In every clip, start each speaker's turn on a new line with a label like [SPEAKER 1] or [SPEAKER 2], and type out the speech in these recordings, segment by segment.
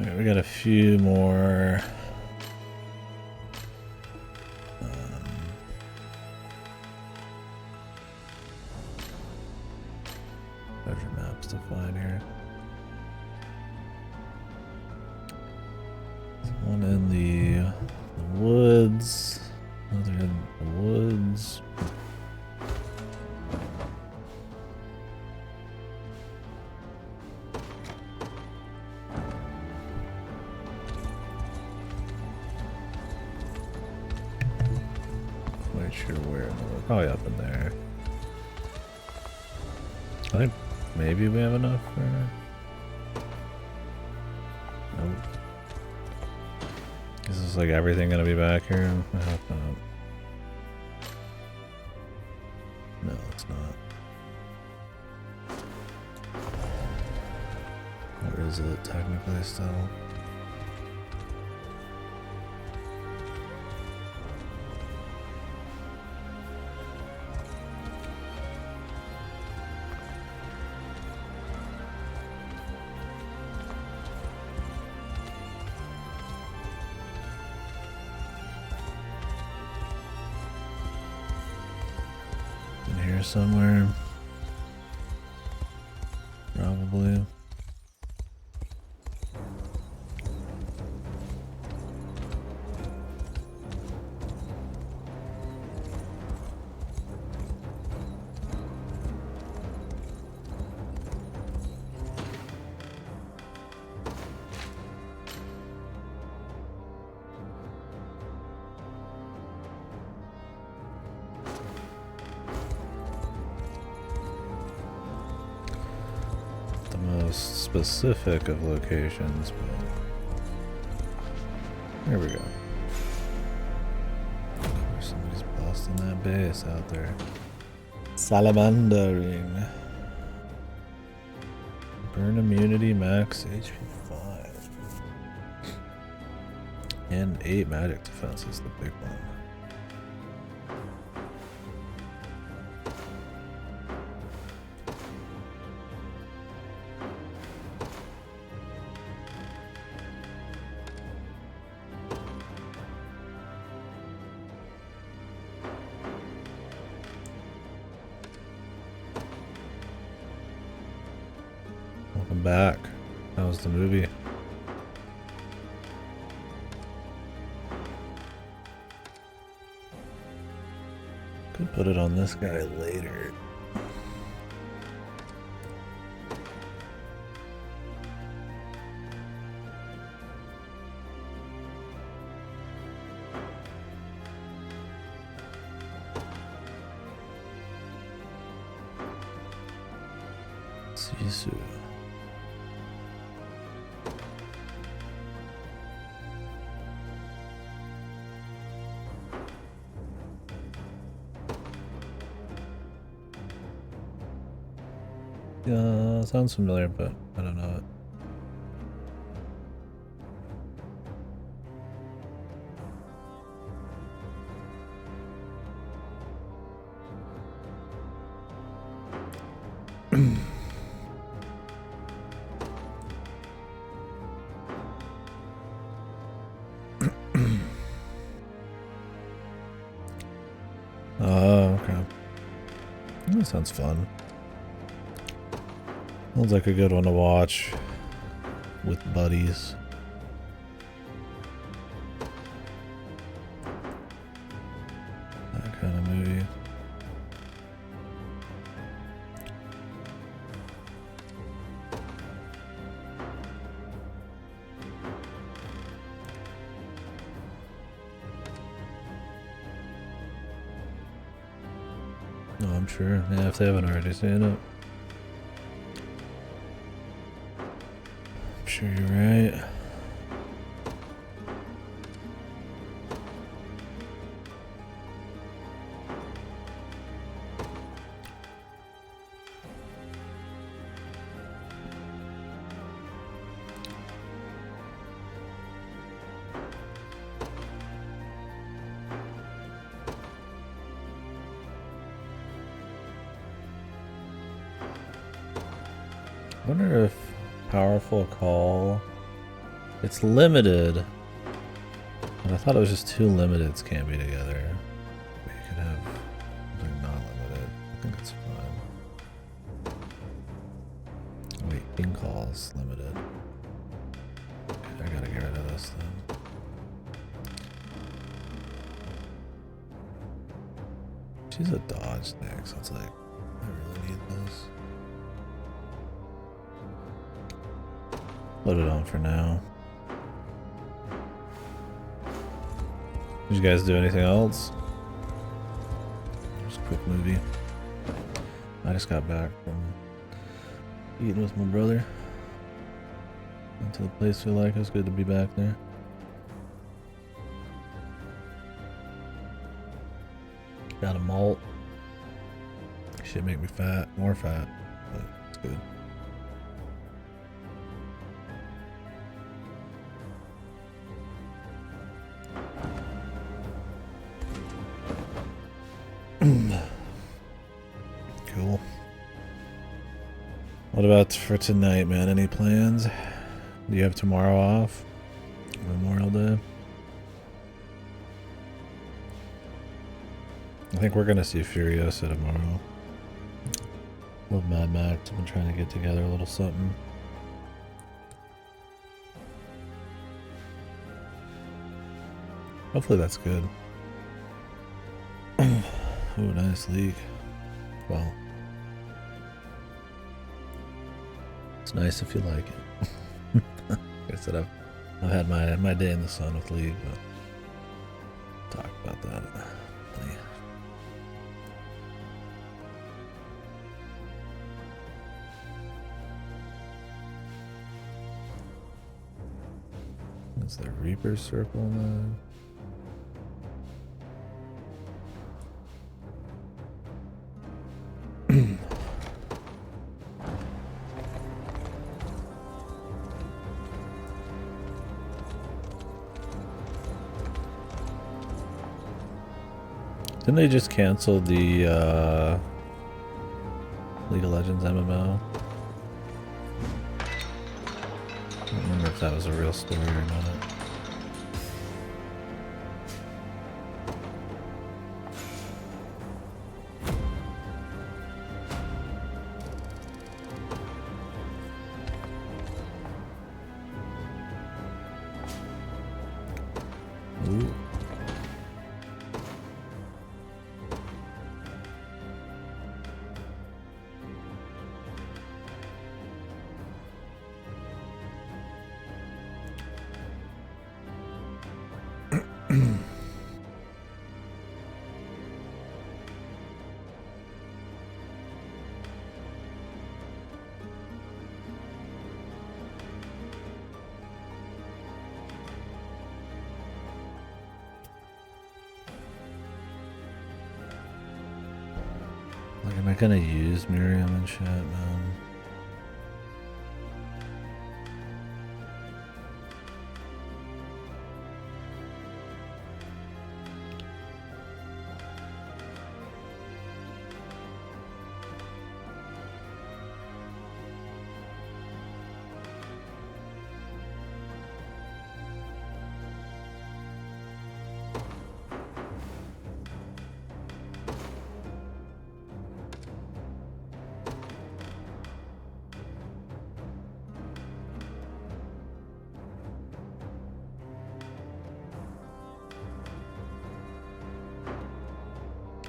[SPEAKER 1] Alright, we got a few more. Treasure maps to find here. One in the woods. Another in the woods. Quite sure where in the woods. Probably up in there. I think maybe we have enough for. Nope. Is this like everything gonna be back here? I hope not. No, it's not. Or is it technically still? Somewhere, probably. Specific of locations, but there we go. Of course, somebody's busting that base out there. Salamandering. Burn immunity, max HP 5. And 8 magic defense is the big one. Back. That was the movie. Could put it on this guy later. Sisu. Sounds familiar, but I don't know it. Oh, okay. That sounds fun. Sounds like a good one to watch with buddies. That kind of movie. No, I'm sure. Yeah, if they haven't already seen it. I'm sure you're right. I wonder if powerful call It's limited. But I thought it was just two limiteds can't be together. But you could have something not limited. I think it's fine. Wait, ping calls limited. Okay, I gotta get rid of this then. She's a dodge thing, so it's like, I really need this. Put it on for now. Did you guys do anything else? Just a quick movie. I just got back from eating with my brother. Went to the place we like. It was good to be back there. Got a malt. Should make me fat, more fat, but it's good. Cool. What about for tonight, man? Any plans? Do you have tomorrow off? Memorial Day? I think we're gonna see Furiosa tomorrow. Love Mad Max. I've been trying to get together a little something. Hopefully that's good. Oh, nice leak. Well, it's nice if you like it. Like I said, I've had my day in the sun with league, but talk about that. Plenty. Is the Reaper circle now? Didn't they just cancel the League of Legends MMO? I don't remember if that was a real story or not. Ooh. Like, am I gonna use Miriam and shit, man?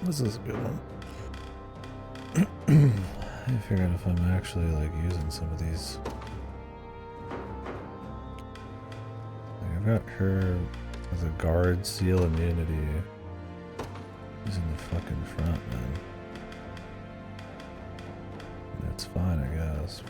[SPEAKER 1] This is a good one. I figured if I'm actually like using some of these. Like, I've got her as a guard seal immunity using the fucking front, man. That's fine, I guess.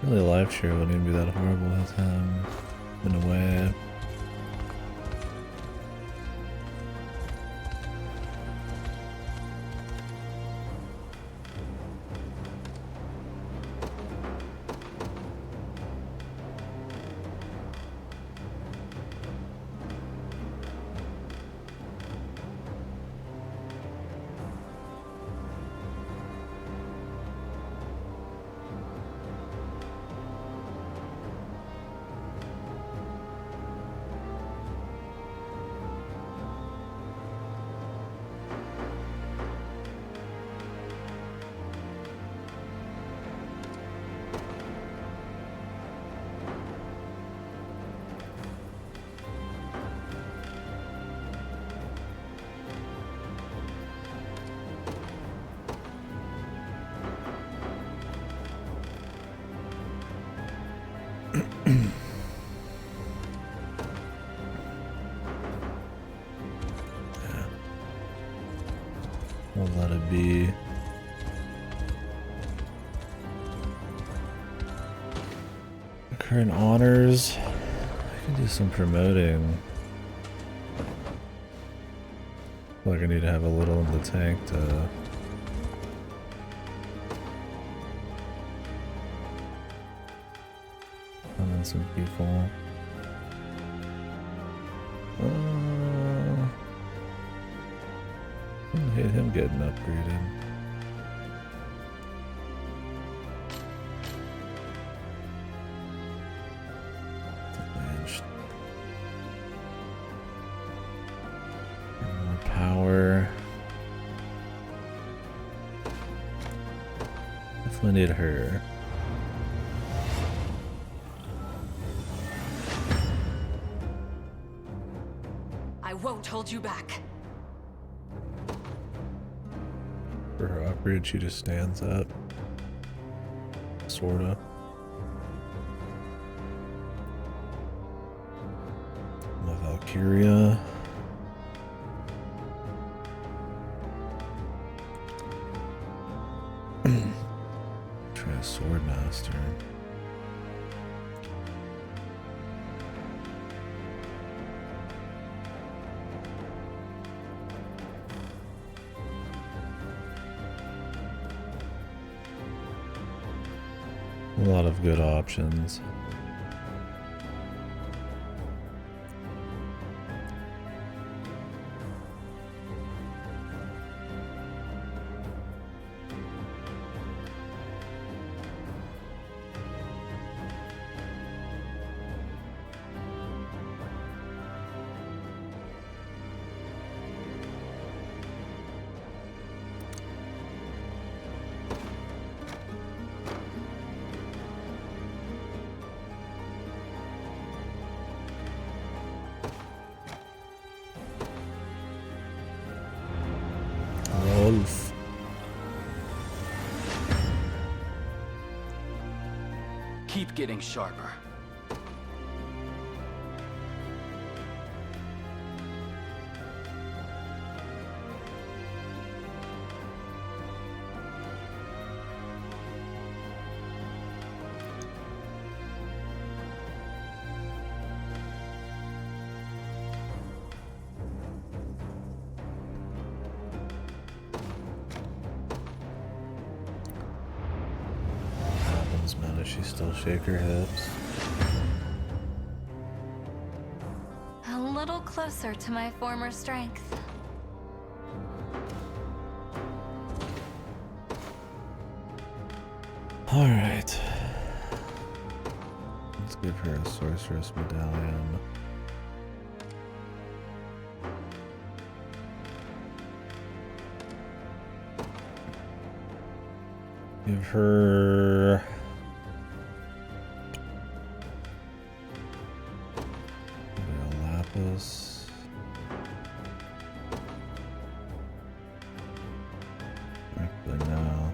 [SPEAKER 1] Really, life share wouldn't even be that horrible with him in a way. We'll let it be. Current honors. I can do some promoting. I feel like I need to have a little in the tank to come in some people. I hate him getting upgraded. More power. Definitely need her.
[SPEAKER 2] I won't hold you back.
[SPEAKER 1] For her upgrade, she just stands up. Sorta. My Valkyria. Try a Swordmaster. A lot of good options. Wolf.
[SPEAKER 3] Keep getting sharper.
[SPEAKER 1] Man, does she still shake her hips?
[SPEAKER 4] A little closer to my former strength.
[SPEAKER 1] Alright. Let's give her a sorceress medallion. Give her lapis. Actually, no.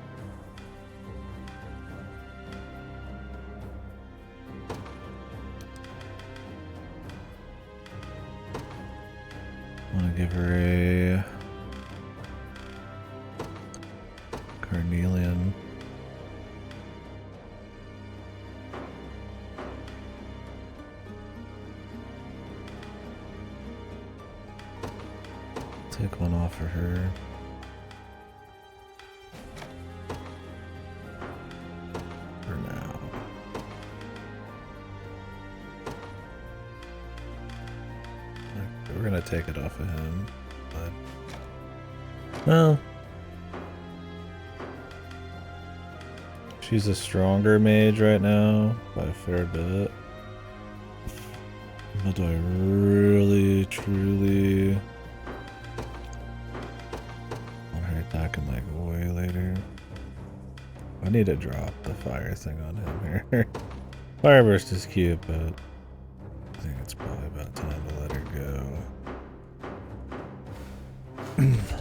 [SPEAKER 1] I want to give her a carnelian. Take one off for her. For now. We're gonna take it off of him, but well, she's a stronger mage right now by a fair bit. But do I really, truly want her attacking like way later? I need to drop the fire thing on him here. Fire burst is cute, but I think it's probably about time to let her go.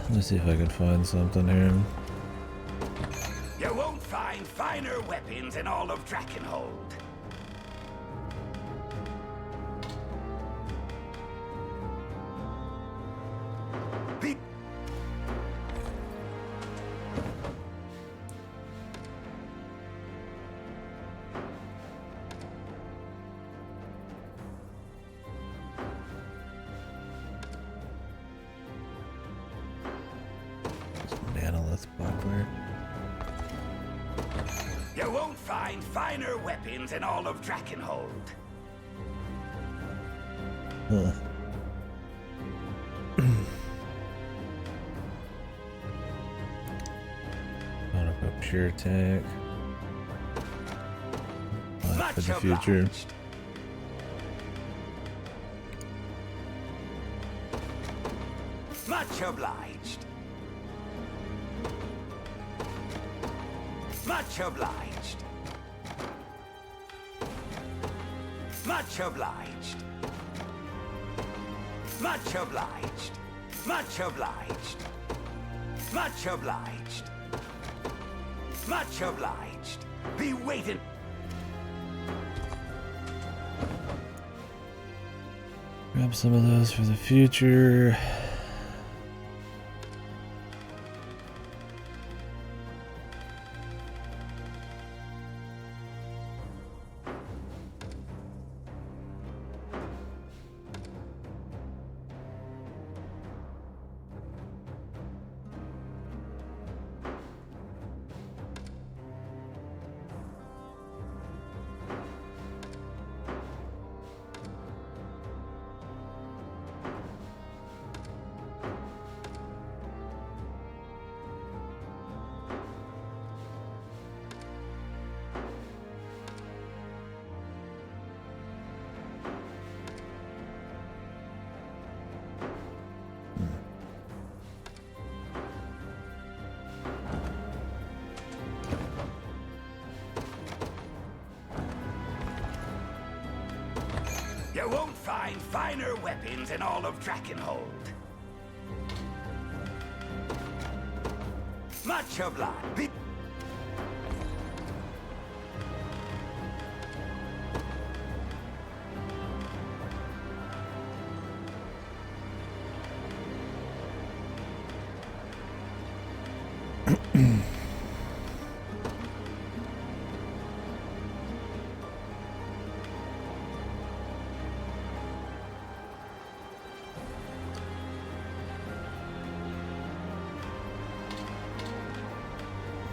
[SPEAKER 1] Let's see if I can find something here.
[SPEAKER 5] You won't find finer weapons in all of Drakenhold.
[SPEAKER 1] Nanolith buckler.
[SPEAKER 5] You won't find finer weapons in all of Drakenhold.
[SPEAKER 1] Huh. Going up a pure tank. For the future.
[SPEAKER 5] Much obliged. Much obliged. Much obliged. Much obliged. Much obliged. Much obliged. Much obliged. Be waiting.
[SPEAKER 1] Grab some of those for the future.
[SPEAKER 5] You won't find finer weapons in all of Drakenhold. Much obliged.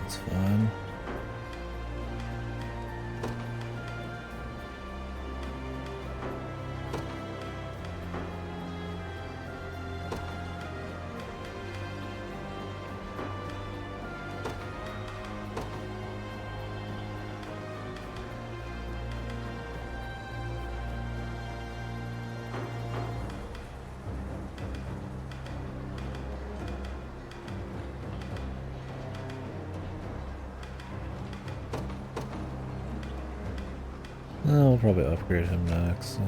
[SPEAKER 1] That's fine. We'll probably upgrade him next, so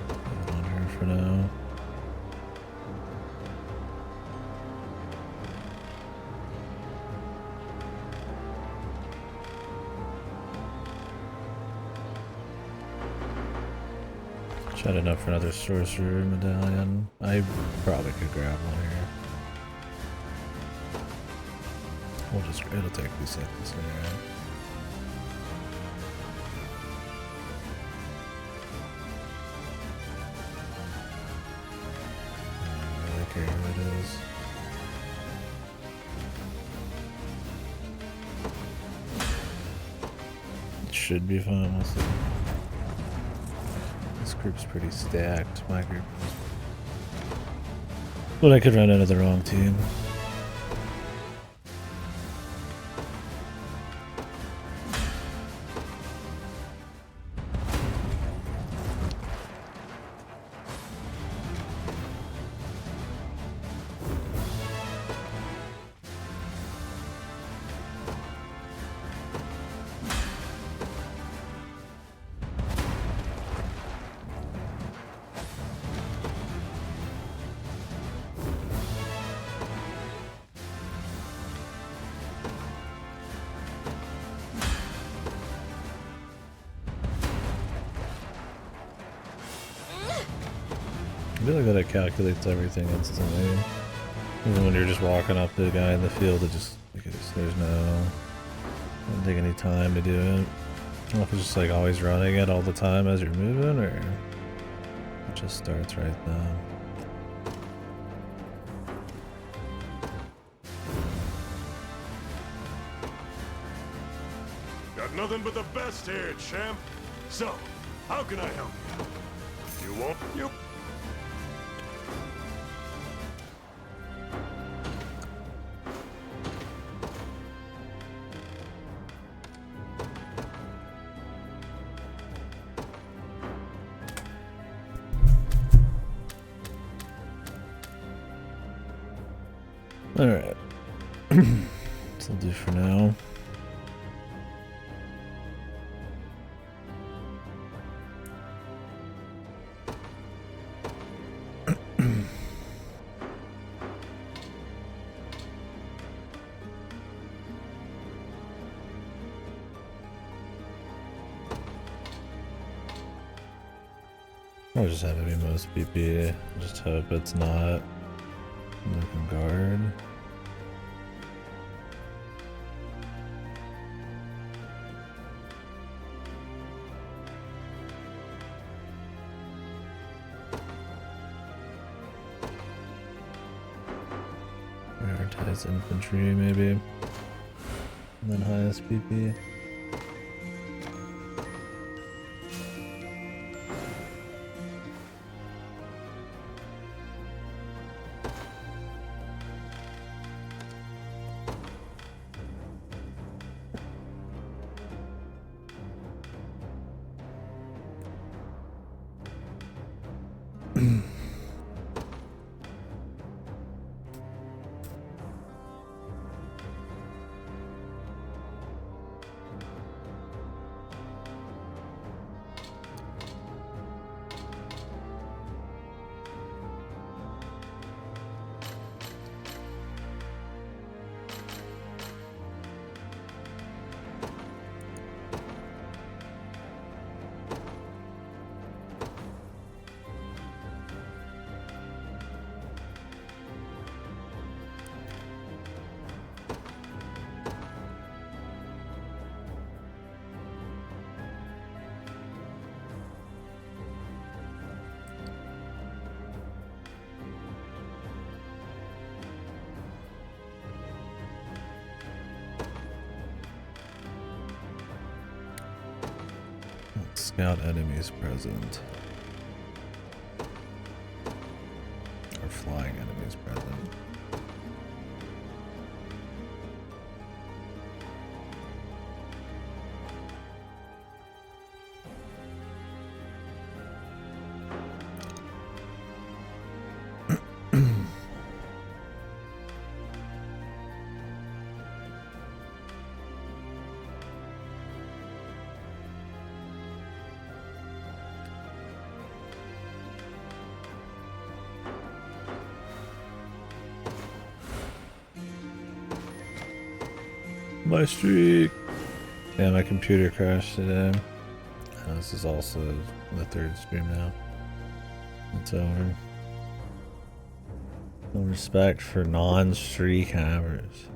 [SPEAKER 1] put it on here for now. Shut it up for another sorcerer medallion. I probably could grab one here. It'll take a few seconds here. is. It should be fine. We'll see. This group's pretty stacked. My group is. But I could run into the wrong team. I feel like that it calculates everything instantly. Even when you're just walking up to the guy in the field, it just, there's no, doesn't take any time to do it. I don't know if it's just like always running it all the time as you're moving, or it just starts right now.
[SPEAKER 6] Got nothing but the best here, champ. So, how can I help you? You won't? You...
[SPEAKER 1] Alright. This'll do for now. I'll just have it be most BP. Just hope it's not looking guard. Prioritize infantry maybe. And then highest BP. Scout enemies present. Or flying enemies present. My streak! Yeah, my computer crashed today. This is also the third stream now. It's over. No respect for non-streak hammers.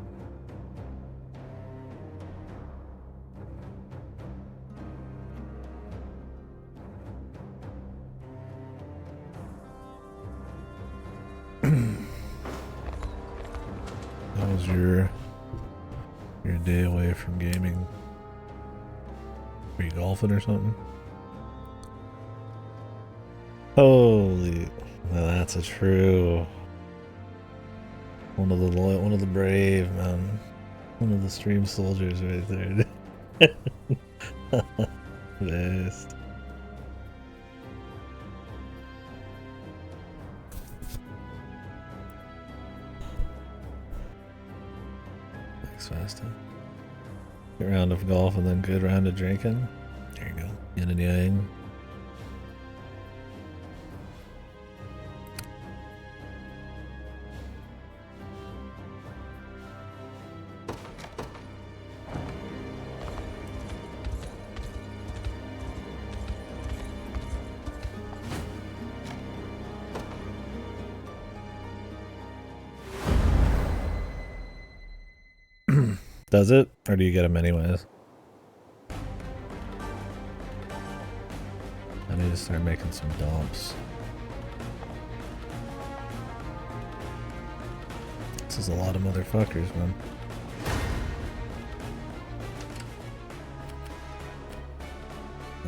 [SPEAKER 1] Was your day away from gaming? Were you golfing or something? Holy, now that's a true one of the brave man, one of the stream soldiers right there. Best. Thanks, Fasta. Good round of golf and then good round of drinking. There you go. Yin and yang. Does it? Or do you get them anyways? I need to start making some dumps. This is a lot of motherfuckers, man.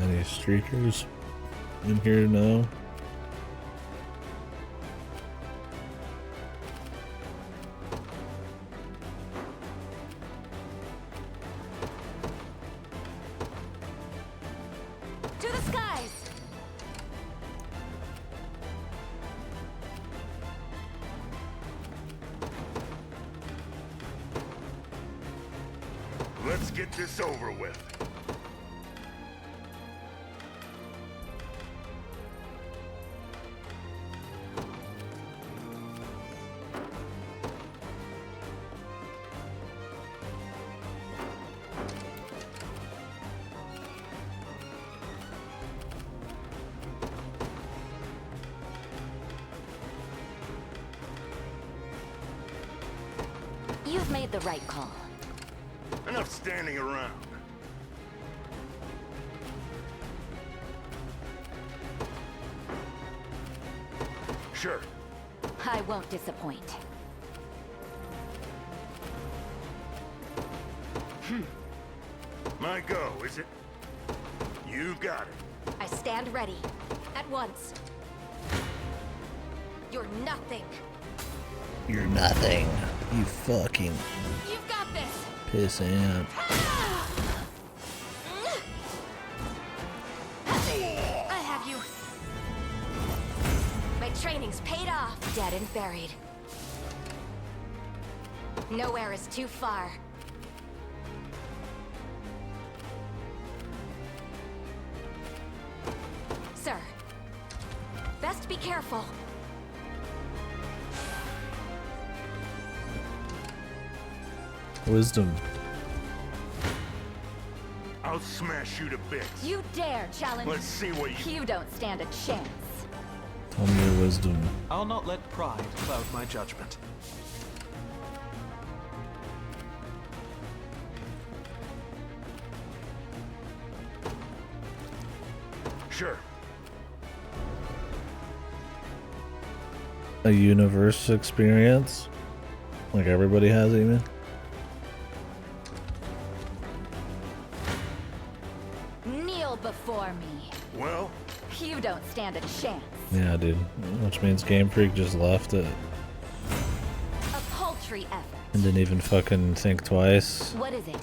[SPEAKER 1] Any streakers in here now?
[SPEAKER 5] Let's get this over with.
[SPEAKER 7] You've made the right call.
[SPEAKER 5] Enough standing around. Sure.
[SPEAKER 7] I won't disappoint.
[SPEAKER 5] My go, is it? You got it.
[SPEAKER 7] I stand ready. At once. You're nothing.
[SPEAKER 1] You're nothing. You fucking
[SPEAKER 7] You've got this.
[SPEAKER 1] piss ant.
[SPEAKER 7] I have you. My training's paid off. Dead and buried. Nowhere is too far. Sir, best be careful.
[SPEAKER 1] Wisdom.
[SPEAKER 5] I'll smash you to bits.
[SPEAKER 7] You dare challenge.
[SPEAKER 5] Let's see what you...
[SPEAKER 7] You don't stand a chance.
[SPEAKER 1] Tell me your wisdom.
[SPEAKER 8] I'll not let pride cloud my judgment.
[SPEAKER 5] Sure.
[SPEAKER 1] A universe experience? Like everybody has, even?
[SPEAKER 7] Kneel before me.
[SPEAKER 5] Well,
[SPEAKER 7] You don't stand a chance.
[SPEAKER 1] Yeah, dude. Which means Game Freak just left it.
[SPEAKER 7] A paltry effort.
[SPEAKER 1] And didn't even fucking think twice.
[SPEAKER 7] What is it?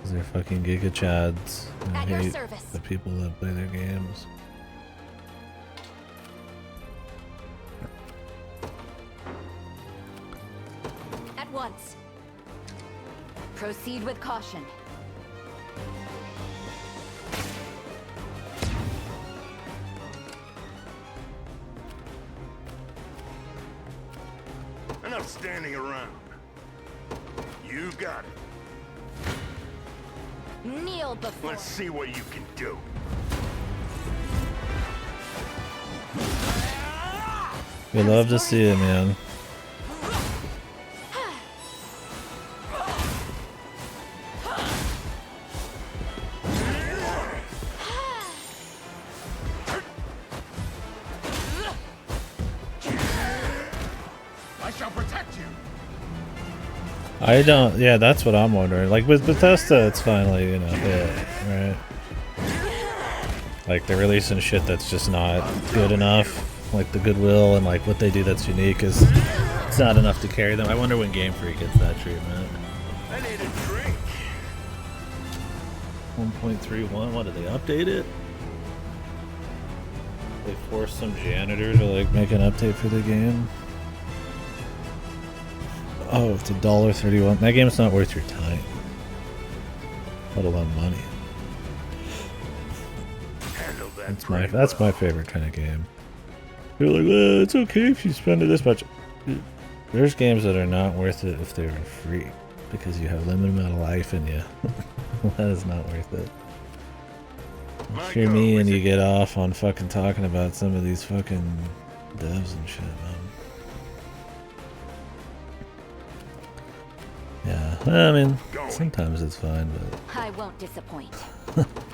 [SPEAKER 1] 'Cause they're fucking Giga Chads. I
[SPEAKER 7] At your
[SPEAKER 1] hate
[SPEAKER 7] service.
[SPEAKER 1] the people that play their games.
[SPEAKER 7] At once. Proceed with caution.
[SPEAKER 5] enough standing around. You got it.
[SPEAKER 7] Kneel before.
[SPEAKER 5] Let's see what you can do.
[SPEAKER 1] We love to see it, man.
[SPEAKER 5] I shall protect you.
[SPEAKER 1] I don't. Yeah, that's what I'm wondering. Like with Bethesda, it's finally hit, right? Like they're releasing shit that's just not good enough. Like the goodwill and like what they do that's unique is it's not enough to carry them. I wonder when Game Freak gets that treatment.
[SPEAKER 5] I need a drink.
[SPEAKER 1] 1.31. What did they update it? They forced some janitor to like make an update for the game. Oh, it's $1.31. That game's not worth your time, let alone money. That's my favorite kind of game. You're like, it's okay if you spend it this much. There's games that are not worth it if they're free because you have limited amount of life in you. That is not worth it. If you're me and you get off on fucking talking about some of these fucking devs and shit, man. Yeah, I mean, sometimes it's fine, but...
[SPEAKER 7] I won't disappoint.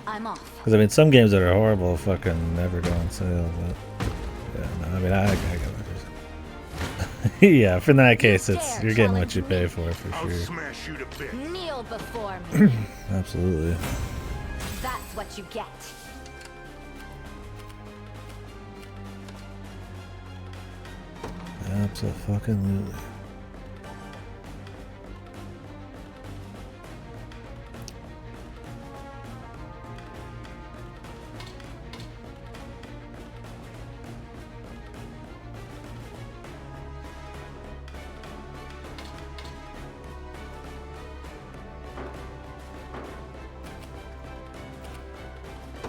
[SPEAKER 7] I'm off.
[SPEAKER 1] Because, I mean, some games that are horrible fucking never go on sale, but... Yeah, no, I mean, I get what you're saying. Yeah, for that case, you're getting what you pay for
[SPEAKER 5] I'll
[SPEAKER 1] sure.
[SPEAKER 5] smash you to bits.
[SPEAKER 7] Kneel before me.
[SPEAKER 1] Absolutely.
[SPEAKER 7] That's what you get.
[SPEAKER 1] Absolutely.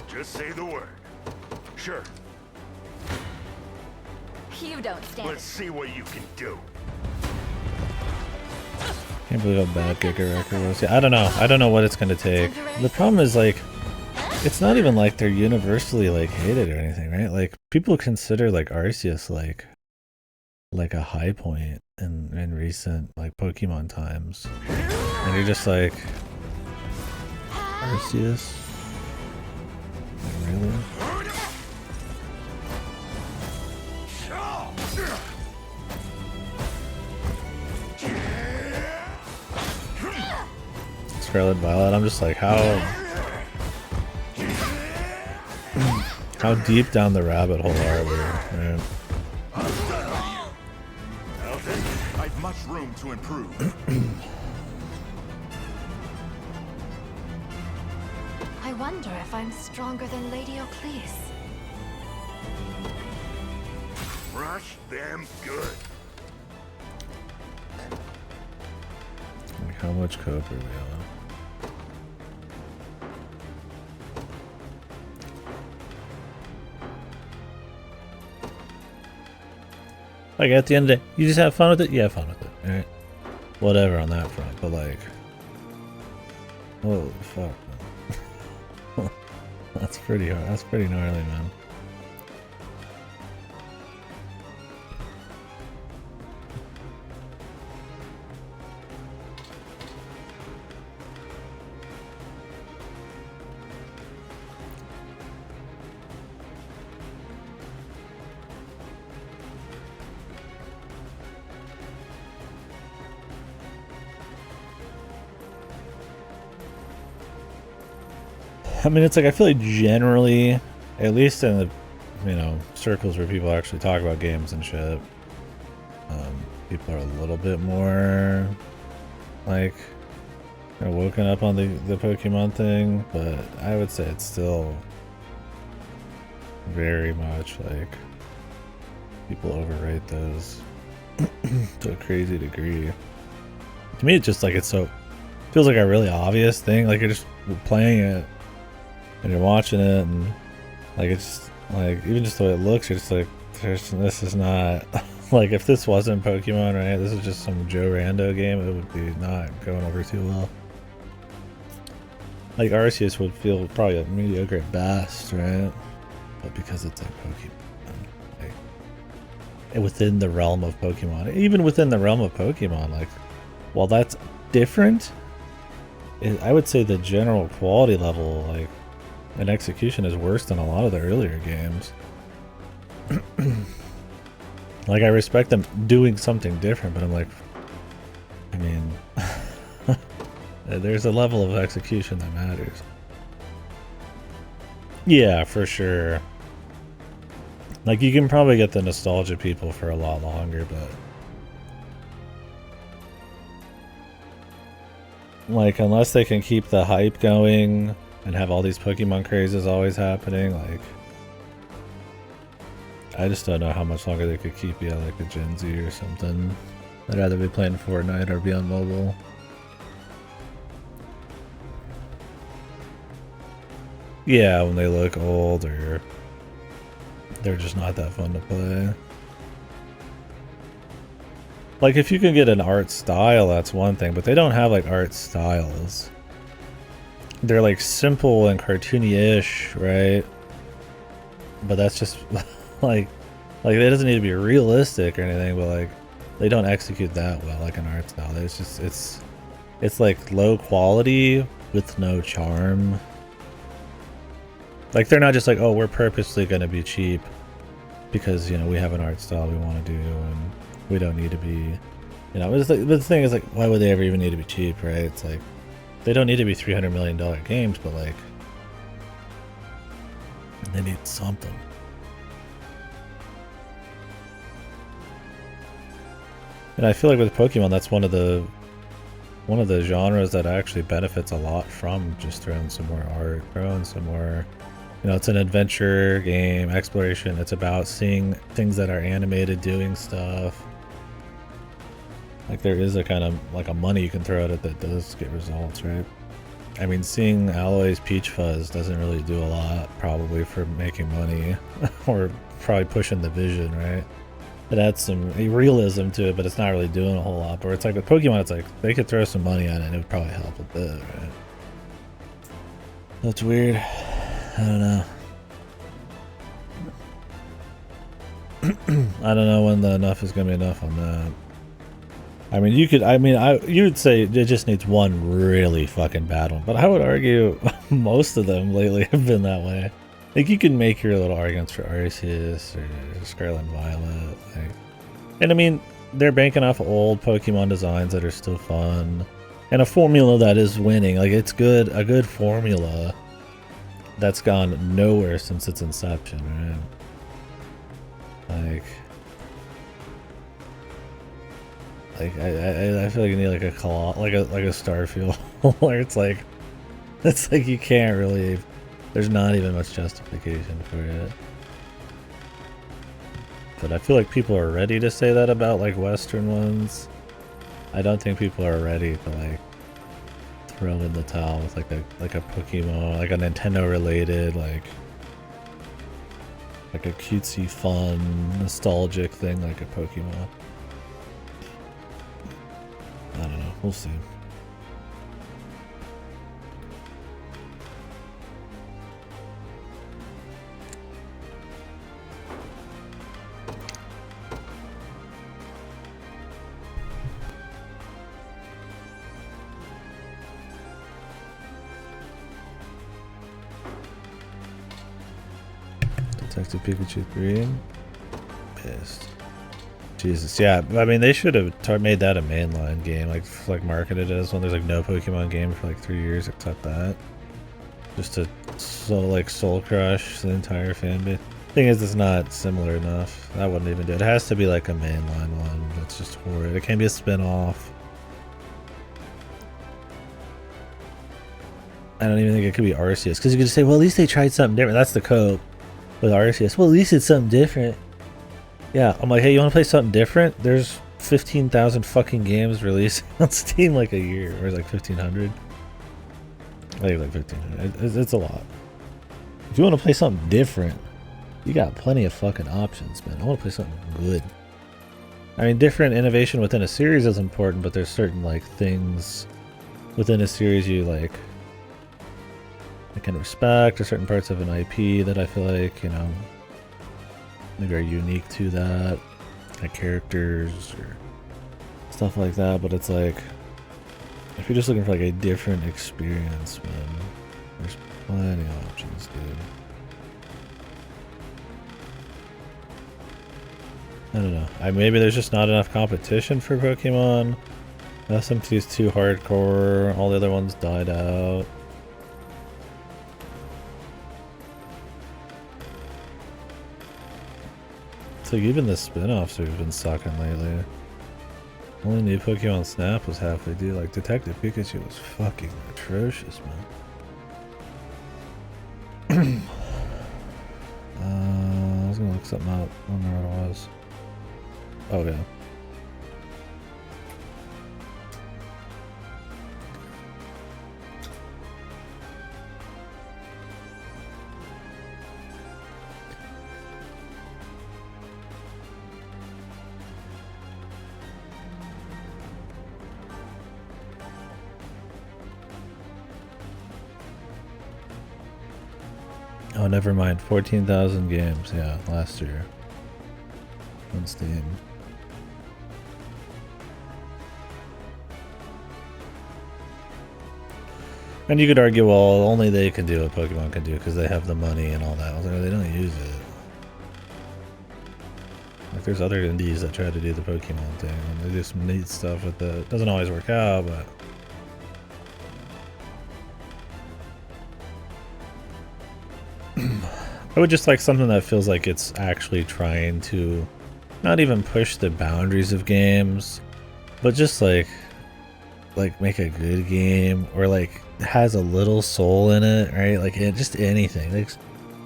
[SPEAKER 5] Just say the word. Sure.
[SPEAKER 7] You don't stand
[SPEAKER 5] Let's see what you can do.
[SPEAKER 1] Can't believe how bad Giga Wrecker was. Yeah, I don't know. I don't know what it's gonna take. The problem is, like, it's not even like they're universally like hated or anything, right? Like people consider like Arceus like a high point in recent like Pokemon times, and you're just like, Arceus, really? Scarlet Violet, I'm just like, how deep down the rabbit hole are we, man?
[SPEAKER 6] I've much room to improve.
[SPEAKER 4] I wonder if I'm stronger than Lady Oclease.
[SPEAKER 5] Rush them good.
[SPEAKER 1] Like, how much coke are we on? Like, at the end of the day, you just have fun with it? You have fun with it, alright? Whatever on that front, but like... Holy fuck, man. That's pretty hard. That's pretty gnarly, man. I mean, it's like, I feel like generally, at least in the, circles where people actually talk about games and shit, people are a little bit more, like, woken up on the Pokemon thing, but I would say it's still very much, like, people overrate those to a crazy degree. To me, it's just like, feels like a really obvious thing, like, you're just playing it, and you're watching it, and like it's like even just the way it looks, you're just like, this is not like, if this wasn't Pokemon, right? This is just some Joe Rando game. It would be not going over too well. Like Arceus would feel probably mediocre at best, right? But because it's like Pokemon, like, within the realm of Pokemon, even within the realm of Pokemon, like, while that's different, I would say the general quality level, like, and execution is worse than a lot of the earlier games. Like, I respect them doing something different, but I'm like, I mean, There's a level of execution that matters. Yeah, for sure. Like, you can probably get the nostalgia people for a lot longer, but... like, unless they can keep the hype going and have all these Pokemon crazes always happening, like... I just don't know how much longer they could keep, yeah, like a Gen Z or something. I'd rather be playing Fortnite or be on mobile. Yeah, when they look old or they're just not that fun to play. Like, if you can get an art style, that's one thing, but they don't have like art styles. They're like simple and cartoony-ish, right? But that's just like it doesn't need to be realistic or anything, but like they don't execute that well like an art style. It's just it's like low quality with no charm. Like, they're not just like, oh, we're purposely going to be cheap because, you know, we have an art style we want to do and we don't need to be, you know, it's like, but the thing is, like, why would they ever even need to be cheap, right? It's like, they don't need to be $300 million games, but like, they need something. And I feel like with Pokemon, that's one of the genres that actually benefits a lot from just throwing some more art, throwing some more... You know, it's an adventure game, exploration. It's about seeing things that are animated, doing stuff. Like, there is a kind of, like, a money you can throw at it that does get results, right? I mean, seeing Alloy's Peach Fuzz doesn't really do a lot, probably, for making money. Or probably pushing the vision, right? It adds some realism to it, but it's not really doing a whole lot. But it's like with Pokemon, it's like, they could throw some money at it and it would probably help a bit, right? That's weird. I don't know. I don't know when the enough is gonna be enough on that. I mean, you would say it just needs one really fucking bad one, but I would argue most of them lately have been that way. Like, you can make your little arguments for Arceus or Scarlet and Violet, like, and I mean, they're banking off old Pokemon designs that are still fun, and a formula that is winning. Like, it's good, a good formula that's gone nowhere since its inception, right? I feel like you need like a Starfield where it's like you can't really, there's not even much justification for it. But I feel like people are ready to say that about like Western ones. I don't think people are ready to like throw in the towel with like a Pokemon, like a Nintendo related, like a cutesy, fun, nostalgic thing like a Pokemon. I don't know. We'll see. Detective Pikachu 3. Pissed. Jesus, yeah. I mean, they should have made that a mainline game, like marketed it as one. There's like no Pokemon game for like 3 years except that, just to soul crush the entire fanbase. Thing is, it's not similar enough. That wouldn't even do it. It has to be like a mainline one. That's just horrid. It can't be a spin-off. I don't even think it could be Arceus, because you could say, well, at least they tried something different. That's the cope with Arceus. Well, at least it's something different. Yeah, I'm like, hey, you want to play something different? There's 15,000 fucking games releasing on Steam like a year, or like 1,500. I think like 1,500. It's a lot. If you want to play something different, you got plenty of fucking options, man. I want to play something good. I mean, different innovation within a series is important, but there's certain like things within a series you like I can respect, or certain parts of an IP that I feel like, you know, maybe are unique to that, like characters or stuff like that. But it's like, if you're just looking for like a different experience, man, there's plenty of options, dude. I don't know. Maybe there's just not enough competition for Pokemon. SMT is too hardcore. All the other ones died out. So even the spin-offs have been sucking lately. Only new Pokemon Snap was halfway due. Like Detective Pikachu was fucking atrocious, man. I was gonna look something up. I don't know what it was. Oh yeah. Oh, never mind. 14,000 games, yeah, last year. On Steam. And you could argue, well, only they can do what Pokemon can do because they have the money and all that. I was like, they don't use it. Like, there's other indies that try to do the Pokemon thing, and they do some neat stuff with it. Doesn't always work out, but... I would just like something that feels like it's actually trying to not even push the boundaries of games, but just like make a good game, or like has a little soul in it, right? Like just anything. Like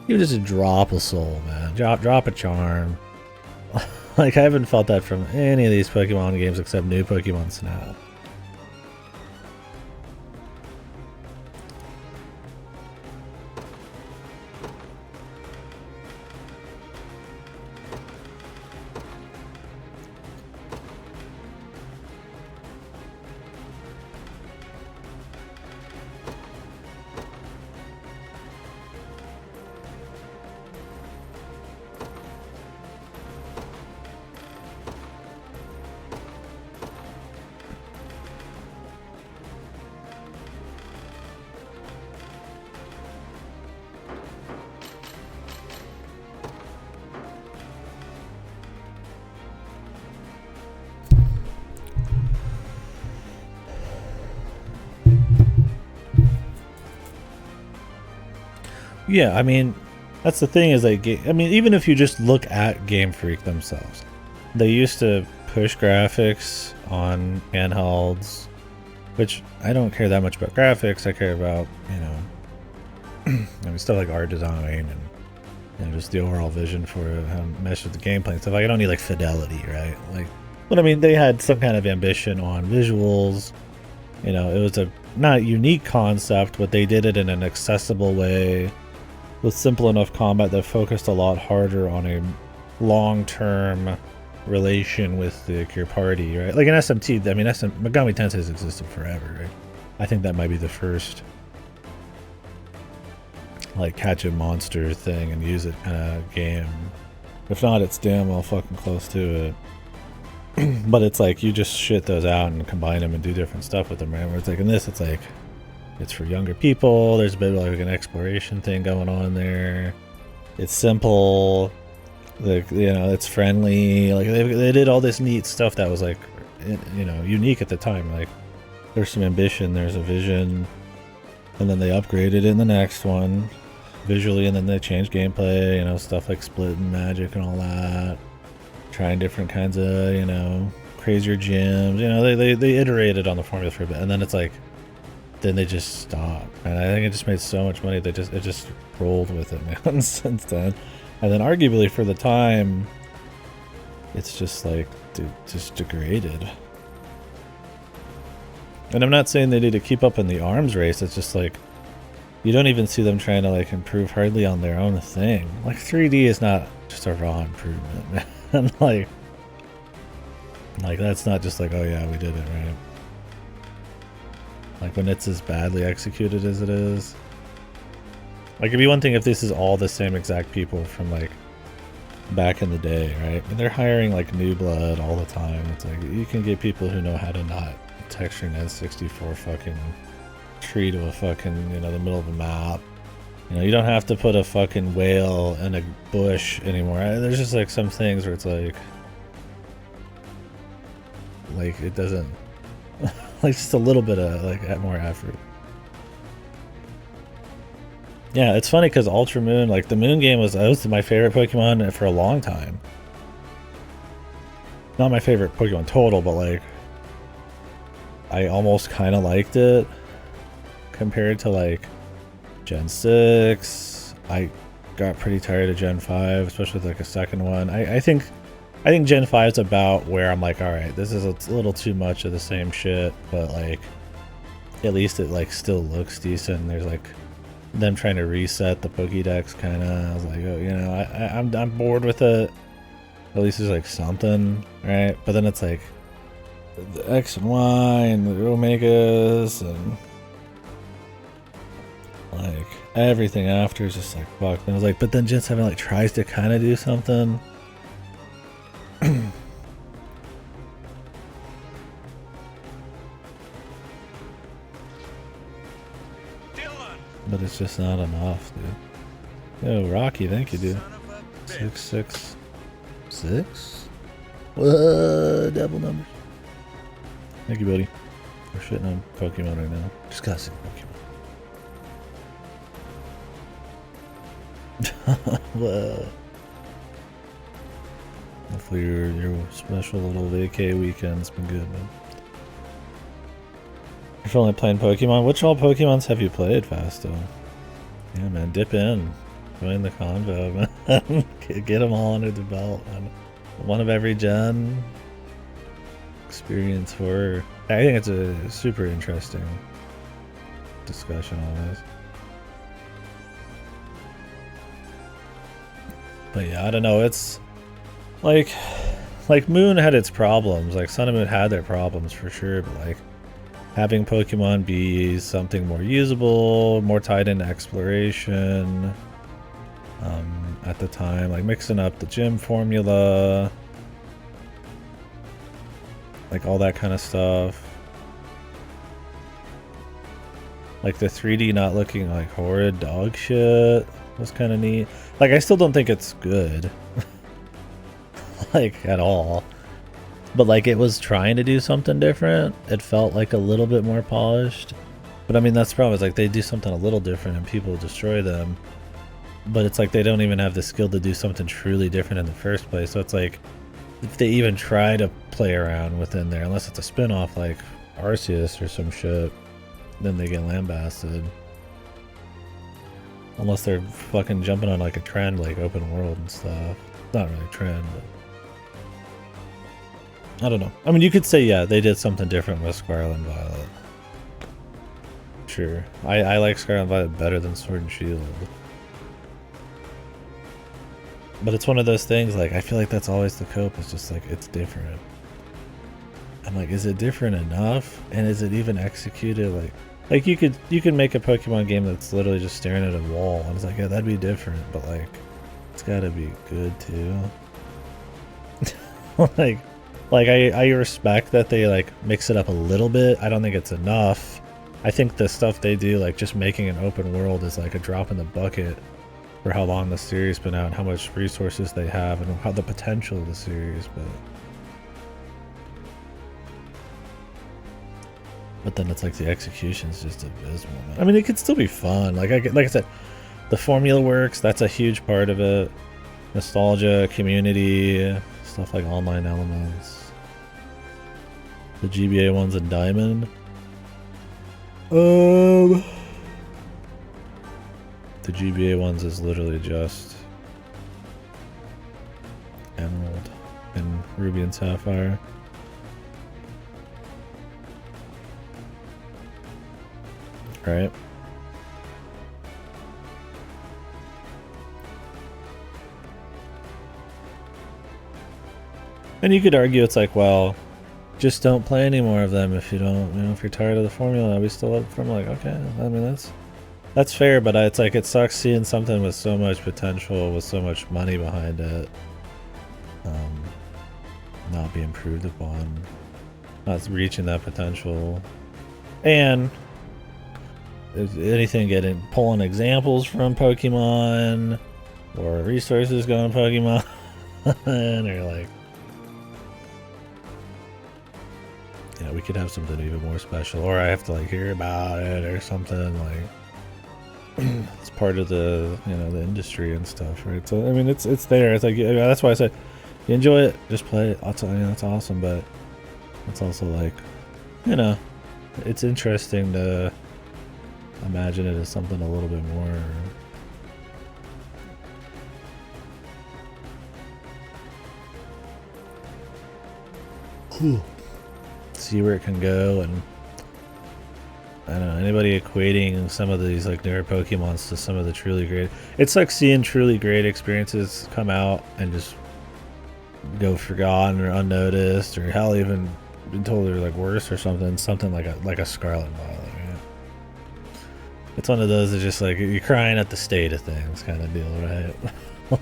[SPEAKER 1] you just drop a soul, man. Drop a charm. Like I haven't felt that from any of these Pokemon games except new Pokemon Snap. Yeah, I mean, that's the thing is like, I mean, even if you just look at Game Freak themselves, they used to push graphics on handhelds, which I don't care that much about graphics. I care about, you know, I mean, stuff like art design and, you know, just the overall vision for it, how it meshes with the gameplay and stuff. Like, I don't need like fidelity, right? Like, but I mean, they had some kind of ambition on visuals. You know, it was a not unique concept, but they did it in an accessible way, with simple enough combat that focused a lot harder on a long-term relation with your party, right? Like in SMT, I mean, Megami Tensei has existed forever, right? I think that might be the first, like, catch a monster thing and use it kind of game. If not, it's damn well fucking close to it. But it's like, you just shit those out and combine them and do different stuff with them, right? Where it's like, in this, it's like, it's for younger people. There's a bit of like an exploration thing going on there. It's simple. Like, you know, it's friendly. Like they did all this neat stuff that was like, you know, unique at the time. Like there's some ambition, there's a vision, and then they upgraded in the next one visually, and then they changed gameplay. You know, stuff like split and magic and all that. Trying different kinds of, you know, crazier gyms. You know, they iterated on the formula for a bit, and then it's like, then they just stopped, and I think it just made so much money that it just rolled with it, man. Since then, and then arguably for the time, it's just like just degraded. And I'm not saying they need to keep up in the arms race. It's just like you don't even see them trying to like improve hardly on their own thing. Like 3D is not just a raw improvement, man. And like that's not just like, oh yeah, we did it, right? Like when it's as badly executed as it is. Like it'd be one thing if this is all the same exact people from like back in the day, right? And they're hiring like new blood all the time. It's like you can get people who know how to not texture an N64 fucking tree to a fucking, you know, the middle of a map. You know, you don't have to put a fucking whale in a bush anymore. There's just like some things where it's like it doesn't Like just a little bit of like more effort. Yeah, it's funny because Ultra Moon, like the Moon game was my favorite Pokemon for a long time. Not my favorite Pokemon total, but like I almost kind of liked it compared to like Gen 6. I got pretty tired of Gen 5, especially with like a second one. I think Gen 5 is about where I'm like, all right, this is a little too much of the same shit, but like at least it like still looks decent. There's like them trying to reset the Pokédex kind of. I was like, oh, you know, I'm bored with it. At least there's like something, right? But then it's like the X and Y and the Omegas and like everything after is just like fuck. And I was like, but then Gen 7 like tries to kind of do something. But it's just not enough, dude. Yo, Rocky, thank you, dude. 666? What? Double numbers. Thank you, buddy. We're shitting on Pokemon right now. Just gotta say Pokemon. What? Hopefully your special little vacay weekend's been good, man. You're only playing Pokemon? Which all Pokemons have you played, Fasto? Yeah, man, dip in. Join the convo, man. Get them all under the belt, man. One of every gen. Experience horror. I think it's a super interesting discussion on this. But yeah, I don't know. It's like Moon had its problems. Like Sun and Moon had their problems for sure, but like having Pokemon be something more usable, more tied into exploration at the time, like mixing up the gym formula, like all that kind of stuff. Like the 3D not looking like horrid dog shit was kind of neat. Like I still don't think it's good, like at all. But like it was trying to do something different. It felt like a little bit more polished. But I mean that's the problem, is like they do something a little different and people destroy them. But it's like they don't even have the skill to do something truly different in the first place. So it's like if they even try to play around within there, unless it's a spin-off like Arceus or some shit, then they get lambasted. Unless they're fucking jumping on like a trend like open world and stuff. Not really a trend, but I don't know. I mean, you could say, yeah, they did something different with Scarlet and Violet. Sure. I like Scarlet and Violet better than Sword and Shield. But it's one of those things, like, I feel like that's always the cope. It's just like, it's different. I'm like, is it different enough? And is it even executed? Like you could make a Pokemon game that's literally just staring at a wall. And it's like, yeah, that'd be different. But, like, it's gotta be good, too. Like I respect that they like mix it up a little bit. I don't think it's enough. I think the stuff they do, like just making an open world, is like a drop in the bucket for how long the series been out and how much resources they have and how the potential of the series. But then it's like the execution's just abysmal, man. I mean, it could still be fun. Like I said, the formula works. That's a huge part of it. Nostalgia, community, stuff like online elements. The GBA ones in Diamond. The GBA ones is literally just Emerald and Ruby and Sapphire. Right? And you could argue it's like, well, just don't play any more of them if you don't, you know, if you're tired of the formula. We still up from like, okay, I mean that's fair, but it's like it sucks seeing something with so much potential, with so much money behind it, not be improved upon, not reaching that potential, and if anything, pulling examples from Pokemon or resources going to Pokemon, and you're like, yeah, we could have something even more special, or I have to like hear about it or something like. It's part of the the industry and stuff, right? So I mean, it's there. It's like that's why I said, you enjoy it, just play it. That's awesome, but it's also like, it's interesting to imagine it as something a little bit more. See where it can go, and I don't know, anybody equating some of these like newer Pokemons to some of the truly great. It's like seeing truly great experiences come out and just go forgotten or unnoticed, or hell, even been told they're like worse or something. Something like a Scarlet Violet. Right? It's one of those that's just like you're crying at the state of things kind of deal, right?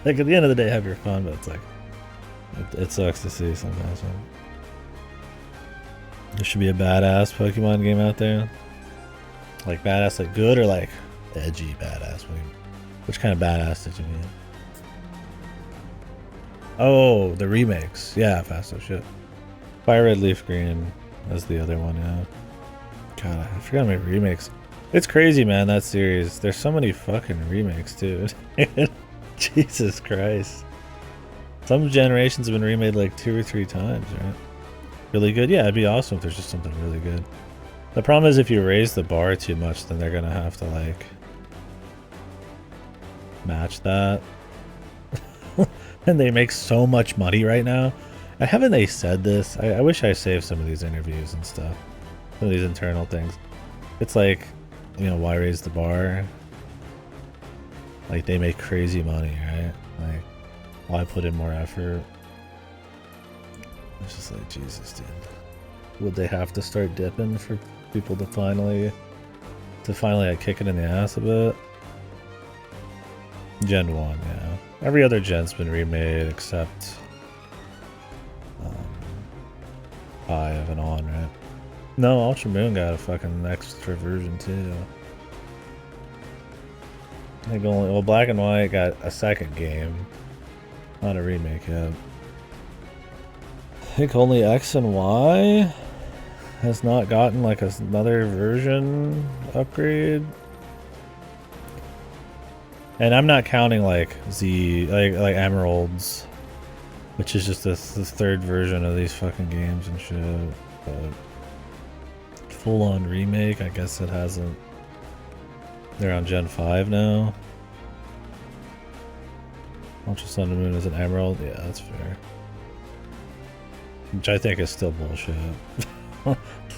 [SPEAKER 1] Like at the end of the day, have your fun, but it's like it sucks to see sometimes. Man. There should be a badass Pokemon game out there. Like badass, like good, or like edgy badass? Which kind of badass did you mean? Oh, the remakes. Yeah, faster shit. Fire Red Leaf Green. That's the other one, yeah. God, I forgot how many remakes. It's crazy, man, that series. There's so many fucking remakes, too. Jesus Christ. Some generations have been remade like 2 or 3 times, right? Really good? Yeah, it'd be awesome if there's just something really good. The problem is if you raise the bar too much, then they're gonna have to like match that. And they make so much money right now. Haven't they said this? I wish I saved some of these interviews and stuff. Some of these internal things. It's like, why raise the bar? Like they make crazy money, right? Like, why put in more effort? It's just like, Jesus, dude. Would they have to start dipping for people to finally like, kick it in the ass a bit? Gen 1, yeah. Every other gen's been remade except 5 and on, right? No, Ultra Moon got a fucking extra version too. I think only Black and White got a second game, not a remake yet. I think only X and Y has not gotten like another version upgrade. And I'm not counting like like Emeralds, which is just the third version of these fucking games and shit. But full on remake, I guess it hasn't. They're on Gen 5 now. Ultra Sun and Moon is an Emerald. Yeah, that's fair. Which I think is still bullshit.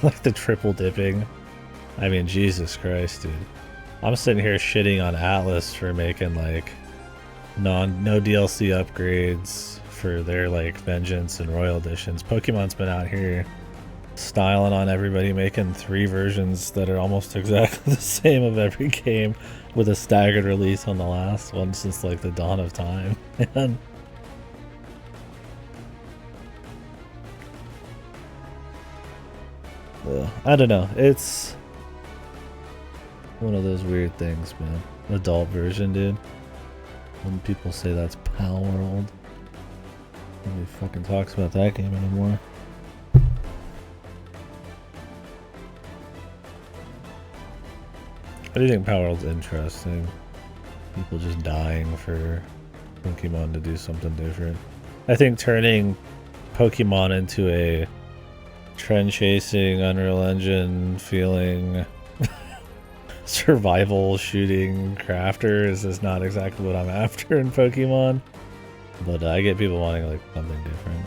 [SPEAKER 1] Like the triple dipping. I mean, Jesus Christ, dude. I'm sitting here shitting on Atlas for making like no DLC upgrades for their like Vengeance and Royal Editions. Pokemon's been out here styling on everybody, making 3 versions that are almost exactly the same of every game with a staggered release on the last one since like the dawn of time. And I don't know. It's one of those weird things, man. Adult version, dude. When people say that's Pal World, nobody fucking talks about that game anymore. I do think Pal World's interesting. People just dying for Pokemon to do something different. I think turning Pokemon into a trend chasing, Unreal Engine feeling survival shooting crafter is just not exactly what I'm after in Pokemon. But I get people wanting like something different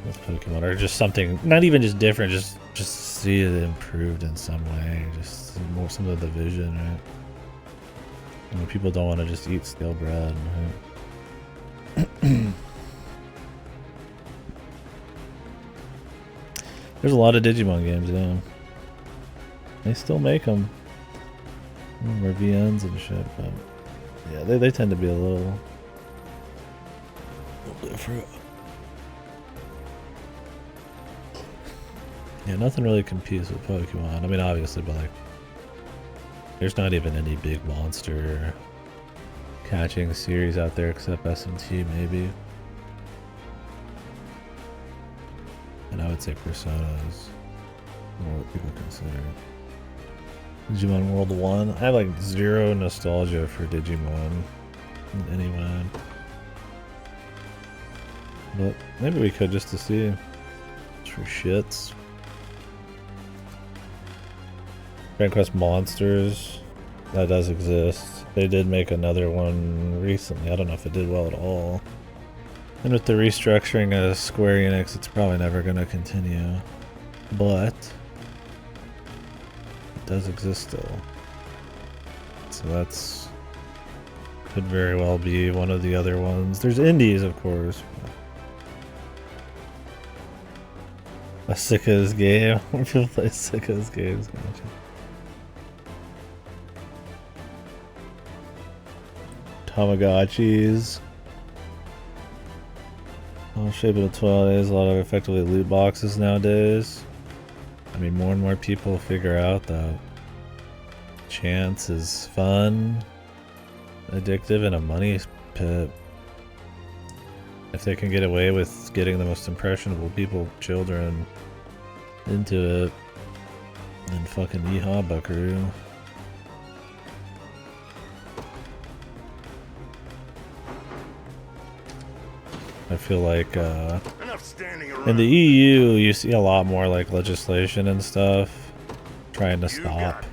[SPEAKER 1] with Pokemon, or just something not even just different, just see it improved in some way, just more some of the vision, right? I mean, people don't want to just eat stale bread, right? There's a lot of Digimon games, yeah. They still make them. Or VNs and shit, but yeah, they tend to be a little different. Yeah, nothing really competes with Pokemon. I mean, obviously, but like, there's not even any big monster catching series out there except SMT, maybe. And I would say Personas. More what people consider. Digimon World 1. I have like zero nostalgia for Digimon in any way. But maybe we could just to see. Just for shits. Grand Quest Monsters. That does exist. They did make another one recently. I don't know if it did well at all. And with the restructuring of Square Enix, it's probably never going to continue. But it does exist still. So that's could very well be one of the other ones. There's indies, of course. A Sika's game. People play Sika's games. Gotcha. Tamagotchis. Oh, Shape of the 12 days. A lot of effectively loot boxes nowadays. I mean, more and more people figure out that chance is fun, addictive, and a money pit. If they can get away with getting the most impressionable people, children, into it, then fucking yeehaw, buckaroo. I feel like in the EU you see a lot more like legislation and stuff trying to stop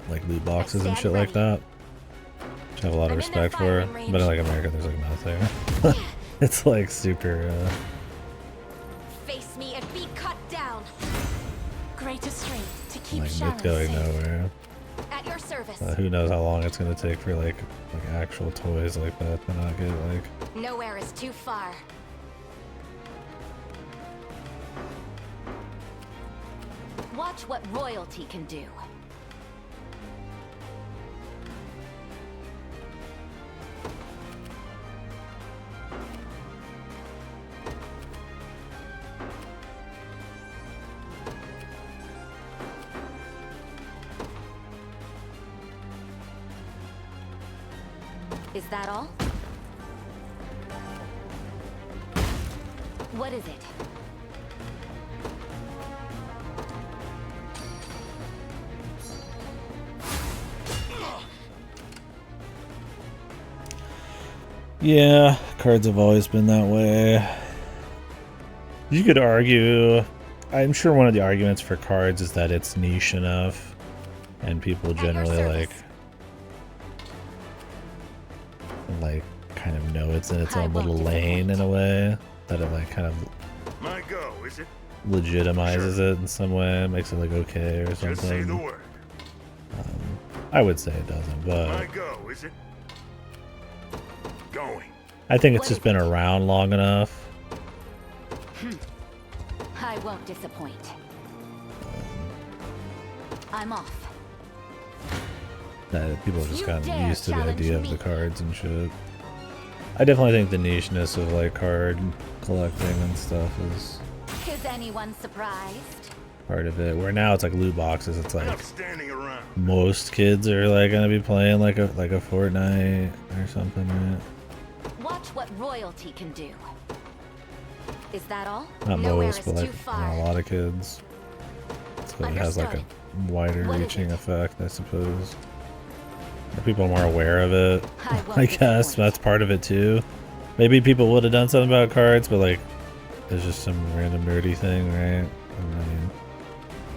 [SPEAKER 1] like loot boxes and shit like that, which I have a lot of respect for. But in like America there's like nothing. It's like super
[SPEAKER 7] Face me and be cut down.
[SPEAKER 2] Greater strength to keep
[SPEAKER 1] like
[SPEAKER 2] Sharon
[SPEAKER 1] it's going
[SPEAKER 2] safe.
[SPEAKER 1] nowhere.
[SPEAKER 7] At your service.
[SPEAKER 1] Who knows how long it's gonna take for like actual toys like that to not get like
[SPEAKER 7] Nowhere is too far. Watch what royalty can do. Is that all? What is it?
[SPEAKER 1] yeah, cards have always been that way. You could argue, I'm sure one of the arguments for cards is that it's niche enough and people generally like kind of know it's in its own little lane in a way that it like kind of
[SPEAKER 6] My go, is it?
[SPEAKER 1] legitimizes it in some way, makes it like okay or
[SPEAKER 6] Just say the
[SPEAKER 1] something.
[SPEAKER 6] word.
[SPEAKER 1] I would say it doesn't,
[SPEAKER 6] My
[SPEAKER 1] but
[SPEAKER 6] go, is it? Going.
[SPEAKER 1] I think it's just been around long enough.
[SPEAKER 7] I won't disappoint. I'm off.
[SPEAKER 1] That people have just
[SPEAKER 7] You
[SPEAKER 1] gotten
[SPEAKER 7] dare
[SPEAKER 1] used to the
[SPEAKER 7] challenge
[SPEAKER 1] idea of
[SPEAKER 7] me.
[SPEAKER 1] the cards and shit. I definitely think the nicheness of like card collecting and stuff is
[SPEAKER 7] Is anyone surprised?
[SPEAKER 1] part of it. Where now it's like loot boxes. It's like
[SPEAKER 6] Enough standing around.
[SPEAKER 1] most kids are like gonna be playing like a Fortnite or something, right?
[SPEAKER 7] Watch what royalty can do. Is that all?
[SPEAKER 1] Not
[SPEAKER 7] Nowhere
[SPEAKER 1] most,
[SPEAKER 7] is
[SPEAKER 1] but like
[SPEAKER 7] too far.
[SPEAKER 1] a lot of kids. So it has like a wider
[SPEAKER 7] What is
[SPEAKER 1] reaching
[SPEAKER 7] it?
[SPEAKER 1] effect, I suppose. People are more aware of it.
[SPEAKER 7] I won't
[SPEAKER 1] I guess
[SPEAKER 7] disappoint.
[SPEAKER 1] that's part of it too. Maybe people would have done something about cards, but like, there's just some random nerdy thing, right? I mean,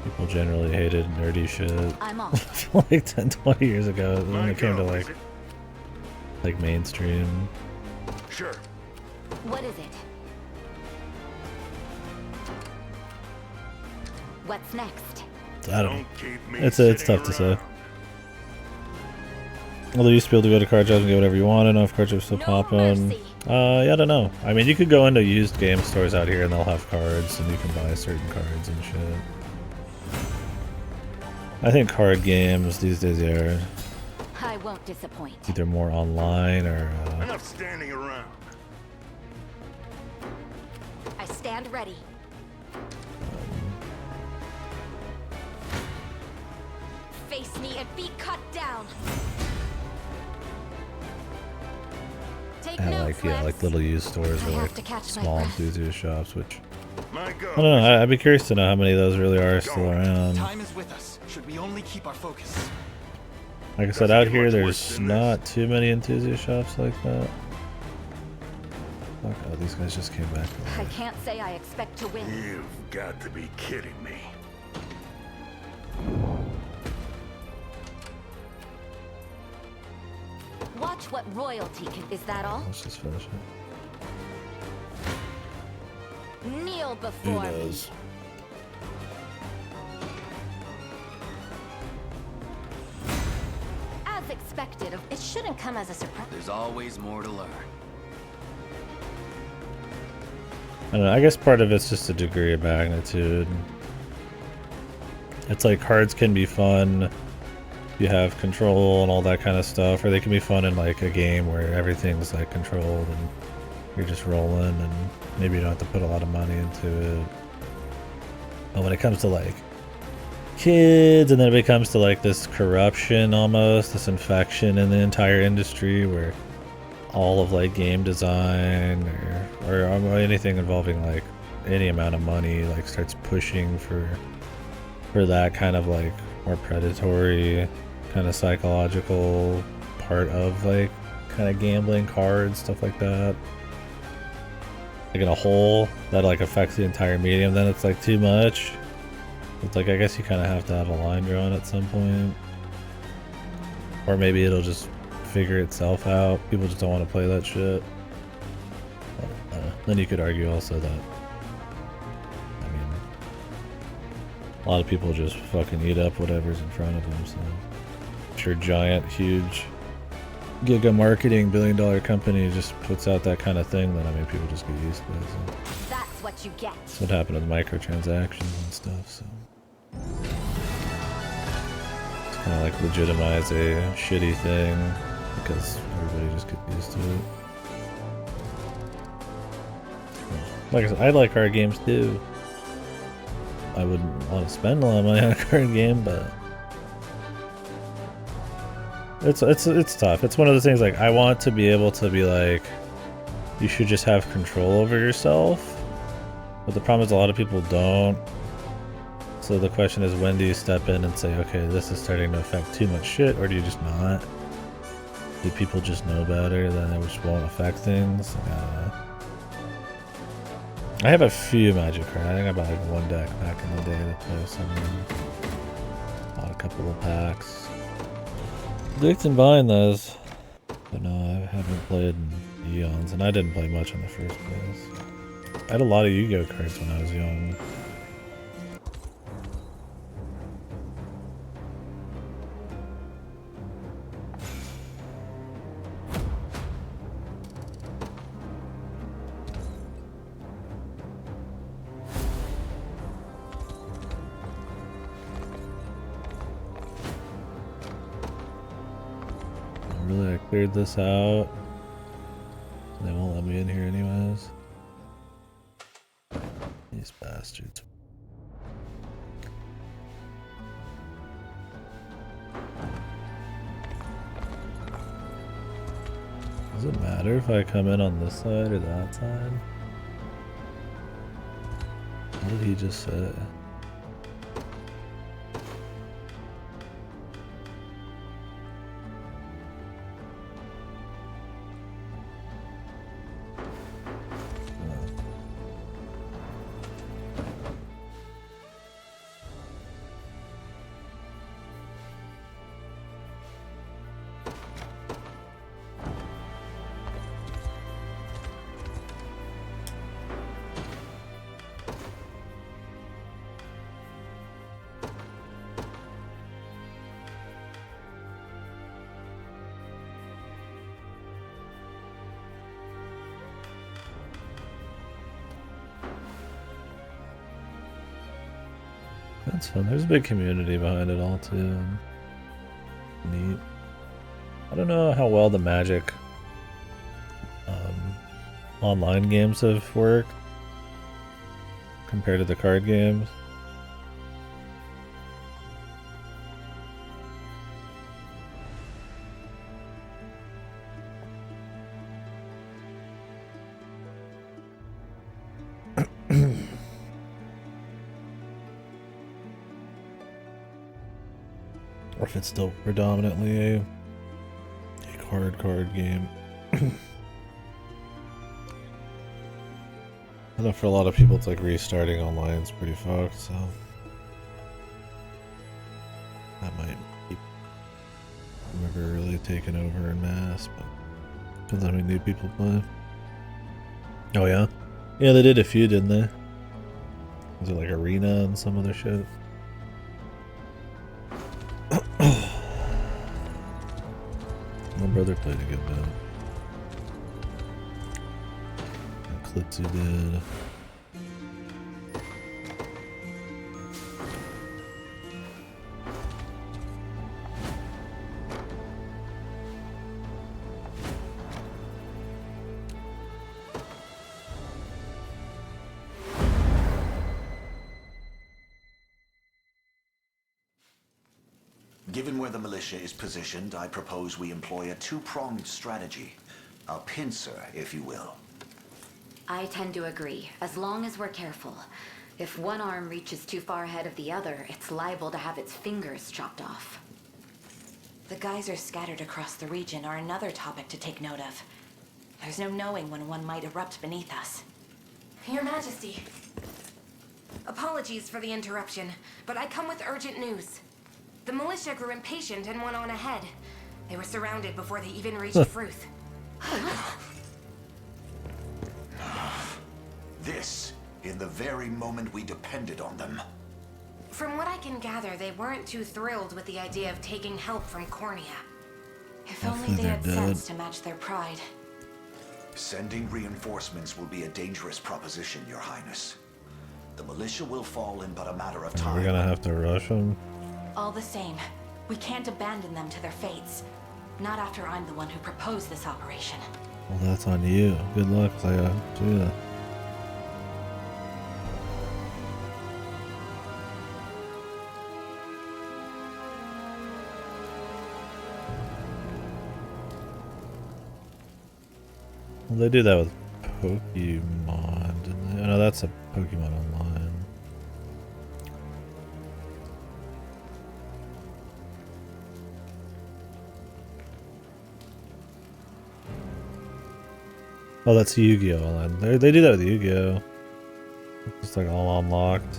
[SPEAKER 1] people generally hated nerdy shit.
[SPEAKER 7] I'm off.
[SPEAKER 1] Like 10, 20 years ago, when
[SPEAKER 6] My
[SPEAKER 1] it came to
[SPEAKER 6] go,
[SPEAKER 1] like
[SPEAKER 6] is it?
[SPEAKER 1] mainstream.
[SPEAKER 6] Sure.
[SPEAKER 7] What is it? What's next?
[SPEAKER 1] I don't know.
[SPEAKER 6] Don't keep me
[SPEAKER 1] It's
[SPEAKER 6] sitting
[SPEAKER 1] tough to say.
[SPEAKER 6] around.
[SPEAKER 1] Although you used to be able to go to card shops and get whatever you want. I don't know if card shops still
[SPEAKER 7] No
[SPEAKER 1] popping.
[SPEAKER 7] mercy.
[SPEAKER 1] Yeah, I don't know. I mean, you could go into used game stores out here and they'll have cards and you can buy certain cards and shit. I think card games these days are
[SPEAKER 7] I won't disappoint.
[SPEAKER 1] either more online or
[SPEAKER 6] Enough standing around.
[SPEAKER 7] I stand ready. Face me and be cut down. Take
[SPEAKER 1] at
[SPEAKER 7] notes,
[SPEAKER 1] like
[SPEAKER 7] Lex.
[SPEAKER 1] like little used stores
[SPEAKER 7] I
[SPEAKER 1] or
[SPEAKER 7] have
[SPEAKER 1] like
[SPEAKER 7] to catch my
[SPEAKER 1] small
[SPEAKER 7] breath.
[SPEAKER 1] enthusiast shops, which
[SPEAKER 6] My
[SPEAKER 1] I
[SPEAKER 6] God.
[SPEAKER 1] don't know. I'd be curious to know how many of those really are still around.
[SPEAKER 8] Time is with us. Should we only keep our focus?
[SPEAKER 1] Like I said,
[SPEAKER 6] Doesn't
[SPEAKER 1] out
[SPEAKER 6] get
[SPEAKER 1] here
[SPEAKER 6] much worse
[SPEAKER 1] there's
[SPEAKER 6] than
[SPEAKER 1] not too many enthusiast shops like that. Fuck, oh, these guys just came back.
[SPEAKER 7] I can't say I expect to win.
[SPEAKER 5] You've got to be kidding me.
[SPEAKER 7] Watch what royalty can. Is that all?
[SPEAKER 1] Let's just finish it.
[SPEAKER 7] Kneel
[SPEAKER 1] Who
[SPEAKER 7] before me.
[SPEAKER 1] knows?
[SPEAKER 7] As expected. It shouldn't come as a surprise.
[SPEAKER 3] There's always more to learn.
[SPEAKER 1] I don't know. I guess part of it's just a degree of magnitude. It's like cards can be fun. You have control and all that kind of stuff, or they can be fun in like a game where everything's like controlled and you're just rolling and maybe you don't have to put a lot of money into it. But when it comes to like kids and then it becomes to like this corruption almost, this infection in the entire industry where all of like game design or anything involving like any amount of money like starts pushing for that kind of like more predatory kind of psychological part of like kind of gambling, cards, stuff like that, like in a whole that like affects the entire medium, then it's like too much. It's like I guess you kind of have to have a line drawn at some point, or maybe it'll just figure itself out. People just don't want to play that shit. Then you could argue also that, I mean, a lot of people just fucking eat up whatever's in front of them. So, if your giant, huge, giga marketing billion-dollar company just puts out that kind of thing, then I mean, people just get used to it. So.
[SPEAKER 7] That's what you get.
[SPEAKER 1] That's what happened with microtransactions and stuff. So, it's kind of like legitimize a shitty thing because everybody just gets used to it. Like I said, I like card games too. I wouldn't want to spend a lot of money on a card game, but it's tough. It's one of those things like I want to be able to be like, you should just have control over yourself, but the problem is a lot of people don't. So the question is, when do you step in and say, okay, this is starting to affect too much shit, or do you just not? Do people just know better, then it just won't affect things? I don't know. I have a few Magic cards. I think I bought like one deck back in the day to play with someone. Bought a couple of packs. Addicted in buying those. But no, I haven't played in eons, and I didn't play much in the first place. I had a lot of Yu-Gi-Oh cards when I was young. Really, I cleared this out. They won't let me in here anyways. These bastards. Does it matter if I come in on this side or that side? What did he just say? That's fun. There's a big community behind it all too. Neat. I don't know how well the Magic online games have worked compared to the card games. Or if it's still predominantly a card game. I know for a lot of people it's like restarting online is pretty fucked, so that might keep never really taken over in mass, but depends on how many new people play. Oh yeah? Yeah, they did a few, didn't they? Was it like Arena and some other shit? My brother played a good bit. Klitzu did.
[SPEAKER 5] Given where the militia is positioned, I propose we employ a two-pronged strategy. A pincer, if you will.
[SPEAKER 7] I tend to agree, as long as we're careful. If one arm reaches too far ahead of the other, it's liable to have its fingers chopped off.
[SPEAKER 2] The geysers scattered across the region are another topic to take note of. There's no knowing when one might erupt beneath us. Your Majesty. Apologies for the interruption, but I come with urgent news. The militia grew impatient and went on ahead. They were surrounded before they even reached Fruth.
[SPEAKER 5] This, in the very moment we depended on them.
[SPEAKER 2] From what I can gather, they weren't too thrilled with the idea of taking help from Cornea. If only they had sense to match their pride.
[SPEAKER 5] Sending reinforcements will be a dangerous proposition, Your Highness. The militia will fall in but a matter of time.
[SPEAKER 1] We're gonna have to rush them.
[SPEAKER 2] All the same, we can't abandon them to their fates. Not after I'm the one who proposed this operation.
[SPEAKER 1] Well, that's on you. Good luck, Leia. Do that. Well, they do that with Pokemon, didn't they? Oh, no, that's a Pokemon Online. Oh, that's Yu-Gi-Oh! Online. They do that with Yu-Gi-Oh! It's like all unlocked.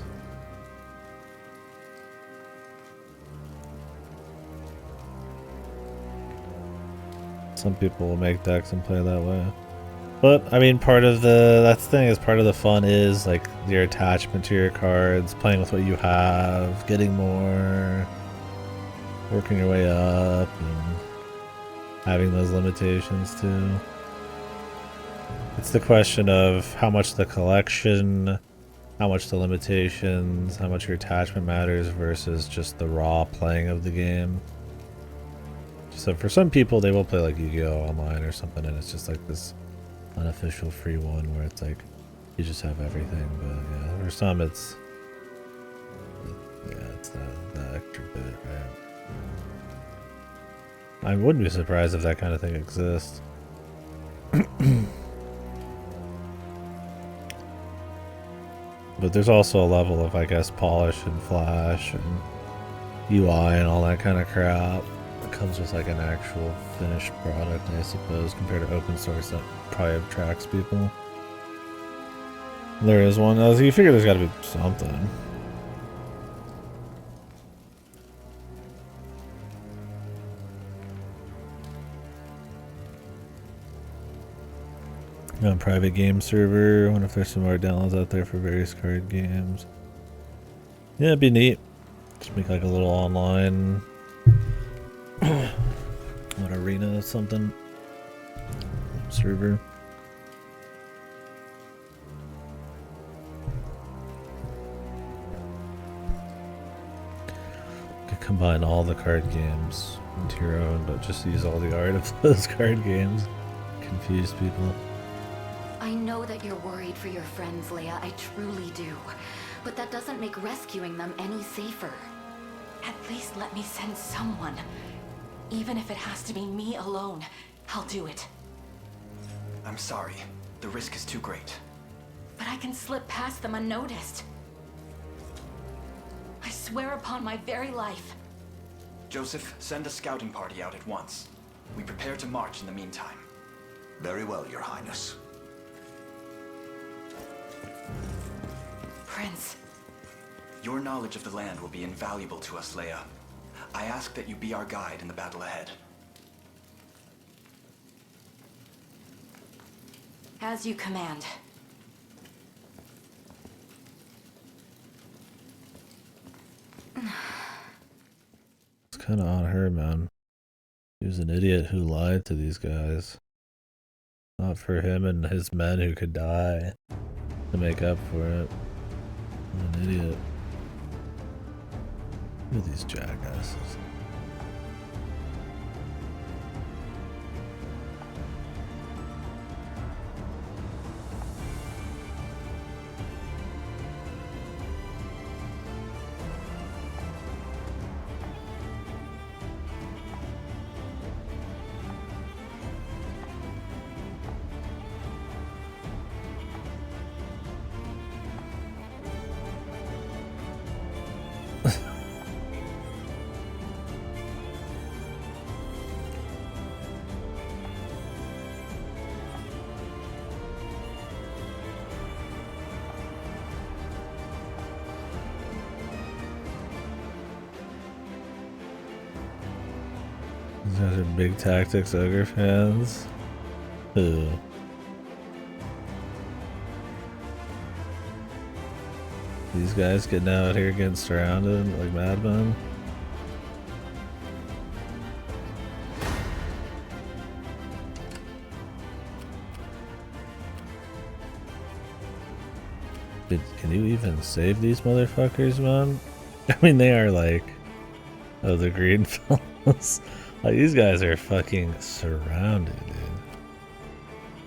[SPEAKER 1] Some people will make decks and play that way. But, I mean, part of the fun is, like, your attachment to your cards, playing with what you have, getting more, working your way up, and having those limitations, too. It's the question of how much the collection, how much the limitations, how much your attachment matters versus just the raw playing of the game. So for some people, they will play like Yu-Gi-Oh! Online or something, and it's just like this unofficial free one where it's like you just have everything. But yeah, for some, it's that extra bit, right? I wouldn't be surprised if that kind of thing exists. But there's also a level of, I guess, polish and flash and UI and all that kind of crap. It comes with like an actual finished product, I suppose, compared to open source that probably attracts people. There is one. You figure there's got to be something. Got a private game server. I wonder if there's some more downloads out there for various card games. Yeah, it'd be neat. Just make like a little online what arena or something server. Could combine all the card games into your own, but just use all the art of those card games. Confuse people.
[SPEAKER 7] I know that you're worried for your friends, Leia. I truly do. But that doesn't make rescuing them any safer.
[SPEAKER 2] At least let me send someone. Even if it has to be me alone, I'll do it.
[SPEAKER 8] I'm sorry. The risk is too great.
[SPEAKER 2] But I can slip past them unnoticed. I swear upon my very life.
[SPEAKER 8] Joseph, send a scouting party out at once. We prepare to march in the meantime.
[SPEAKER 5] Very well, Your Highness.
[SPEAKER 2] Prince.
[SPEAKER 8] Your knowledge of the land will be invaluable to us, Leia. I ask that you be our guide in the battle ahead.
[SPEAKER 2] As you command.
[SPEAKER 1] It's kind of on her, man. He was an idiot who lied to these guys. Not for him and his men who could die to make up for it. What an idiot. Look at these jackasses. These guys are big Tactics Ogre fans. Ugh. These guys getting out here getting surrounded like madmen. Can you even save these motherfuckers, man? I mean, they are like, oh, the green fellas. Like, these guys are fucking surrounded,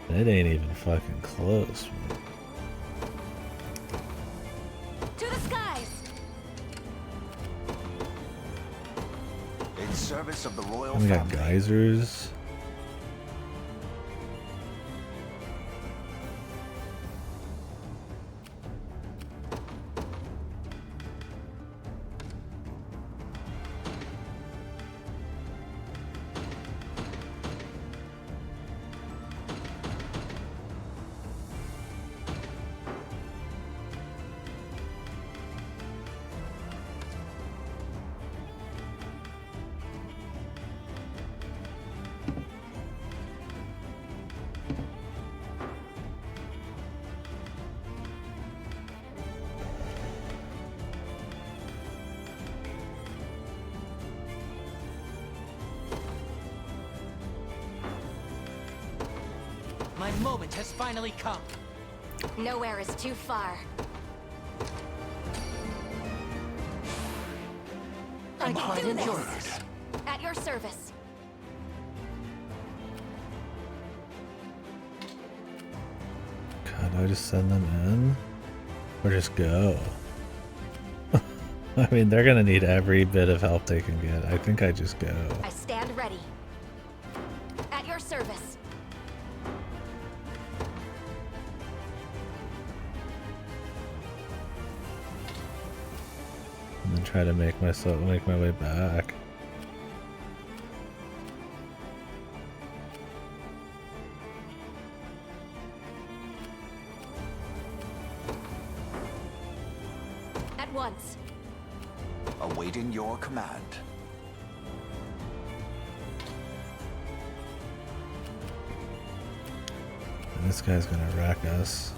[SPEAKER 1] dude. It ain't even fucking close, man.
[SPEAKER 2] To the skies!
[SPEAKER 5] In service of the royal
[SPEAKER 1] We got
[SPEAKER 5] family.
[SPEAKER 1] geysers.
[SPEAKER 3] My moment has finally come.
[SPEAKER 2] Nowhere is too far.
[SPEAKER 3] I'm quite enjoying
[SPEAKER 2] this.
[SPEAKER 3] it.
[SPEAKER 2] At your service.
[SPEAKER 1] God, do I just send them in? Or just go? I mean, they're gonna need every bit of help they can get. I think I just go.
[SPEAKER 2] I stand ready. At your service.
[SPEAKER 1] And then try to make my way back.
[SPEAKER 2] At once.
[SPEAKER 5] Awaiting your command.
[SPEAKER 1] And this guy's gonna wreck us.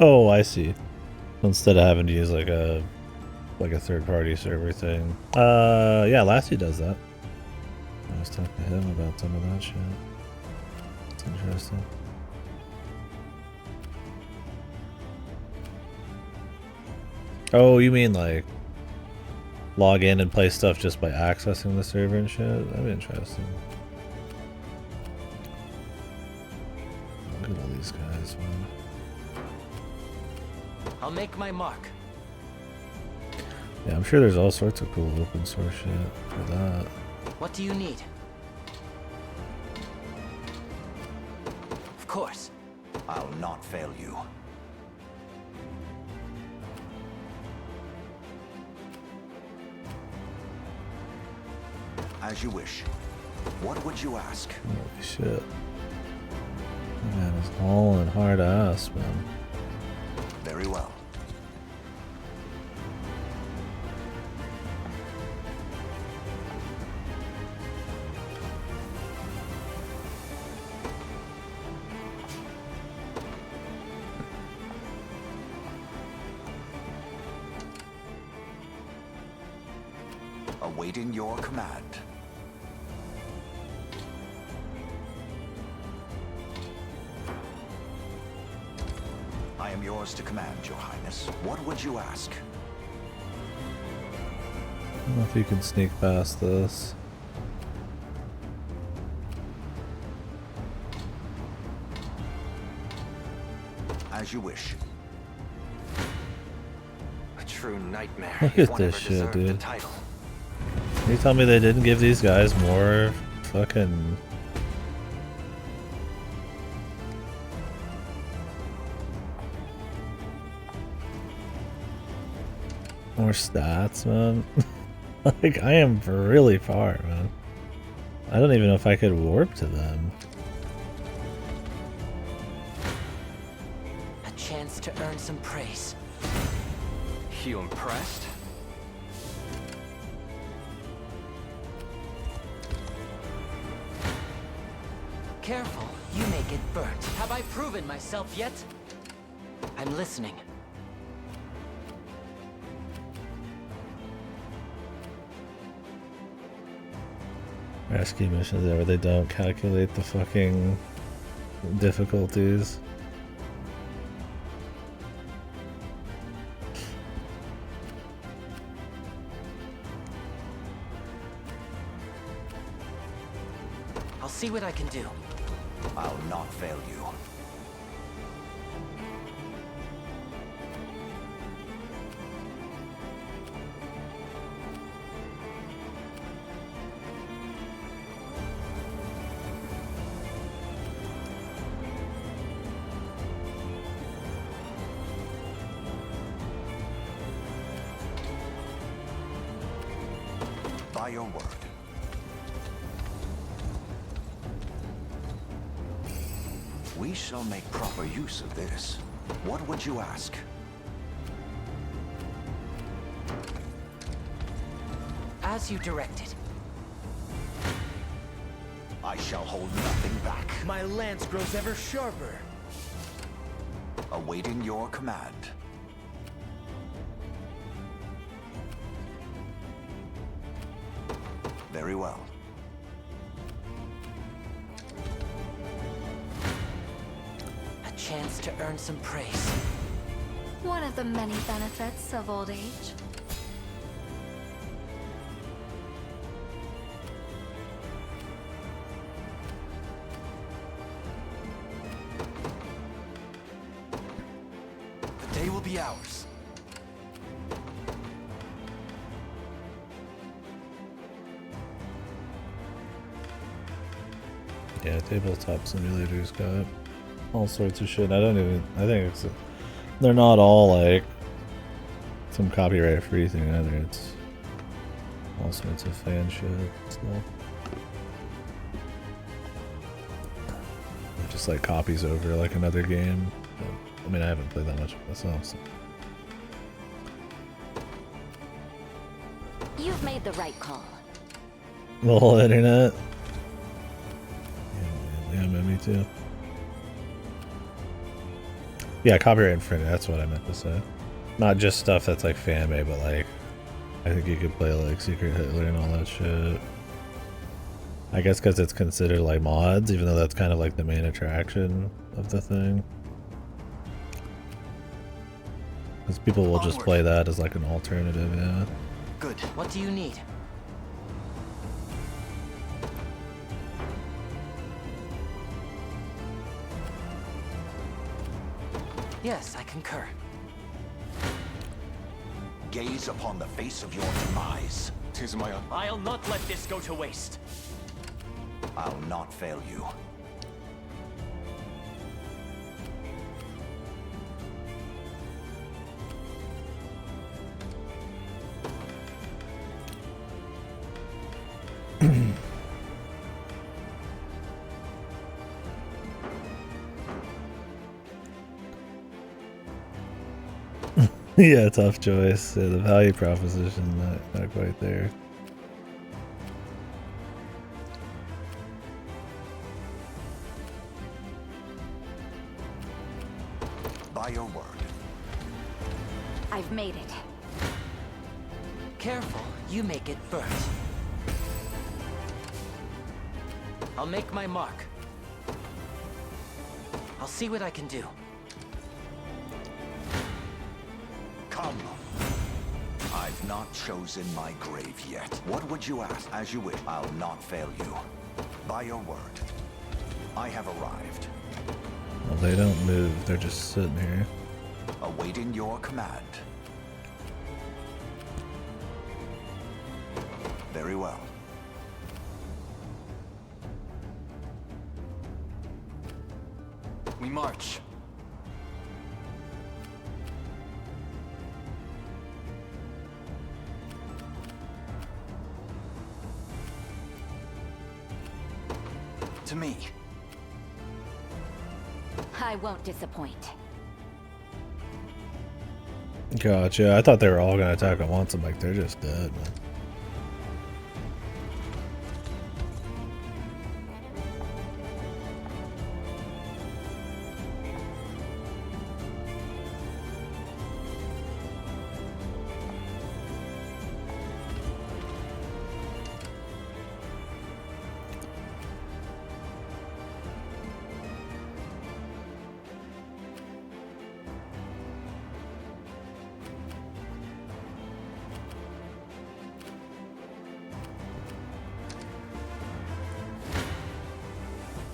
[SPEAKER 1] Oh, I see. Instead of having to use like a third-party server thing. Yeah, Lassie does that. I was talking to him about some of that shit. It's interesting. Oh, you mean like log in and play stuff just by accessing the server and shit? That'd be interesting. Look at all these guys, man.
[SPEAKER 3] I'll make my mark.
[SPEAKER 1] Yeah, I'm sure there's all sorts of cool open source shit for that.
[SPEAKER 3] What do you need? Of course.
[SPEAKER 5] I'll not fail you. As you wish. What would you ask?
[SPEAKER 1] Holy shit. That man is hauling hard ass, man.
[SPEAKER 5] Very well. Awaiting your command. I am yours to command, Your Highness. What would you ask?
[SPEAKER 1] I don't know if you can sneak past this.
[SPEAKER 5] As you wish.
[SPEAKER 8] A true nightmare.
[SPEAKER 1] Look
[SPEAKER 8] if
[SPEAKER 1] at
[SPEAKER 8] one
[SPEAKER 1] this
[SPEAKER 8] ever
[SPEAKER 1] shit,
[SPEAKER 8] deserved
[SPEAKER 1] dude.
[SPEAKER 8] the title.
[SPEAKER 1] You tell me they didn't give these guys more fucking... more stats, man. Like, I am really far, man. I don't even know if I could warp to them.
[SPEAKER 3] A chance to earn some praise.
[SPEAKER 8] You impressed?
[SPEAKER 3] Careful, you may get burnt. Have I proven myself yet? I'm listening.
[SPEAKER 1] Rescue missions where they don't calculate the fucking difficulties.
[SPEAKER 3] I'll see what I can do.
[SPEAKER 5] I'll not fail you. By your word. We shall make proper use of this. What would you ask?
[SPEAKER 3] As you directed.
[SPEAKER 5] I shall hold nothing back.
[SPEAKER 3] My lance grows ever sharper.
[SPEAKER 5] Awaiting your command. Very well.
[SPEAKER 3] A chance to earn some praise.
[SPEAKER 4] One of the many benefits of old age.
[SPEAKER 8] The day will be ours.
[SPEAKER 1] Yeah, tabletop simulators got all sorts of shit. I think it's they're not all like some copyright free thing either. It's all sorts of fan shit stuff. It just like copies over like another game. But, I mean, I haven't played that much myself. So.
[SPEAKER 7] You've made the right call.
[SPEAKER 1] The whole internet. Yeah, me too. Yeah, copyright infringement, that's what I meant to say. Not just stuff that's like fan made, but like I think you could play like Secret Hitler and all that shit. I guess because it's considered like mods, even though that's kind of like the main attraction of the thing. Because people will just play that as like an alternative, yeah.
[SPEAKER 8] Good.
[SPEAKER 3] What do you need? Yes, I concur.
[SPEAKER 5] Gaze upon the face of your demise.
[SPEAKER 8] 'Tis my own.
[SPEAKER 3] I'll not let this go to waste.
[SPEAKER 5] I'll not fail you.
[SPEAKER 1] Yeah, tough choice. Yeah, the value proposition not quite there.
[SPEAKER 5] By your word.
[SPEAKER 7] I've made it.
[SPEAKER 3] Careful, you may get burnt. I'll make my mark. I'll see what I can do.
[SPEAKER 5] Come. I've not chosen my grave yet. What would you ask? As you wish. I'll not fail you. By your word. I have arrived.
[SPEAKER 1] Well, they don't move. They're just sitting here.
[SPEAKER 5] Awaiting your command. Very well.
[SPEAKER 8] We march. To me.
[SPEAKER 7] I won't disappoint.
[SPEAKER 1] Gotcha. I thought they were all gonna attack at once. I'm like, they're just dead, man.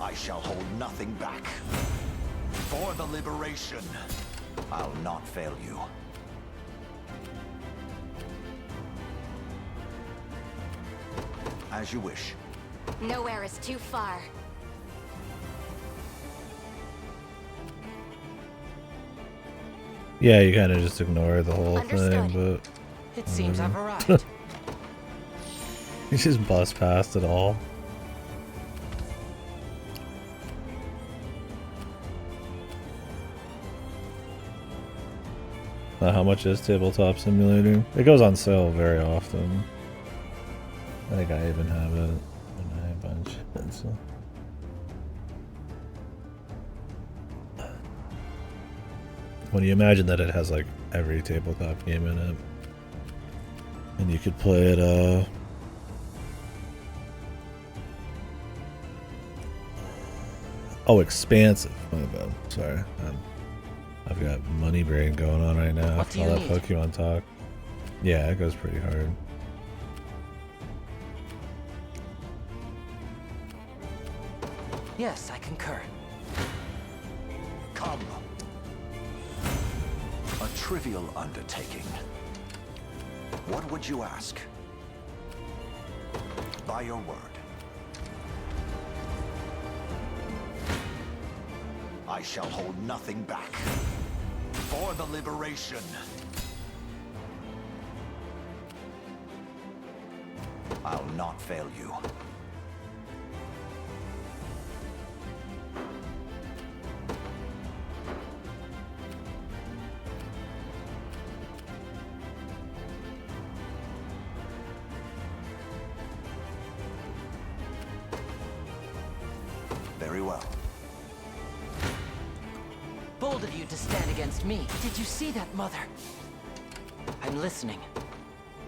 [SPEAKER 5] I shall hold nothing back. For the liberation, I'll not fail you. As you wish.
[SPEAKER 7] Nowhere is too far.
[SPEAKER 1] Yeah, you kind of just ignore the whole
[SPEAKER 7] Understood.
[SPEAKER 1] thing,
[SPEAKER 3] It seems I've arrived.
[SPEAKER 1] but you just bust past it all. How much is Tabletop Simulator? It goes on sale very often. I think I even have it in a bunch. So. When you imagine that it has like every tabletop game in it, and you could play it. Oh, expansive. My bad. Sorry. I've got money brain going on right now.
[SPEAKER 3] What do you
[SPEAKER 1] I'll let
[SPEAKER 3] need?
[SPEAKER 1] Pokemon talk. Yeah, it goes pretty hard.
[SPEAKER 3] Yes, I concur.
[SPEAKER 5] Come. A trivial undertaking. What would you ask? By your word. I shall hold nothing back. For the liberation. I'll not fail you. Very well.
[SPEAKER 3] Bold of you to stand against me. Did you see that, Mother? I'm listening.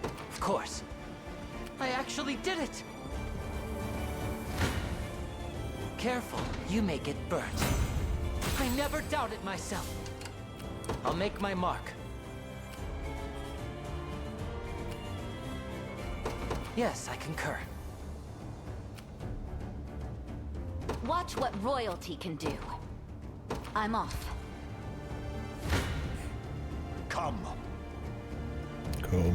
[SPEAKER 3] Of course. I actually did it! Careful, you may get burnt. I never doubted myself. I'll make my mark. Yes, I concur.
[SPEAKER 7] Watch what royalty can do. I'm off.
[SPEAKER 5] Come.
[SPEAKER 1] Cool.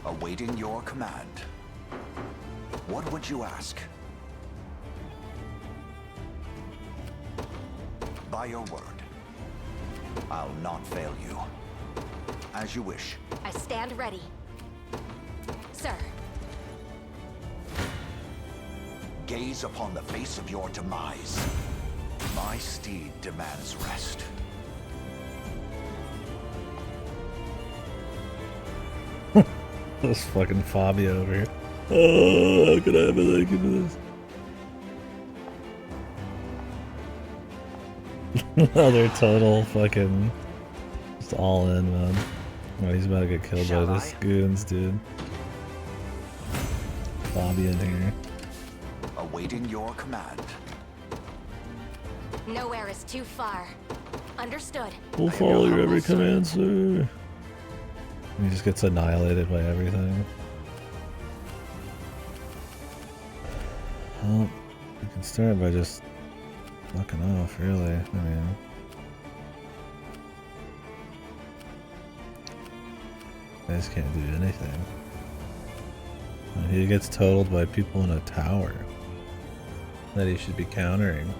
[SPEAKER 5] Awaiting your command. What would you ask? By your word. I'll not fail you. As you wish.
[SPEAKER 7] I stand ready. Sir.
[SPEAKER 5] Gaze upon the face of your demise. My steed demands rest.
[SPEAKER 1] This fucking Fabio over here. Oh, how could I have a thank you for this? Another total fucking just all in, man. Oh, he's about to get killed by this goons, dude. Fabio in here.
[SPEAKER 5] Awaiting your command.
[SPEAKER 2] Nowhere is too far. Understood.
[SPEAKER 1] We'll follow your every command, sir. He just gets annihilated by everything. Well, you can start by just fucking off, really. I mean, you guys can't do anything. And he gets totaled by people in a tower that he should be countering.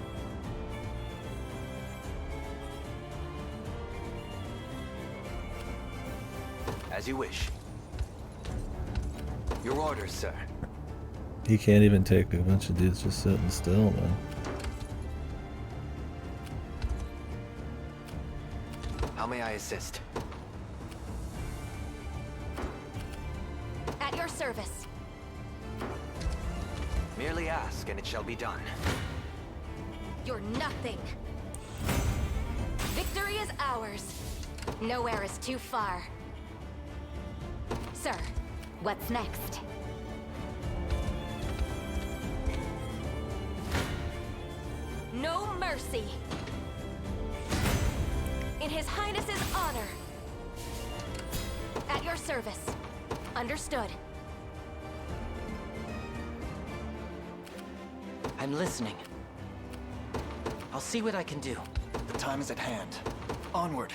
[SPEAKER 8] As you wish. Your orders, sir.
[SPEAKER 1] He can't even take a bunch of dudes just sitting still, man.
[SPEAKER 8] How may I assist?
[SPEAKER 2] At your service.
[SPEAKER 8] Merely ask, and it shall be done.
[SPEAKER 2] You're nothing. Victory is ours. Nowhere is too far.
[SPEAKER 7] Sir, what's next?
[SPEAKER 2] No mercy. In His Highness's honor. At your service. Understood.
[SPEAKER 3] I'm listening. I'll see what I can do.
[SPEAKER 8] The time is at hand. Onward.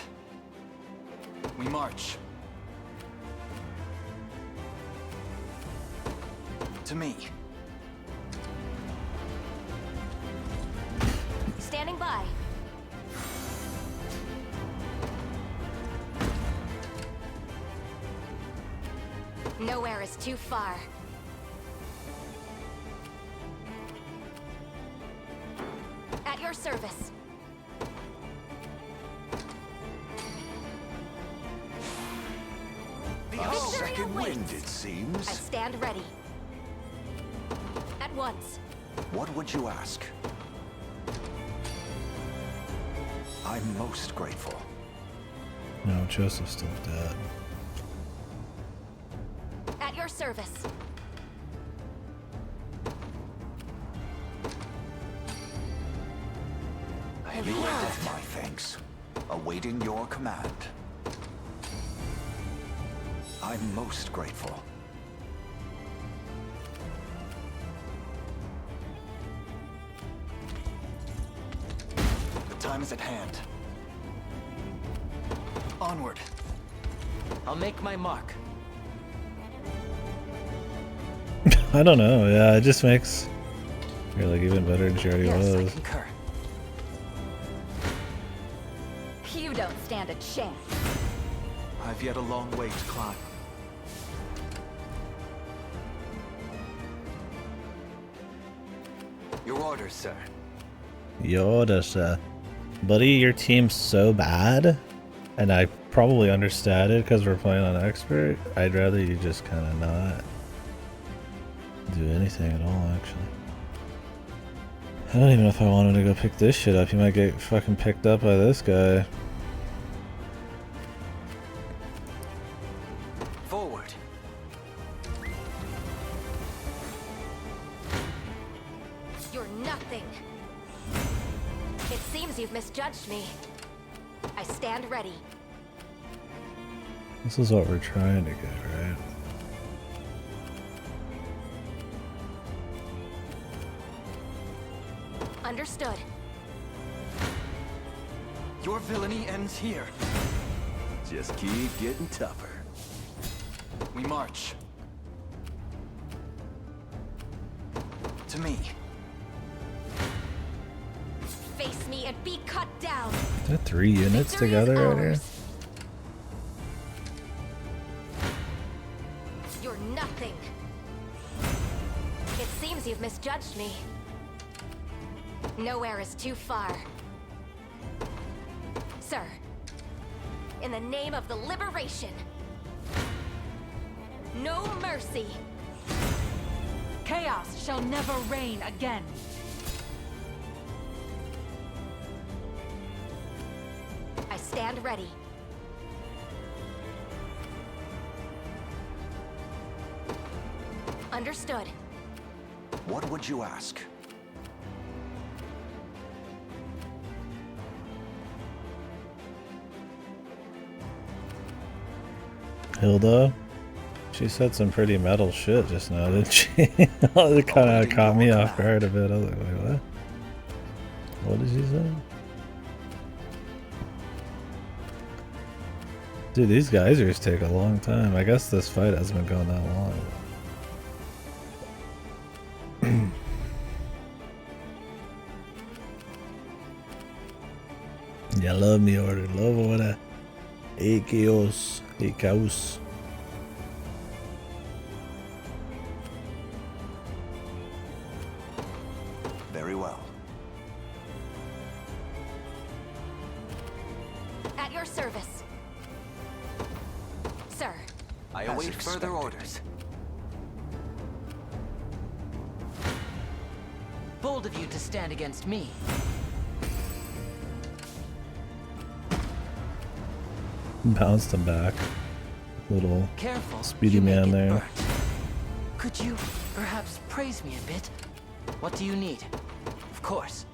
[SPEAKER 8] We march. To me.
[SPEAKER 2] Standing by. Nowhere is too far. At your service.
[SPEAKER 5] A second wind, it seems.
[SPEAKER 2] I stand ready. At once.
[SPEAKER 5] What would you ask? I'm most grateful.
[SPEAKER 1] No, Joseph's still dead.
[SPEAKER 2] At your service.
[SPEAKER 5] I am with my thanks. Awaiting your command. I'm most grateful.
[SPEAKER 8] The time is at hand. Onward.
[SPEAKER 3] I'll make my mark.
[SPEAKER 1] I don't know, yeah, it just makes you're like even better than she already
[SPEAKER 3] Yes, I
[SPEAKER 1] was.
[SPEAKER 3] concur.
[SPEAKER 7] You don't stand a chance.
[SPEAKER 8] I've yet a long way to climb. Your orders, sir.
[SPEAKER 1] Yoda, sir. Buddy, your team's so bad, and I probably understand it because we're playing on expert. I'd rather you just kind of not do anything at all, actually. I don't even know if I want him to go pick this shit up. He might get fucking picked up by this guy.
[SPEAKER 8] Forward.
[SPEAKER 2] You're nothing. It seems you've misjudged me. I stand ready.
[SPEAKER 1] This is what we're trying to get, right?
[SPEAKER 2] Understood.
[SPEAKER 8] Your villainy ends here.
[SPEAKER 6] Just keep getting tougher.
[SPEAKER 8] We march. To me.
[SPEAKER 2] Face me and be cut down.
[SPEAKER 1] Is that 3 units
[SPEAKER 2] Victory is
[SPEAKER 1] together right here?
[SPEAKER 2] ours. You're nothing. It seems you've misjudged me. Nowhere is too far. Sir, in the name of the liberation, no mercy.
[SPEAKER 9] Chaos shall never reign again.
[SPEAKER 2] I stand ready. Understood.
[SPEAKER 5] What would you ask?
[SPEAKER 1] Hilda? She said some pretty metal shit just now, didn't she? It kind of caught me off guard a bit. I was like, wait, what? What did she say? Dude, these geysers take a long time. I guess this fight hasn't been going that long. Yeah, love me order. Love order. Hey, chaos. Hey, chaos.
[SPEAKER 5] Very well.
[SPEAKER 2] At your service. Sir.
[SPEAKER 8] I
[SPEAKER 5] As
[SPEAKER 8] await further
[SPEAKER 5] expected.
[SPEAKER 8] orders.
[SPEAKER 3] Bold of you to stand against me.
[SPEAKER 1] Bounced him back. Little
[SPEAKER 3] Careful.
[SPEAKER 1] speedy
[SPEAKER 3] you may
[SPEAKER 1] man
[SPEAKER 3] get
[SPEAKER 1] there.
[SPEAKER 3] burnt. Could you perhaps praise me a bit? What do you need? Of course.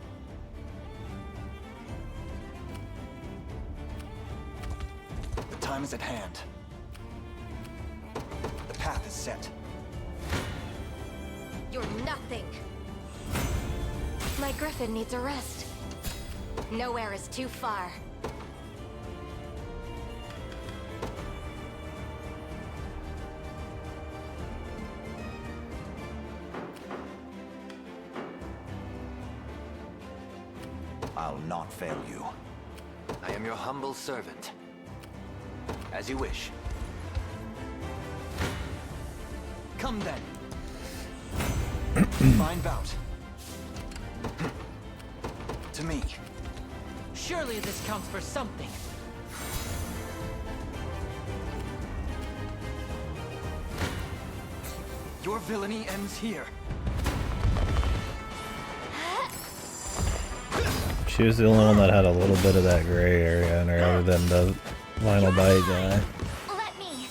[SPEAKER 8] The time is at hand. The path is set.
[SPEAKER 2] You're nothing. My griffin needs a rest. Nowhere is too far.
[SPEAKER 5] I'll not fail you.
[SPEAKER 8] I am your humble servant. As you wish. Come then. Fine bout. To me.
[SPEAKER 3] Surely this counts for something.
[SPEAKER 8] Your villainy ends here.
[SPEAKER 1] She was the only one that had a little bit of that gray area in her other than the vinyl bite guy.
[SPEAKER 2] Let me.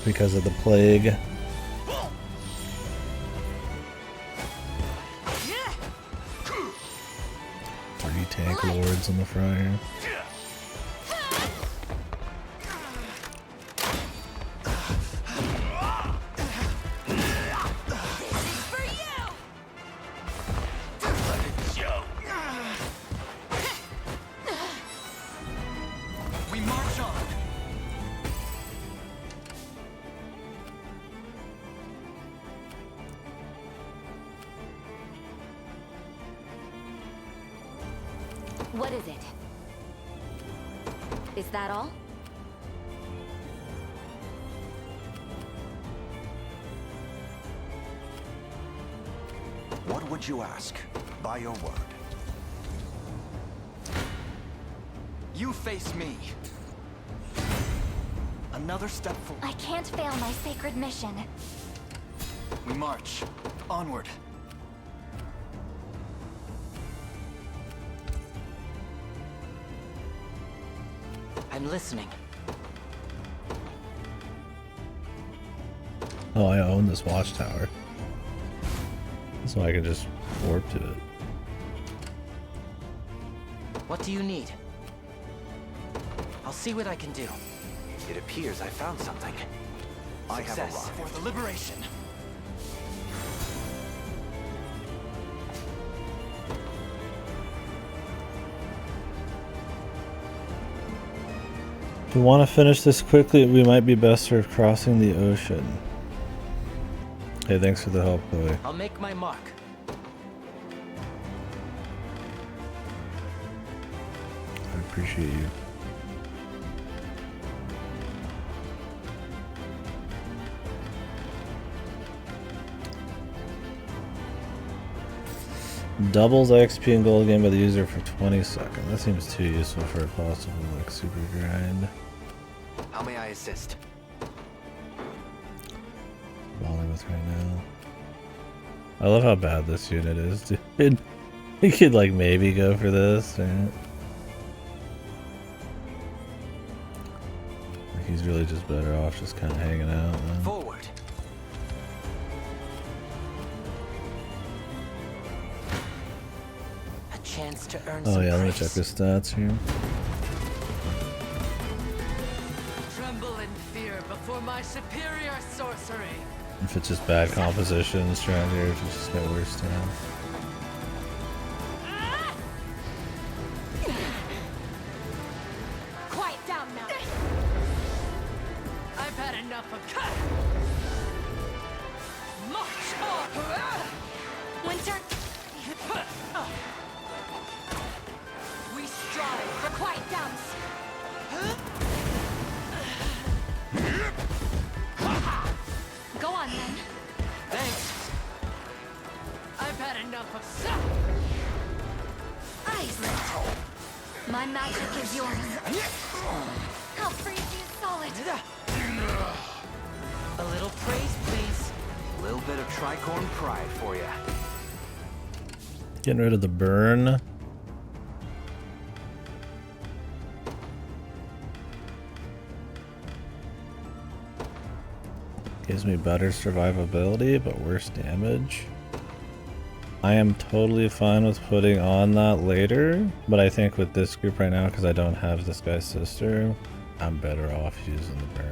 [SPEAKER 1] Because of the plague. 3 tank lords in the front here.
[SPEAKER 8] We march on.
[SPEAKER 2] What is it? Is that all?
[SPEAKER 5] What would you ask? By your word.
[SPEAKER 8] You face me. Another step forward.
[SPEAKER 2] I can't fail my sacred mission.
[SPEAKER 8] We march. Onward.
[SPEAKER 3] I'm listening.
[SPEAKER 1] Oh, I own this watchtower. So I can just warp to it.
[SPEAKER 3] What do you need? I'll see what I can do.
[SPEAKER 8] It appears I found something.
[SPEAKER 5] I have
[SPEAKER 8] Success
[SPEAKER 5] arrived.
[SPEAKER 8] for the liberation.
[SPEAKER 1] If we want to finish this quickly, we might be best served crossing the ocean. Hey, thanks for the help, Chloe.
[SPEAKER 3] I'll make my mark.
[SPEAKER 1] I appreciate you. Doubles XP and gold gained by the user for 20 seconds. That seems too useful for a possible like super grind.
[SPEAKER 8] How may I assist?
[SPEAKER 1] Balling with right now. I love how bad this unit is, dude. You could like maybe go for this, right? Like he's really just better off just kind of hanging out. Man.
[SPEAKER 8] Forward.
[SPEAKER 3] A chance to earn
[SPEAKER 1] Oh
[SPEAKER 3] some
[SPEAKER 1] yeah, let me
[SPEAKER 3] praise.
[SPEAKER 1] check his stats here.
[SPEAKER 3] Tremble in fear before my superior sorcery.
[SPEAKER 1] If it's just bad compositions, trying here, if it's just got worse stuff.
[SPEAKER 9] Quiet down now.
[SPEAKER 3] I've had enough of March
[SPEAKER 9] Winter,
[SPEAKER 3] We strive for
[SPEAKER 9] quiet down. Go on then.
[SPEAKER 3] thanks. I've had enough of
[SPEAKER 9] Ice. My magic is yours. I'll freeze you solid.
[SPEAKER 3] a little praise, please.
[SPEAKER 8] A little bit of tricorn pride for you.
[SPEAKER 1] Getting rid of the burn. Gives me better survivability, but worse damage. I am totally fine with putting on that later, but I think with this group right now, because I don't have this guy's sister, I'm better off using the burn.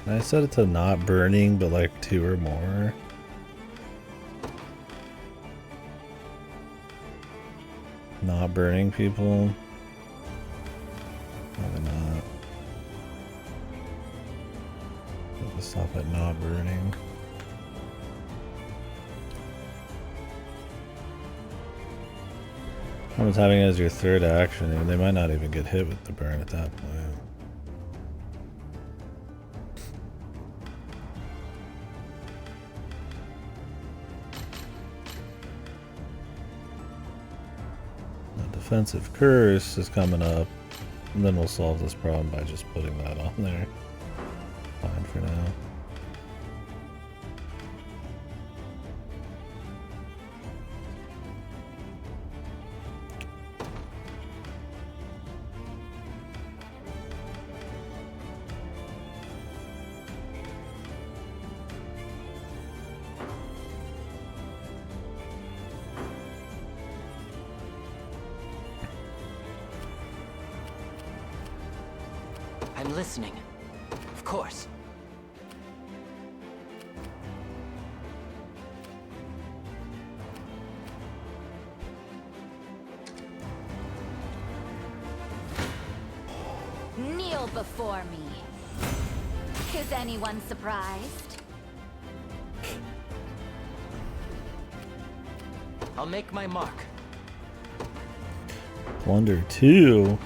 [SPEAKER 1] I set it to not burning, but like 2 or more. Not burning people. Probably not. Let's stop at not burning. Someone's having it as your third action, and they might not even get hit with the burn at that point. offensive curse is coming up, and then we'll solve this problem by just putting that on there. Fine for now.
[SPEAKER 3] I'm listening. Of course.
[SPEAKER 9] Kneel before me. Is anyone surprised?
[SPEAKER 3] I'll make my mark.
[SPEAKER 1] Plunder 2.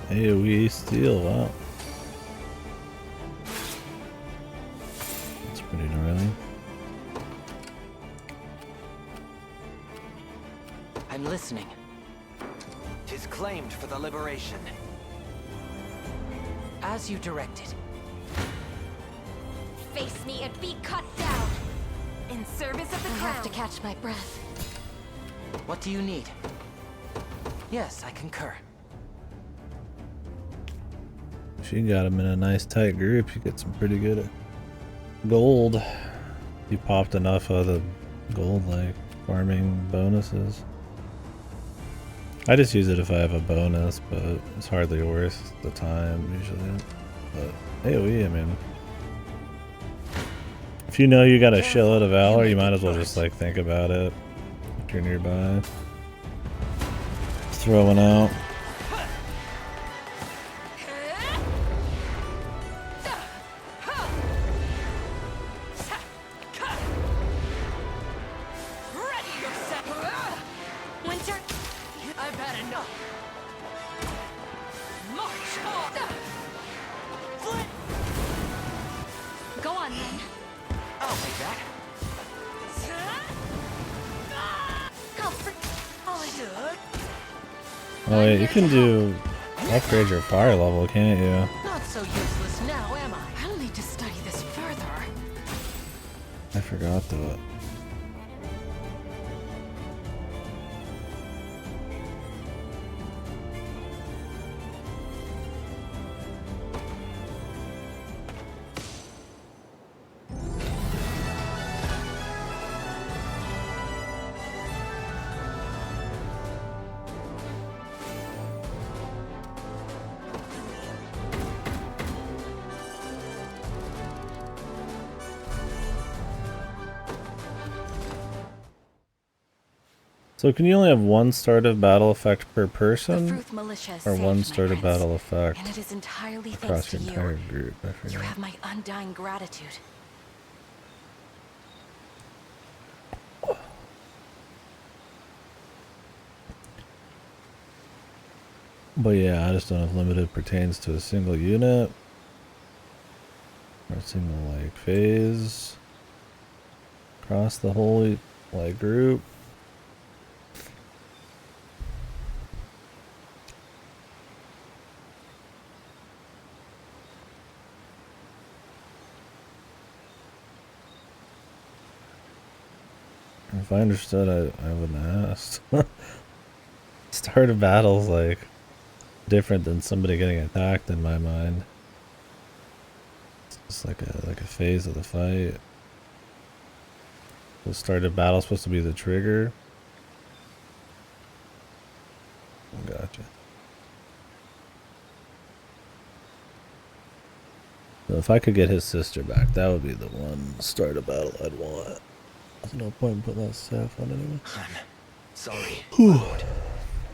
[SPEAKER 1] AoE steal, wow. That's pretty gnarly.
[SPEAKER 3] I'm listening.
[SPEAKER 8] 'Tis claimed for the liberation.
[SPEAKER 3] As you directed.
[SPEAKER 9] Face me and be cut down. In service of the crown. I have to catch my breath.
[SPEAKER 3] What do you need? Yes, I concur.
[SPEAKER 1] If you got him in a nice tight group, you get some pretty good gold. You popped enough of the gold, like, farming bonuses. I just use it if I have a bonus, but it's hardly worth the time, usually. But AoE, I mean... If you know you got a shitload of Valor, you might as well just, like, think about it. If you're nearby. Throw one out. Oh wait, you can do upgrade your fire level, can't you?
[SPEAKER 3] Not so useless now, am I? I'll need to study this further.
[SPEAKER 1] I forgot that. So can you only have one start of battle effect per person? Or one start of battle effect
[SPEAKER 2] and it is entirely
[SPEAKER 1] across
[SPEAKER 2] thanks
[SPEAKER 1] the
[SPEAKER 2] to
[SPEAKER 1] entire
[SPEAKER 2] you.
[SPEAKER 1] group? I forget.
[SPEAKER 2] You have my undying gratitude.
[SPEAKER 1] But yeah, I just don't know if limited pertains to a single unit. Or a single, like, phase. Across the whole, like, group. If I understood, I wouldn't have asked. Start of battle's like different than somebody getting attacked in my mind. It's just like a phase of the fight. The start of battle supposed to be the trigger. Gotcha. So if I could get his sister back, that would be the one start of battle I'd want. There's no point in putting that staff on anyway.
[SPEAKER 8] I'm sorry, my lord.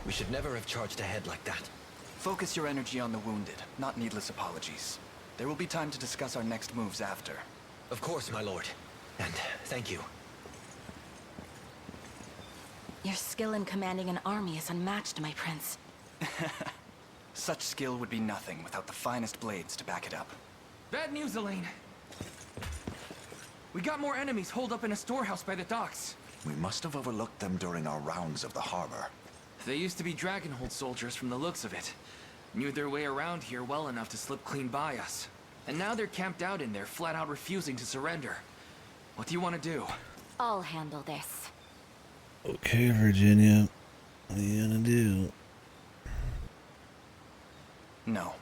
[SPEAKER 8] We should never have charged ahead like that.
[SPEAKER 5] Focus your energy on the wounded, not needless apologies. There will be time to discuss our next moves after.
[SPEAKER 8] Of course, my lord. And thank you.
[SPEAKER 2] Your skill in commanding an army is unmatched, my prince.
[SPEAKER 5] Such skill would be nothing without the finest blades to back it up.
[SPEAKER 10] Bad news, Elaine. We got more enemies holed up in a storehouse by the docks.
[SPEAKER 5] We must have overlooked them during our rounds of the harbor.
[SPEAKER 10] They used to be Dragonhold soldiers from the looks of it. Knew their way around here well enough to slip clean by us. And now they're camped out in there, flat out refusing to surrender. What do you want to do?
[SPEAKER 7] I'll handle this.
[SPEAKER 1] Okay, Virginia. What are you gonna do?
[SPEAKER 8] No.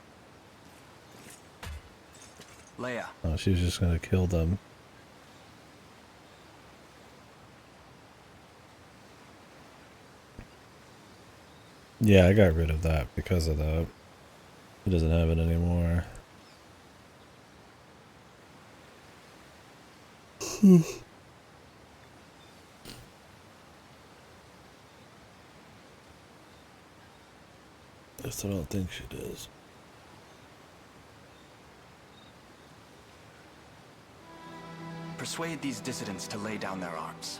[SPEAKER 8] Leia.
[SPEAKER 1] Oh, she was just gonna kill them. Yeah, I got rid of that because of that. He doesn't have it anymore. Guess I don't think she does.
[SPEAKER 8] Persuade these dissidents to lay down their arms.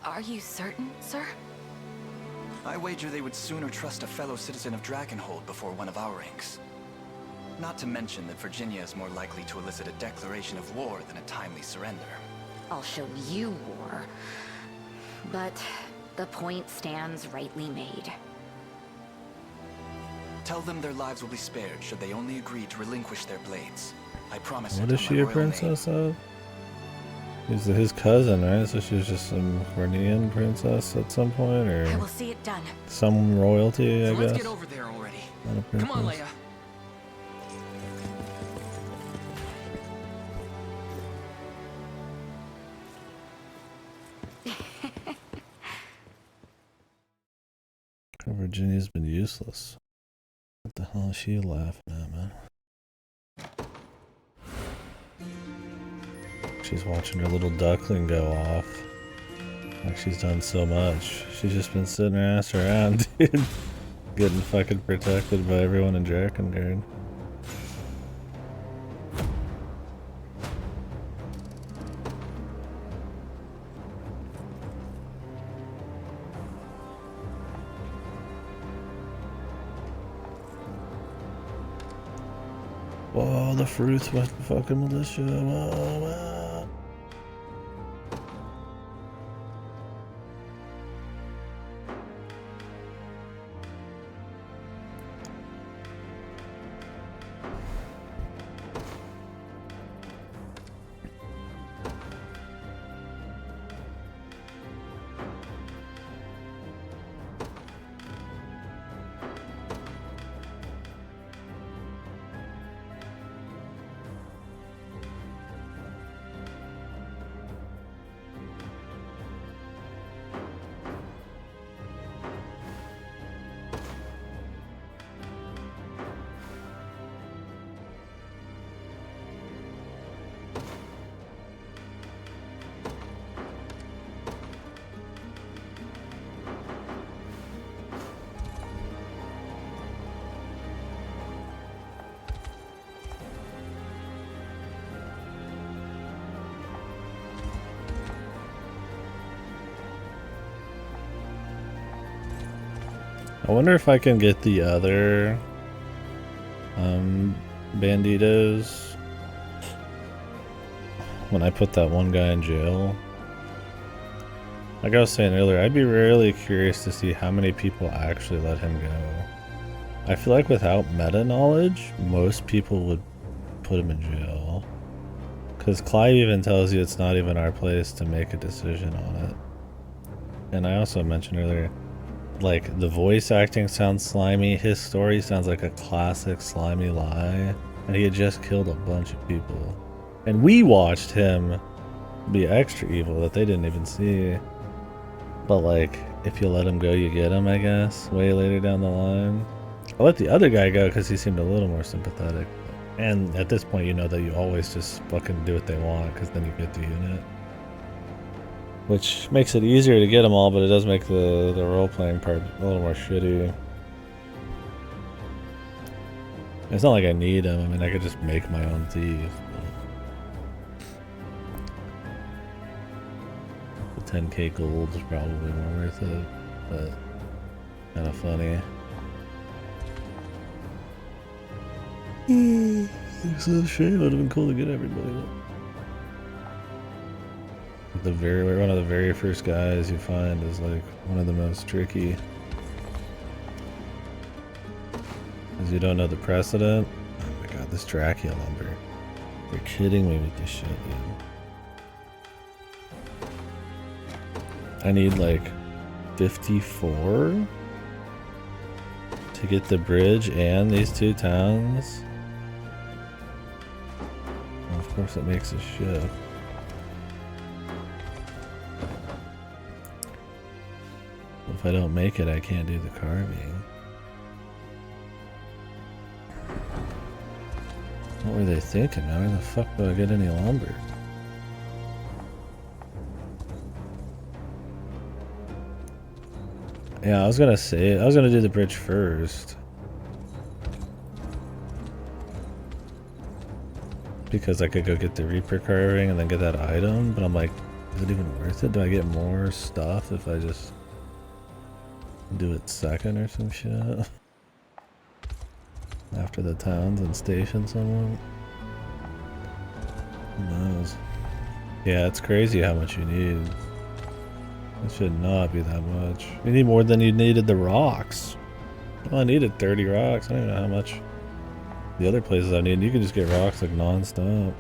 [SPEAKER 2] Are you certain, sir?
[SPEAKER 8] I wager they would sooner trust a fellow citizen of Dragonhold before one of our ranks. Not to mention that Virginia is more likely to elicit a declaration of war than a timely surrender.
[SPEAKER 7] I'll show you war. But the point stands rightly made.
[SPEAKER 8] Tell them their lives will be spared should they only agree to relinquish their blades. I promise.
[SPEAKER 1] What is she a princess of? He's his cousin, right? So she was just some Cornean princess at some point, or
[SPEAKER 2] I will see it done.
[SPEAKER 1] some royalty, I guess.
[SPEAKER 10] Let's get over there already. Come on, Leia.
[SPEAKER 1] Virginia's been useless. What the hell is she laughing at, man? She's watching her little duckling go off. Like she's done so much. She's just been sitting her ass around, dude. Getting fucking protected by everyone in Drakengard. Whoa, the fruits with the fucking militia. Whoa, whoa. I wonder if I can get the other banditos when I put that one guy in jail. Like I was saying earlier, I'd be really curious to see how many people actually let him go. I feel like without meta knowledge, most people would put him in jail. Because Clive even tells you it's not even our place to make a decision on it. And I also mentioned earlier, like, the voice acting sounds slimy. His story sounds like a classic slimy lie. And he had just killed a bunch of people. And we watched him be extra evil that they didn't even see. But, like, if you let him go, you get him, I guess. Way later down the line. I let the other guy go because he seemed a little more sympathetic. And at this point, you know that you always just fucking do what they want because then you get the unit. Which makes it easier to get them all, but it does make the role-playing part a little more shitty. It's not like I need them. I mean, I could just make my own thief. The 10k gold is probably more worth it, but kind of funny. It's a shame. It would have been cool to get everybody. One of the very first guys you find is like one of the most tricky. Because you don't know the precedent. Oh my god, this Dracula lumber. You're kidding me with this shit, dude. I need like 54 to get the bridge and these two towns. Well, of course it makes a ship. If I don't make it, I can't do the carving. What were they thinking? How the fuck do I get any lumber? Yeah, I was gonna do the bridge first. Because I could go get the Reaper carving and then get that item, but I'm like, is it even worth it? Do I get more stuff if I just do it second or some shit? After the towns and stations somewhat? Who knows? Yeah, it's crazy how much you need. It should not be that much. You need more than you needed the rocks. Well, I needed 30 rocks. I don't even know how much the other places I need. You can just get rocks like non-stop.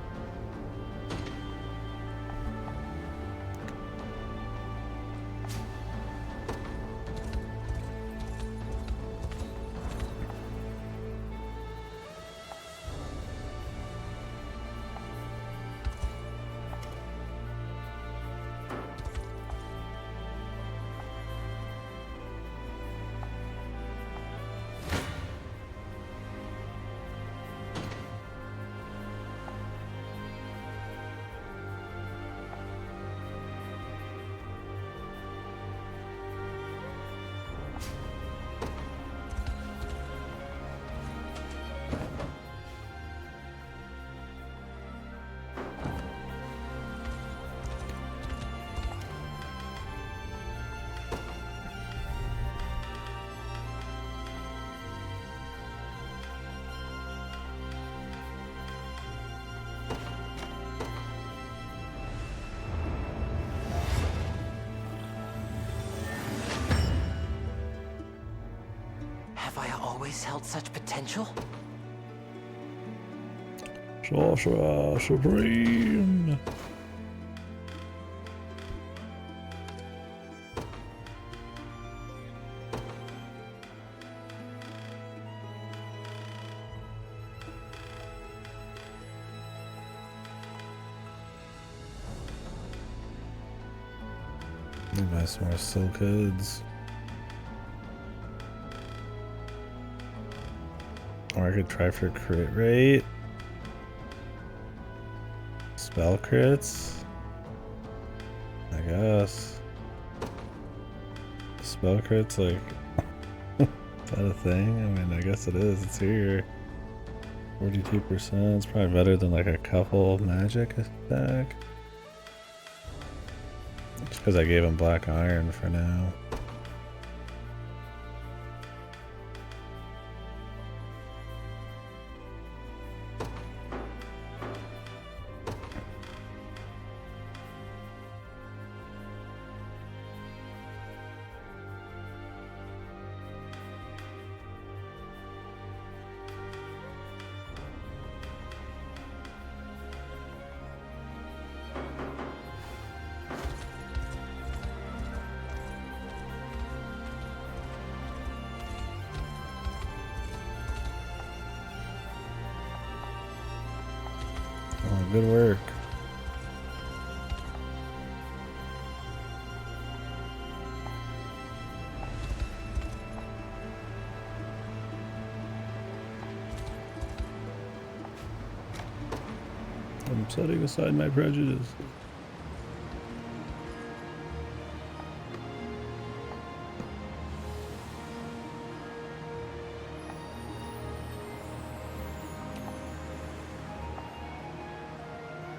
[SPEAKER 3] Have I always held such potential?
[SPEAKER 1] Sorcerer Supreme. Let me buy some more silk hoods. Or I could try for crit rate. Spell crits. I guess. Spell crits, like, is that a thing? I mean, I guess it is. It's here. 42%. It's probably better than like a couple magic attack. Just because I gave him black iron for now. Oh, good work. I'm setting aside my prejudice.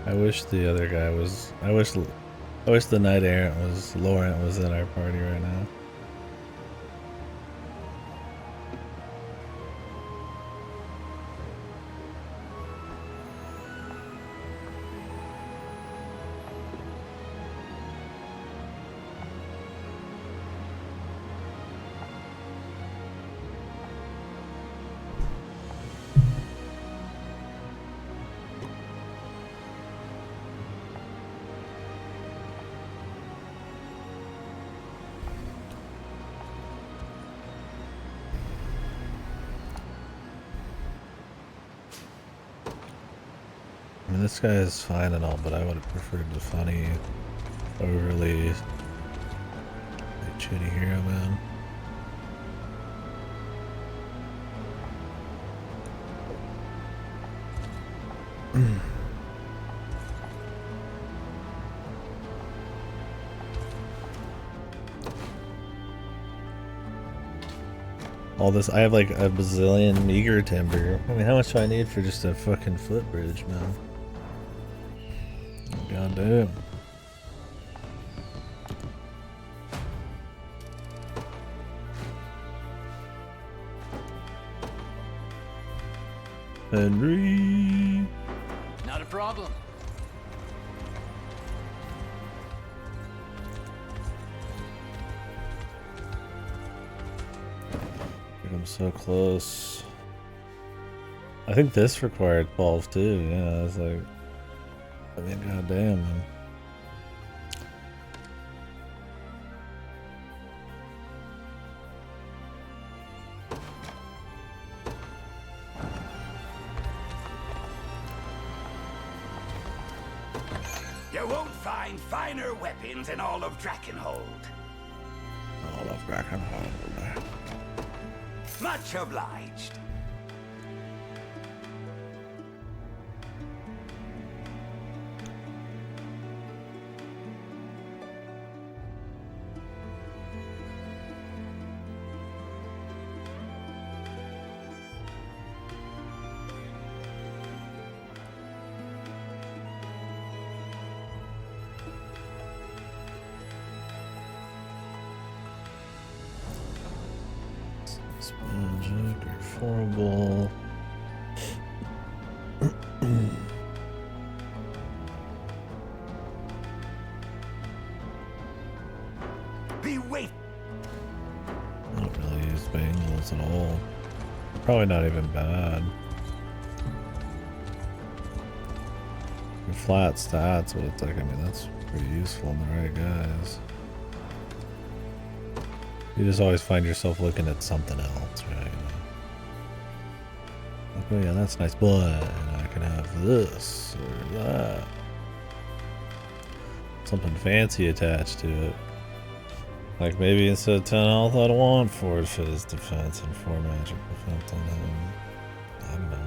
[SPEAKER 1] I wish the other guy was. I wish the Knight Errant was. Laurent was in our party right now. I mean, this guy is fine and all, but I would have preferred the funny, overly shitty hero man. All this, I have like a bazillion meager timber. I mean, how much do I need for just a fucking footbridge, man? God damn. Henry.
[SPEAKER 3] Not a problem.
[SPEAKER 1] I'm so close. I think this required 12 too. Yeah, it's like, I mean, goddamn, man.
[SPEAKER 11] You won't find finer weapons in all of Drakenhold.
[SPEAKER 1] All of Drakenhold.
[SPEAKER 11] Much obliged.
[SPEAKER 1] Magic or horrible.
[SPEAKER 11] Wait.
[SPEAKER 1] I don't really use bangles at all. Probably not even bad. Your flat stats, what it's like, I mean, that's pretty useful in the right guys. You just always find yourself looking at something else, right? Like, oh yeah, that's nice, but I can have this or that. Something fancy attached to it. Like maybe instead of 10 health, I'd want 4 fizz defense and 4 magic defense on him. I don't know.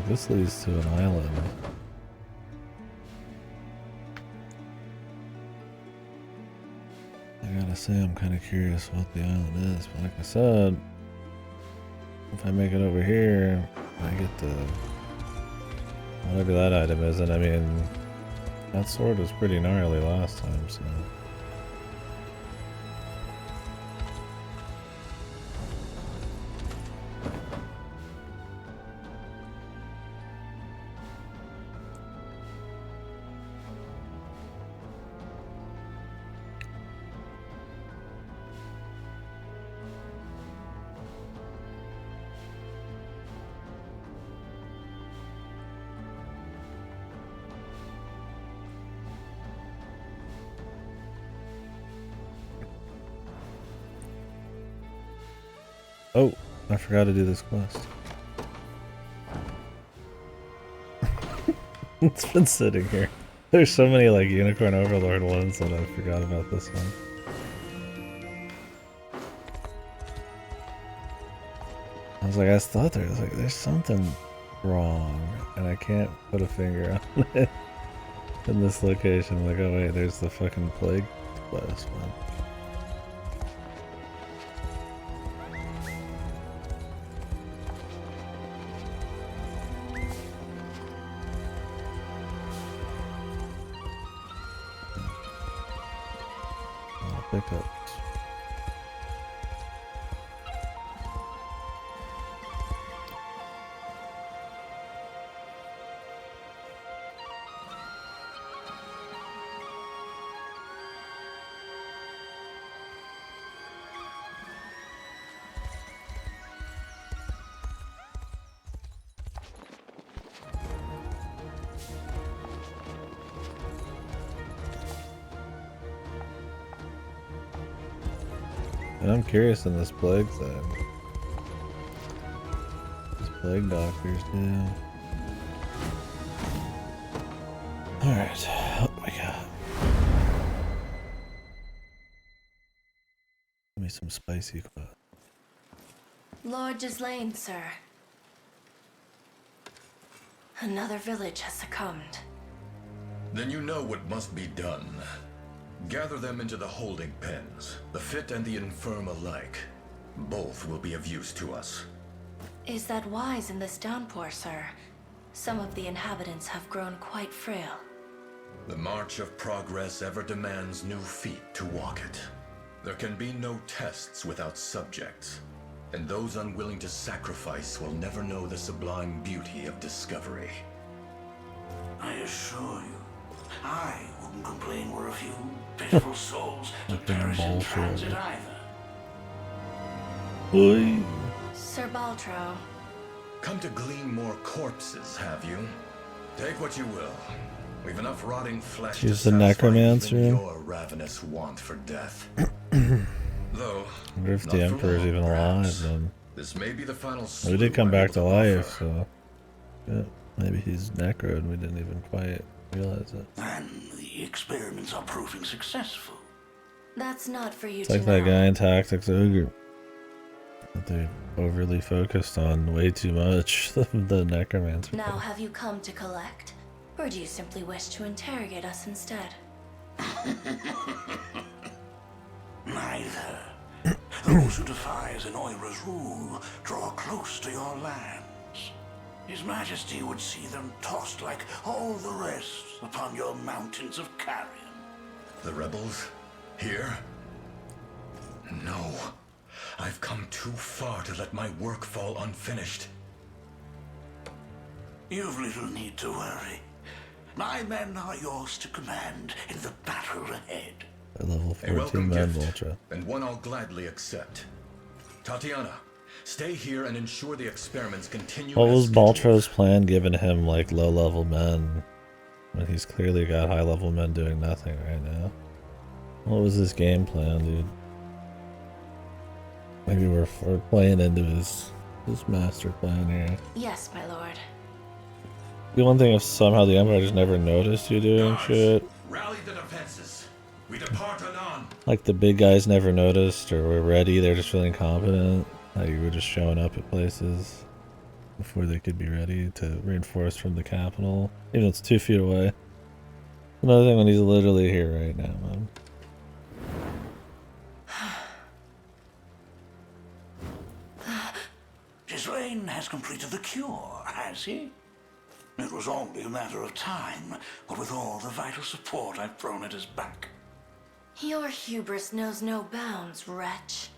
[SPEAKER 1] This leads to an island. I gotta say, I'm kind of curious what the island is, but like I said, if I make it over here, I get the whatever that item is, and I mean, that sword was pretty gnarly last time, so. Oh, I forgot to do this quest. It's been sitting here. There's so many like Unicorn Overlord ones that I forgot about this one. I was like, I thought there's something wrong, and I can't put a finger on it in this location. Like, oh wait, there's the fucking plague quest one. Pickups. And I'm curious in this plague thing. These plague doctors too. Alright, what do we got? Give me some spicy quote.
[SPEAKER 2] Lord Gislaine, sir. Another village has succumbed.
[SPEAKER 12] Then you know what must be done. Gather them into the holding pens, the fit and the infirm alike. Both will be of use to us.
[SPEAKER 2] Is that wise in this downpour, sir? Some of the inhabitants have grown quite frail.
[SPEAKER 12] The march of progress ever demands new feet to walk it. There can be no tests without subjects, and those unwilling to sacrifice will never know the sublime beauty of discovery.
[SPEAKER 11] I assure you, I wouldn't complain were a few pitiful souls to perish in transit either.
[SPEAKER 1] Oi.
[SPEAKER 2] Sir Baltro.
[SPEAKER 12] Come to glean more corpses, have you? Take what you will. We've enough rotting flesh
[SPEAKER 1] She's
[SPEAKER 12] to
[SPEAKER 1] the
[SPEAKER 12] satisfy
[SPEAKER 1] necromancer.
[SPEAKER 12] even your ravenous want for death. Though,
[SPEAKER 1] I wonder if
[SPEAKER 12] not
[SPEAKER 1] the
[SPEAKER 12] for
[SPEAKER 1] Emperor's
[SPEAKER 12] long,
[SPEAKER 1] even
[SPEAKER 12] perhaps.
[SPEAKER 1] alive then.
[SPEAKER 12] This may be the final
[SPEAKER 1] Well, he did come
[SPEAKER 12] I'm
[SPEAKER 1] back
[SPEAKER 12] able
[SPEAKER 1] to
[SPEAKER 12] to
[SPEAKER 1] life,
[SPEAKER 12] offer.
[SPEAKER 1] so yeah, maybe he's necroed and we didn't even quite realize it.
[SPEAKER 11] And the experiments are proving successful.
[SPEAKER 2] That's not for you
[SPEAKER 1] It's
[SPEAKER 2] to
[SPEAKER 1] like
[SPEAKER 2] know.
[SPEAKER 1] that guy in Tactics Ogre that they overly focused on way too much. The necromancer.
[SPEAKER 2] Now, have you come to collect? Or do you simply wish to interrogate us instead?
[SPEAKER 11] Neither. Those who defy Zenoira's rule draw close to your lands. His Majesty would see them tossed like all the rest upon your mountains of carrion.
[SPEAKER 12] The rebels? Here? No. I've come too far to let my work fall unfinished.
[SPEAKER 11] You've little need to worry. My men are yours to command in the battle ahead.
[SPEAKER 1] At level
[SPEAKER 12] A
[SPEAKER 1] 14
[SPEAKER 12] welcome
[SPEAKER 1] man
[SPEAKER 12] gift,
[SPEAKER 1] Ultra.
[SPEAKER 12] and one I'll gladly accept. Tatiana, stay here and ensure the experiments continue.
[SPEAKER 1] What
[SPEAKER 12] as
[SPEAKER 1] was
[SPEAKER 12] scheduled.
[SPEAKER 1] Baltro's plan giving him like low level men when he's clearly got high level men doing nothing right now? What was his game plan, dude? Maybe we're playing into his master plan here.
[SPEAKER 2] Yes, my lord.
[SPEAKER 1] The one thing if somehow the Empire just never noticed you doing
[SPEAKER 12] Guards,
[SPEAKER 1] shit.
[SPEAKER 12] rally the defenses. We depart anon.
[SPEAKER 1] Like the big guys never noticed or were ready, they're just feeling confident. Like you were just showing up at places before they could be ready to reinforce from the capital. Even though it's 2 feet away. Another thing when he's literally here right now, man.
[SPEAKER 11] Gislaine has completed the cure, has he? It was only a matter of time, what with all the vital support I've thrown at his back.
[SPEAKER 2] Your hubris knows no bounds, wretch.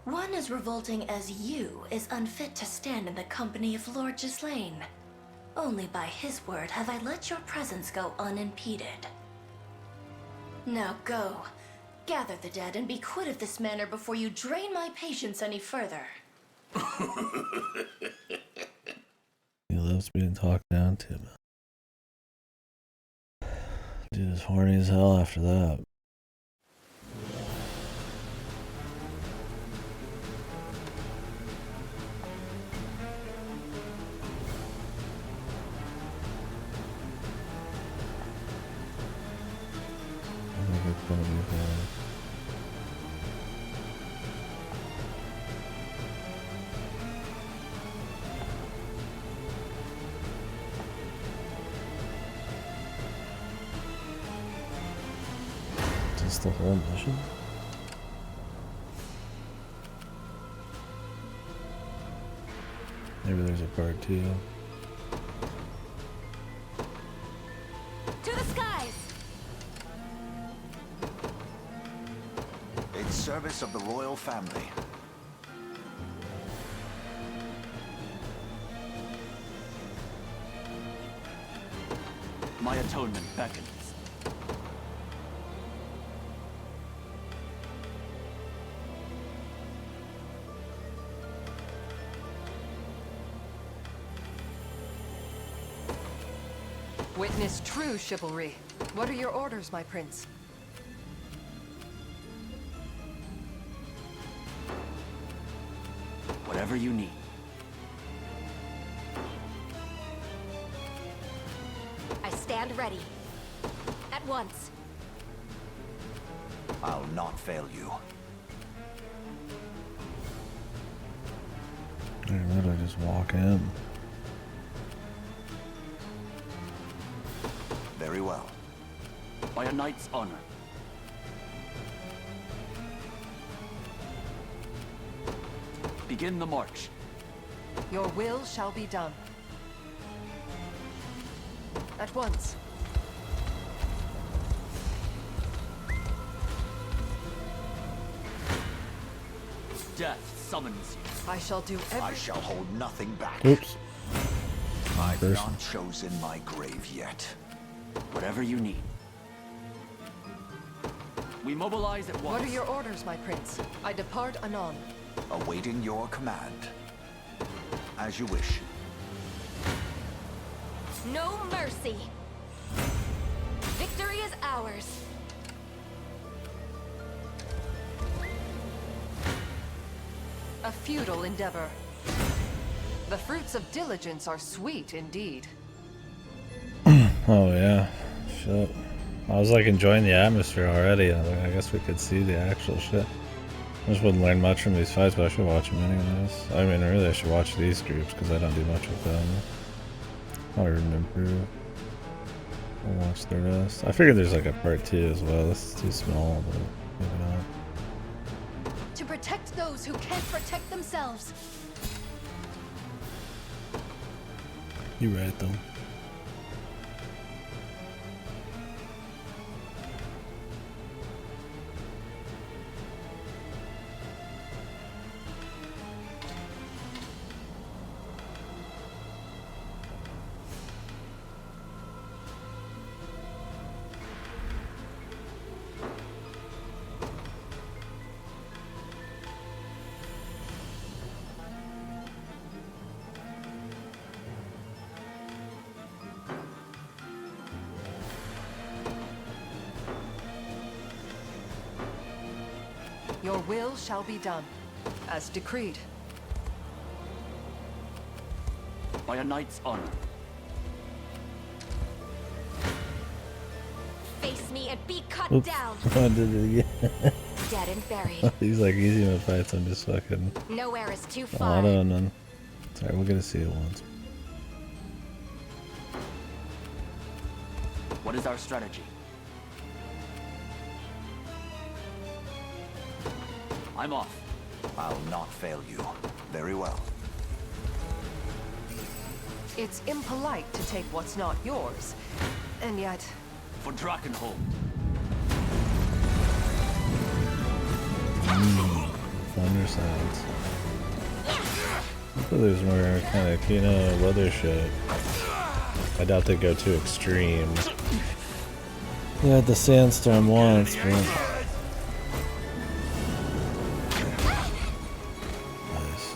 [SPEAKER 2] One as revolting as you is unfit to stand in the company of Lord Gislaine. Only by his word have I let your presence go unimpeded. Now go. Gather the dead and be quit of this manor before you drain my patience any further.
[SPEAKER 1] He loves being talked down to, man. Dude is horny as hell after that. I think it's gonna be fine. Is this the whole mission? Maybe there's a part 2.
[SPEAKER 9] To the skies!
[SPEAKER 5] In service of the royal family.
[SPEAKER 13] My atonement beckons.
[SPEAKER 14] Witness true chivalry. What are your orders, my prince?
[SPEAKER 8] Whatever you need.
[SPEAKER 9] I stand ready. At once.
[SPEAKER 5] I'll not fail you.
[SPEAKER 1] I literally just walk in.
[SPEAKER 5] Very well.
[SPEAKER 8] By a knight's honor. Begin the march.
[SPEAKER 14] Your will shall be done. At once.
[SPEAKER 8] Death summons you.
[SPEAKER 14] I shall do
[SPEAKER 5] I
[SPEAKER 14] everything.
[SPEAKER 5] shall hold nothing back.
[SPEAKER 1] Oops.
[SPEAKER 5] I've
[SPEAKER 1] Person.
[SPEAKER 5] not chosen my grave yet.
[SPEAKER 8] Whatever you need. We mobilize at once.
[SPEAKER 14] What are your orders, my prince? I depart anon.
[SPEAKER 5] Awaiting your command. As you wish.
[SPEAKER 9] No mercy. Victory is ours.
[SPEAKER 14] A futile endeavor. The fruits of diligence are sweet indeed.
[SPEAKER 1] Oh yeah, shit. I was like enjoying the atmosphere already. I guess we could see the actual shit. I just wouldn't learn much from these fights, but I should watch them anyways. I mean, really, I should watch these groups because I don't do much with them. I'll even improve. I'll watch the rest. I figured there's like a part 2 as well. This is too small, but maybe not.
[SPEAKER 9] To protect those who can't protect themselves.
[SPEAKER 1] You're right though.
[SPEAKER 14] Your will shall be done, as decreed.
[SPEAKER 8] By a knight's honor.
[SPEAKER 9] Face me and be cut
[SPEAKER 1] Oops.
[SPEAKER 9] down.
[SPEAKER 1] I did it again.
[SPEAKER 9] Dead and buried.
[SPEAKER 1] These like easy enough fights, I'm just fucking.
[SPEAKER 9] Nowhere is too
[SPEAKER 1] Oh,
[SPEAKER 9] far.
[SPEAKER 1] no. Sorry, we're gonna see it once.
[SPEAKER 8] What is our strategy? I'm off.
[SPEAKER 5] I'll not fail you. Very well.
[SPEAKER 14] It's impolite to take what's not yours, and yet...
[SPEAKER 8] For Drakenhold.
[SPEAKER 1] Thunder sounds. I thought there's more kind of Kino weather shit. I doubt they go too extreme. We had the sandstorm once, but... Nice.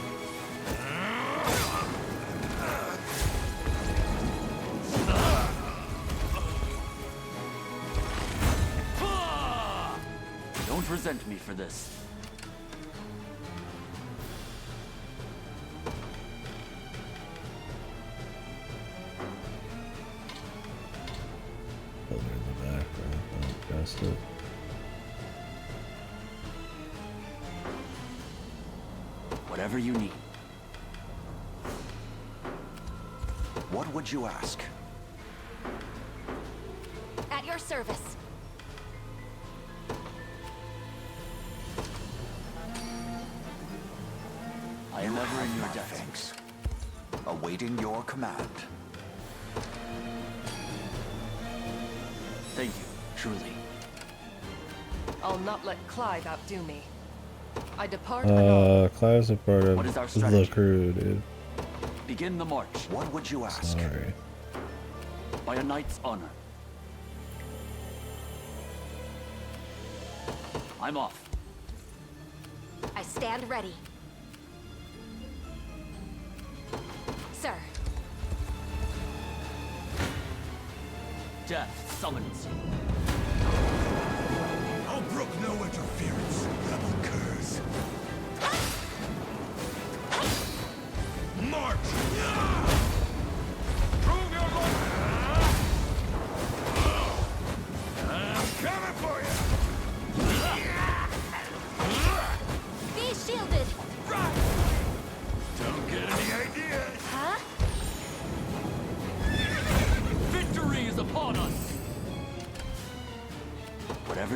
[SPEAKER 8] Don't resent me for this.
[SPEAKER 1] Put it in the back, right? Pressed it.
[SPEAKER 8] Whatever you need.
[SPEAKER 5] What would you ask?
[SPEAKER 9] At your service.
[SPEAKER 8] I am ever in your
[SPEAKER 5] My
[SPEAKER 8] debt.
[SPEAKER 5] thanks. Awaiting your command.
[SPEAKER 8] Thank you, truly.
[SPEAKER 14] I'll not let Clive outdo me. I depart anon.
[SPEAKER 1] Clive's a part of
[SPEAKER 8] What is our
[SPEAKER 1] the
[SPEAKER 8] strategy?
[SPEAKER 1] crew, dude.
[SPEAKER 8] Begin the march.
[SPEAKER 5] What would you ask?
[SPEAKER 1] Sorry.
[SPEAKER 8] By a knight's honor. I'm off.
[SPEAKER 9] I stand ready. Sir.
[SPEAKER 8] Death summons you.
[SPEAKER 11] I'll brook no interference, rebel curs.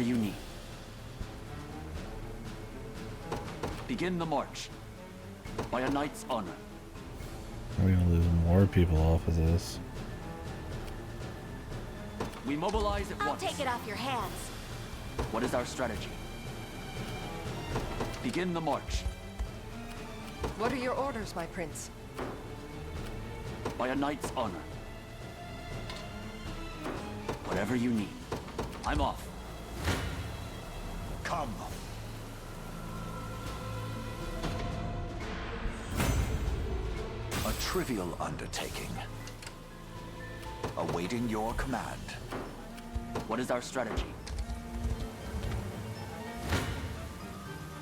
[SPEAKER 13] you need. Begin the march. By a knight's honor.
[SPEAKER 1] Are we gonna lose more people off of this?
[SPEAKER 13] We mobilize at
[SPEAKER 9] I'll
[SPEAKER 13] once.
[SPEAKER 9] take it off your hands.
[SPEAKER 13] What is our strategy? Begin the march.
[SPEAKER 14] What are your orders, my prince?
[SPEAKER 13] By a knight's honor. Whatever you need. I'm off.
[SPEAKER 5] Come. A trivial undertaking. Awaiting your command.
[SPEAKER 13] What is our strategy?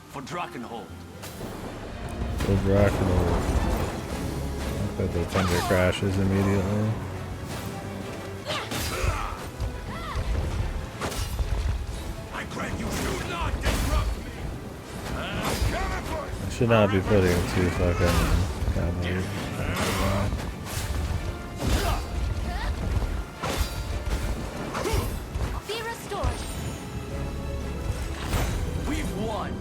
[SPEAKER 13] For Drakenhold.
[SPEAKER 1] So Dracula. I bet the thunder crashes immediately.
[SPEAKER 6] I grant you should not disrupt me.
[SPEAKER 1] I should not be putting two fucking cavalry.
[SPEAKER 9] Be restored.
[SPEAKER 13] We've won.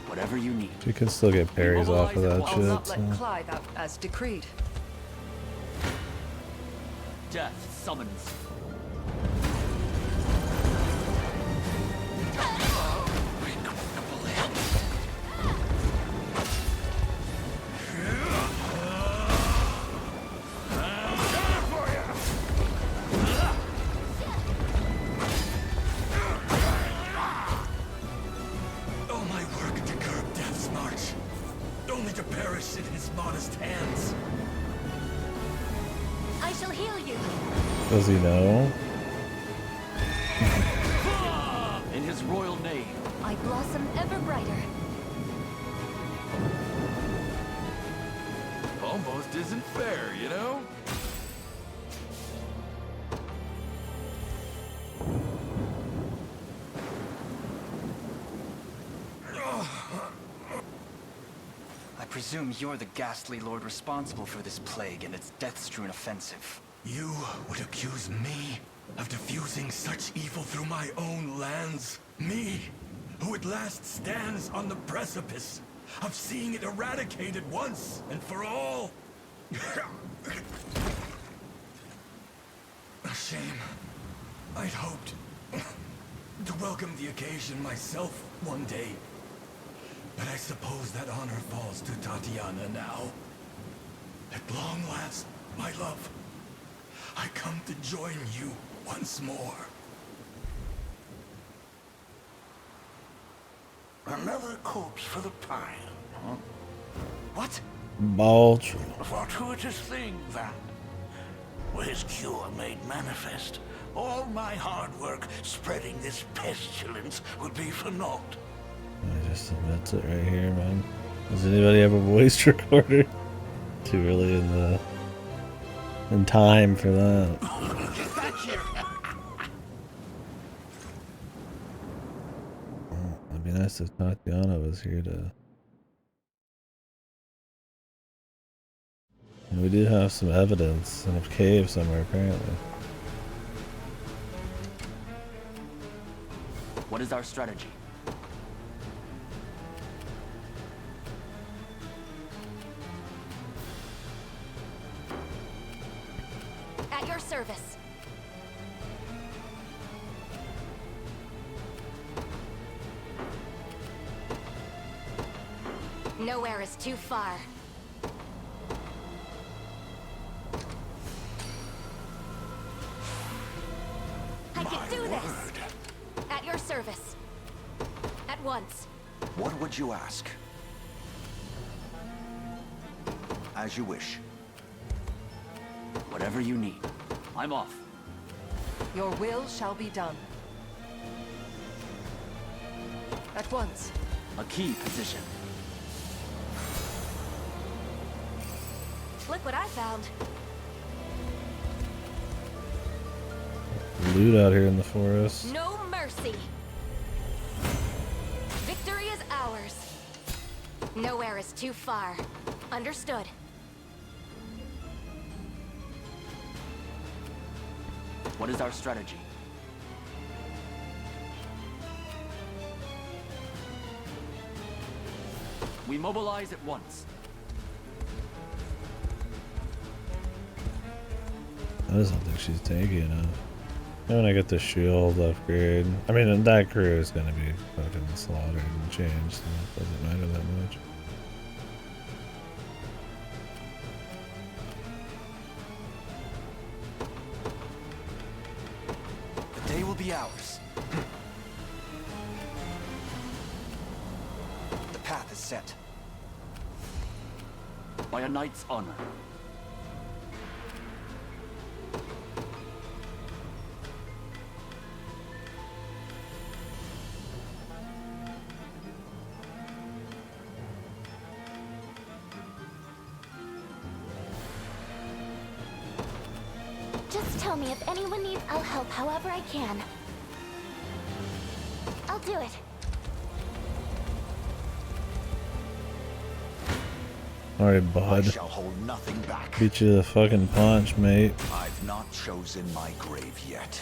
[SPEAKER 13] Whatever you need.
[SPEAKER 1] You can still get parries off of that
[SPEAKER 14] I'll not
[SPEAKER 1] shit.
[SPEAKER 14] let
[SPEAKER 1] So.
[SPEAKER 14] Clive out as decreed.
[SPEAKER 13] Death summons.
[SPEAKER 12] All my work to curb Death's march, only to perish in his modest hands.
[SPEAKER 9] I shall heal you.
[SPEAKER 1] Does he know?
[SPEAKER 13] In his royal name.
[SPEAKER 9] I blossom ever brighter.
[SPEAKER 10] Almost isn't fair, you know?
[SPEAKER 8] I presume you're the ghastly lord responsible for this plague and its death-strewn offensive.
[SPEAKER 12] You would accuse me of diffusing such evil through my own lands? Me, who at last stands on the precipice of seeing it eradicated once and for all? A shame. I'd hoped to welcome the occasion myself one day. But I suppose that honor falls to Tatiana now. At long last, my love, I come to join you once more.
[SPEAKER 11] Another corpse for the pile, huh?
[SPEAKER 8] What?
[SPEAKER 1] Balch.
[SPEAKER 11] A fortuitous thing, that. Were his cure made manifest, all my hard work spreading this pestilence would be for naught.
[SPEAKER 1] I just admits it right here, man. Does anybody have a voice recorder? Too early in time for that. Well, it'd be nice if Tatiana was here to. And we do have some evidence in a cave somewhere, apparently.
[SPEAKER 13] What is our strategy?
[SPEAKER 9] At your service. Nowhere is too far. I can do this. At your service. At once.
[SPEAKER 5] What would you ask? As you wish.
[SPEAKER 13] Whatever you need. I'm off.
[SPEAKER 14] Your will shall be done. At once.
[SPEAKER 13] A key position.
[SPEAKER 9] Look what I found.
[SPEAKER 1] Loot out here in the forest.
[SPEAKER 9] No mercy. Victory is ours. Nowhere is too far. Understood.
[SPEAKER 13] What is our strategy? We mobilize at once.
[SPEAKER 1] I just don't think she's tanky enough. And when I get the shield upgrade, I mean, that crew is gonna be fucking slaughtered and changed, so it doesn't matter that much.
[SPEAKER 8] The day will be ours. The path is set.
[SPEAKER 13] By a knight's honor.
[SPEAKER 9] Just tell me if anyone needs, I'll help however I can. I'll do it.
[SPEAKER 1] Alright, bud.
[SPEAKER 5] I shall hold nothing back.
[SPEAKER 1] Beat you to the fucking punch, mate.
[SPEAKER 5] I've not chosen my grave yet.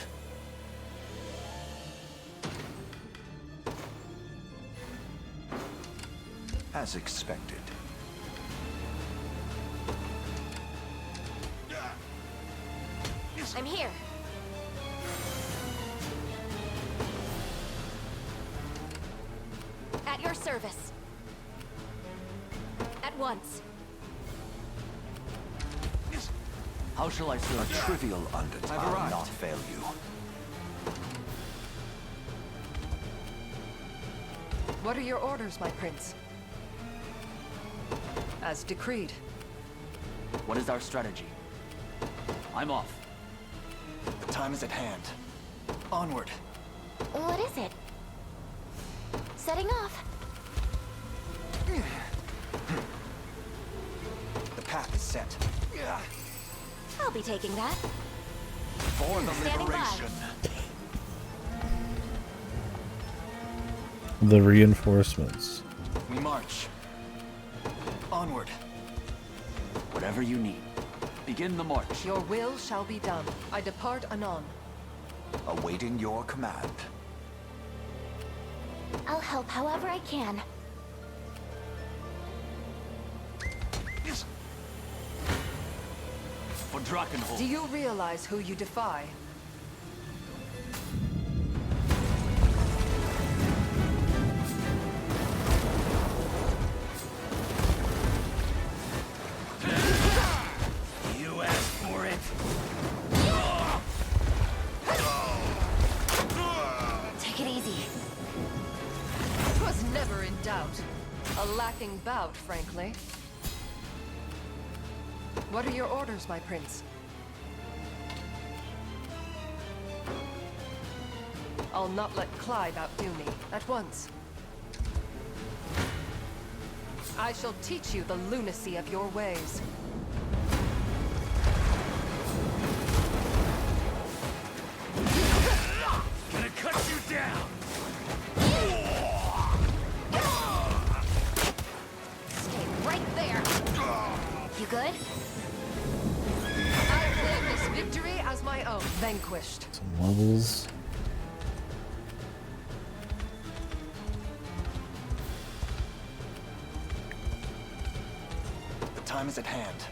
[SPEAKER 5] As expected.
[SPEAKER 9] I'm here. At your service. At once.
[SPEAKER 13] How shall I serve?
[SPEAKER 5] A trivial undertaking.
[SPEAKER 8] I've arrived.
[SPEAKER 5] I'll not fail you.
[SPEAKER 14] What are your orders, my prince? As decreed.
[SPEAKER 13] What is our strategy? I'm off.
[SPEAKER 8] The time is at hand. Onward.
[SPEAKER 9] What is it? Setting off.
[SPEAKER 8] The path is set.
[SPEAKER 9] I'll be taking that.
[SPEAKER 5] For the
[SPEAKER 9] Standing by.
[SPEAKER 5] liberation.
[SPEAKER 1] The reinforcements.
[SPEAKER 8] We march. Onward.
[SPEAKER 13] Whatever you need. Begin the march.
[SPEAKER 14] Your will shall be done. I depart anon.
[SPEAKER 5] Awaiting your command.
[SPEAKER 9] I'll help however I can.
[SPEAKER 13] For Drakenhold.
[SPEAKER 14] Do you realize who you defy?
[SPEAKER 11] You asked for it.
[SPEAKER 9] Take it easy.
[SPEAKER 14] Was never in doubt. A lacking bout, frankly. What are your orders, my prince? I'll not let Clive outdo me. At once. I shall teach you the lunacy of your ways.
[SPEAKER 11] Gonna cut you down.
[SPEAKER 9] Stay right there. You good?
[SPEAKER 14] I claim this victory as my own. Vanquished.
[SPEAKER 1] Some levels.
[SPEAKER 8] The time is at hand.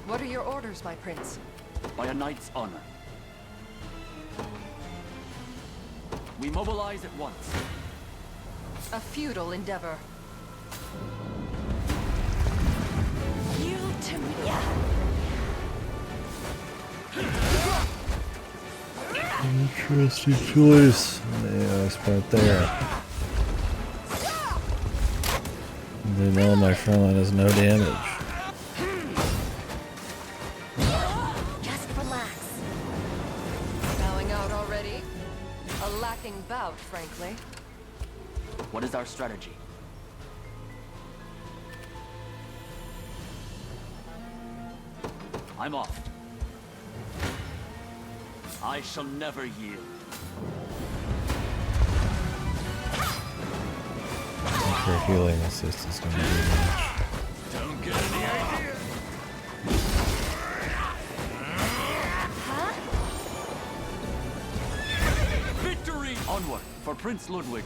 [SPEAKER 14] What are your orders, my prince?
[SPEAKER 13] By a knight's honor. We mobilize at once.
[SPEAKER 14] A futile endeavor.
[SPEAKER 9] You to me.
[SPEAKER 1] Interesting choice. Yeah, I spent there. They know my front line has no damage.
[SPEAKER 9] Just relax.
[SPEAKER 14] Bowing out already? A lacking bout, frankly.
[SPEAKER 13] What is our strategy? I'm off. I shall never yield.
[SPEAKER 1] For healing assist is going to be much.
[SPEAKER 11] Don't get any idea.
[SPEAKER 13] Onward for Prince Ludwig.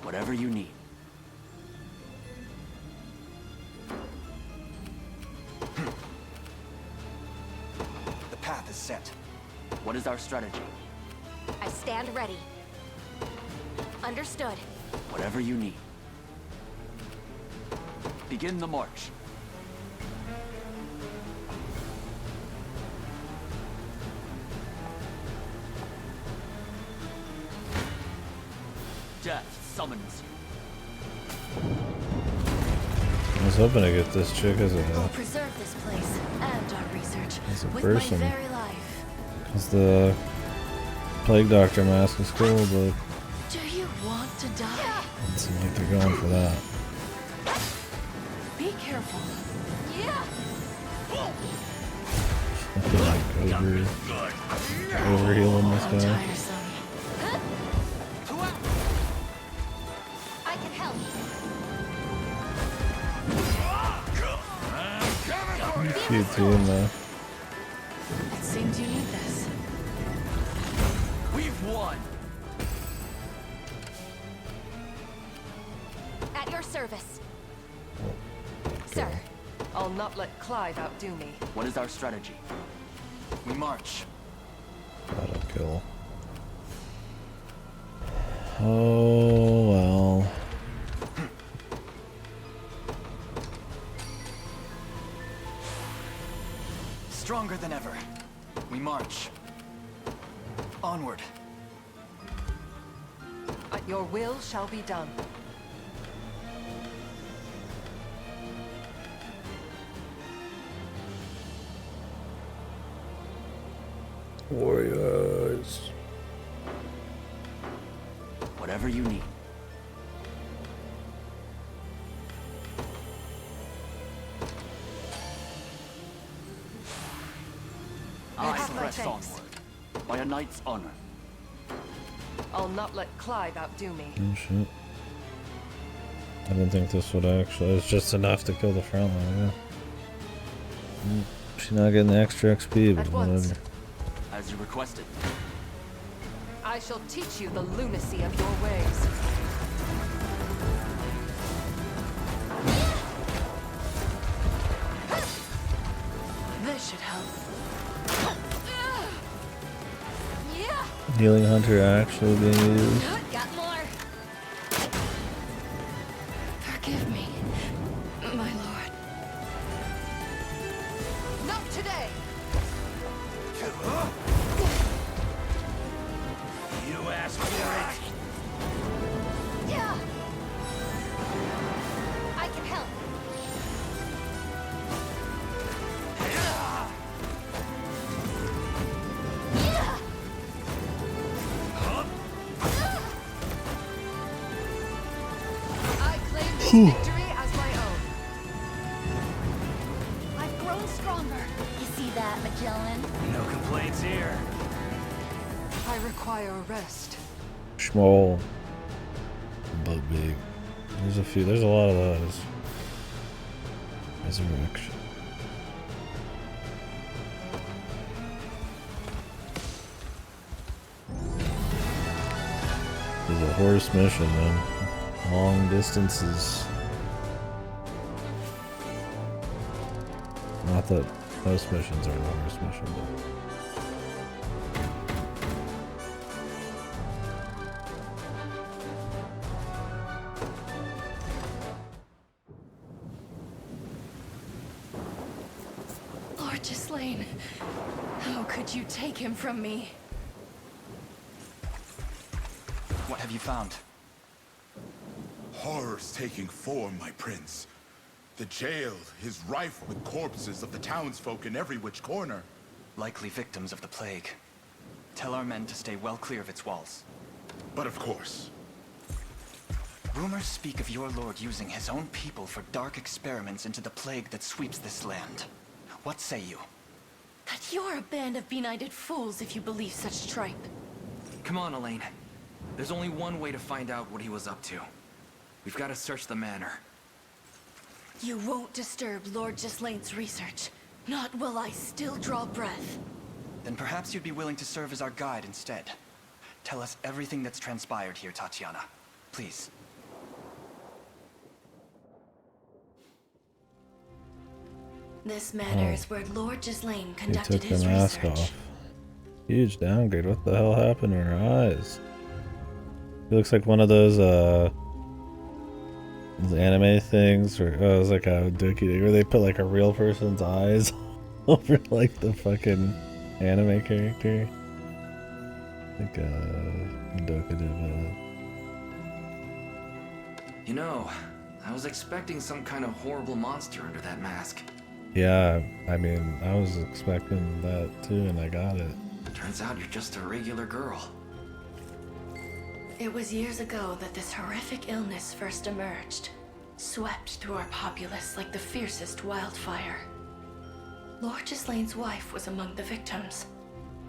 [SPEAKER 13] Whatever you need.
[SPEAKER 8] The path is set.
[SPEAKER 13] What is our strategy?
[SPEAKER 9] I stand ready. Understood.
[SPEAKER 13] Whatever you need. Begin the march. Death summons you.
[SPEAKER 1] I was hoping to get this chick as
[SPEAKER 2] I'll
[SPEAKER 1] a
[SPEAKER 2] preserve this place and our research
[SPEAKER 1] as a
[SPEAKER 2] with
[SPEAKER 1] person.
[SPEAKER 2] my very life.
[SPEAKER 1] Because the plague doctor mask is cool, but
[SPEAKER 2] Do you want to die?
[SPEAKER 1] it seems like they're going for that.
[SPEAKER 2] Be careful. Yeah.
[SPEAKER 1] Like overhealing this guy.
[SPEAKER 2] Tiresome.
[SPEAKER 9] I can help.
[SPEAKER 1] Cute team though.
[SPEAKER 2] It seems you need this.
[SPEAKER 13] We've won.
[SPEAKER 9] At your service. Sir.
[SPEAKER 14] I'll not let Clive outdo me.
[SPEAKER 13] What is our strategy?
[SPEAKER 8] We march.
[SPEAKER 1] Auto kill. Oh well.
[SPEAKER 8] Stronger than ever. We march. Onward.
[SPEAKER 14] Your will shall be done.
[SPEAKER 1] Warriors.
[SPEAKER 13] Whatever you need. I
[SPEAKER 14] have my
[SPEAKER 13] press
[SPEAKER 14] thanks.
[SPEAKER 13] onward. By a knight's honor.
[SPEAKER 14] I'll not let Clive outdo me.
[SPEAKER 1] Oh shit. I didn't think this would actually. It's just enough to kill the front line, yeah. She's not getting the extra XP, but
[SPEAKER 14] At once.
[SPEAKER 1] whatever.
[SPEAKER 13] As you requested.
[SPEAKER 14] I shall teach you the lunacy of your ways.
[SPEAKER 2] This should help.
[SPEAKER 9] Yeah.
[SPEAKER 1] Healing Hunter actually being used.
[SPEAKER 9] Got more.
[SPEAKER 2] Forgive me, my lord.
[SPEAKER 14] Not today!
[SPEAKER 11] You asked for it.
[SPEAKER 9] Yeah. I can help. Yeah.
[SPEAKER 14] I claim this victory as my own.
[SPEAKER 9] I've grown stronger. You see that, Magellan?
[SPEAKER 13] No complaints here.
[SPEAKER 14] I require a rest.
[SPEAKER 1] Small, but big. There's a few. There's a lot of those. Resurrection. There's a horse mission, man. Long distances. Not that most missions are the horse mission, but.
[SPEAKER 2] Lord Ghislaine, how could you take him from me?
[SPEAKER 8] What have you found?
[SPEAKER 15] Horrors taking form, my prince. The jail is rife with corpses of the townsfolk in every which corner.
[SPEAKER 8] Likely victims of the plague. Tell our men to stay well clear of its walls.
[SPEAKER 15] But of course.
[SPEAKER 8] Rumors speak of your lord using his own people for dark experiments into the plague that sweeps this land. What say you?
[SPEAKER 2] That you're a band of benighted fools if you believe such tripe.
[SPEAKER 10] Come on, Elaine. There's only one way to find out what he was up to. We've got to search the manor.
[SPEAKER 2] You won't disturb Lord Gislane's research. Not while I still draw breath.
[SPEAKER 8] Then perhaps you'd be willing to serve as our guide instead. Tell us everything that's transpired here, Tatiana. Please.
[SPEAKER 2] This manor is where Lord Gislane
[SPEAKER 1] He
[SPEAKER 2] conducted
[SPEAKER 1] took the
[SPEAKER 2] his
[SPEAKER 1] mask
[SPEAKER 2] research.
[SPEAKER 1] off. Huge downgrade. What the hell happened to her eyes? He looks like one of those anime things, or it was like a Dookie where they put like a real person's eyes over like the fucking anime character. I think Doka did that.
[SPEAKER 10] You know, I was expecting some kind of horrible monster under that mask.
[SPEAKER 1] Yeah, I mean, I was expecting that too, and I got it.
[SPEAKER 10] Turns out you're just a regular girl.
[SPEAKER 2] It was years ago that this horrific illness first emerged, swept through our populace like the fiercest wildfire. Lord Gislane's wife was among the victims.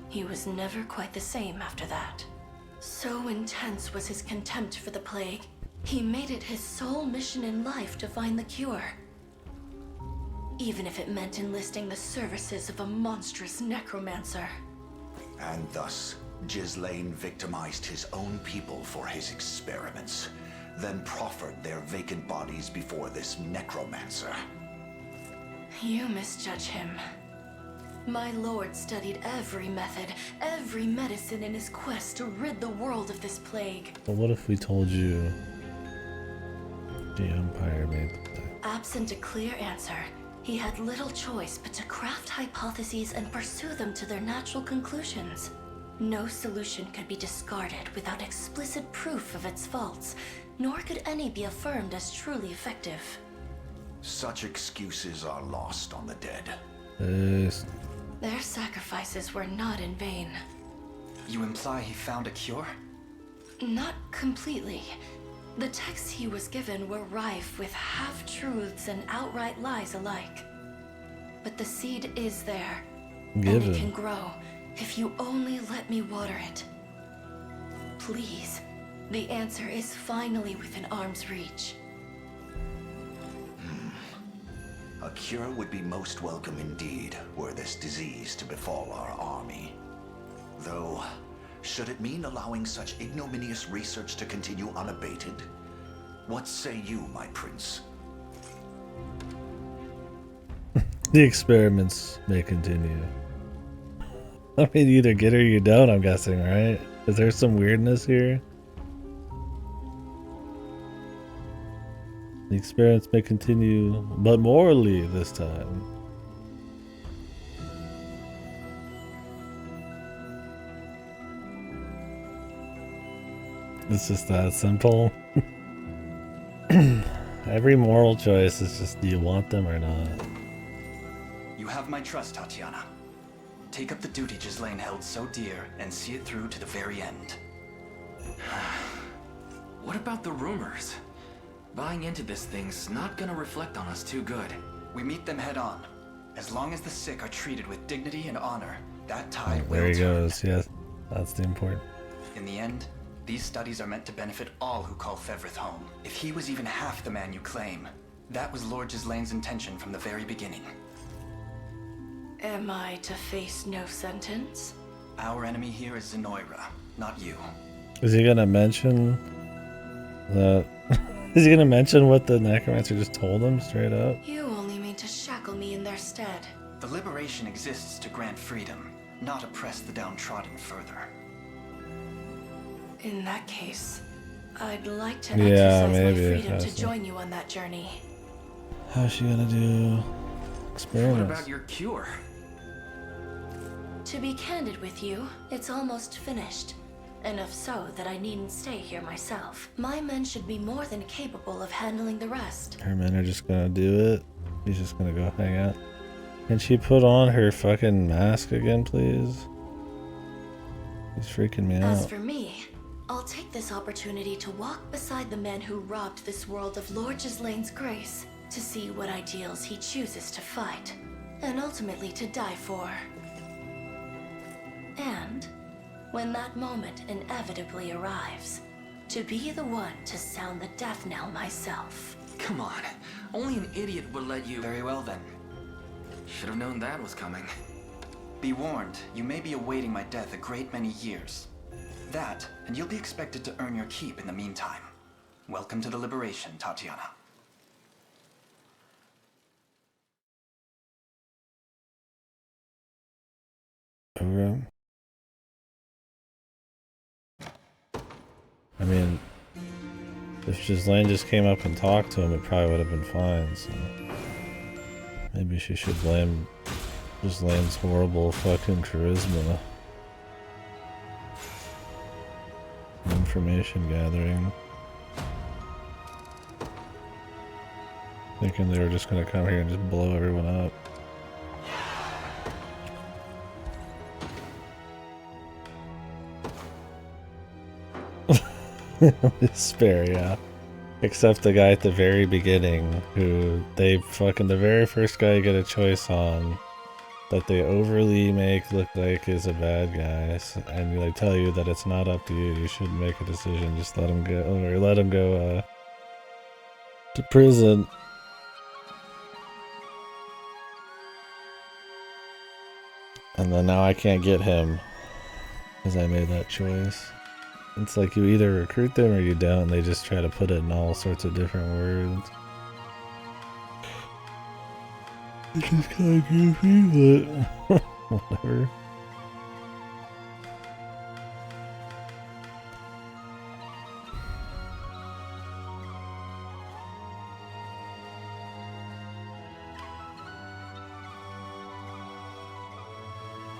[SPEAKER 2] He was never quite the same after that. So intense was his contempt for the plague, he made it his sole mission in life to find the cure. Even if it meant enlisting the services of a monstrous necromancer.
[SPEAKER 5] And thus, Gislane victimized his own people for his experiments, then proffered their vacant bodies before this necromancer.
[SPEAKER 2] You misjudge him. My lord studied every method, every medicine in his quest to rid the world of this plague.
[SPEAKER 1] But what if we told you the Empire made the plague?
[SPEAKER 2] Absent a clear answer, he had little choice but to craft hypotheses and pursue them to their natural conclusions. No solution could be discarded without explicit proof of its faults, nor could any be affirmed as truly effective.
[SPEAKER 5] Such excuses are lost on the dead.
[SPEAKER 2] Their sacrifices were not in vain.
[SPEAKER 8] You imply he found a cure?
[SPEAKER 2] Not completely. The texts he was given were rife with half-truths and outright lies alike. But the seed is there, and it can grow if you only let me water it. Please, the answer is finally within arm's reach.
[SPEAKER 5] A cure would be most welcome indeed, were this disease to befall our army. Though, should it mean allowing such ignominious research to continue unabated? What say you, my prince?
[SPEAKER 1] The experiments may continue. I mean, you either get it or you don't, I'm guessing, right? Is there some weirdness here? The experiments may continue, but morally this time. It's just that simple. Every moral choice is just, do you want them or not?
[SPEAKER 8] You have my trust, Tatiana. Take up the duty Gislane held so dear and see it through to the very end.
[SPEAKER 10] What about the rumors? Buying into this thing's not gonna reflect on us too good.
[SPEAKER 8] We meet them head on. As long as the sick are treated with dignity and honor, that tide will
[SPEAKER 1] There he
[SPEAKER 8] turn.
[SPEAKER 1] goes, yes. That's the important.
[SPEAKER 8] In the end, these studies are meant to benefit all who call Fevrith home. If he was even half the man you claim, that was Lord Gislane's intention from the very beginning.
[SPEAKER 2] Am I to face no sentence?
[SPEAKER 8] Our enemy here is Zenoira, not you.
[SPEAKER 1] Is he gonna mention that? Is he gonna mention what the necromancer just told him straight up?
[SPEAKER 2] You only mean to shackle me in their stead.
[SPEAKER 8] The liberation exists to grant freedom, not oppress the downtrodden further.
[SPEAKER 2] In that case, I'd like to
[SPEAKER 1] Yeah,
[SPEAKER 2] exercise
[SPEAKER 1] maybe,
[SPEAKER 2] my freedom to
[SPEAKER 1] that's
[SPEAKER 2] join you on that journey.
[SPEAKER 1] How's she gonna do
[SPEAKER 10] What
[SPEAKER 1] experiments?
[SPEAKER 10] about your cure?
[SPEAKER 2] To be candid with you, it's almost finished. Enough so that I needn't stay here myself. My men should be more than capable of handling the rest.
[SPEAKER 1] Her men are just gonna do it. He's just gonna go hang out. Can she put on her fucking mask again, please? He's freaking me
[SPEAKER 2] As
[SPEAKER 1] out.
[SPEAKER 2] for me, I'll take this opportunity to walk beside the man who robbed this world of Lord Gislane's grace, to see what ideals he chooses to fight, and ultimately to die for. And, when that moment inevitably arrives, to be the one to sound the death knell myself.
[SPEAKER 10] Come on. Only an idiot would let you...
[SPEAKER 8] Very well then.
[SPEAKER 10] Should have known that was coming.
[SPEAKER 8] Be warned, you may be awaiting my death a great many years. That, and you'll be expected to earn your keep in the meantime. Welcome to the Liberation, Tatiana.
[SPEAKER 1] Okay. I mean, if Ghislaine just came up and talked to him, it probably would have been fine, so... Maybe she should blame Ghislaine's horrible fucking charisma. Information gathering. Thinking they were just gonna come here and just blow everyone up. Despair, yeah. Except the guy at the very beginning, who they fucking, the very first guy you get a choice on, that they overly make look like is a bad guy, and they tell you that it's not up to you, you shouldn't make a decision, just let him go, or let him go, to prison. And then now I can't get him, because I made that choice. It's like you either recruit them or you don't. They just try to put it in all sorts of different words. It's just kind of goofy, but whatever.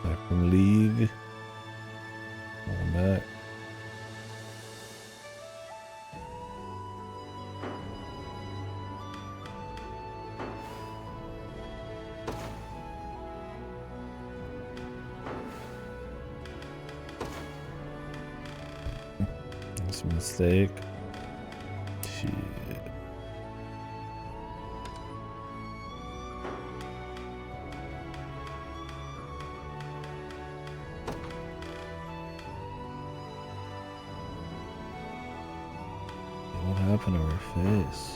[SPEAKER 1] Back from League. Welcome back. Mistake. Shit. What happened to her face?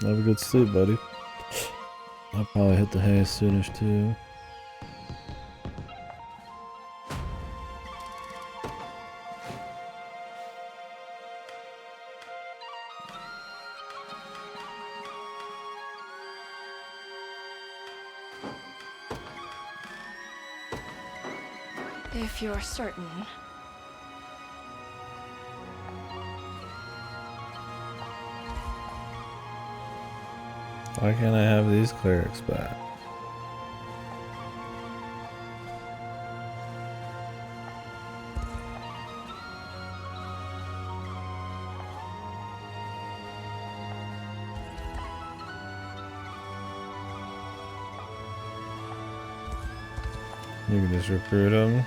[SPEAKER 1] Have a good sleep, buddy. I'll probably hit the hay soonish too.
[SPEAKER 2] If you're certain.
[SPEAKER 1] Why can't I have these clerics back? You can just recruit them.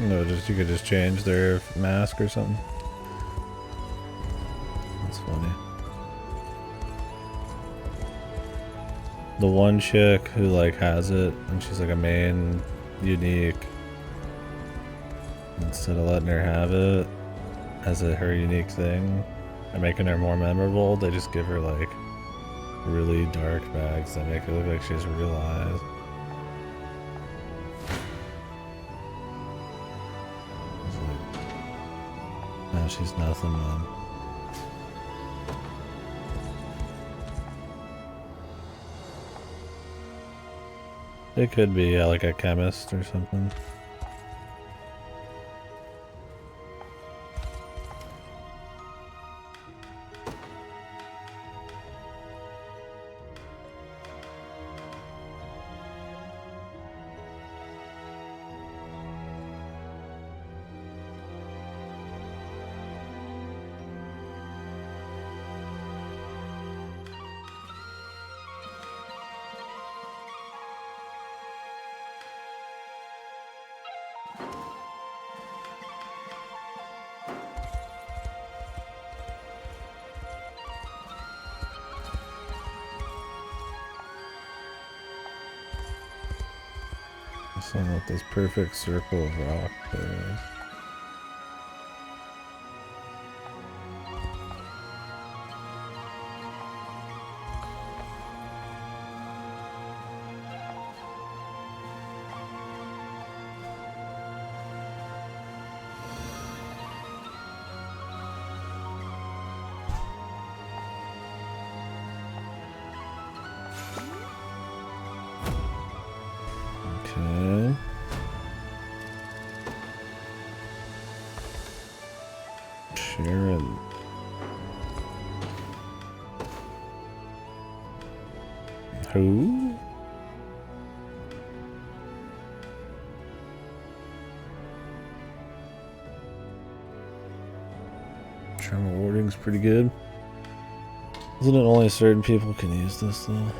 [SPEAKER 1] No, you could just change their mask or something. That's funny. The one chick who like has it, and she's like a main unique. Instead of letting her have it as her unique thing and making her more memorable, they just give her like really dark bags that make it look like she has real eyes. No, she's nothing, man. It could be like a chemist or something. So what this perfect circle of rock there is. Okay. Sharon. Who? Trauma warding's pretty good. Isn't it only certain people can use this though?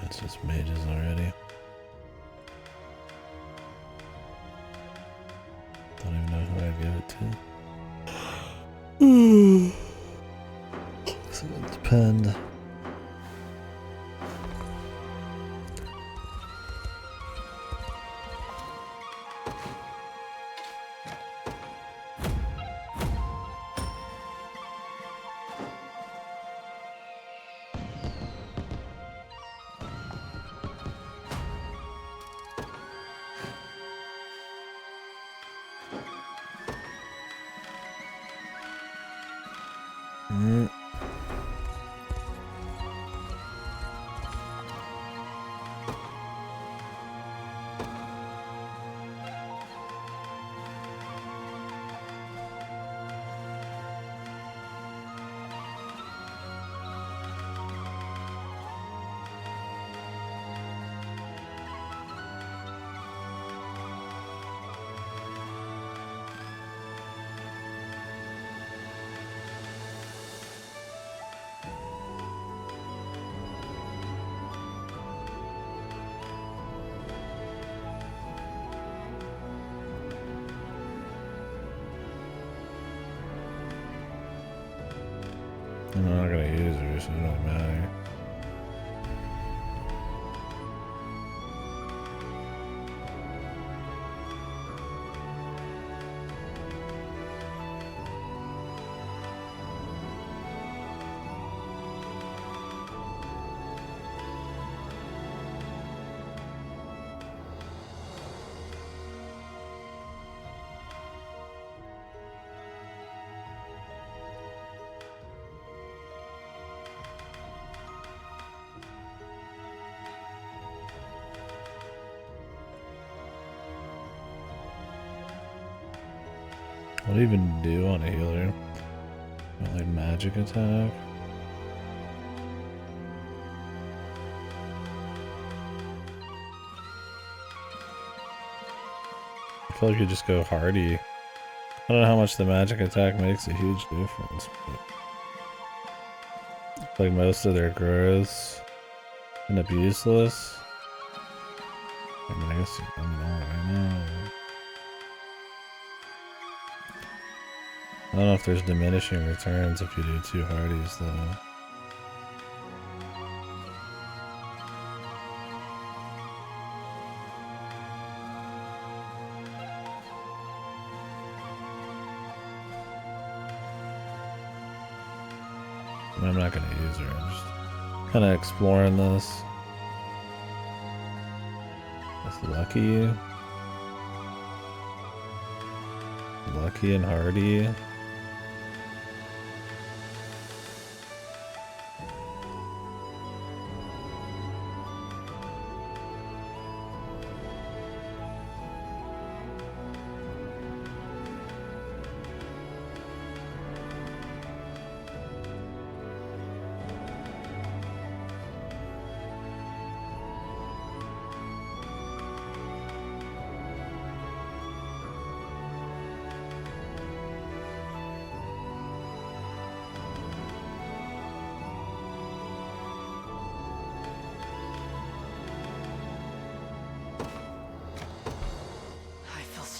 [SPEAKER 1] It's just mages already. Don't even know who I'd give it to. So it depends. I'm not gonna use her, so it don't matter. What do you even do on a healer? Like magic attack? I feel like you just go hardy. I don't know how much the magic attack makes a huge difference, but like most of their growths end up useless. I mean, I guess I don't know if there's diminishing returns if you do two hardies though. I'm not gonna use her, I'm just kind of exploring this. That's Lucky. Lucky and Hardy.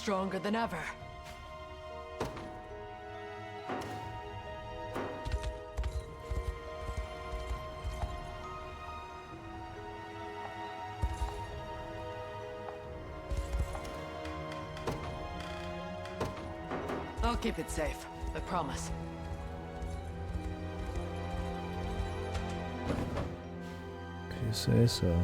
[SPEAKER 14] stronger than ever. I'll keep it safe, I promise.
[SPEAKER 1] If you say so.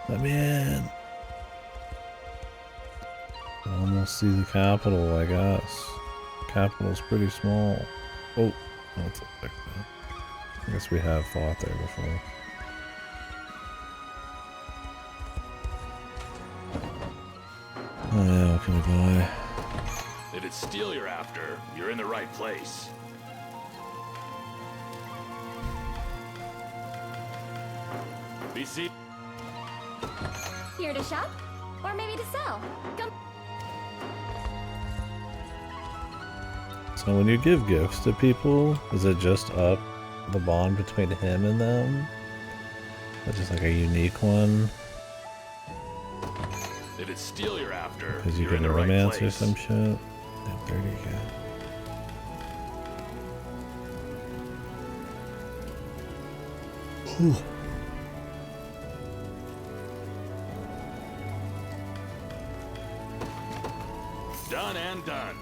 [SPEAKER 1] Let me in. I almost see the capital, I guess. Capital's pretty small. Oh, that's like that. I guess we have fought there before. Oh yeah, what can we buy?
[SPEAKER 16] If it's steel you're after, you're in the right place. Be seated.
[SPEAKER 9] Here to shop? Or maybe to sell? Come.
[SPEAKER 1] So when you give gifts to people, is it just up the bond between him and them? Or just like a unique one?
[SPEAKER 16] If it's steel you're after,
[SPEAKER 1] Because you
[SPEAKER 16] you're
[SPEAKER 1] get
[SPEAKER 16] in
[SPEAKER 1] a
[SPEAKER 16] the right
[SPEAKER 1] romance or
[SPEAKER 16] place.
[SPEAKER 1] some shit? Yeah, 30k. Whew.
[SPEAKER 16] Done and done.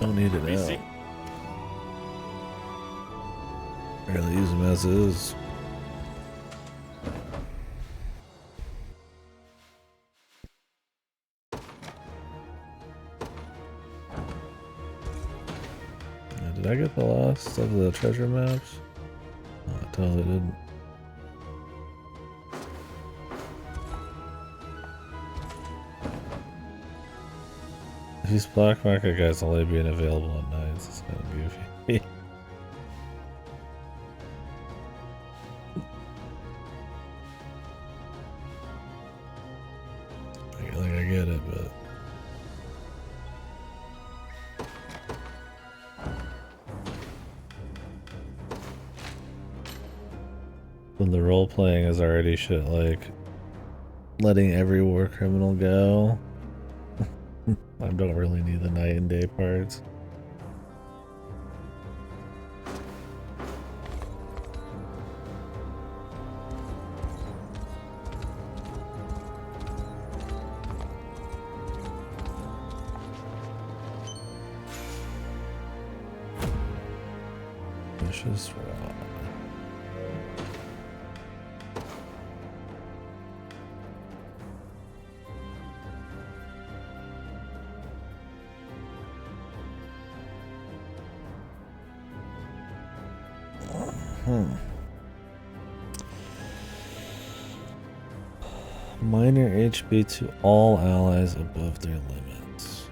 [SPEAKER 1] Don't need it now. Barely use them as is. Did I get the last of the treasure maps? Oh, I totally didn't. These black market guys only being available at nights. It's kind of goofy. I get it, but when the role playing is already shit like letting every war criminal go. I don't really need the night and day parts. Vicious Rod. Minor HP to all allies above their limits.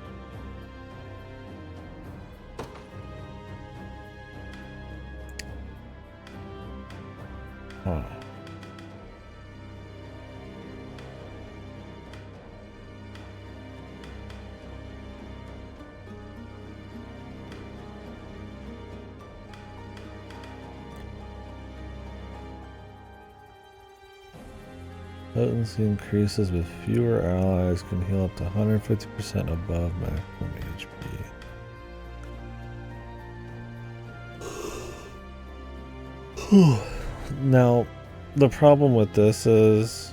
[SPEAKER 1] Huh. Potency increases with fewer allies, can heal up to 150% above maximum HP. Now, the problem with this is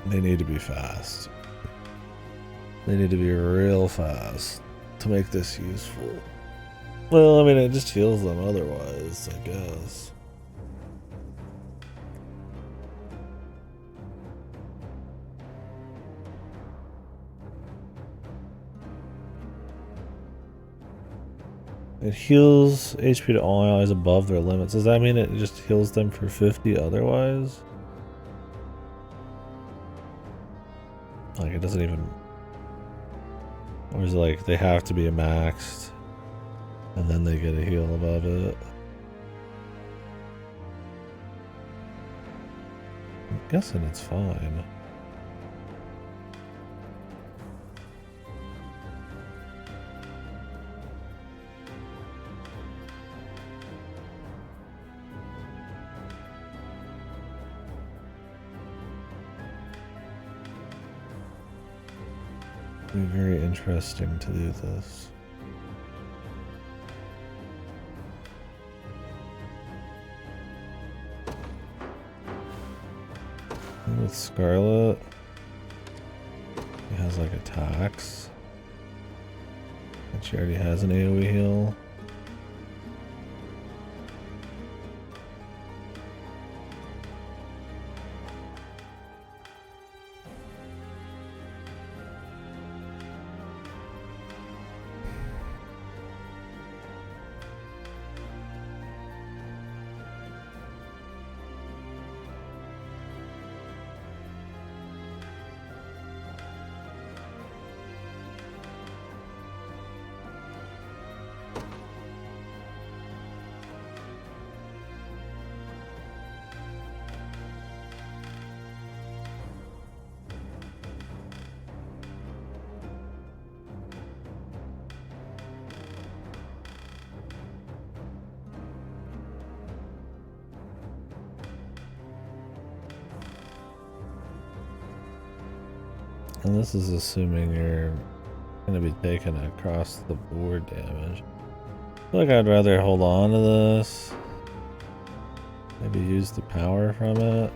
[SPEAKER 1] they need to be fast. They need to be real fast to make this useful. Well, I mean, it just heals them otherwise, I guess. It heals HP to all allies above their limits. Does that mean it just heals them for 50 otherwise? Like, it doesn't even... Or is it like they have to be maxed and then they get a heal above it? guessing it's fine. It'd be very interesting to do this. With Scarlet, he has like attacks, and she already has an AoE heal. And this is assuming you're going to be taking across the board damage. I feel like I'd rather hold on to this. Maybe use the power from it.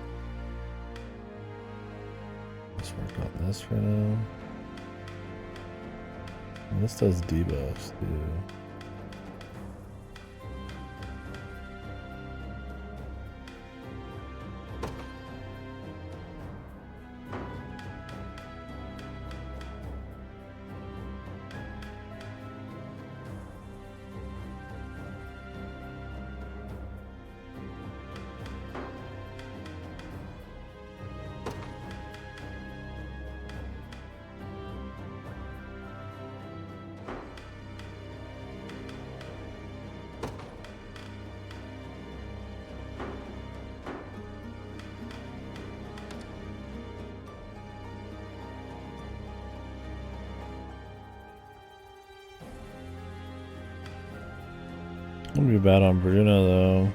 [SPEAKER 1] Just work on this for now. And this does debuffs too. Wouldn't be bad on Bruno though.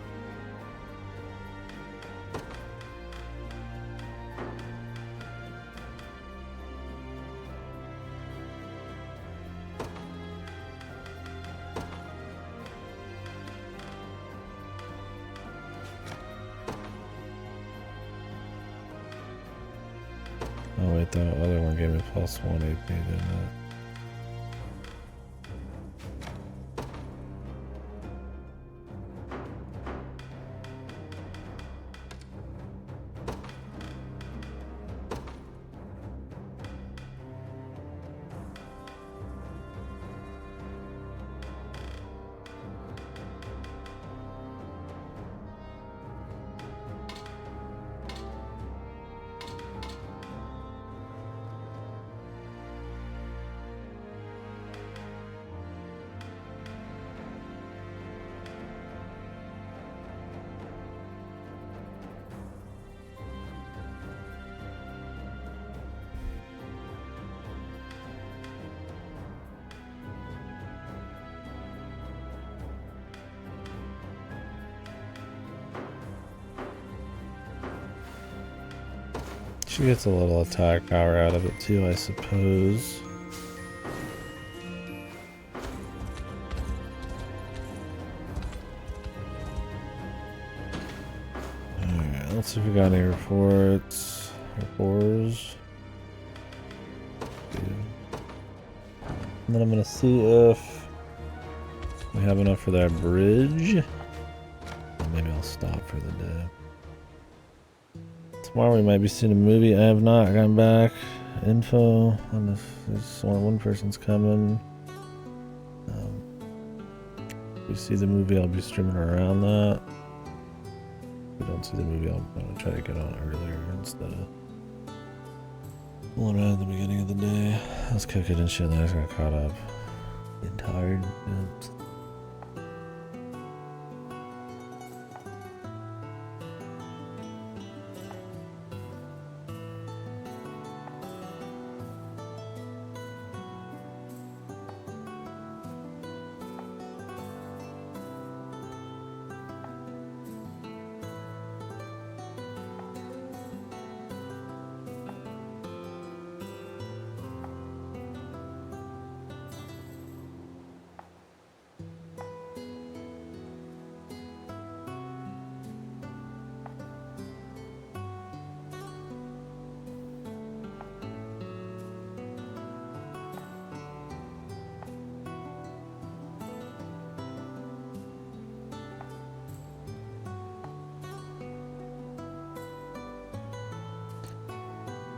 [SPEAKER 1] Oh wait, the other one gave me +1 AP, didn't it? She gets a little attack power out of it too, I suppose. Alright, let's see if we got any reports. Reports. And then I'm gonna see if we have enough for that bridge. And maybe I'll stop for the day. Tomorrow we might be seeing a movie. I have not gotten back info on if there's only one person's coming. If we see the movie, I'll be streaming around that. If we don't see the movie, I'm gonna try to get on earlier instead of pulling around at the beginning of the day. I was cooking and shit, and I just got caught up. Getting tired.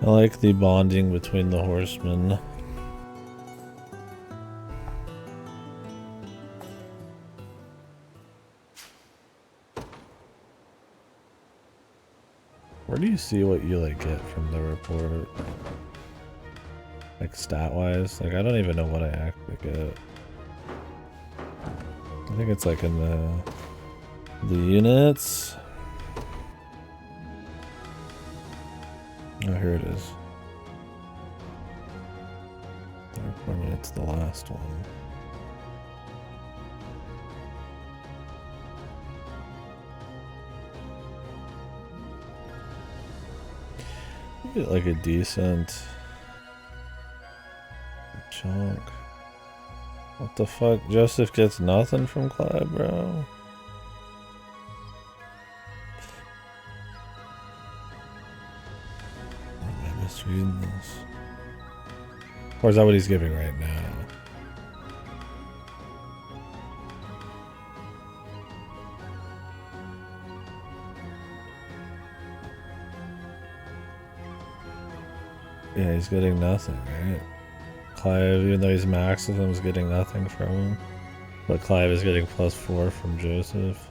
[SPEAKER 1] I like the bonding between the horsemen. Where do you see what you like get from the report? Like stat wise? Like I don't even know what I actually get. I think it's like in the units. Oh, here it is. I mean, it's the last one. You get like a decent chunk. What the fuck? Joseph gets nothing from Clive, bro. Am I misreading this? Or is that what he's giving right now? Yeah, he's getting nothing, right? Clive, even though he's maxed with him, is getting nothing from him. But Clive is getting +4 from Joseph.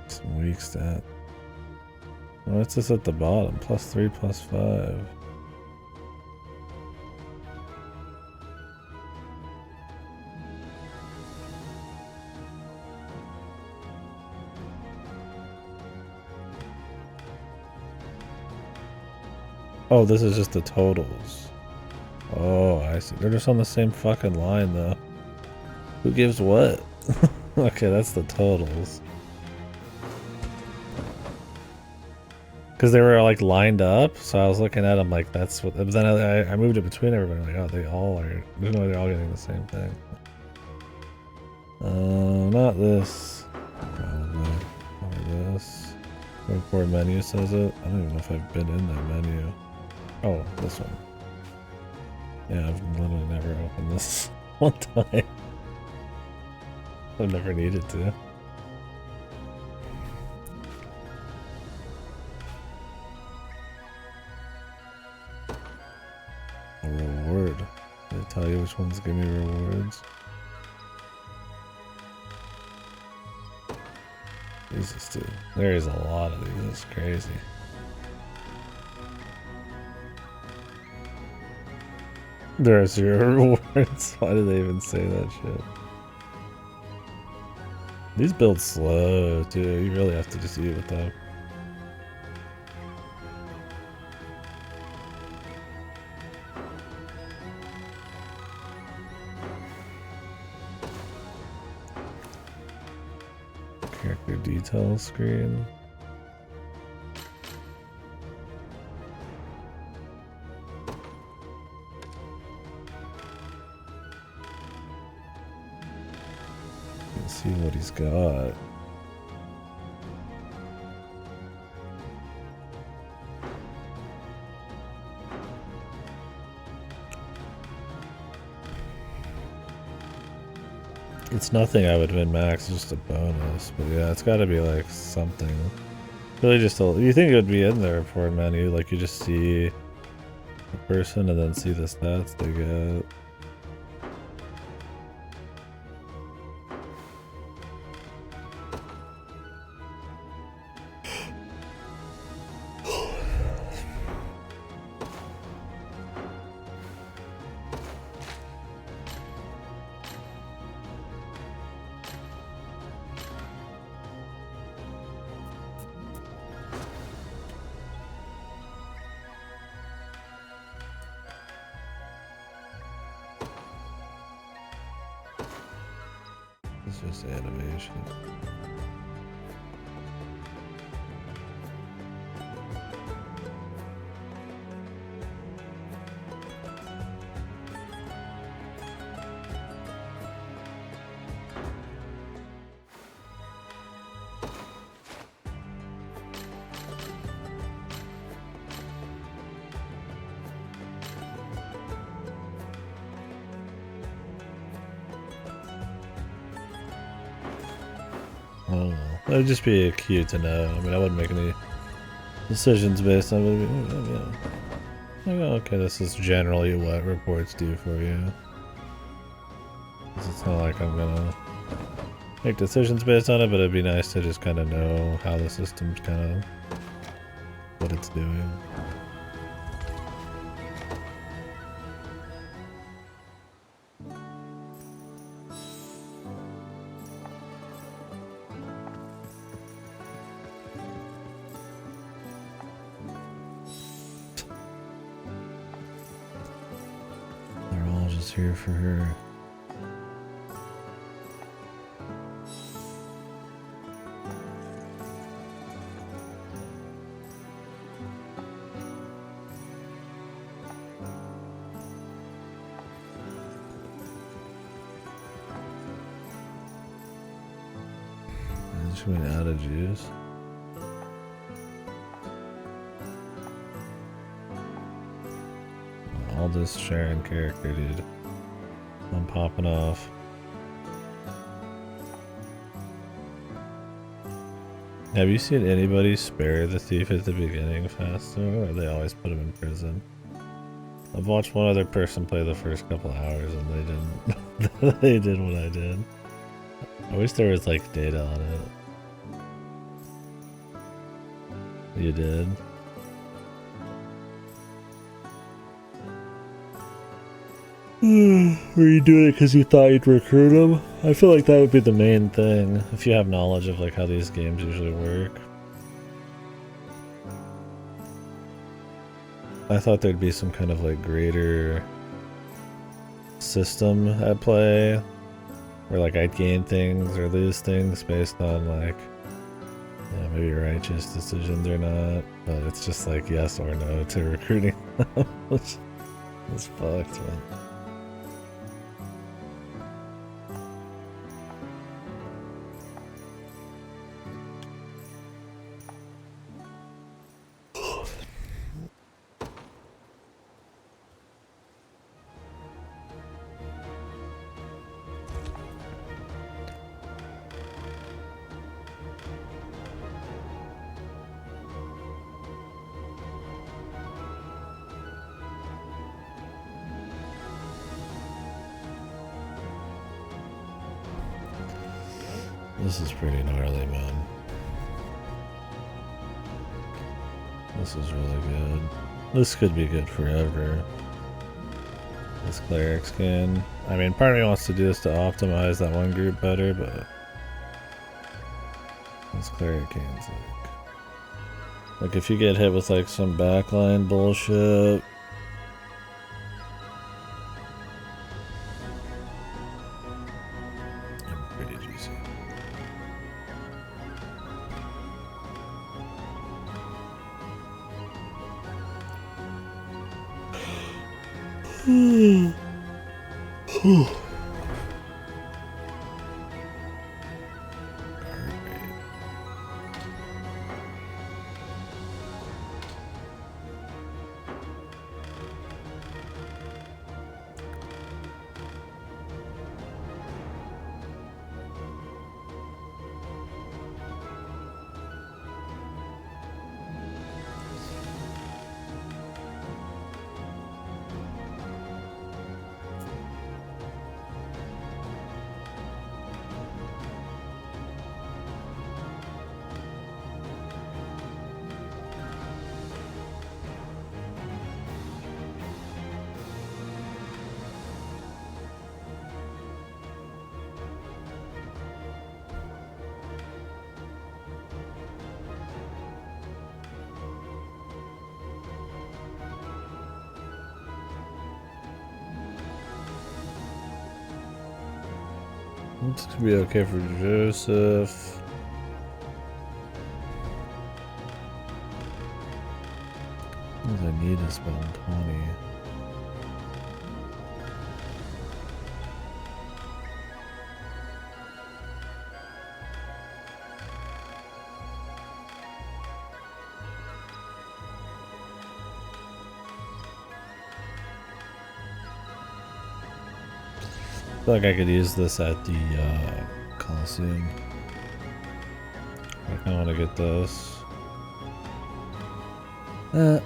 [SPEAKER 1] Some weak stat. Oh, what's this at the bottom? +3, +5. Oh, this is just the totals. Oh, I see. They're just on the same fucking line, though. Who gives what? Okay, that's the totals. Because they were like lined up, so I was looking at them like that's what. But then I moved it between everybody. Like, oh, they all are. There's no way they're all getting the same thing. Not this. Probably. Or this. Report menu says it. I don't even know if I've been in that menu. Oh, this one. Yeah, I've literally never opened this one time. I've never needed to. A reward. Did it tell you which ones give me rewards? Jesus, dude. There is a lot of these. It's crazy. There are 0 rewards. Why do they even say that shit? These build slow, too. You really have to just eat with them. Character detail screen. See what he's got. It's nothing I would win max, just a bonus. But yeah, it's got to be like something. Really, just a, you think it would be in the report menu? Like you just see the person and then see the stats they get. It's just animation. I don't know. That'd just be cute to know. I mean, I wouldn't make any decisions based on it. Yeah. Like, okay, this is generally what reports do for you. It's not like I'm gonna make decisions based on it, but it'd be nice to just kind of know how the system's kind of what it's doing. They're all just here for her. She went out of juice. All this Sharon character, dude. I'm popping off. Have you seen anybody spare the thief at the beginning faster, or they always put him in prison? I've watched one other person play the first couple hours and they didn't. They did what I did. I wish there was like data on it. You did? Were you doing it because you thought you'd recruit him? I feel like that would be the main thing, if you have knowledge of like how these games usually work. I thought there'd be some kind of like greater system at play, where like I'd gain things or lose things based on like maybe righteous decisions or not, but it's just like yes or no to recruiting them. It's fucked, man. This is pretty gnarly, man. This is really good. This could be good forever. This cleric skin. I mean, part of me wants to do this to optimize that one group better, but this cleric skin's like if you get hit with like some backline bullshit. Pretty juicy. This could be okay for Joseph. What does I need to spend 20? I feel like I could use this at the Coliseum. I kind of want to get this.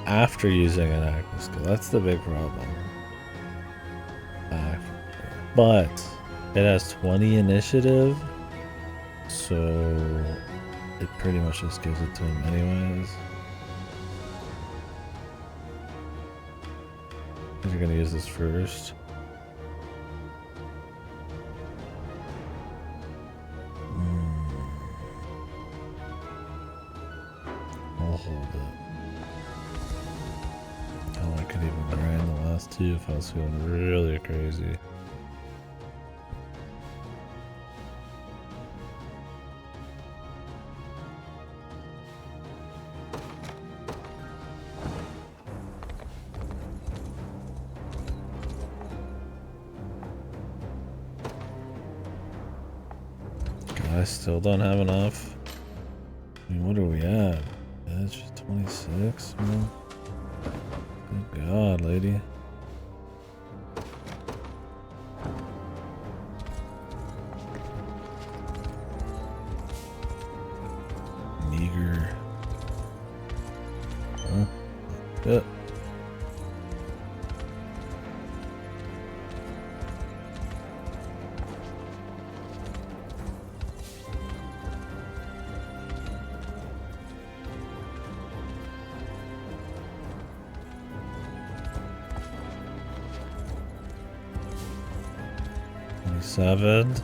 [SPEAKER 1] After using an active skill, that's the big problem. But it has 20 initiative, so it pretty much just gives it to him anyways. You're gonna use this first. I'll hold it. Oh, I could even grind the last two if I was feeling really crazy. I still don't have enough. I mean, what are we at? Edge 26? Man. Good God, lady. Meager. Huh? Good. Seven.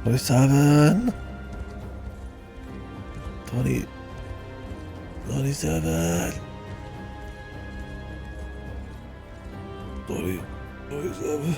[SPEAKER 1] 27. 20. 27. 20. 27.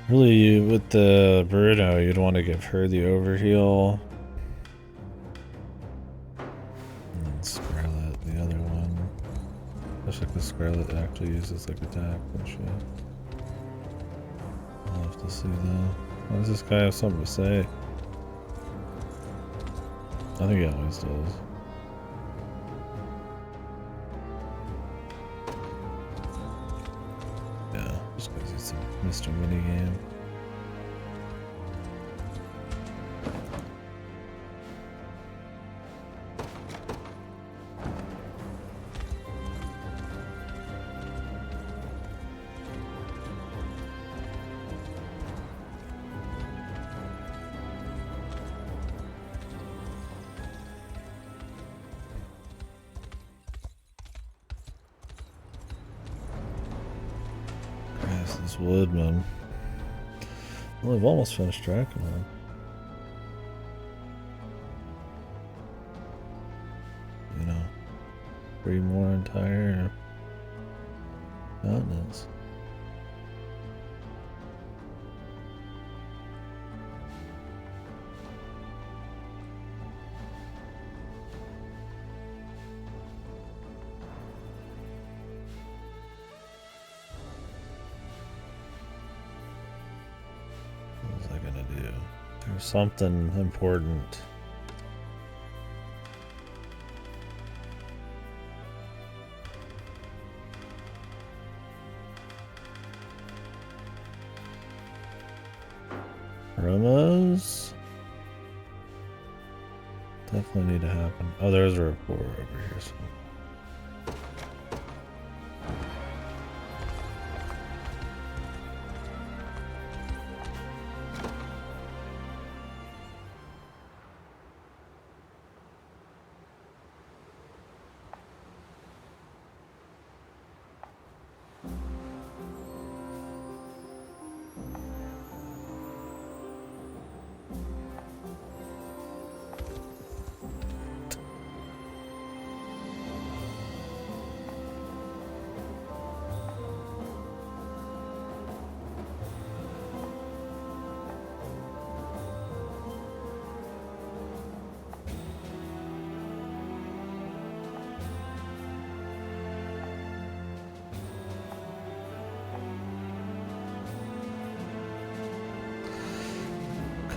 [SPEAKER 1] Really, with the Bruno, you'd want to give her the overheal. And then Scarlet, the other one. Especially because Scarlet actually uses like attack and shit. I'll have to see that. Why does this guy have something to say? I think he always does. Yeah, just because he's Mr. Minigame. This wood, man. Well, I've almost finished tracking one. You know, 3 more entire continents. What was I gonna do? There's something important. Promos definitely need to happen. Oh, there's a report over here. So.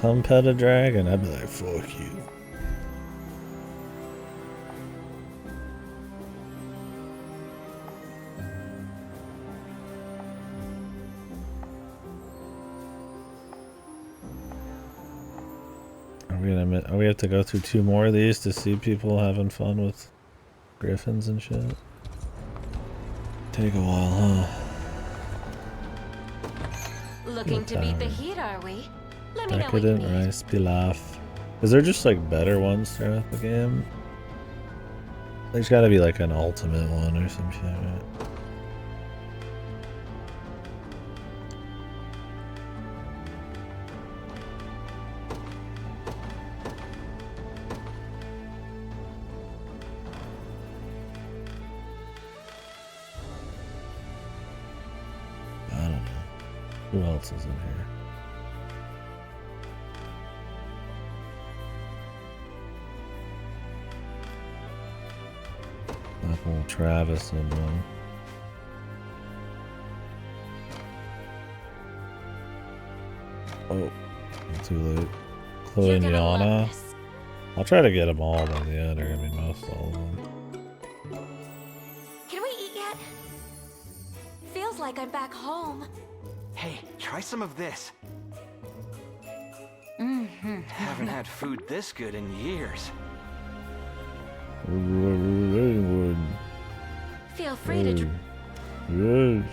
[SPEAKER 1] come pet a dragon, I'd be like, fuck you. We have to go through 2 more of these to see people having fun with griffins and shit. Take a while, huh?
[SPEAKER 9] Looking to beat the heat, are we? Let me know what you
[SPEAKER 1] Decadent
[SPEAKER 9] need.
[SPEAKER 1] rice pilaf. Is there just like better ones throughout the game? There's gotta be like an ultimate one or some shit, right? I don't know. Who else is in here? Apple Travis and one. Oh, too late. Chloe and Yana. I'll try to get them all by the end, or I mean most all of them.
[SPEAKER 9] Can we eat yet? Feels like I'm back home.
[SPEAKER 8] Hey, try some of this.
[SPEAKER 9] Mm-hmm.
[SPEAKER 8] Haven't had food this good in years.
[SPEAKER 9] Feel free to.
[SPEAKER 1] Yes.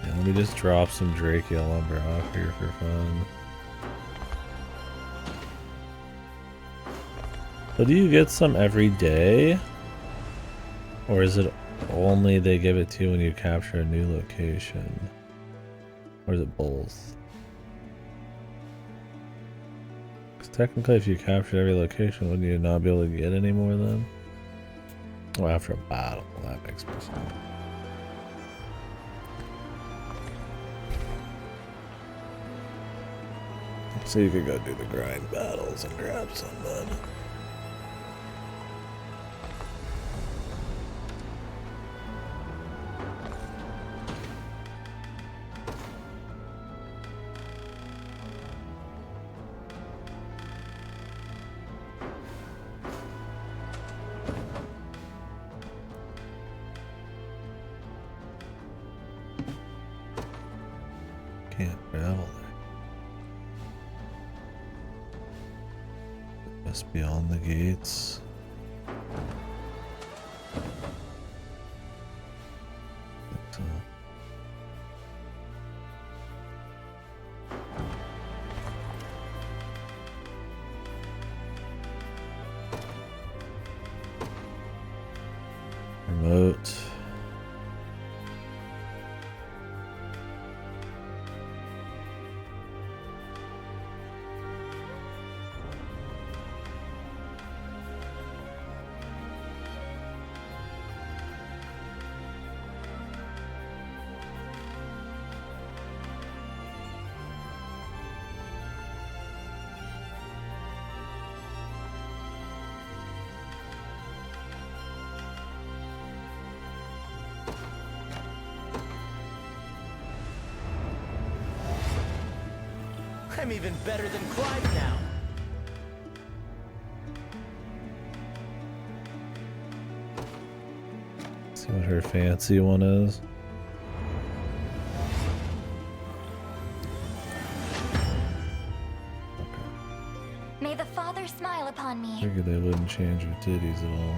[SPEAKER 1] Yeah, let me just drop some Drakiel lumber off here for fun. So do you get some every day? Or is it only they give it to you when you capture a new location? Or is it both? Because technically if you captured every location, wouldn't you not be able to get any more then? Oh, after a battle. Well, that makes more sense. So you could go do the grind battles and grab some then. Can't travel there. Just beyond the gates. But, remote.
[SPEAKER 3] I'm even better than Clive now.
[SPEAKER 1] See what her fancy one is.
[SPEAKER 9] May the Father smile upon me.
[SPEAKER 1] Figured they wouldn't change her titties at all.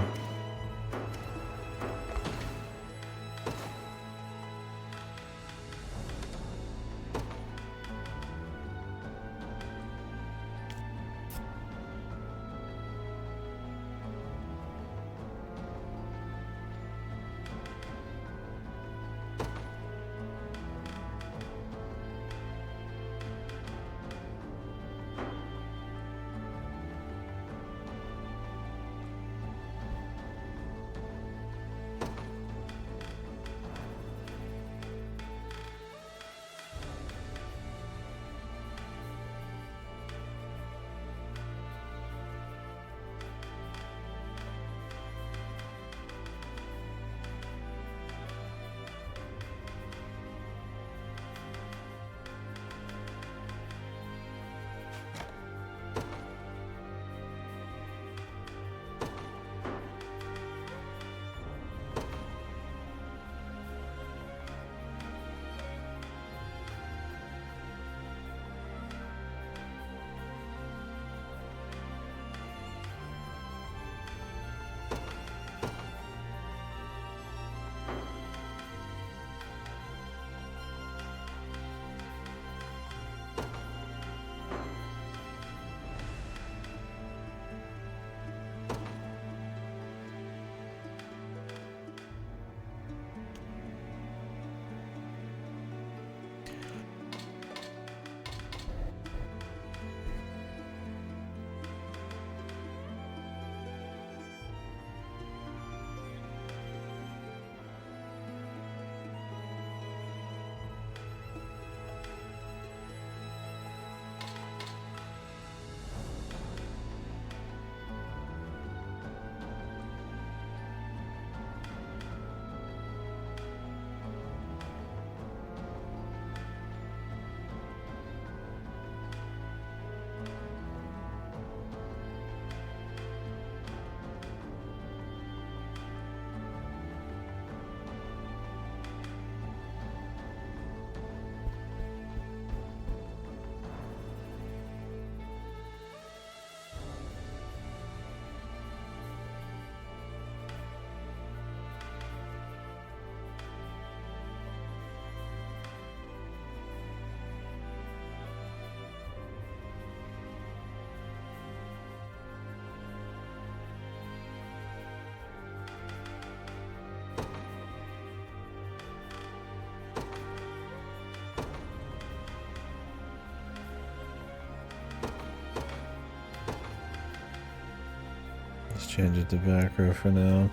[SPEAKER 1] Let's change it to back row for now.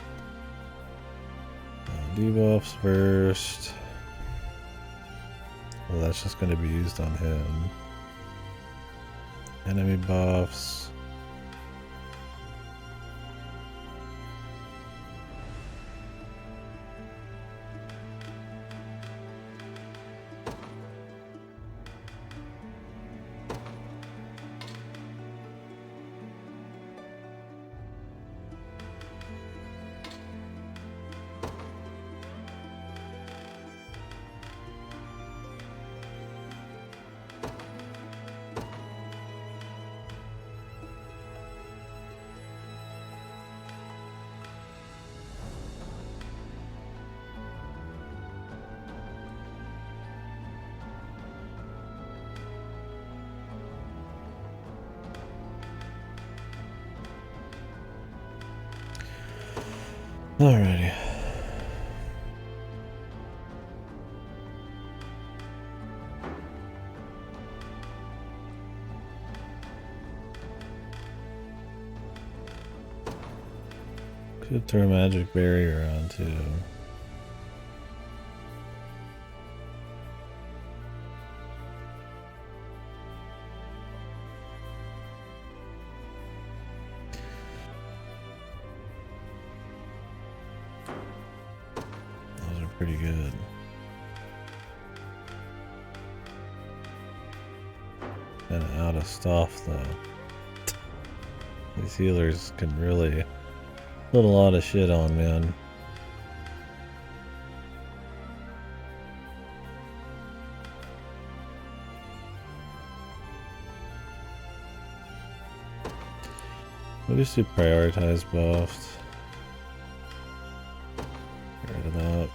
[SPEAKER 1] Debuffs first. Well, that's just going to be used on him. Enemy buffs. Alrighty. Could throw a magic barrier on too. Pretty good. And out of stuff though. These healers can really put a lot of shit on, man. We'll just do prioritize buffs. Get rid of that.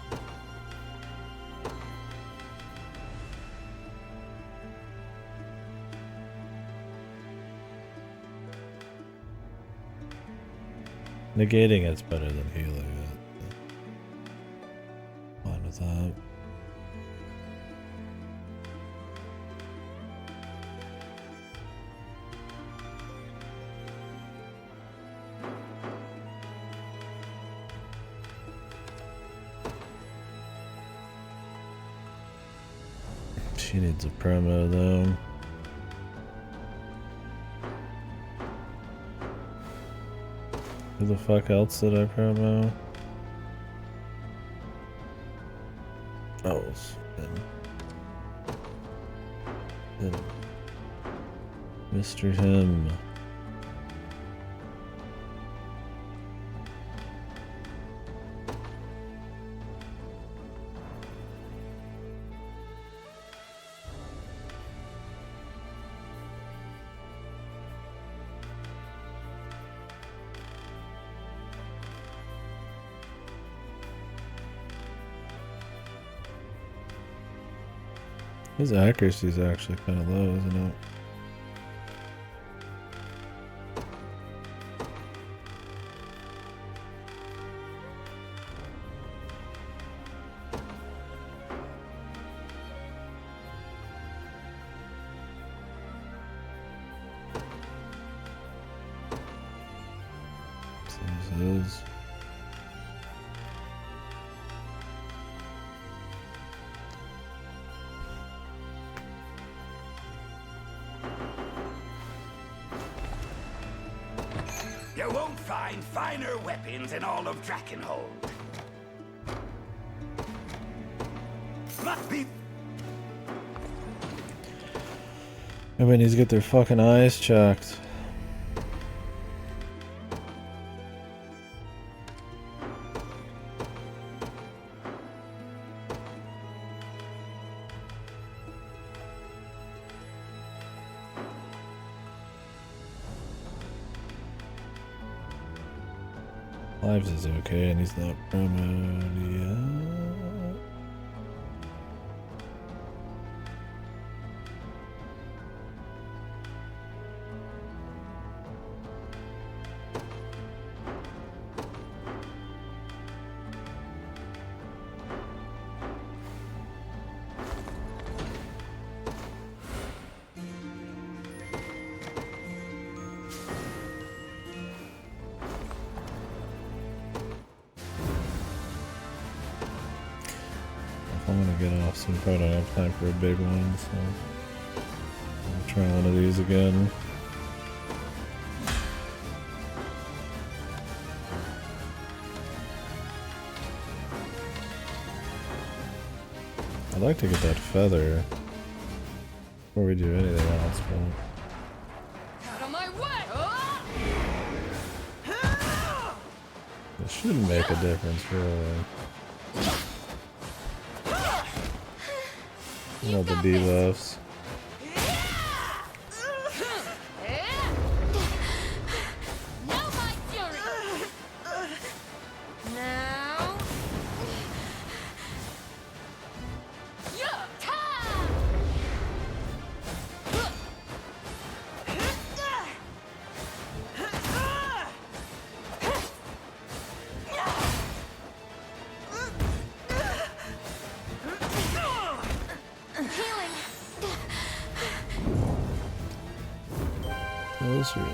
[SPEAKER 1] Negating it's better than healing it. Fine with that. She needs a promo though. Who the fuck else did I promo? Oh, it's him. Mr. Him. His accuracy is actually kind of low, isn't it? So this is.
[SPEAKER 11] You won't find finer weapons in all of Drakenhold. Must be.
[SPEAKER 1] Everybody needs to get their fucking eyes checked. Lives is okay, and he's not promoted yet. I'm gonna get off soon. Probably don't have time for a big one, so I'll try one of these again. I'd like to get that feather before we do anything else, but
[SPEAKER 14] Out of my way!
[SPEAKER 1] it shouldn't make a difference, really. All the debuffs.
[SPEAKER 9] Now my fury. Now. Yeah. Healing.
[SPEAKER 1] Closer.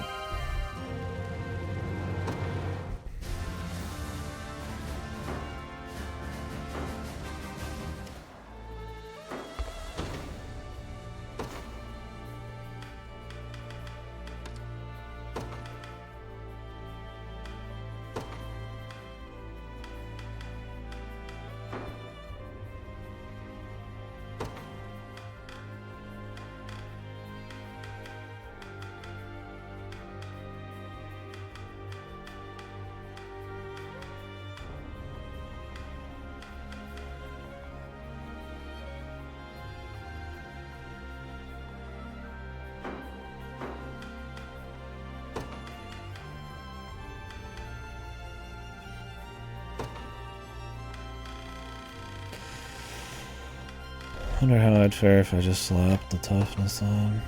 [SPEAKER 1] Wonder how I'd fare if I just slapped the toughness on.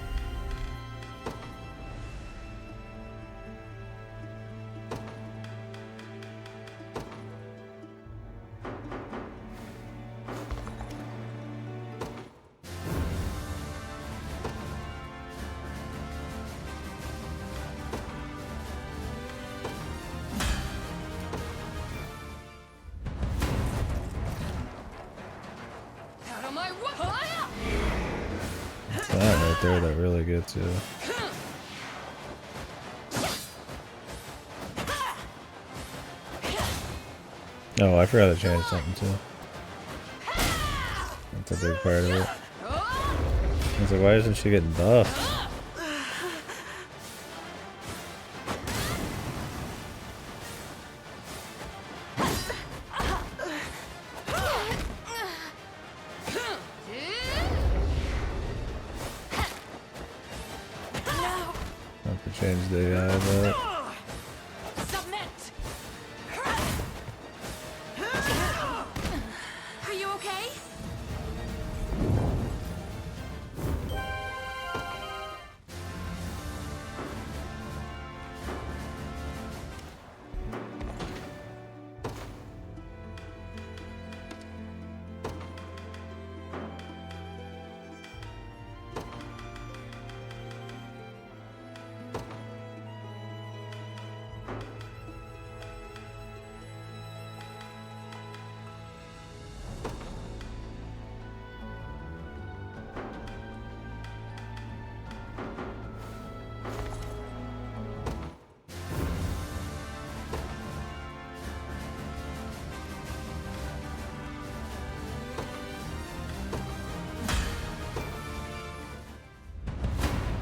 [SPEAKER 14] Out of my way!
[SPEAKER 1] It's that right there that really gets you. Oh, I forgot to change something too. That's a big part of it. I was like, why isn't she getting buffed? Have to change the AI of that.
[SPEAKER 9] Submit. Are you okay?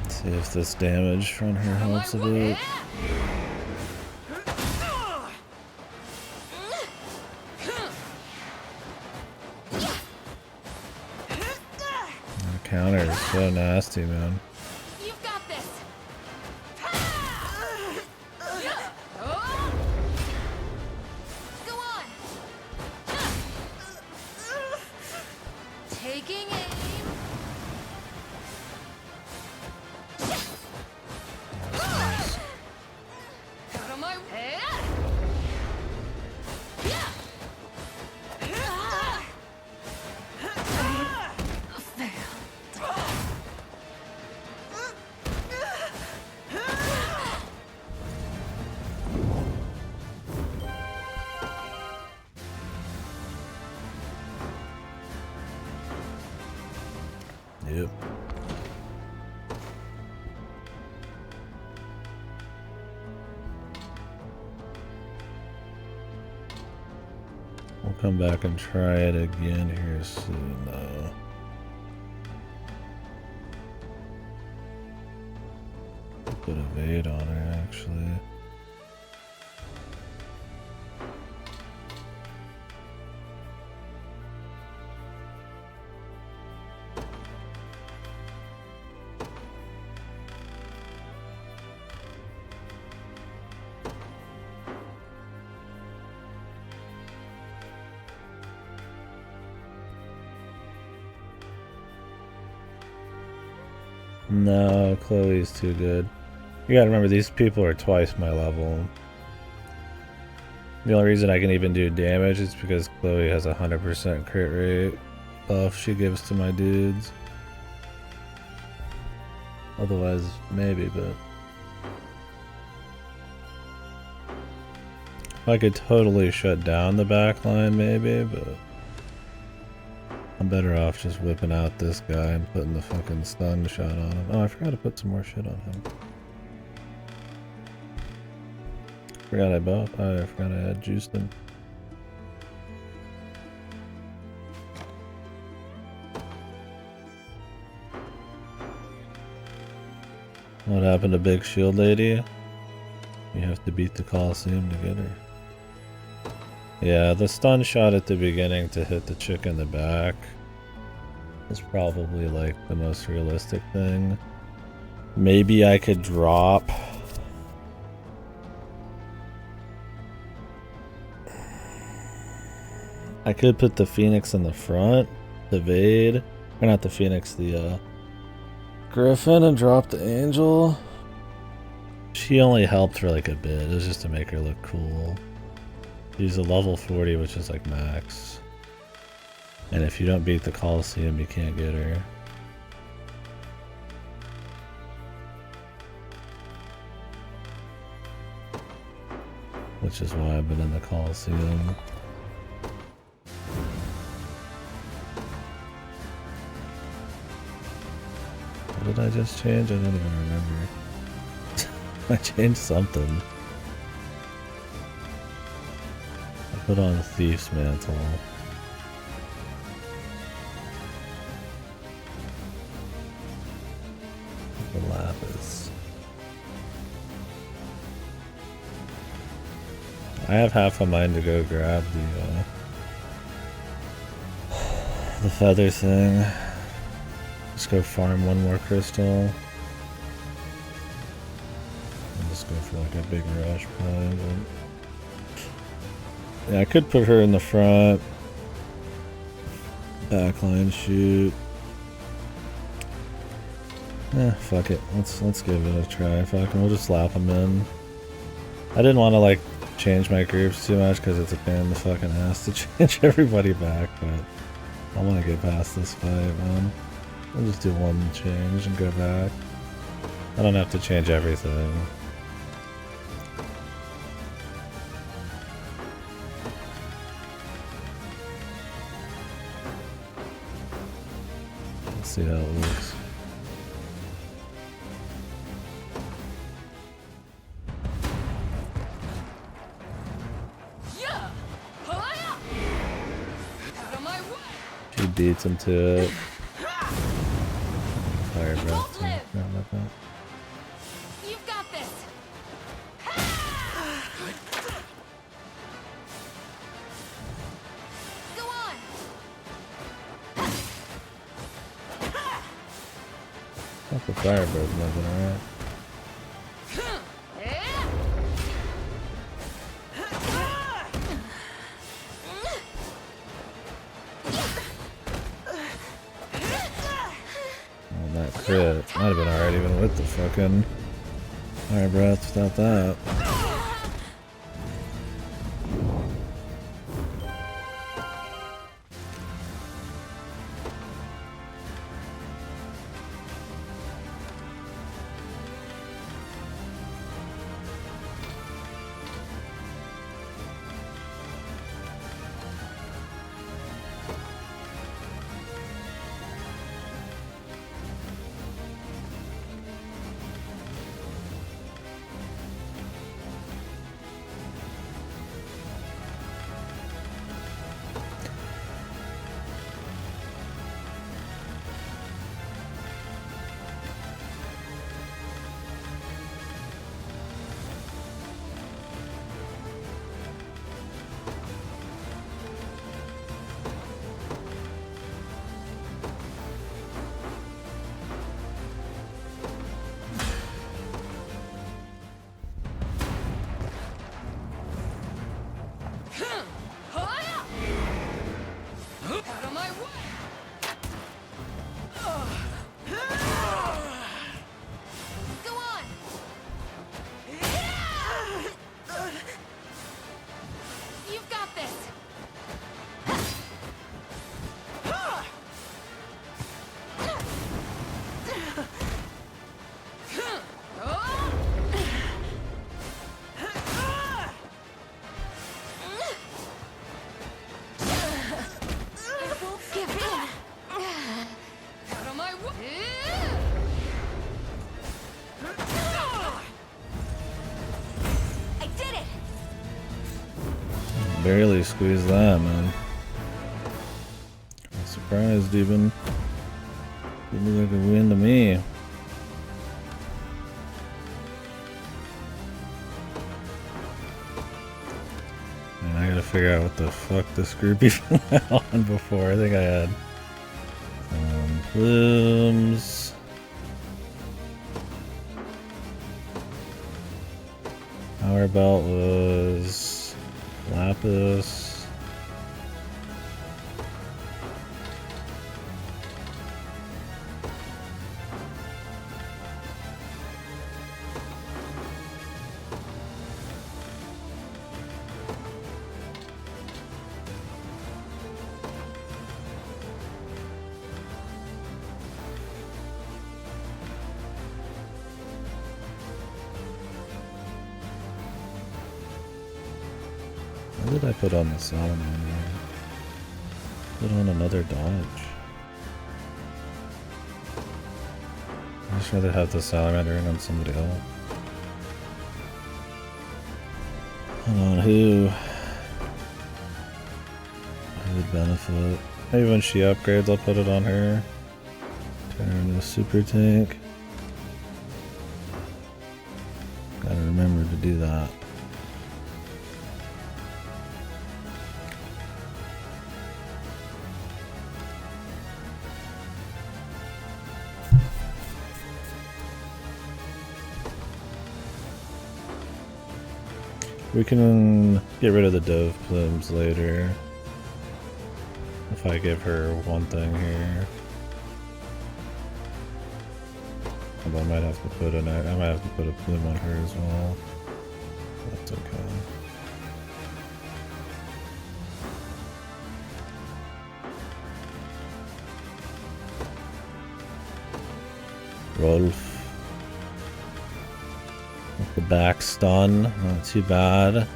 [SPEAKER 1] See if this damage from her helps a bit. The counter is so nasty, man.
[SPEAKER 9] You've got this. Go on. Taking aim.
[SPEAKER 14] Out of my way!
[SPEAKER 1] We'll come back and try it again here soon, though. Put evade on her, actually. No, Chloe's too good. You gotta remember, these people are twice my level. The only reason I can even do damage is because Chloe has a 100% crit rate buff she gives to my dudes. Otherwise, maybe, but... I could totally shut down the backline, maybe, but... I'm better off just whipping out this guy and putting the fucking stun shot on him. Oh, I forgot to put some more shit on him. I forgot I had juiced him. What happened to Big Shield Lady? You have to beat the Coliseum to get her. Yeah, the stun shot at the beginning to hit the chick in the back is probably like the most realistic thing. Maybe I could drop... I could put the Phoenix in the front, the Evade, or not the Phoenix, the Griffin, and drop the Angel. She only helped for like a bit, it was just to make her look cool. She's a level 40, which is like max. And if you don't beat the Coliseum, you can't get her. Which is why I've been in the Coliseum. What did I just change? I don't even remember. I changed something. I put on the Thief's Mantle. The Lapis. I have half a mind to go grab the feather thing. Just go farm one more crystal. And just go for like a big rush probably. But yeah, I could put her in the front. Backline shoot. Eh, fuck it. Let's give it a try. Fuck, we'll just slap them in. I didn't want to like change my groups too much because it's a pain in the fucking ass to change everybody back, but I want to get past this fight, man. I'll just do one change and go back. I don't have to change everything. Let's see how it looks. She beats him to it. Fire breath.
[SPEAKER 9] You've got this. Go on.
[SPEAKER 1] Fuck the fire breath, nothing, alright. Crit. Might have been alright even with the fucking fire breath without that. barely squeezed that, man. I'm surprised even. Didn't look like a win to me. And I gotta figure out what the fuck this group even went on before. I think I had plumes. Power belt was lapis. What did I put on the salamander? Put on another dodge. I'd just rather have the salamander in on somebody else. Hold on, who would benefit? Maybe when she upgrades, I'll put it on her. Turn her into a super tank. Gotta remember to do that. We can get rid of the dove plumes later. If I give her one thing here. Although I might have to put I might have to put a plume on her as well. That's okay. Rolf. With the back stun, not too bad.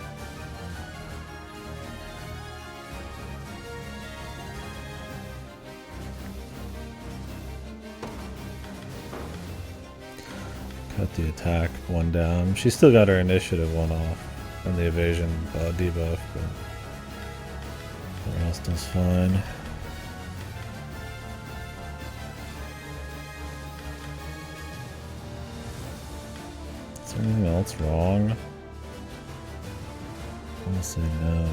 [SPEAKER 1] Cut the attack one down. She still got her initiative one off and the evasion debuff, but the rest is fine. Is there anything else wrong? I want to say no.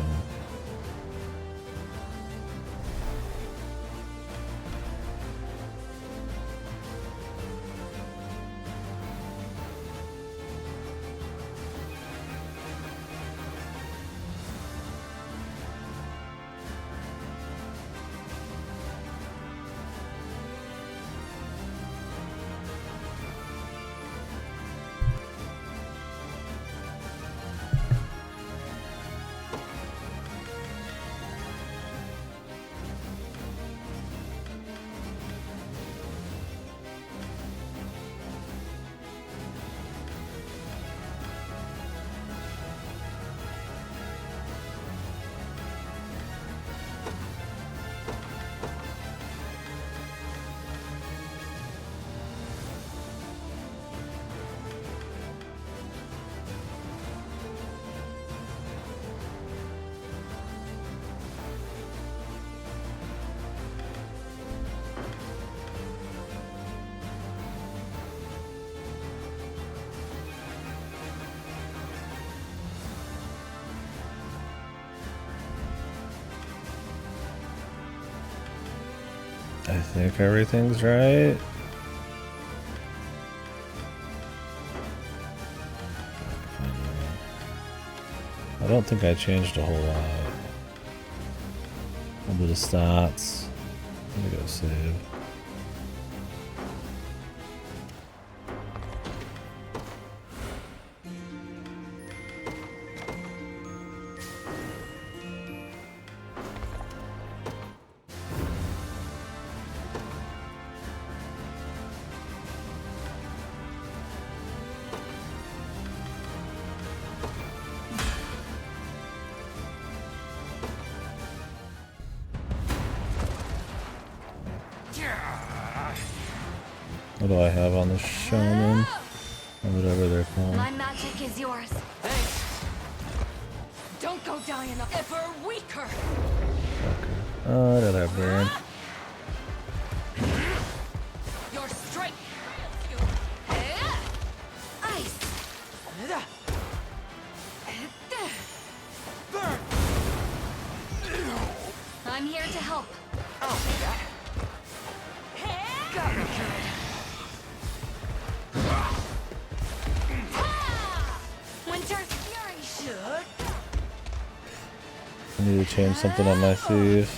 [SPEAKER 1] I think everything's right. I don't think I changed a whole lot. A bit of stats. Let me go save. What do I have on the shaman? Or whatever they're called.
[SPEAKER 9] My magic is yours.
[SPEAKER 3] Thanks. Don't go.
[SPEAKER 9] go die in a ever weaker.
[SPEAKER 1] Oh, I don't have burn.
[SPEAKER 9] Your strength. Ice. Burn. I'm here to help.
[SPEAKER 3] I'll do that.
[SPEAKER 9] Got me good. Winter's fury.
[SPEAKER 1] I need to change something on my sleeve.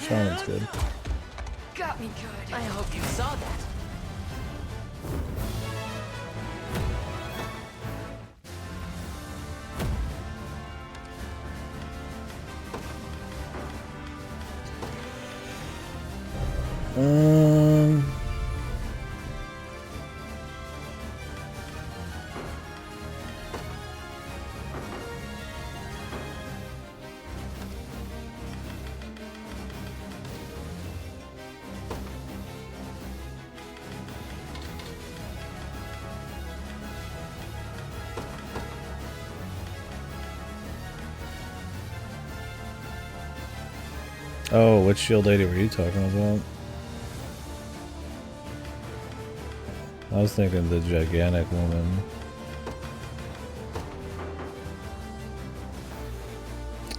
[SPEAKER 1] Shaman's good.
[SPEAKER 9] Got me good.
[SPEAKER 3] I hope you saw that.
[SPEAKER 1] Oh, which shield lady were you talking about? I was thinking the gigantic woman.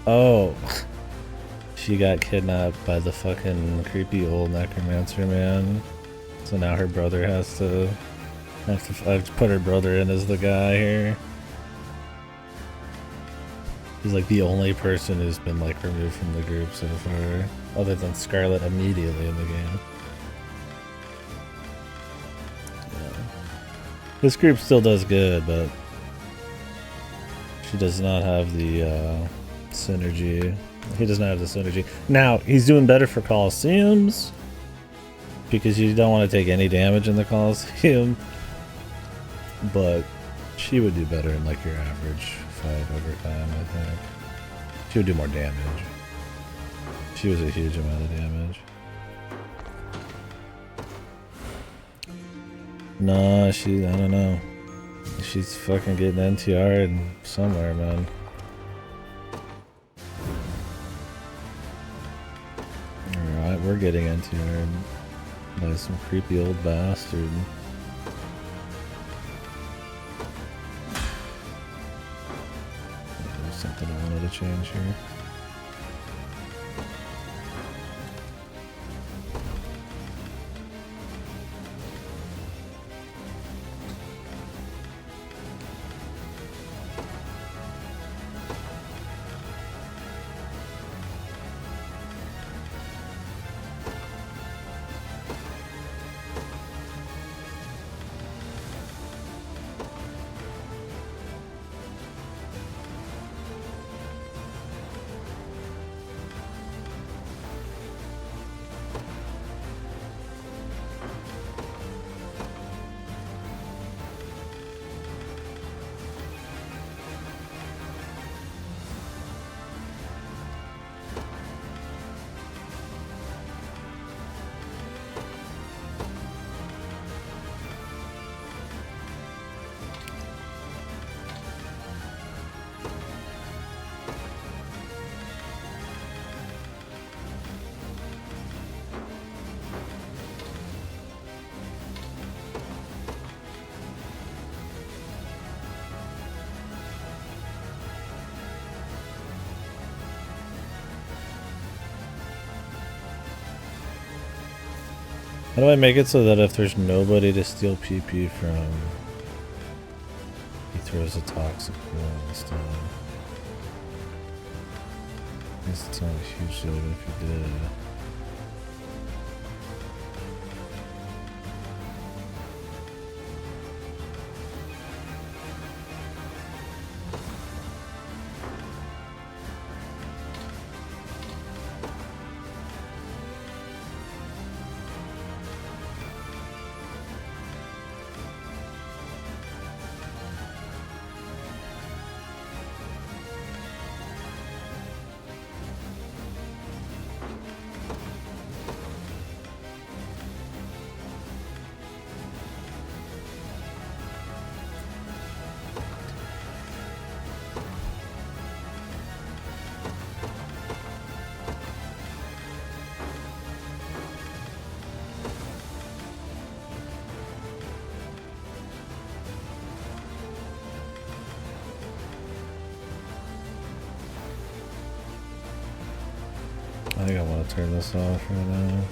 [SPEAKER 1] Oh, she got kidnapped by the fucking creepy old necromancer man. So now her brother has to I've put her brother in as the guy here. He's like the only person who's been like removed from the group so far, other than Scarlet immediately in the game. Yeah. This group still does good, but she does not have the synergy. He doesn't have the synergy. Now, he's doing better for Colosseums, because you don't want to take any damage in the Colosseum, but she would do better in like your average fight over time, I think. She would do more damage. She was a huge amount of damage. Nah, I don't know. She's fucking getting NTR'd somewhere, man. Alright, we're getting NTR'd by some creepy old bastard. There's something I wanted to change here. How do I make it so that if there's nobody to steal PP from, he throws a toxic ball instead? I guess it's not a huge deal even if he did. think I want to turn this off right now.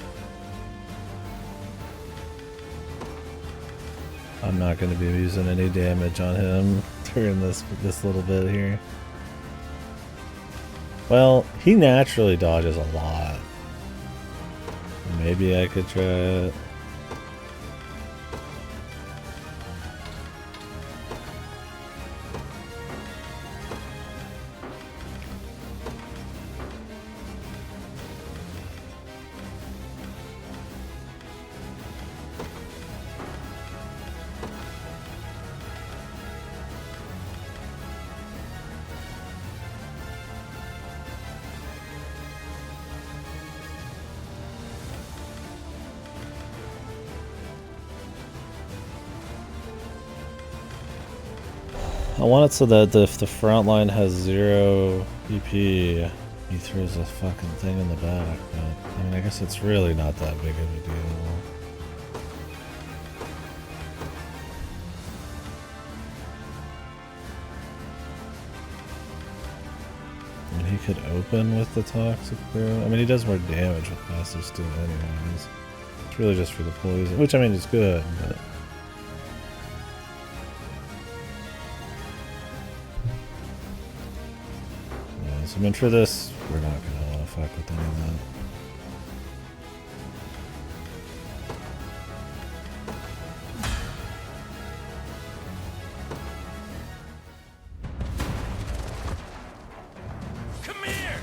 [SPEAKER 1] I'm not going to be using any damage on him during this little bit here. Well, he naturally dodges a lot. Maybe I could try it. I want it so that if the front line has 0 EP, he throws a fucking thing in the back, but I mean, I guess it's really not that big of a deal. I mean, he could open with the toxic brew. I mean, he does more damage with passive steel anyways. It's really just for the poison, which I mean is good, but... I mean, for this, we're not gonna want to fuck with any of that.
[SPEAKER 14] Come here!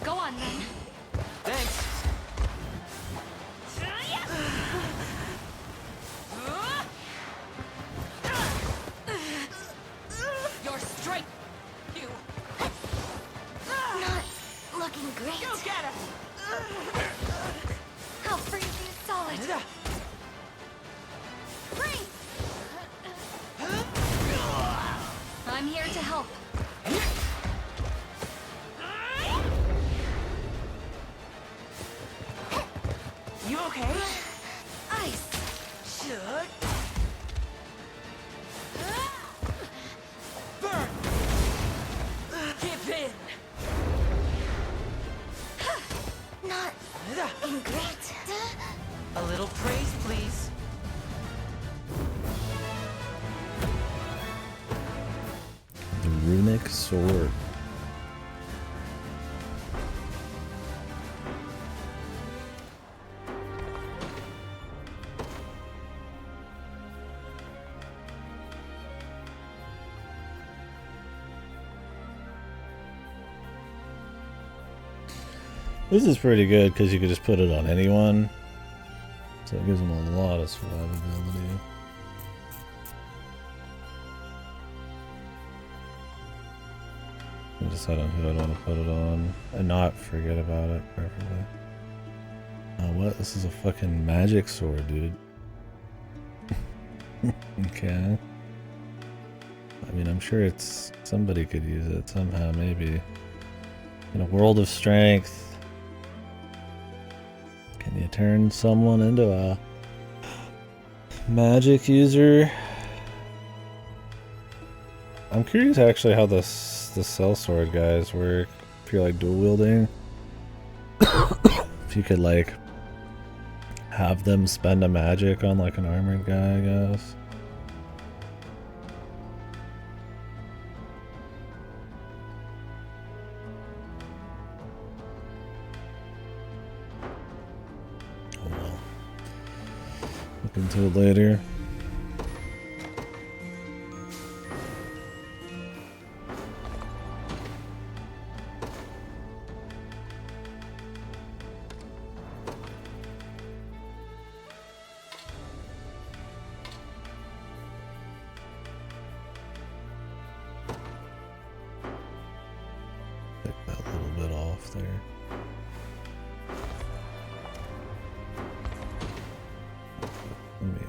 [SPEAKER 14] Go on then. Thanks. You're straight. You.
[SPEAKER 9] Not looking great.
[SPEAKER 14] You get it.
[SPEAKER 9] How freezing solid. Freeze! I'm here to help.
[SPEAKER 14] You okay?
[SPEAKER 9] Ice.
[SPEAKER 14] Should. Burn. Give in.
[SPEAKER 9] Not looking great.
[SPEAKER 3] A little praise, please.
[SPEAKER 1] The runic sword. This is pretty good because you could just put it on anyone. So it gives them a lot of survivability. I decide on who I want to put it on and not forget about it, preferably. Oh, what? This is a fucking magic sword, dude. Okay. I mean, I'm sure it's... somebody could use it somehow, maybe. In a world of strength. Can you turn someone into a magic user? I'm curious actually how the sellsword guys work. If you're like dual wielding. If you could like have them spend a magic on like an armored guy, I guess. Into it later. Take that little bit off there. Let me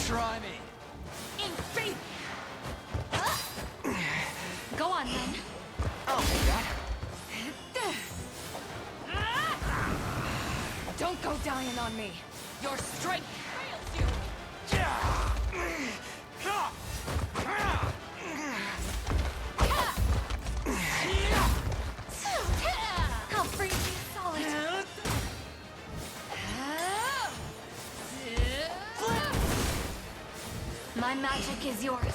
[SPEAKER 3] Try me.
[SPEAKER 9] In faith. Go on then.
[SPEAKER 3] I'll take that.
[SPEAKER 14] Don't go dying on me.
[SPEAKER 9] Your strength fails you. How free you solid. My magic is yours.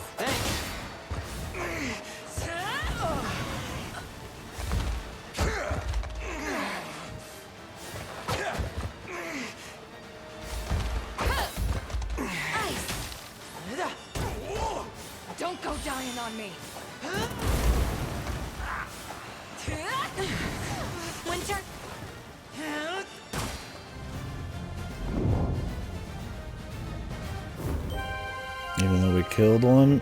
[SPEAKER 14] Don't go dying on me.
[SPEAKER 9] Winter.
[SPEAKER 1] Even though we killed one.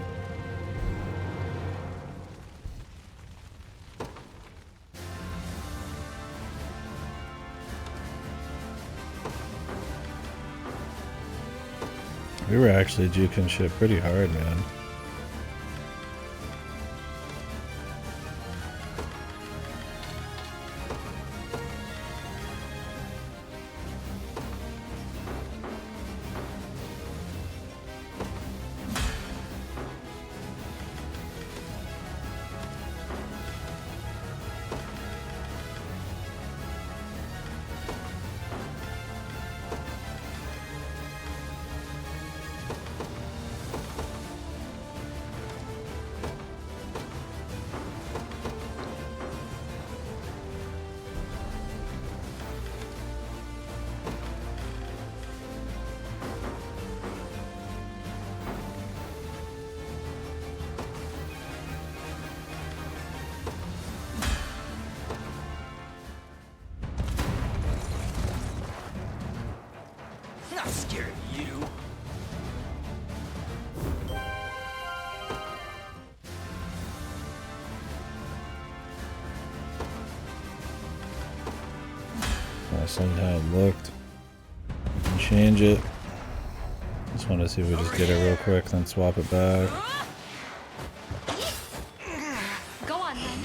[SPEAKER 1] We were actually juking shit pretty hard, man.
[SPEAKER 3] Not scared of you.
[SPEAKER 1] I seen how it looked. We can change it. Just want to see if we just get it real quick, then swap it back.
[SPEAKER 9] Go on then.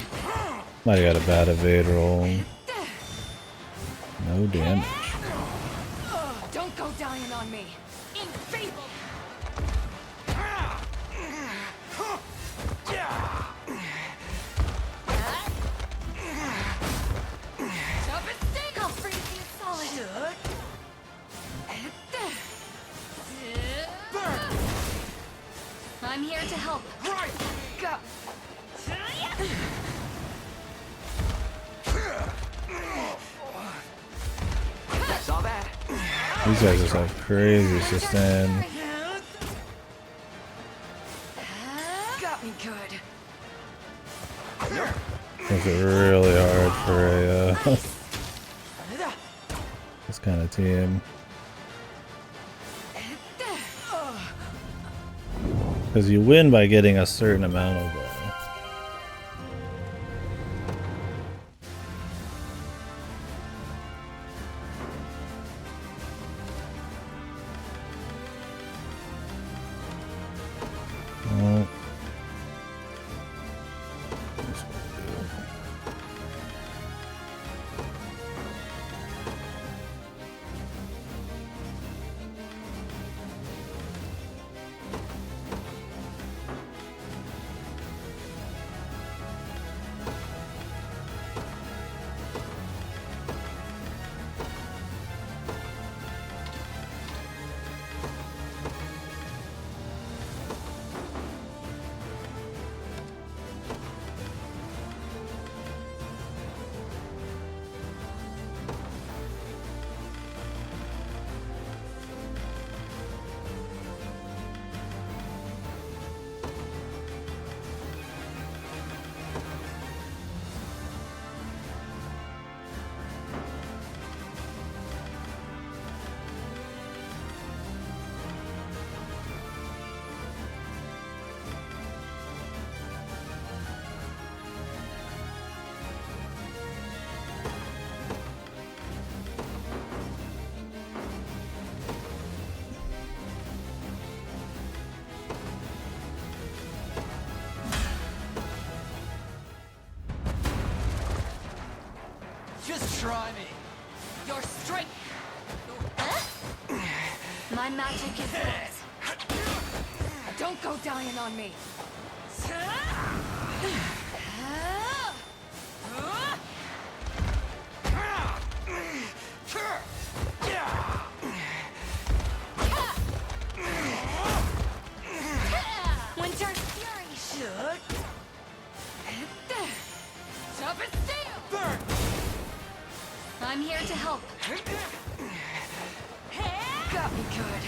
[SPEAKER 1] Might have got a bad evade roll. No damage.
[SPEAKER 14] Don't go dying on me.
[SPEAKER 9] In faith. How free you solid. I'm here to help.
[SPEAKER 3] Right.
[SPEAKER 14] Go.
[SPEAKER 3] Saw that.
[SPEAKER 1] These guys just have crazy sustain.
[SPEAKER 14] Got me good.
[SPEAKER 1] Makes it really hard for a this kind of team. Because you win by getting a certain amount of well,
[SPEAKER 14] Try me. Your strength.
[SPEAKER 9] My magic is yours.
[SPEAKER 14] Don't go dying on me.
[SPEAKER 9] Winter's fury.
[SPEAKER 14] Jump and steal.
[SPEAKER 9] I'm here to help.
[SPEAKER 14] Got me good.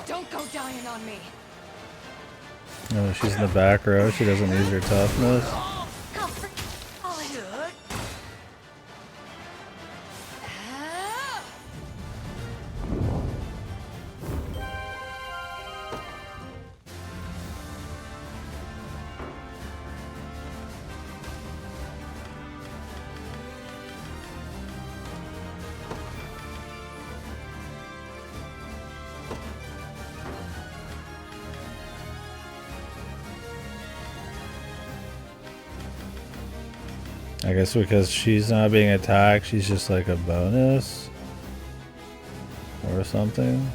[SPEAKER 14] Don't go dying on me.
[SPEAKER 1] Oh, she's in the back row. She doesn't use her toughness. I guess because she's not being attacked, she's just like a bonus or something.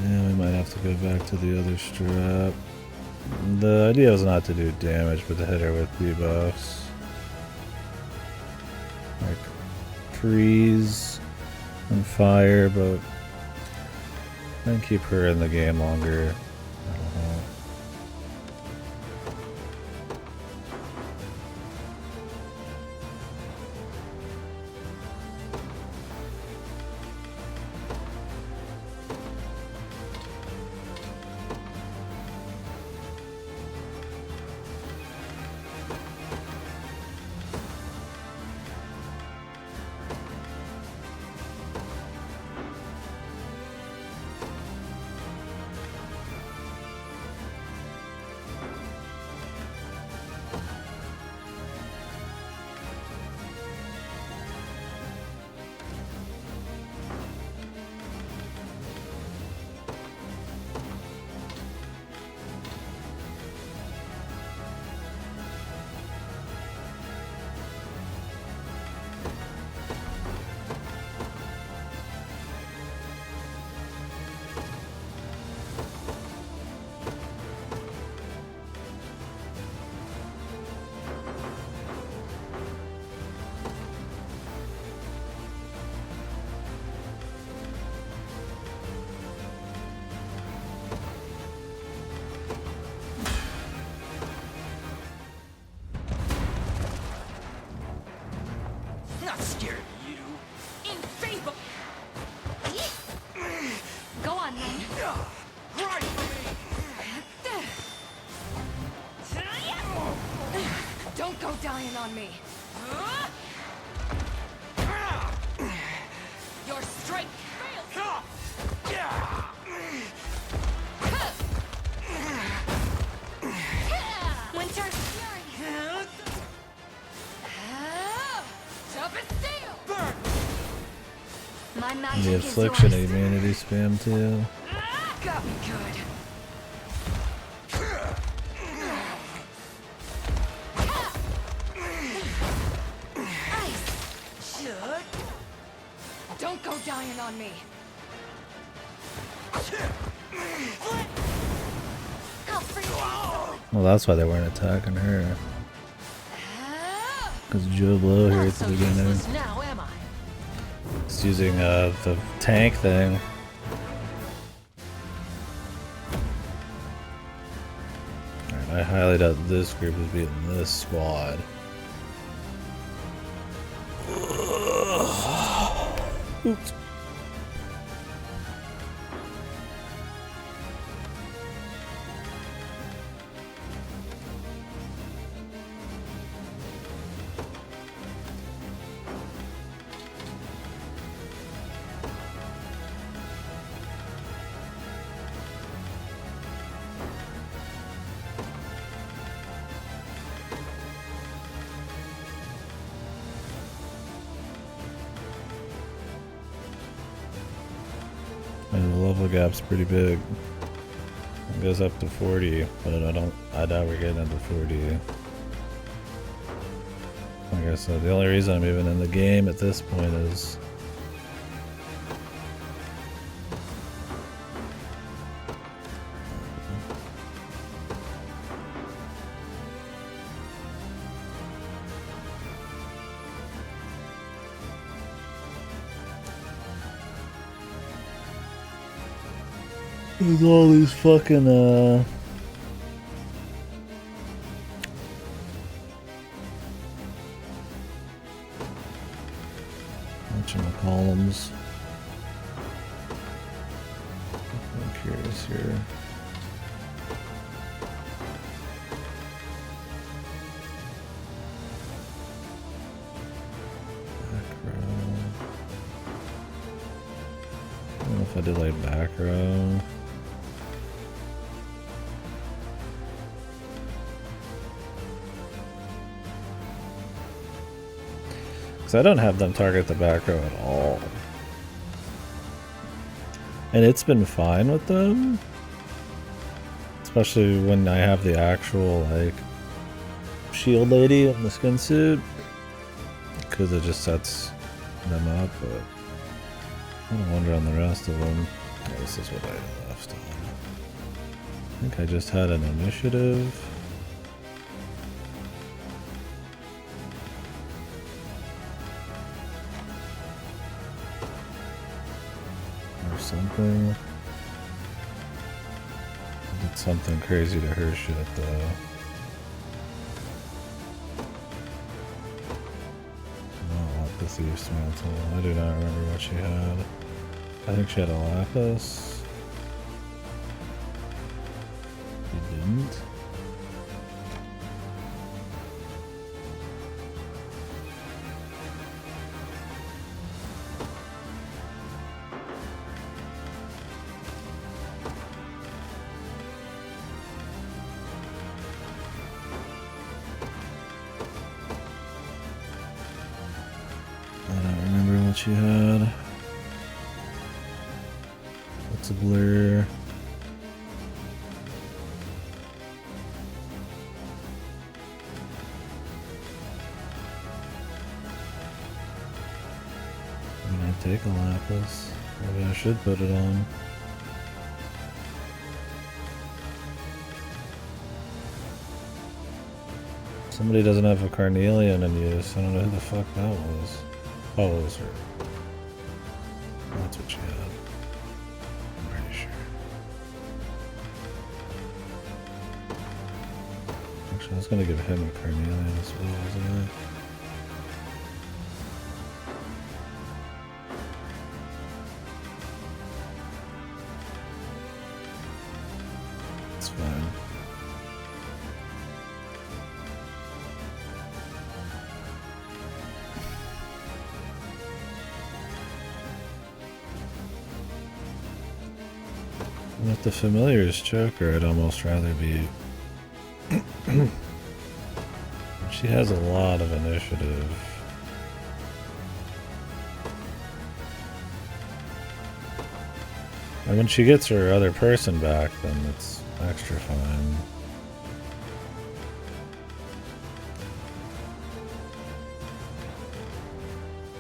[SPEAKER 1] Yeah, we might have to go back to the other strap. The idea was not to do damage, but to hit her with debuffs. Like freeze and fire, but then keep her in the game longer. I don't know.
[SPEAKER 14] Not scared of you. In favor.
[SPEAKER 9] Go on, then.
[SPEAKER 14] Right for me. Don't go dying on me. Your strength fails.
[SPEAKER 9] Winter's fury.
[SPEAKER 14] Jump and steal.
[SPEAKER 9] My magic
[SPEAKER 1] The
[SPEAKER 9] is
[SPEAKER 1] affliction
[SPEAKER 9] yours.
[SPEAKER 1] immunity spam too.
[SPEAKER 14] Got me good. Don't go dying on me.
[SPEAKER 1] Well, that's why they weren't attacking her. Because Joe Blow here at the beginning.
[SPEAKER 3] Now, am I?
[SPEAKER 1] It's using the tank thing. Alright, I highly doubt this group is beating this squad. Oops. And the level gap's pretty big. It goes up to 40, but I doubt we're getting into 40. Like I said, the only reason I'm even in the game at this point is there's all these fucking whatchamacallums. I'm curious here. Back row. I don't know if I did like back row. Because I don't have them target the back row at all. And it's been fine with them. Especially when I have the actual, like, shield lady on the skin suit. Because it just sets them up, but I don't wonder on the rest of them. Oh, this is what I left on. I think I just had an initiative. Something. I did something crazy to her shit though. Oh, what the Thief's Mantle. I do not remember what she had. I think she had a lapis. She didn't. She had. What's a blur? I mean, I'd take a lapis. Maybe I should put it on. Somebody doesn't have a carnelian in use. I don't know who the fuck that was. Oh, it was her. That's what she had. I'm pretty sure. Actually, I was gonna give him a carnelian as well, wasn't I? It's fine. With the familiar's choker, I'd almost rather be... She has a lot of initiative. And when she gets her other person back, then it's extra fine.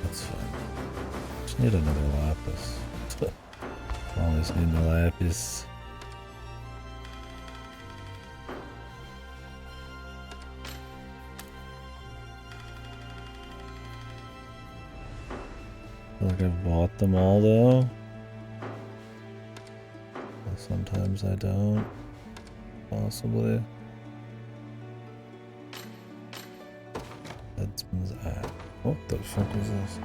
[SPEAKER 1] That's fine. Just need another lapis. Always need the lapis. feel like I've bought them all though. Sometimes I don't. Possibly. Headsman's axe. What the fuck is this?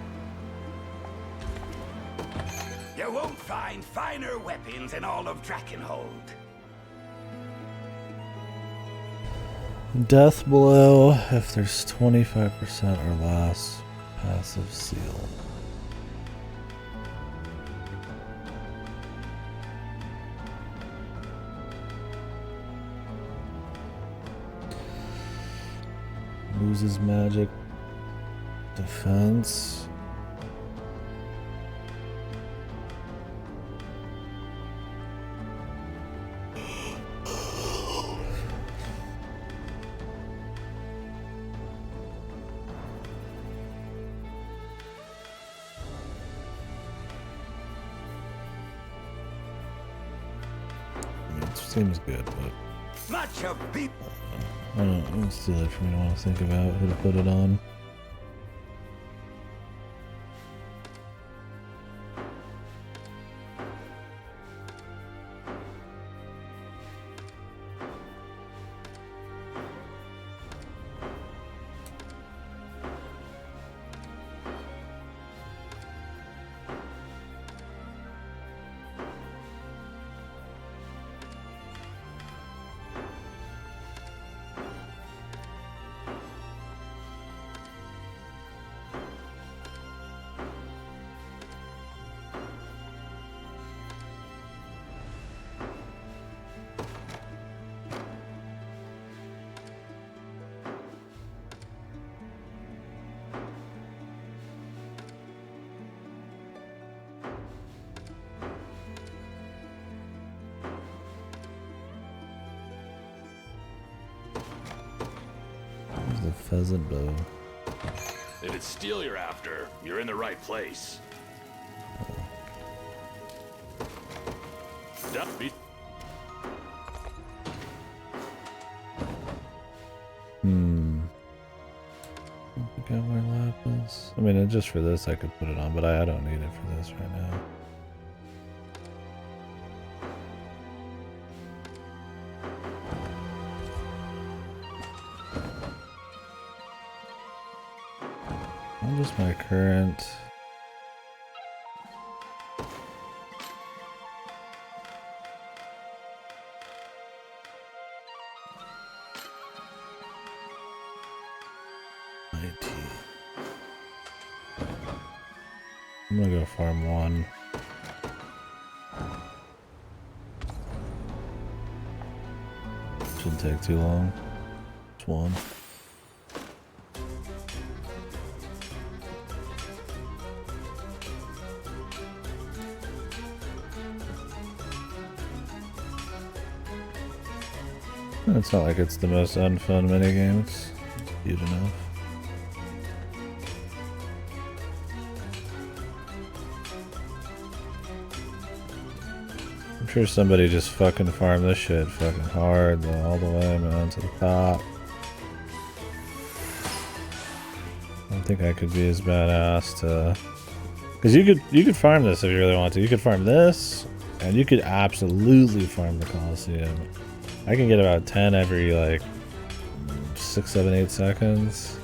[SPEAKER 11] You won't find finer weapons in all of Drakenhold.
[SPEAKER 1] Death blow if there's 25% or less. Passive seal. Loses magic defense. It seems good, but
[SPEAKER 11] Much of people.
[SPEAKER 1] I don't know. It's too late for me to want to think about who to put it on. The pheasant bow.
[SPEAKER 16] If it's steel you're after, you're in the right place. That be
[SPEAKER 1] I don't think I wear lapis. I mean, just for this I could put it on, but I don't need it for this right now. Just my current. I'm gonna go farm one. Shouldn't take too long. It's one. It's not like it's the most unfun minigame, it's cute enough. I'm sure somebody just fucking farmed this shit fucking hard all the way, man, to the top. I don't think I could be as badass to... Because you could farm this if you really want to. You could farm this, and you could absolutely farm the Colosseum. I can get about 10 every like 6, 7, 8 seconds.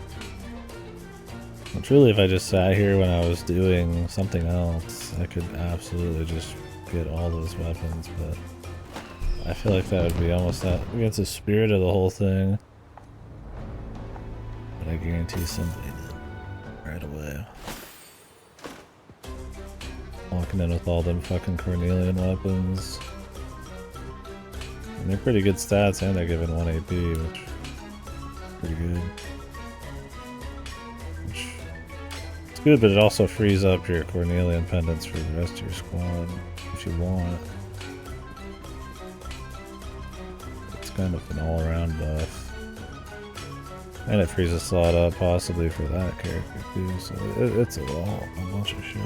[SPEAKER 1] Which really, if I just sat here when I was doing something else, I could absolutely just get all those weapons, but I feel like that would be almost that against the spirit of the whole thing. But I guarantee somebody did right away. Walking in with all them fucking Cornelian weapons. And they're pretty good stats, and they're giving 1 AP, which is pretty good. Which, it's good, but it also frees up your Cornelian pendants for the rest of your squad, if you want. It's kind of an all-around buff. And it frees a slot up, possibly, for that character, too, so it's a bunch of shit.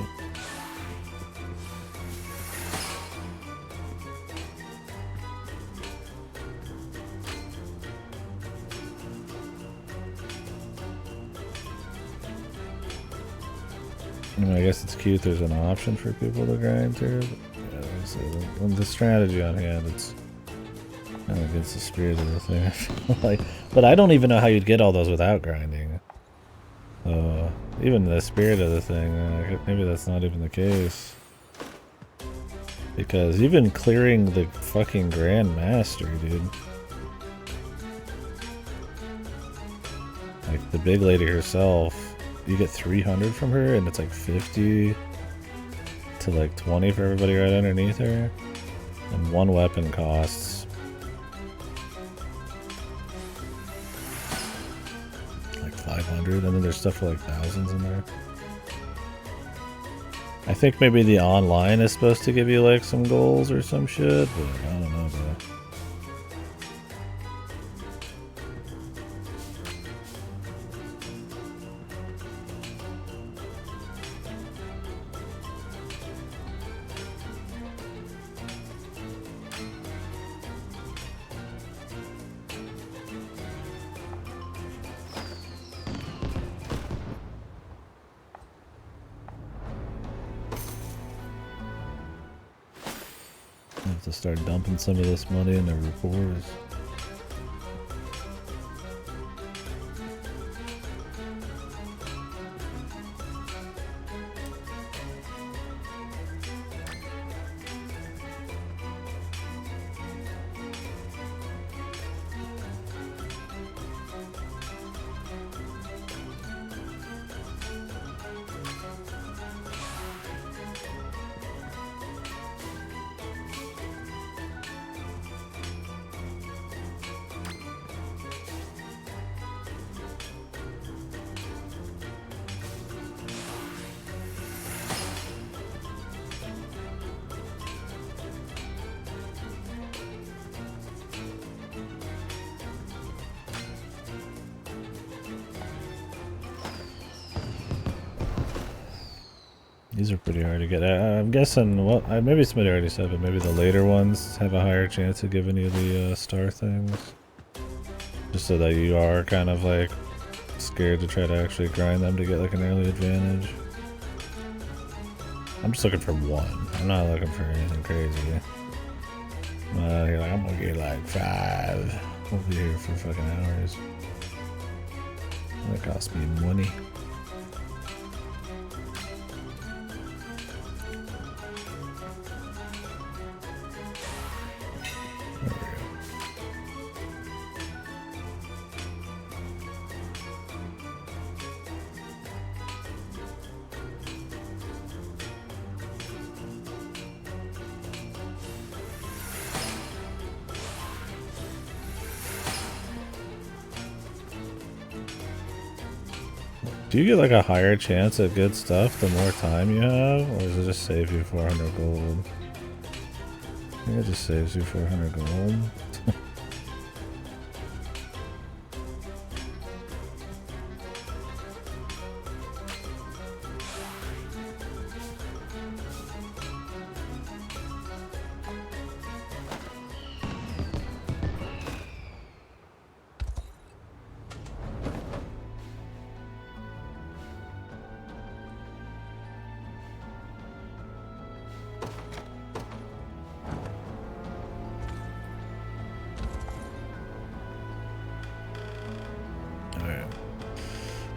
[SPEAKER 1] I mean, I guess it's cute there's an option for people to grind here. But yeah, like I said, on the strategy on hand, it's kind of against the spirit of the thing, I feel like. But I don't even know how you'd get all those without grinding. Even the spirit of the thing, maybe that's not even the case. Because even clearing the fucking Grand Master, dude. Like, the big lady herself, you get 300 from her, and it's like 50 to like 20 for everybody right underneath her. And one weapon costs like 500, and then there's stuff for like thousands in there. I think maybe the online is supposed to give you like some goals or some shit, but I don't know, bro. I have to start dumping some of this money into reports. These are pretty hard to get. I'm guessing, well, maybe somebody already said, but maybe the later ones have a higher chance of giving you the star things. Just so that you are kind of like scared to try to actually grind them to get like an early advantage. I'm just looking for one. I'm not looking for anything crazy. You're like, I'm gonna get like 5. We'll be here for fucking hours. That cost me money. Do you get like a higher chance at good stuff the more time you have, or does it just save you 400 gold? I think it just saves you 400 gold.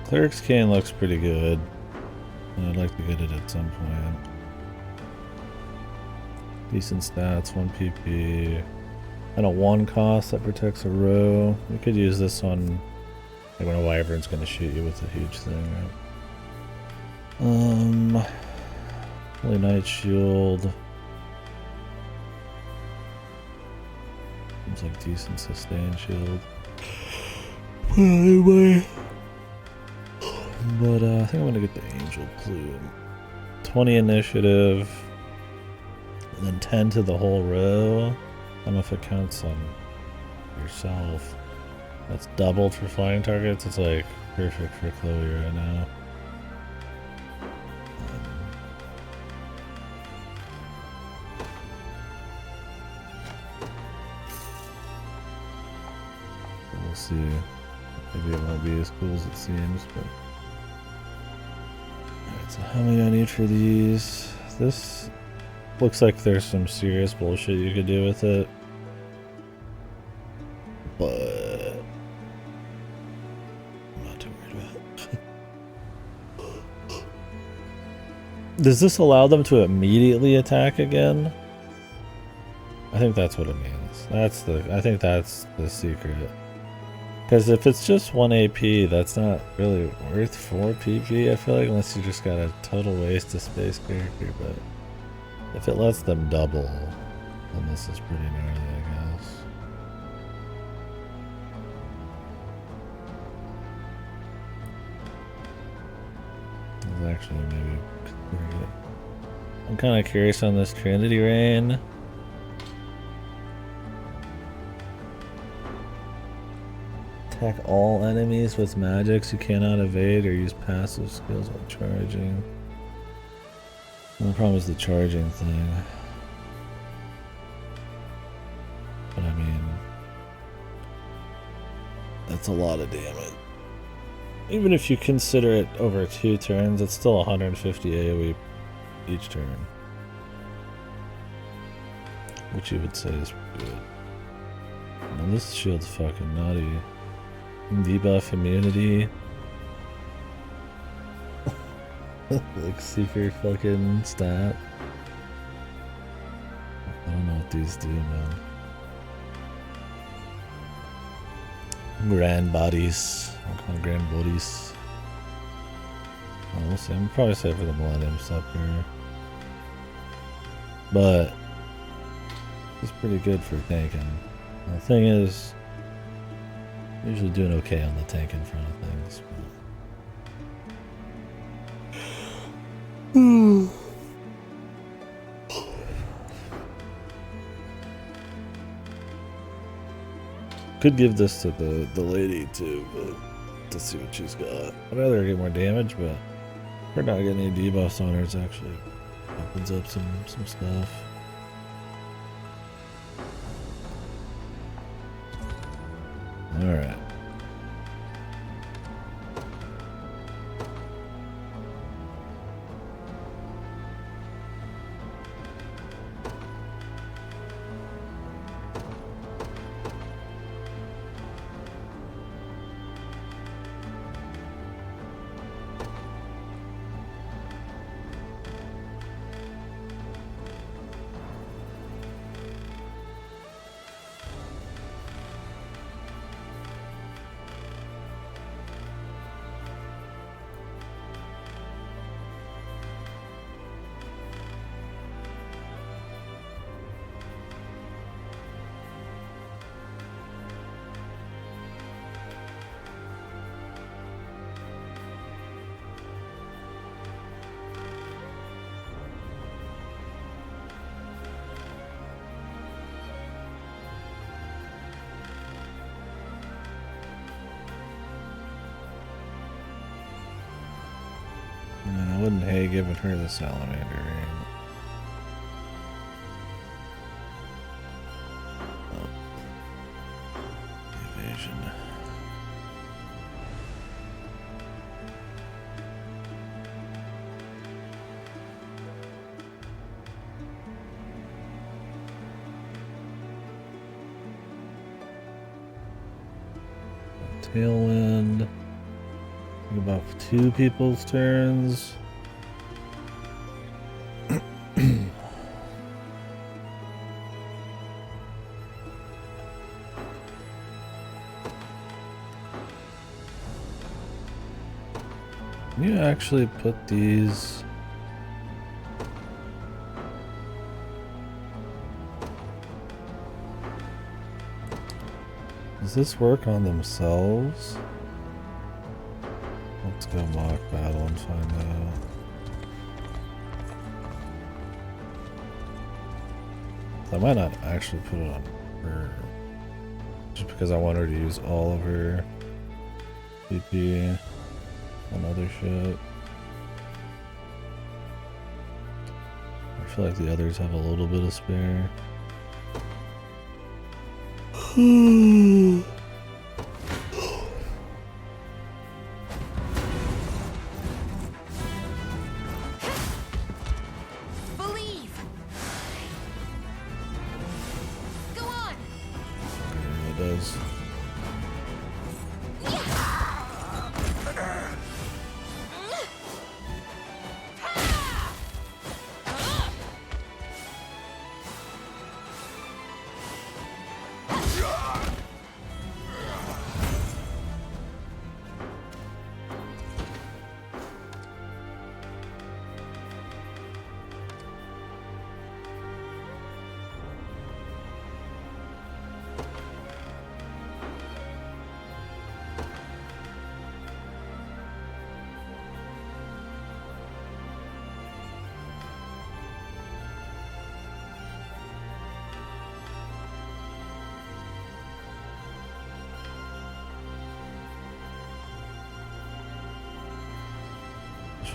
[SPEAKER 1] Cleric's Cane looks pretty good. I'd like to get it at some point. Decent stats, 1 PP. And a 1 cost that protects a row. You could use this one like when a wyvern's gonna shoot you with a huge thing, right? Holy Knight Shield. Seems like decent sustain shield. Anyway. But I think I'm gonna get the Angel Plume. 20 initiative, and then 10 to the whole row. I don't know if it counts on yourself. That's doubled for flying targets. It's like perfect for Chloe right now. We'll see. Maybe it won't be as cool as it seems, but. So how many I need for these? This looks like there's some serious bullshit you could do with it. But I'm not too worried about it. Does this allow them to immediately attack again? I think that's what it means. I think that's the secret. Because if it's just 1 AP, that's not really worth 4 PP, I feel like, unless you just got a total waste of space character, but if it lets them double, then this is pretty gnarly, I guess. Let's actually maybe consider it. I'm kind of curious on this Trinity Rain. Attack all enemies with magics you cannot evade or use passive skills while charging. And the problem is the charging thing. But I mean, that's a lot of damage. Even if you consider it over 2 turns, it's still 150 AoE each turn. Which you would say is good. Now this shield's fucking nutty. Debuff immunity. Like super fucking stat. I don't know what these do, man. Grand bodies. I'll call them grand bodies. Oh, we'll see. I'm probably safe for the Millennium Scepter. But it's pretty good for tanking. The thing is, usually doing okay on the tank in front of things. Could give this to the lady too, but to see what she's got. I'd rather get more damage, but we're not getting any debuffs on her. It's actually opens up some stuff. Alright. And I wouldn't hate giving her the salamander ring. Oh. Evasion. Tailwind. About 2 people's turns. You actually put these. Does this work on themselves? Let's go mock battle and find out. I might not actually put it on her. Just because I want her to use all of her PP on other shit. I feel like the others have a little bit of spare.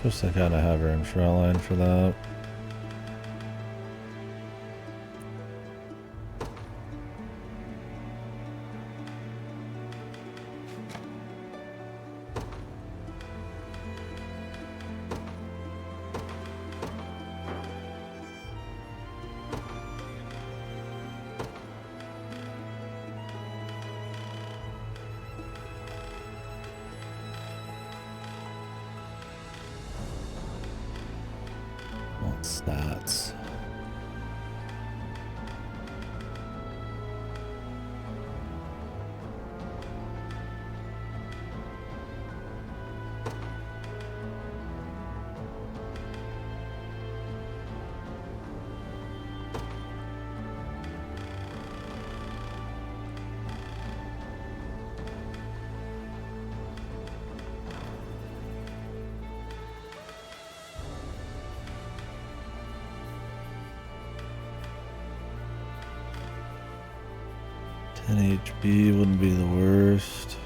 [SPEAKER 1] supposed to kind of have her in Shoreline for that. Stats. HP wouldn't be the worst.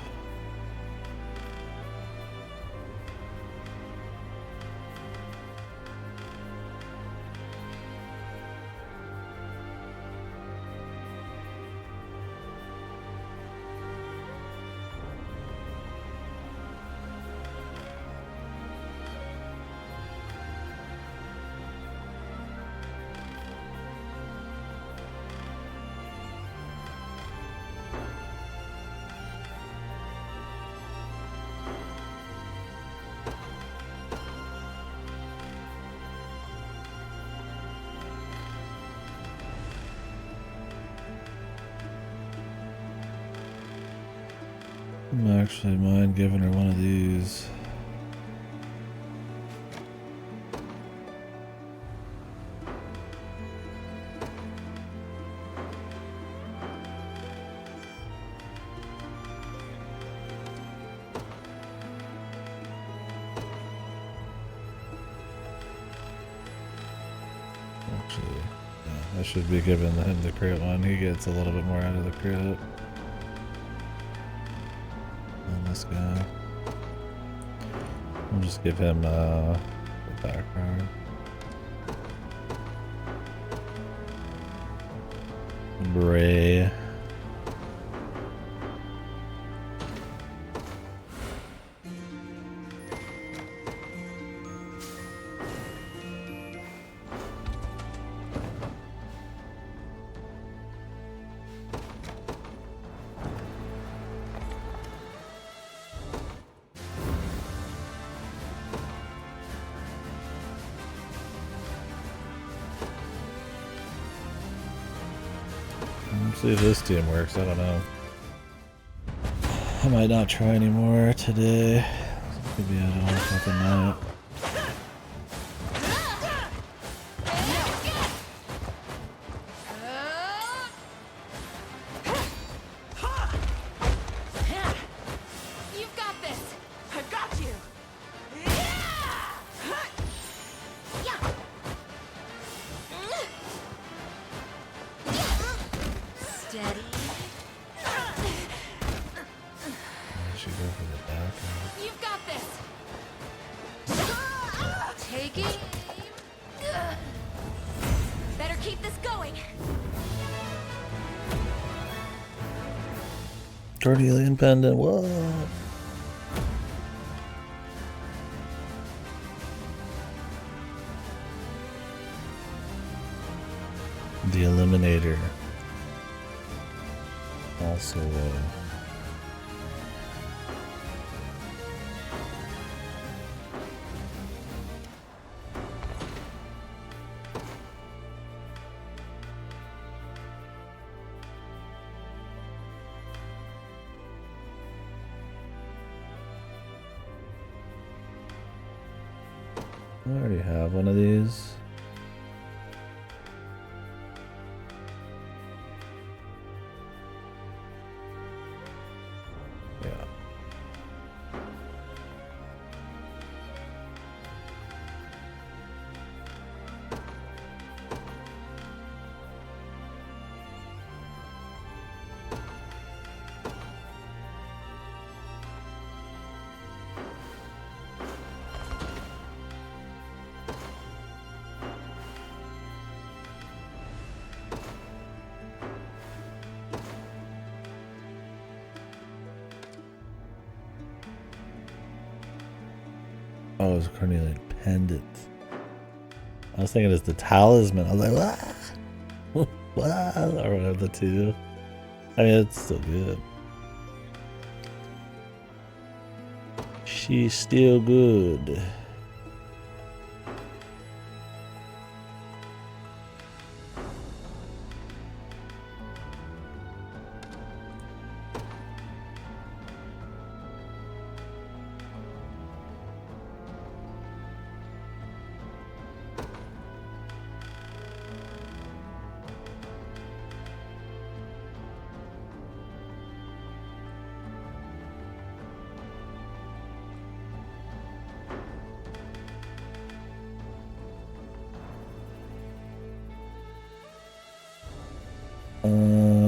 [SPEAKER 1] I actually mind giving her one of these. Actually, yeah, I should be giving him the crit one. He gets a little bit more out of the crit. This guy. We'll just give him the background. Bray. See if this team works. I don't know. I might not try anymore today. Could be out all fucking night.
[SPEAKER 9] You've got this. I got you. Steady.
[SPEAKER 1] I should go for the back.
[SPEAKER 9] You've got this. Take it. Better keep this going.
[SPEAKER 1] Guardian pendant. What? The Eliminator. Also, I already have one of these. Yeah. Oh, it was a carnelian pendant. I was thinking it's the talisman. I was like, what? What? Or one of the two. I mean, it's still good. She's still good.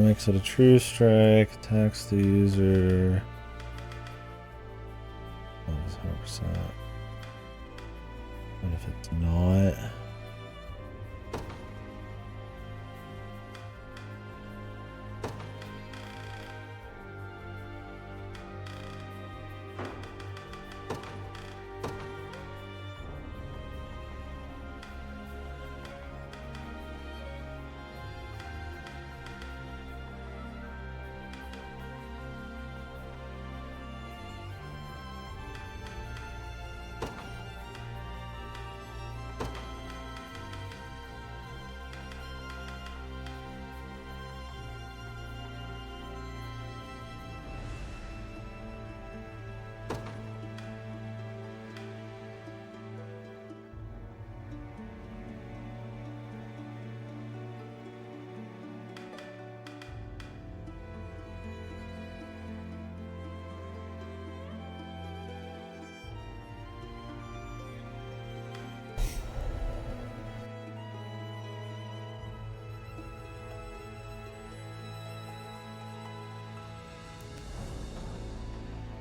[SPEAKER 1] Makes it a true strike, attacks the user. Oh, it's 100%. What if it's not?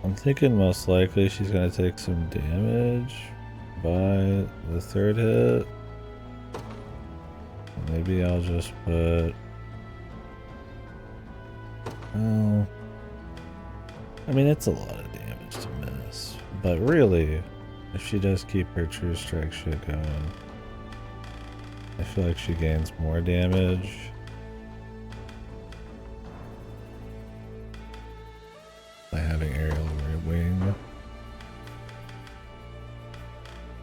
[SPEAKER 1] I'm thinking most likely she's gonna take some damage by the third hit. Maybe I'll just put... Oh, I mean, it's a lot of damage to miss. But really, if she does keep her true strike shit going, I feel like she gains more damage. By having aerial wing.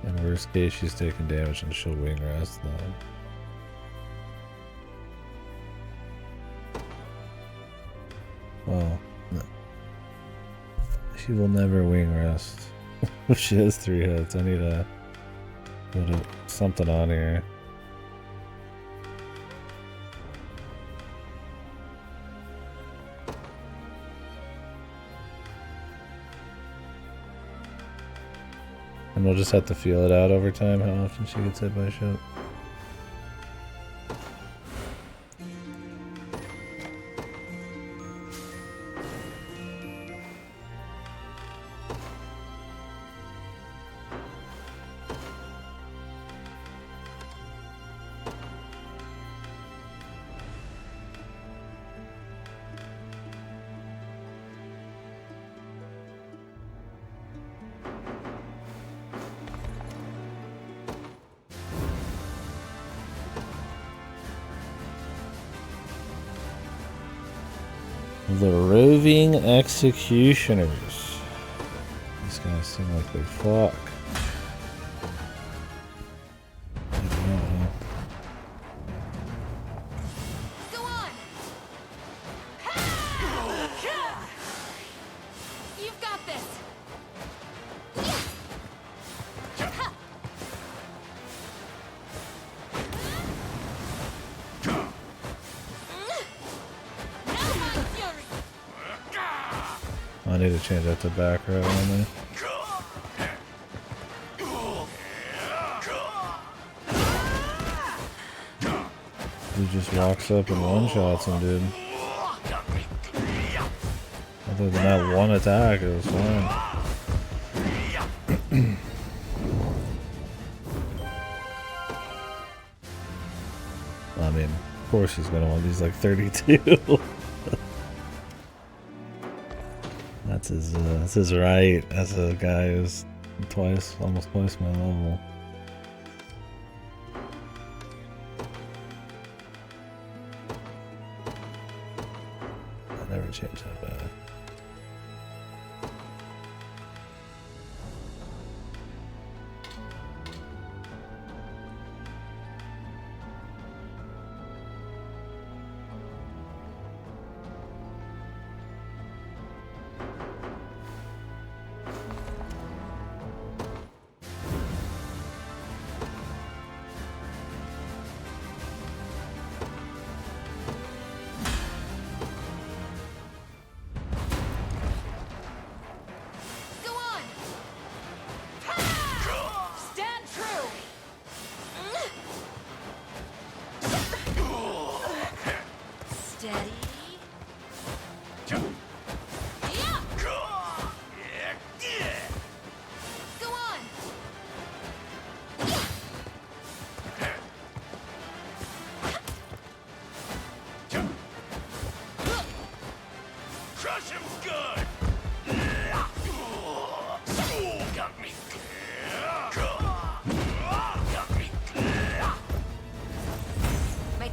[SPEAKER 1] In worst case, she's taking damage and she'll wing rest though. Well, no. She will never wing rest. If she has 3 hits, I need to put something on here. And we'll just have to feel it out over time how often she gets hit by shit. The Roving Executioners. These guys seem like they fuck.
[SPEAKER 9] Go on. You've got this.
[SPEAKER 1] I need to change that to back row only. He just walks up and one-shots him, dude. Other than that one attack, it was fine. I mean, of course he's gonna want these like 32. That's his right as a guy who's Twice, almost twice my level. I never changed that back.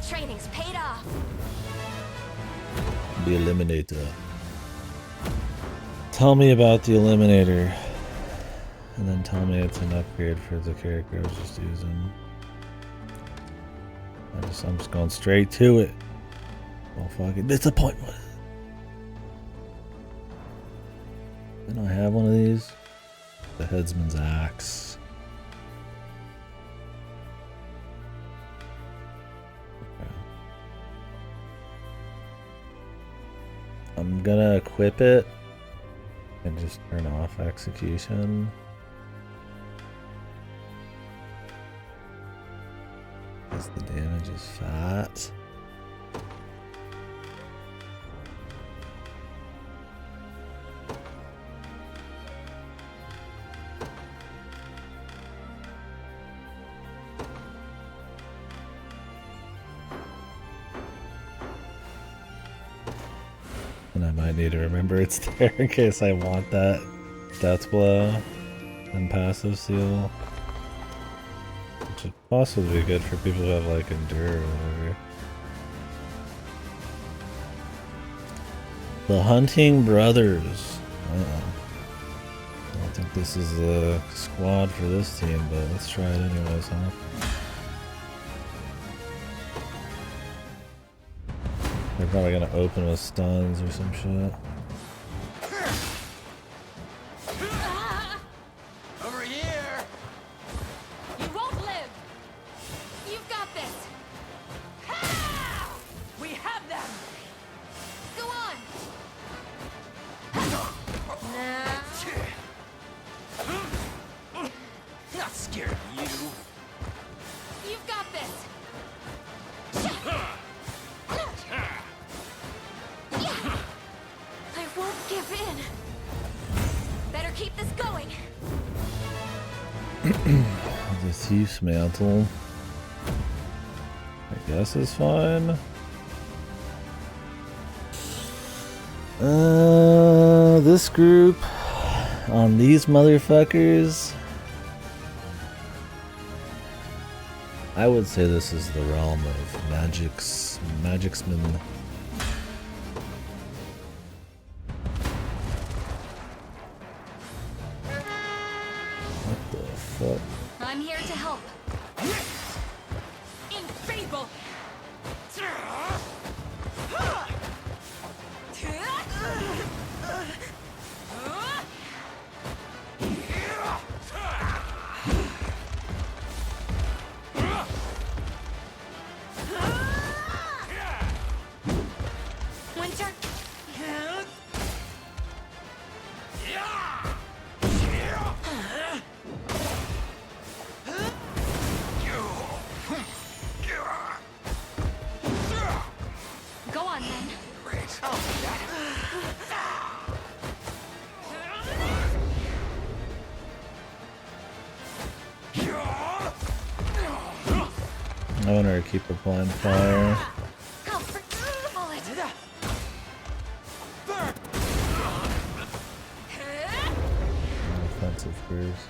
[SPEAKER 9] Training's paid off.
[SPEAKER 1] The Eliminator. Tell me about the Eliminator. And then tell me it's an upgrade for the character I was just using. I'm just going straight to it. Oh fucking disappointment. Didn't I have one of these? The Headsman's Axe. I'm gonna equip it and just turn off execution. Because the damage is fat. And I might need to remember it's there in case I want that death blow and passive seal. Which would possibly be good for people who have like endure or whatever. The Hunting Brothers. I don't think this is the squad for this team, but let's try it anyways, huh? They're probably gonna open with stuns or some shit.
[SPEAKER 3] Over here!
[SPEAKER 9] You won't live! You've got this!
[SPEAKER 3] We have them!
[SPEAKER 9] Go on!
[SPEAKER 3] Not scared of you!
[SPEAKER 9] You've got this! I won't give in! Better keep this going!
[SPEAKER 1] The Thief's Mantle, I guess is fine. This group on these motherfuckers, I would say this is the realm of Magicsman. What the fuck?
[SPEAKER 9] I'm here to help.
[SPEAKER 3] Infable!
[SPEAKER 9] Winter. Go on then.
[SPEAKER 1] I want her to keep applying fire. Offensive first.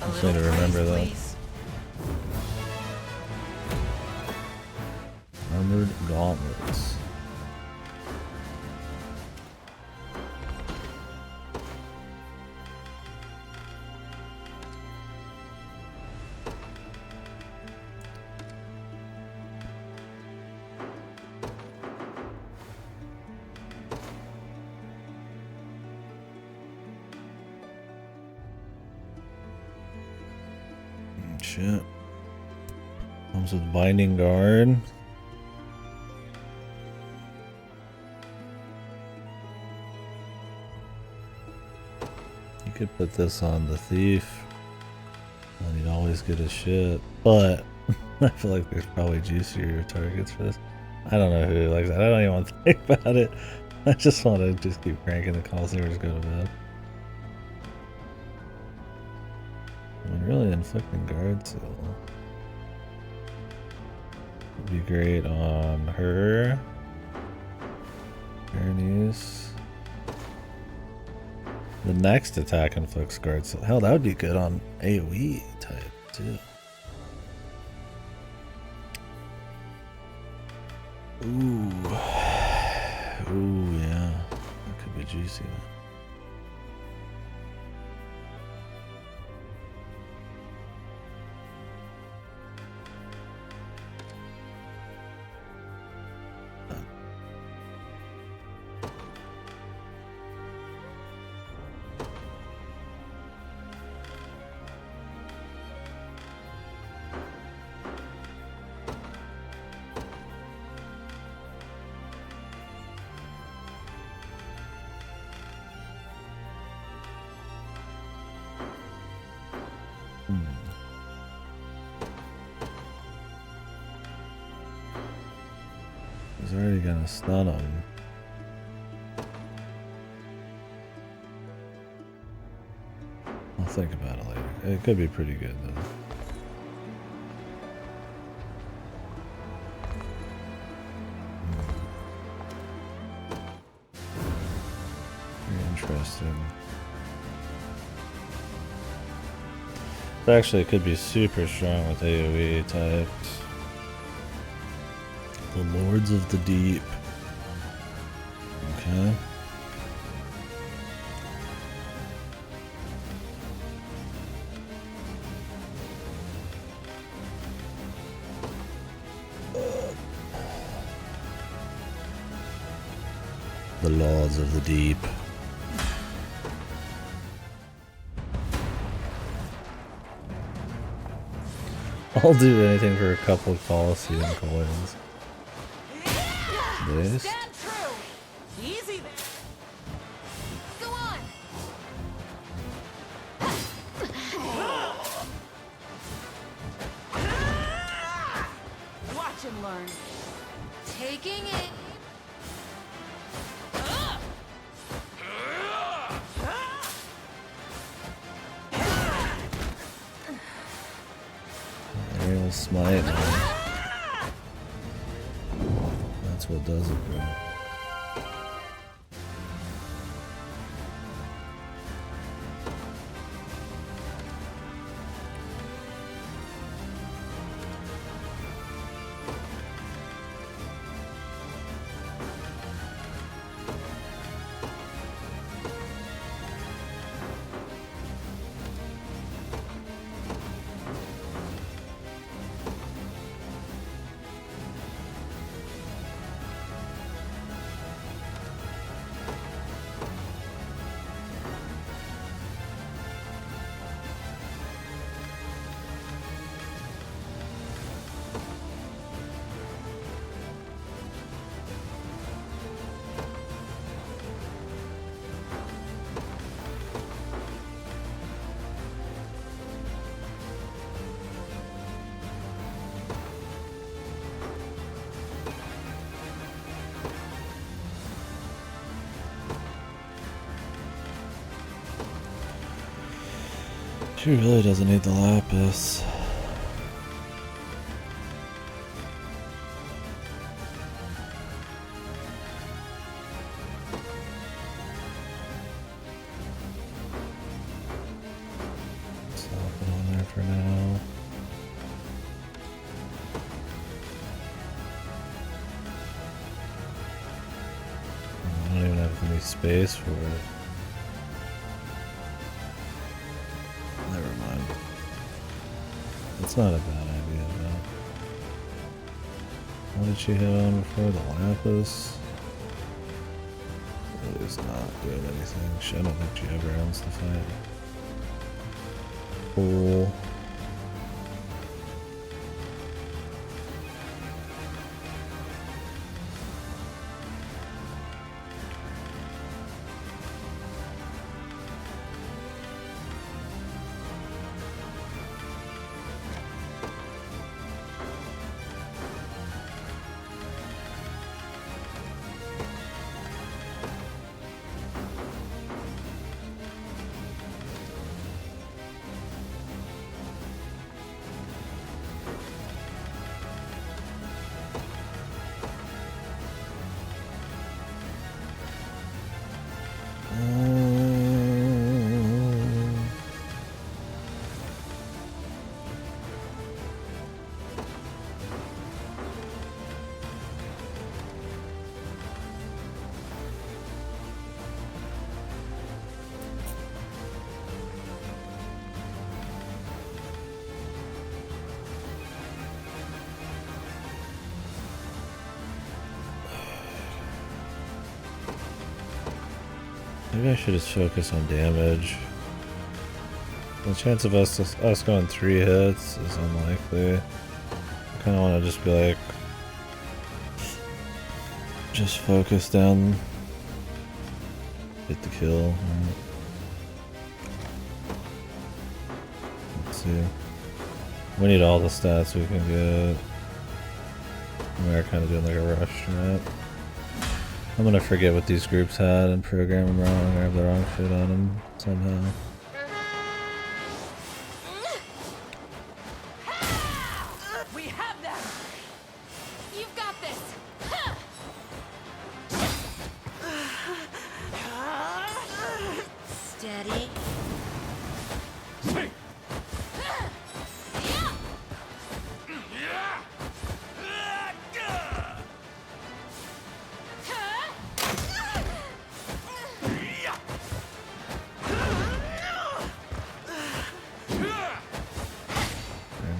[SPEAKER 1] Just need to remember that. Armored gauntlets. Shit. Comes with binding guard. You could put this on the thief, and he'd always get his shit. But I feel like there's probably juicier targets for this. I don't know who likes that. I don't even want to think about it. I just want to just keep cranking the Coliseum or just go to bed. I mean, really inflicting guard seal would be great on her. Bernice. The next attack inflicts guard seal. Hell, that would be good on AoE type too. Ooh. Ooh, yeah. That could be juicy. He's already gonna stun him. I'll think about it later. It could be pretty good though. Very interesting. Actually, it could be super strong with AoE types. The Lords of the Deep. Okay. The Lords of the Deep. I'll do anything for a couple of Coliseum coins. This.
[SPEAKER 9] Stand true. Easy there. Go on. Watch and learn. Taking it.
[SPEAKER 1] Aerial smite. That's what does it, bro. She really doesn't need the lapis. any space for it. Never mind. It's not a bad idea though. What did she hit on before? The Lapis? Really is not doing anything. I don't think she ever ends the fight. Cool. Maybe I should just focus on damage. The chance of us going 3 hits is unlikely. I kind of want to just be like, just focus down, hit the kill. Let's see. We need all the stats we can get. We're kind of doing like a rush strat. I'm gonna forget what these groups had and program them wrong or have the wrong shit on them somehow.
[SPEAKER 9] We have them! You've got this! Steady.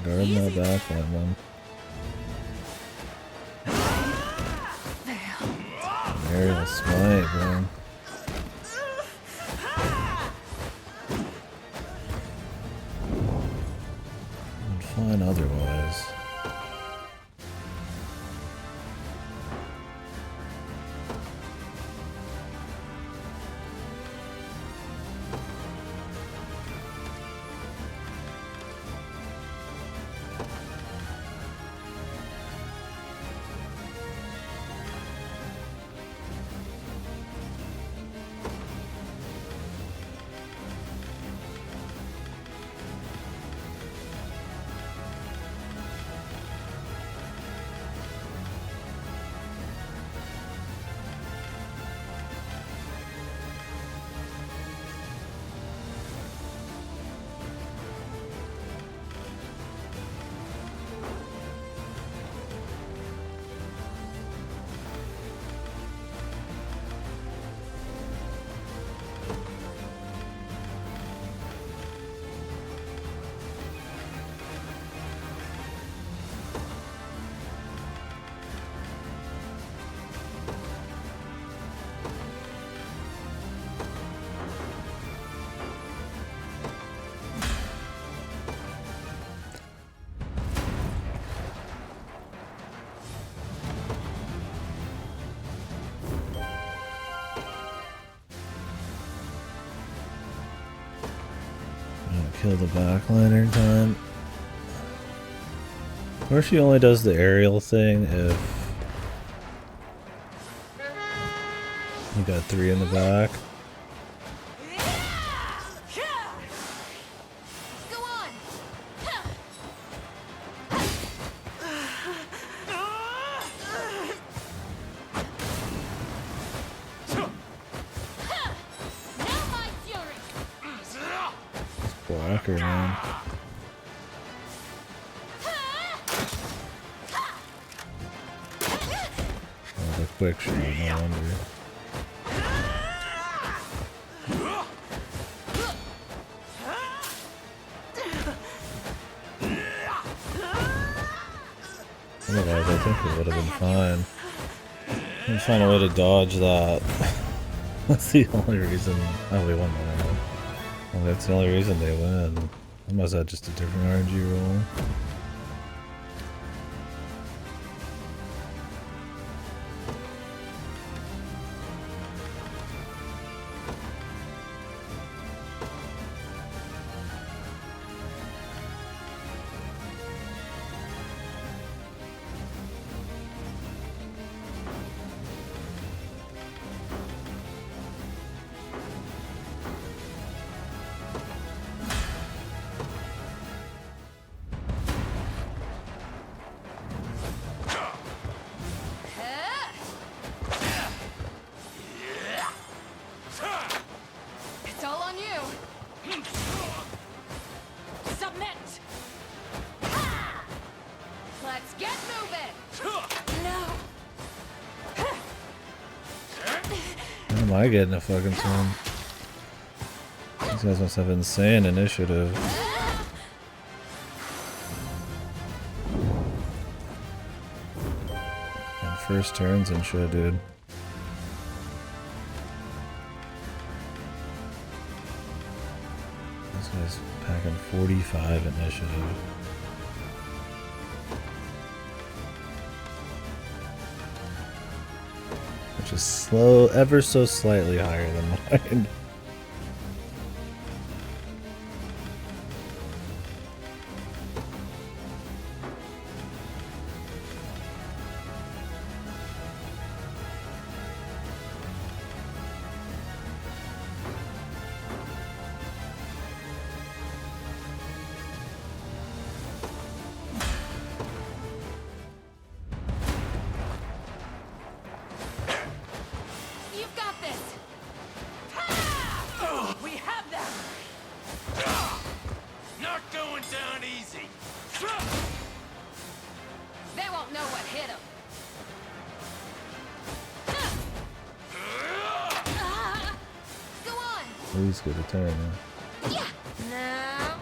[SPEAKER 1] Guard my back that one. Aerial smite, bro. I'm fine otherwise. Kill the backliner in time. Or she only does the aerial thing if you got 3 in the back. Whacker, man. Oh, the quick shot, no wonder. think it would have been fine. I'd find a way to dodge that. That's the only reason. Oh, we won that round. Well, that's the only reason they win. Unless that's just a different RNG roll.
[SPEAKER 14] It's all on you. Submit. Ha! Let's get moving. No.
[SPEAKER 1] How am I getting a fucking swim? These guys must have insane initiative. And first turns and shit, dude. This guy's packing 45 initiative. Which is slow, ever so slightly higher than mine.
[SPEAKER 14] You've got this. Ha! We have them.
[SPEAKER 10] Not going down easy.
[SPEAKER 14] They won't know what hit them. Go on.
[SPEAKER 1] Please get a turn,
[SPEAKER 14] Yeah. Now.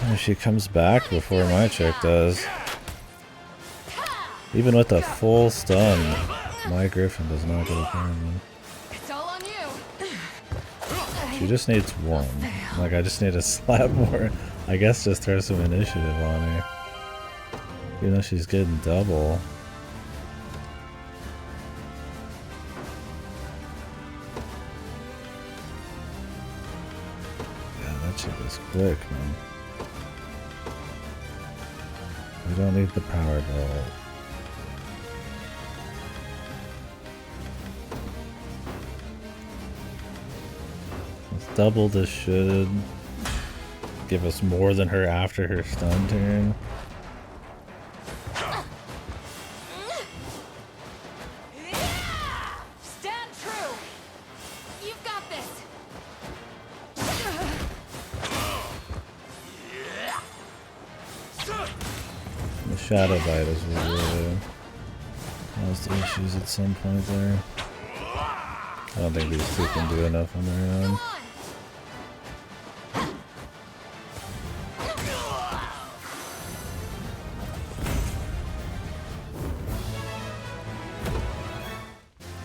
[SPEAKER 1] huh? She comes back before my chick does. Even with a full stun, my Griffin does not get a turn.
[SPEAKER 14] It's all on you.
[SPEAKER 1] She just needs one. Like, I just need to slap more. I guess just throw some initiative on her. Even though she's getting double. Yeah, that shit was quick, man. We don't need the power ball. Double this should give us more than her after her stun turn.
[SPEAKER 14] Stand true. You've got this.
[SPEAKER 1] The shadow bite is really caused issues at some point there. I don't think these two can do enough on their own.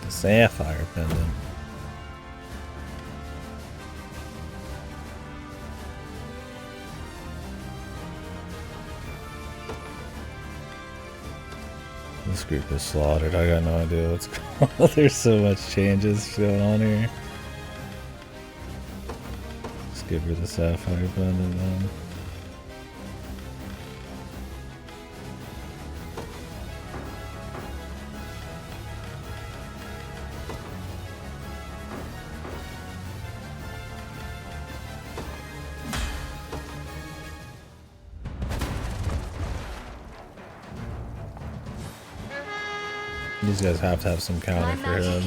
[SPEAKER 1] The sapphire pendant. This group is slaughtered. I got no idea what's going on. There's so much changes going on here. Let's give her the sapphire pendant then. These guys have to have some counter for him.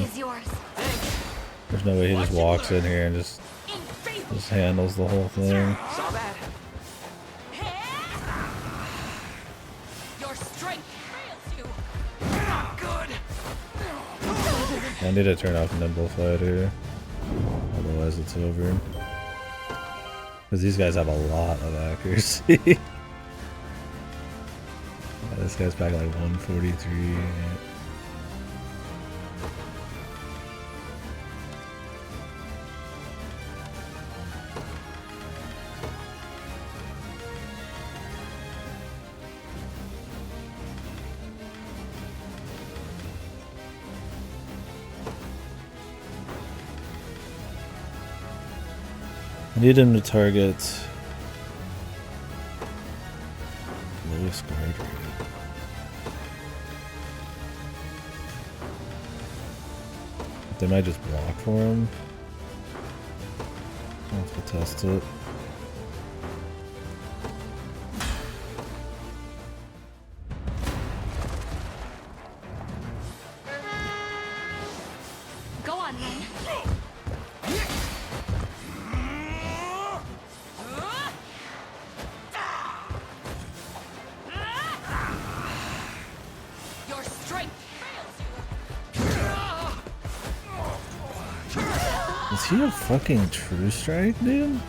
[SPEAKER 1] There's no way he just walks in here and just handles the whole thing.
[SPEAKER 3] Saw that.
[SPEAKER 14] Your strength fails you.
[SPEAKER 3] Not good.
[SPEAKER 1] I need to turn off Nimble Fighter. Otherwise it's over. Because these guys have a lot of accuracy. That This guy's back at like 143. I need him to target lowest guard rate. They might just block for him. I'll have to test it.
[SPEAKER 9] Go on, then.
[SPEAKER 14] Your strength
[SPEAKER 1] Is he a fucking true strike, dude?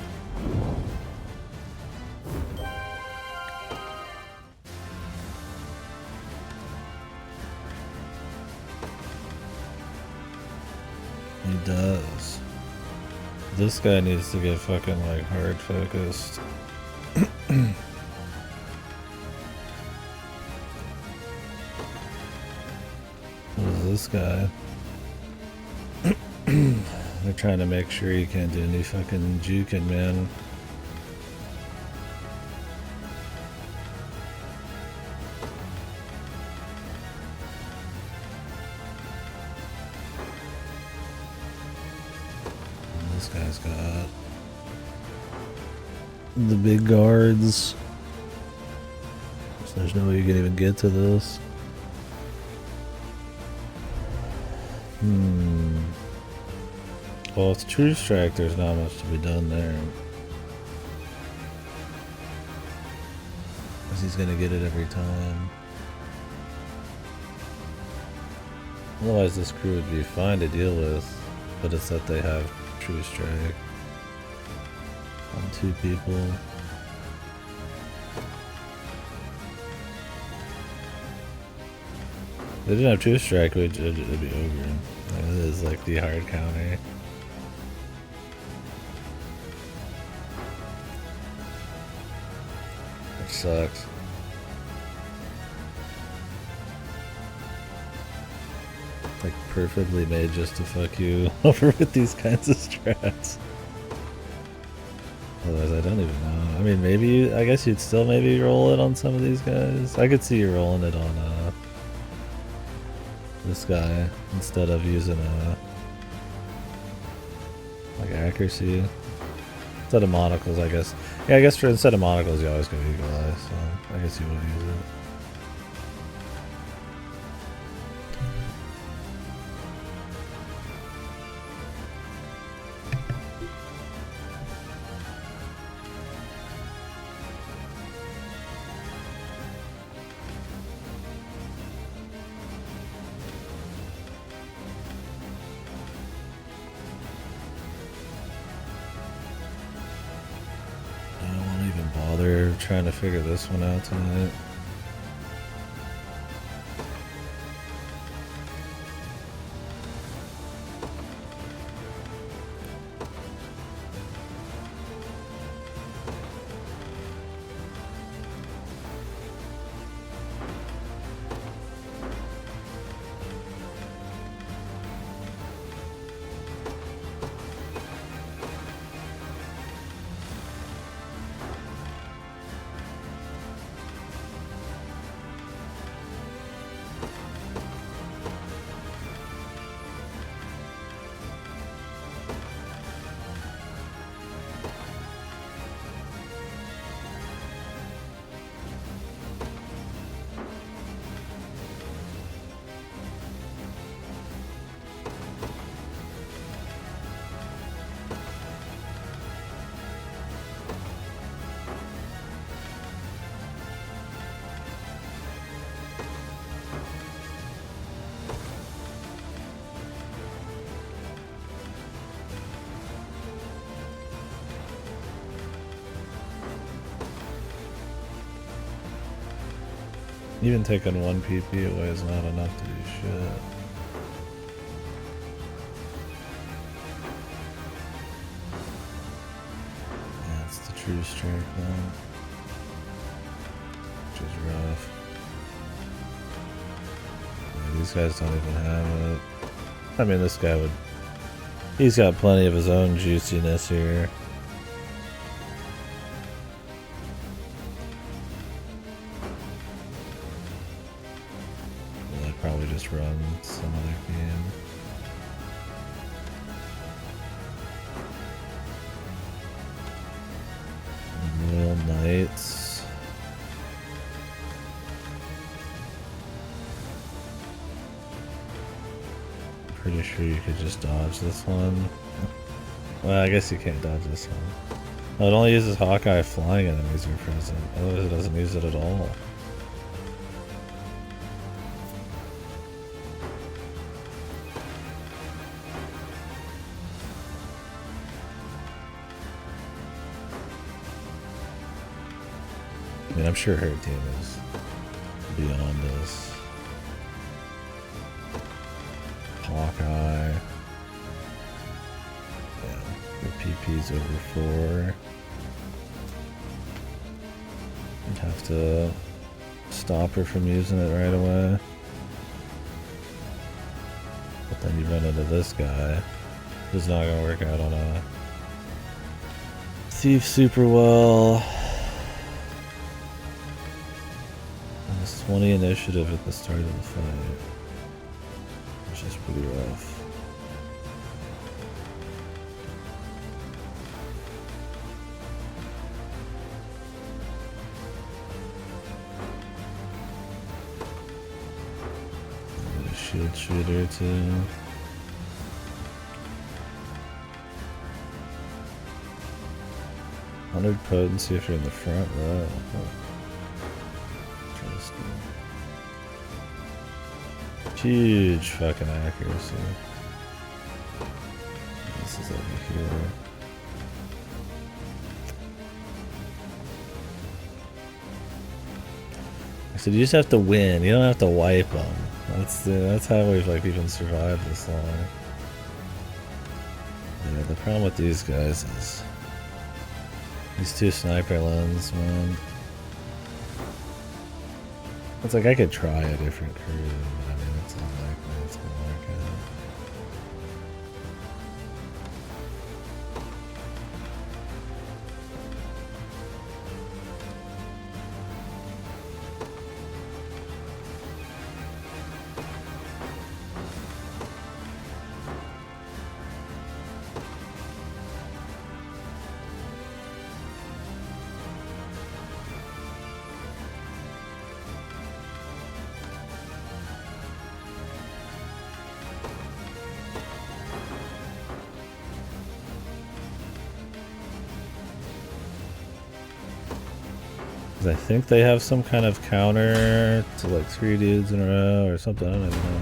[SPEAKER 1] He does. This guy needs to get fucking like hard focused. What is this guy? They're trying to make sure you can't do any fucking juking, man. This guy's got the big guards. So there's no way you can even get to this. Well, it's True Strike, there's not much to be done there. Because he's gonna get it every time. Otherwise this crew would be fine to deal with, but it's that they have True Strike on 2 people. If they didn't have True Strike, it'd be over. This is like the hard counter. Which sucks. Like perfectly made just to fuck you over with these kinds of strats. Otherwise, I don't even know. I mean, maybe, I guess you'd still maybe roll it on some of these guys. I could see you rolling it on this guy instead of using like accuracy. Instead of monocles, I guess. Yeah, I guess for instead of monocles, you always go equalize, so I guess you would use it. Bother trying to figure this one out tonight. Even taking one PP away is not enough to do shit. Yeah, it's the true strength then. Which is rough. Yeah, these guys don't even have it. I mean, this guy would... He's got plenty of his own juiciness here. Probably just run some other game. Royal Knights. Pretty sure you could just dodge this one. Well, I guess you can't dodge this one. Oh, it only uses Hawkeye flying enemies are present. Otherwise it doesn't use it at all. I mean, I'm sure her team is beyond this. Hawkeye. Yeah, her PP's over 4. You'd have to stop her from using it right away. But then you run into this guy. Who's not gonna work out on a thief super well. 20 initiative at the start of the fight, which is pretty rough. A shield shooter too. $100 potency if you're in the front row. Huge fucking accuracy. This is over here. So you just have to win. You don't have to wipe them. That's how we've like even survived this long. Yeah, the problem with these guys is these 2 sniper lens, man. It's like I could try a different crew, but I mean it's unlikely it's gonna work out. I think they have some kind of counter to like 3 dudes in a row or something, I don't even know.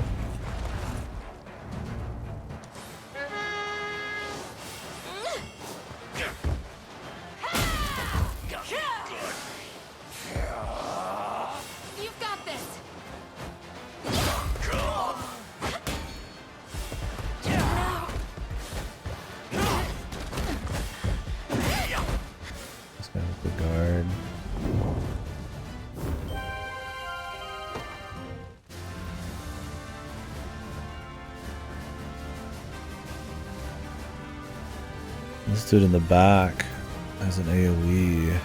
[SPEAKER 9] You've got this.
[SPEAKER 1] This guy with the guard. This dude in the back has an AoE.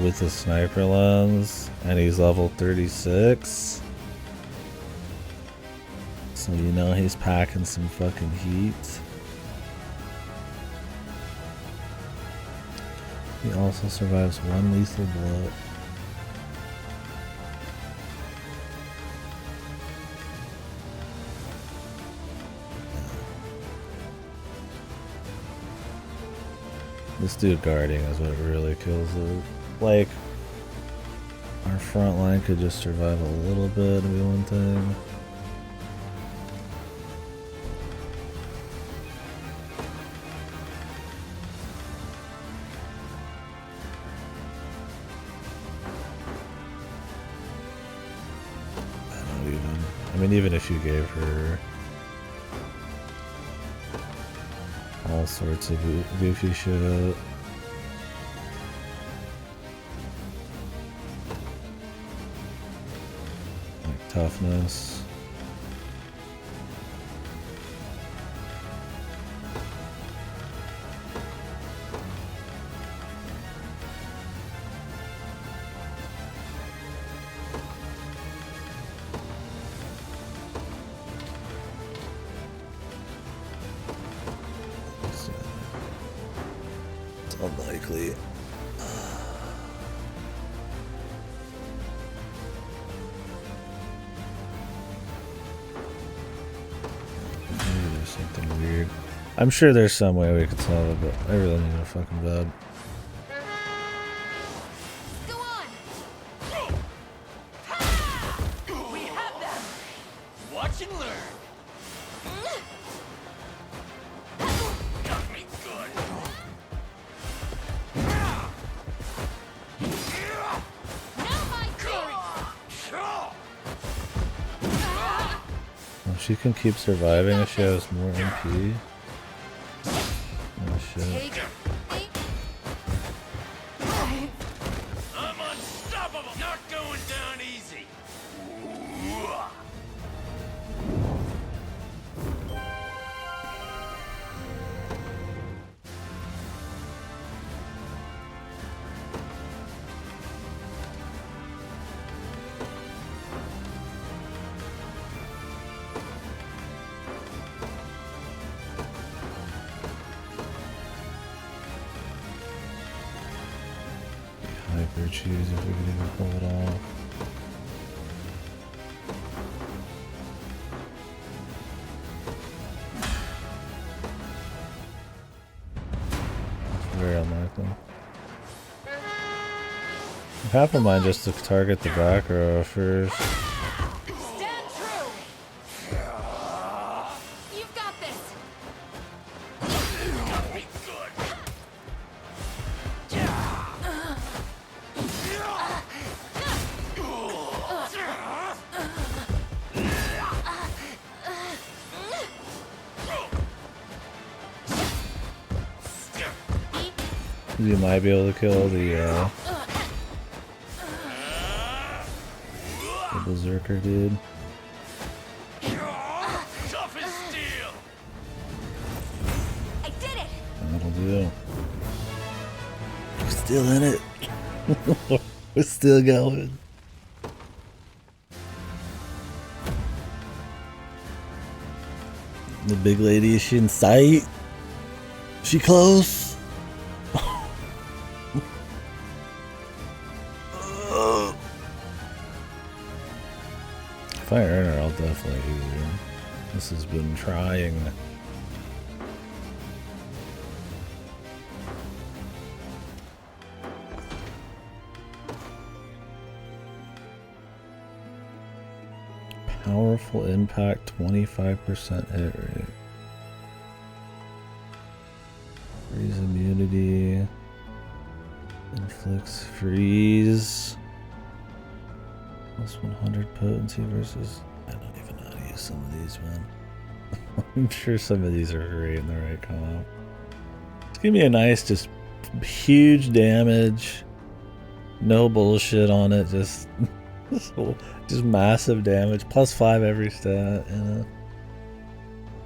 [SPEAKER 1] With a sniper lens, and he's level 36. So you know he's packing some fucking heat. He also survives 1 lethal blow. This dude guarding is what really kills it. Like, our front line could just survive a little bit, would be one thing. mean, even if you gave her all sorts of goofy shit. Like toughness. Unlikely. Maybe there's something weird. I'm sure there's some way we could solve it, but I really need a fucking bed.
[SPEAKER 3] We have them! Watch and learn! Got me good!
[SPEAKER 1] Well, she can keep surviving if she has more MP. Oh shit.
[SPEAKER 3] I'm unstoppable! Not going down easy!
[SPEAKER 1] Hyper choose if we can even pull it off. Very unlikely. Half of mine just to target the back row first.
[SPEAKER 9] Stand true. You've got this.
[SPEAKER 3] Got me good!
[SPEAKER 1] You might be able to kill the berserker dude.
[SPEAKER 3] Tough as steel!
[SPEAKER 9] I did it.
[SPEAKER 1] That'll do. We're still in it. We're still going. The big lady, is she in sight? She close? If I earn her, I'll definitely use her. This has been trying. Powerful impact, 25% hit rate. Freeze immunity. Inflicts freeze. Plus 100 potency versus... I don't even know how to use some of these, man. I'm sure some of these are great in the right comp. It's gonna be a nice, just huge damage. No bullshit on it, just... just massive damage. Plus 5 every stat, you know?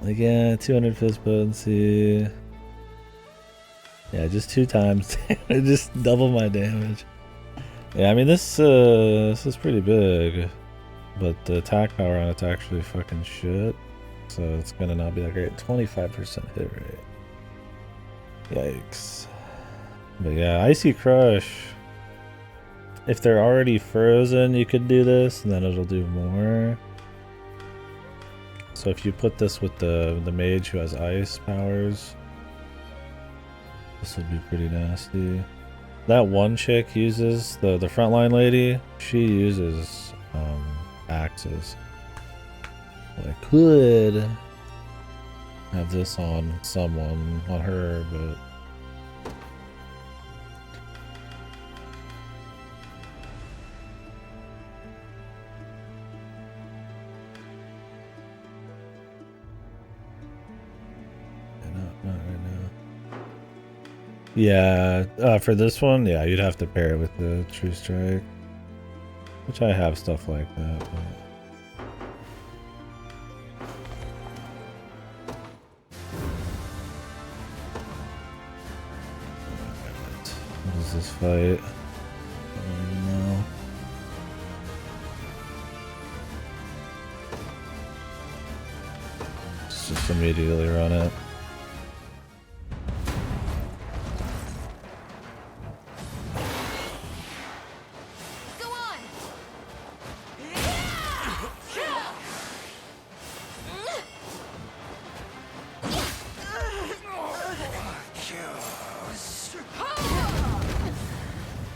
[SPEAKER 1] Like, yeah, 200 fist potency. Yeah, just 2 times. Just double my damage. Yeah, I mean, this is pretty big. But the attack power on it's actually fucking shit. So it's gonna not be that great. 25% hit rate. Yikes. But yeah, Icy Crush. If they're already frozen, you could do this, and then it'll do more. So if you put this with the mage who has ice powers, this would be pretty nasty. That one chick uses, the frontline lady, she uses axes. Well, I could have this on someone, on her, but... Yeah, for this one, yeah, you'd have to pair it with the True Strike. Which I have stuff like that, but... What is this fight? I don't even know. Just immediately run it.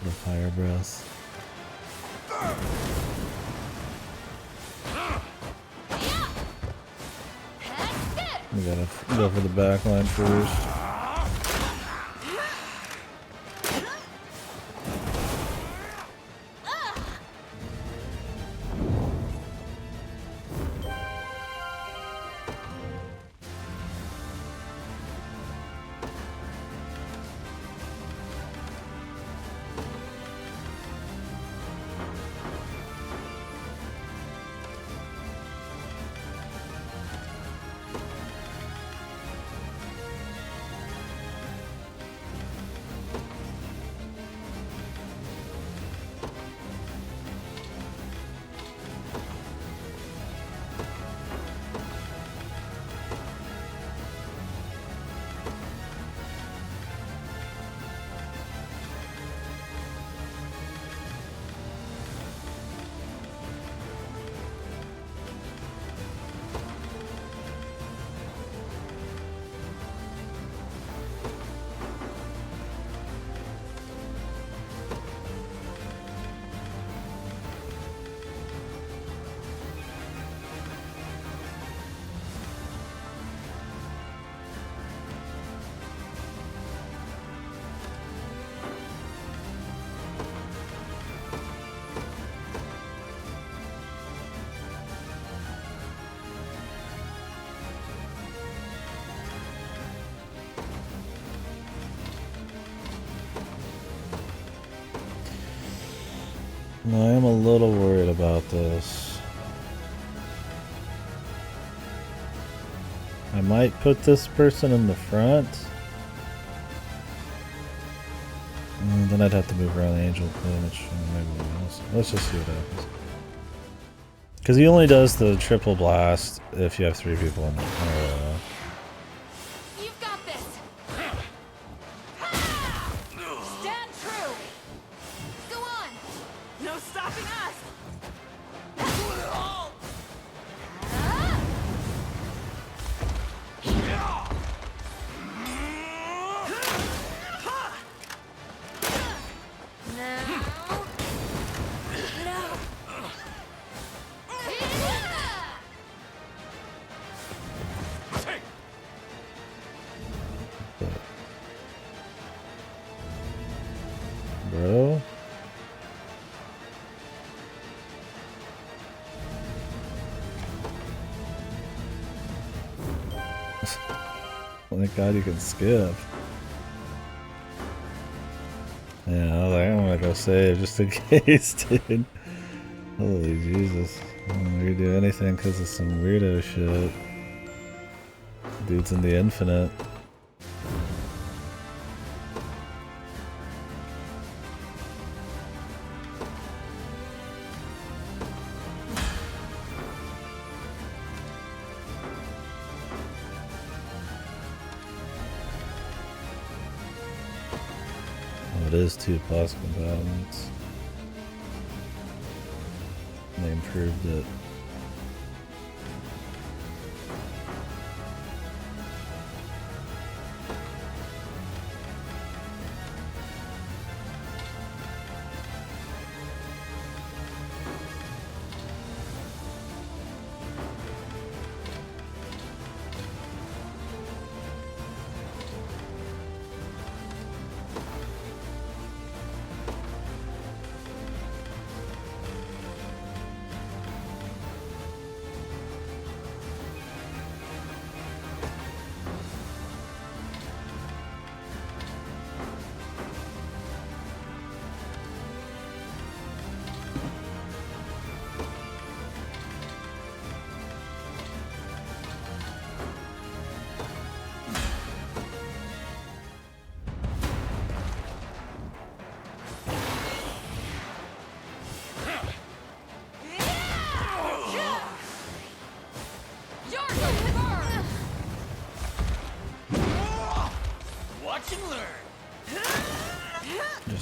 [SPEAKER 1] The fire breath. We gotta go for the back line first. I am a little worried about this. I might put this person in the front. And then I'd have to move around the Angel Queen, which maybe let's just see what happens. Because he only does the triple blast if you have 3 people in the
[SPEAKER 9] You've got this. Stand true. Go on. No stopping us.
[SPEAKER 1] Bro. Thank God you can skip. Yeah, I was like, I'm gonna go save just in case, dude. Holy Jesus. I'm not gonna do anything because of some weirdo shit. Dude's in the infinite. It is 2 plus combatants. They improved it.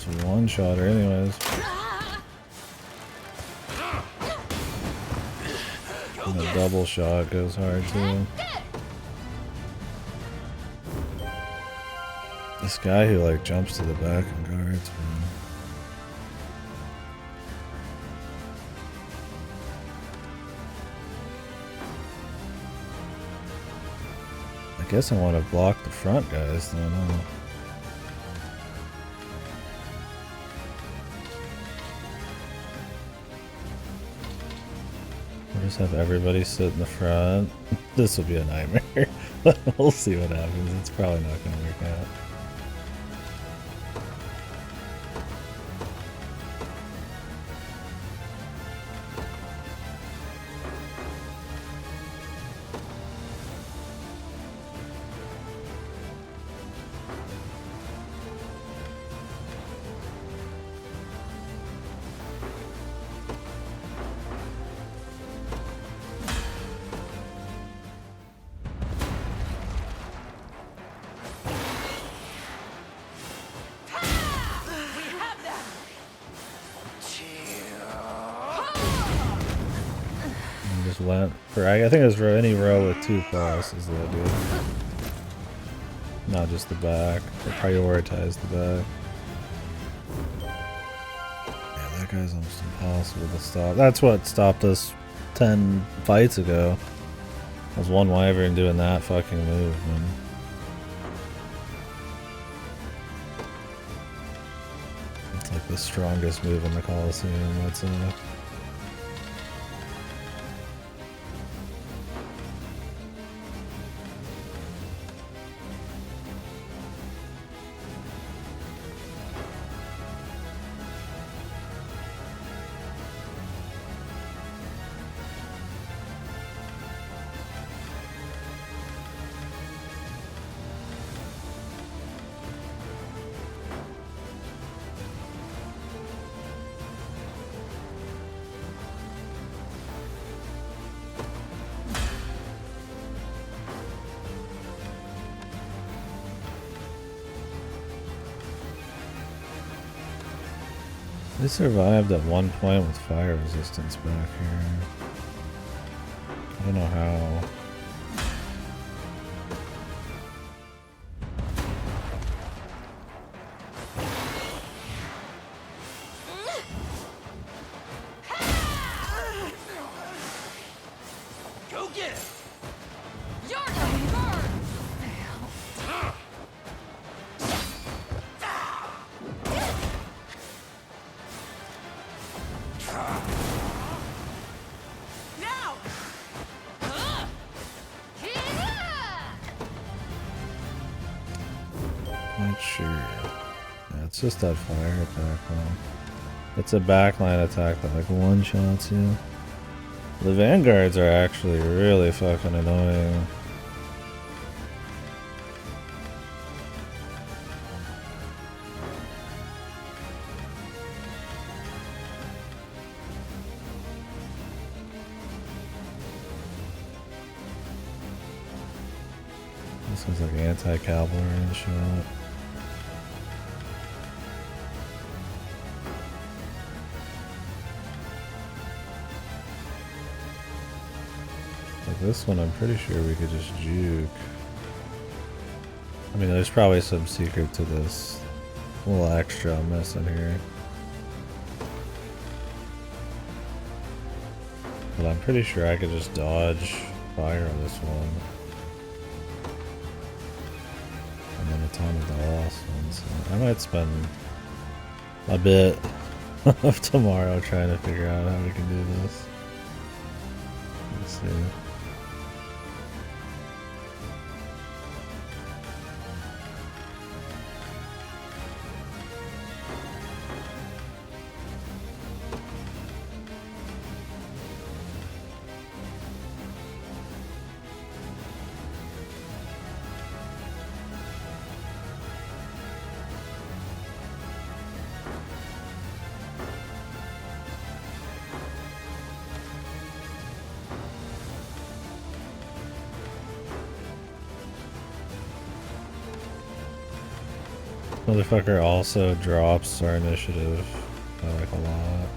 [SPEAKER 1] Just one shot her anyways. And the double shot goes hard too. This guy who like jumps to the back and guards, man. I guess I want to block the front guys then, huh? We'll just have everybody sit in the front. This will be a nightmare. We'll see what happens. It's probably not going to work out. Went for, I think it was for any row with 2+ is the idea. Not just the back. They prioritize the back. Yeah, that guy's almost impossible to stop. That's what stopped us 10 fights ago. Was one wyvern doing that fucking move, man. It's like the strongest move in the Coliseum. That's They survived at one point with fire resistance back here. I don't know how.
[SPEAKER 3] Go get it!
[SPEAKER 9] You're gonna burn!
[SPEAKER 1] Not sure. Yeah, it's just that fire attack line. It's a backline attack that like one-shots you. The vanguards are actually really fucking annoying. This is like anti-cavalry and shit. Like this one, I'm pretty sure we could just juke. I mean, there's probably some secret to this little extra I'm missing here. But I'm pretty sure I could just dodge fire on this one. And then a ton of the last one, so I might spend a bit of tomorrow trying to figure out how we can do this. Let's see. Motherfucker also drops our initiative by like a lot.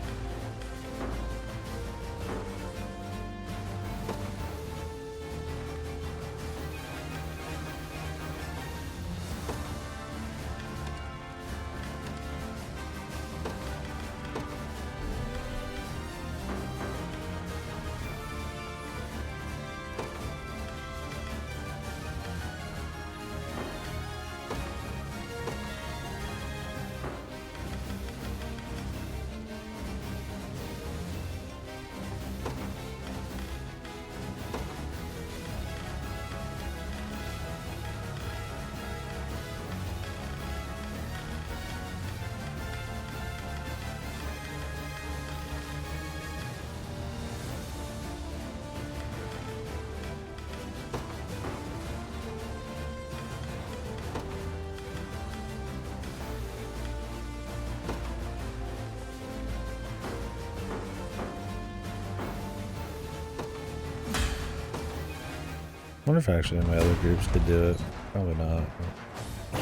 [SPEAKER 1] I wonder if actually my other groups could do it. Probably not. But...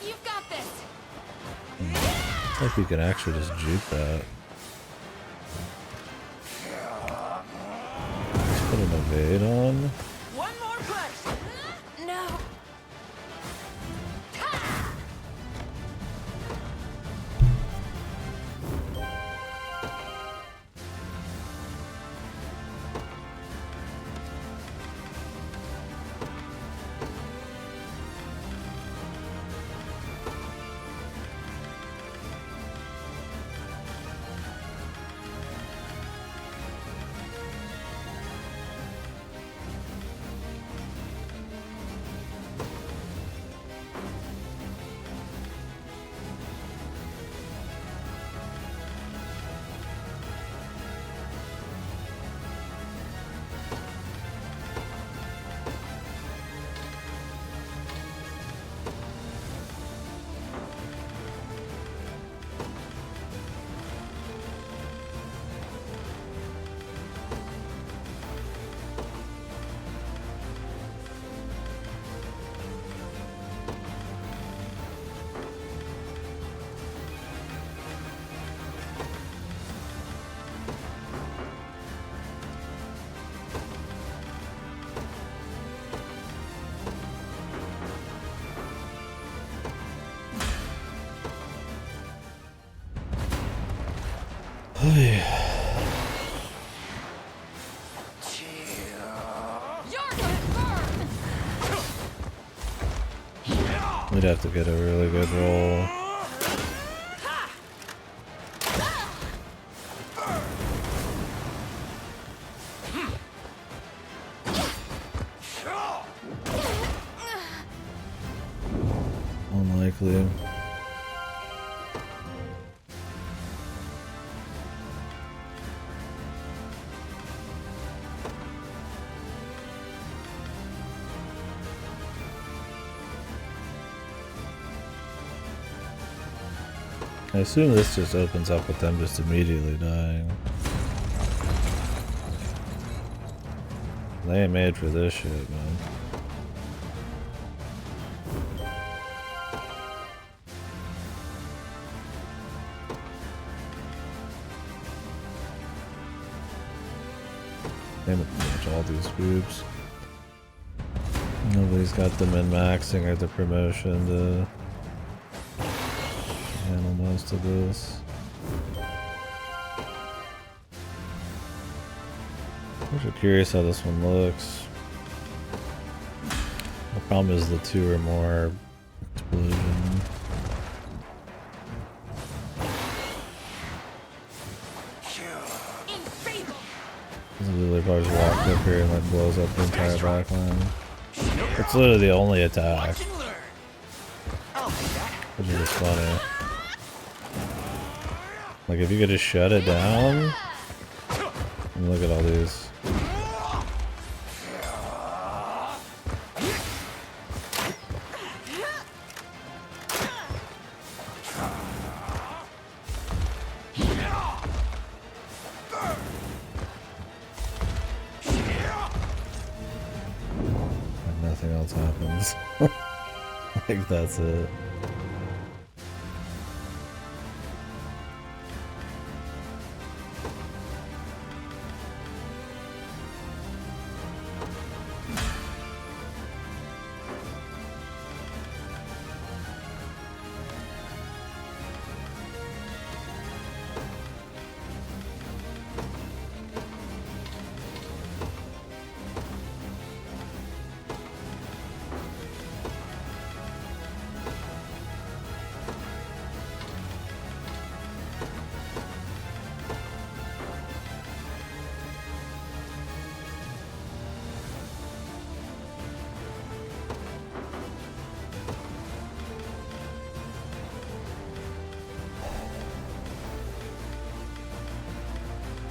[SPEAKER 9] You've got this.
[SPEAKER 1] I think we can actually just juke that. Let's put an evade on.
[SPEAKER 9] One more push. No.
[SPEAKER 1] We'd have to get a really good roll. Unlikely. I assume this just opens up with them just immediately dying. They ain't made for this shit, man. Damn it, pretty much all these groups. Nobody's got the min-maxing or the promotion to handle most of this. I'm actually curious how this one looks. The problem is the 2 or more explosion. The other bars walk up here and like blows up the entire backline. It's literally the only attack. Which is just funny. Like if you could just shut it down. And look at all these. think that's it.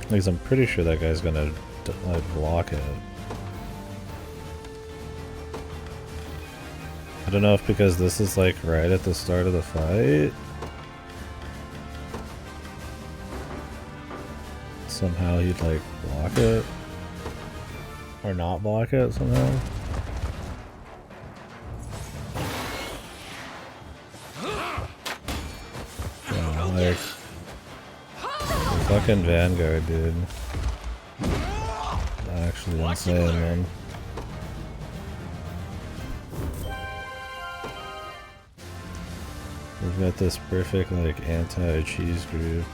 [SPEAKER 1] Because I'm pretty sure that guy's gonna like block it. I don't know if because this is like right at the start of the fight, somehow he'd like block it or not block it somehow. Yeah, like fucking Vanguard, dude. Actually insane, man. We've got this perfect, like, anti-cheese group.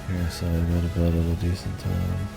[SPEAKER 1] Here, so I go to bed at a decent time.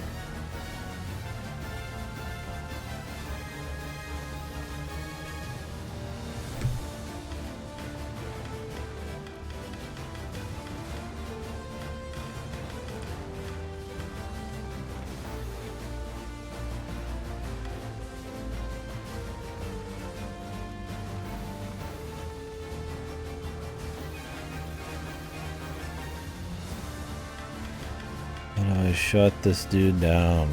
[SPEAKER 1] How do I shut this dude down?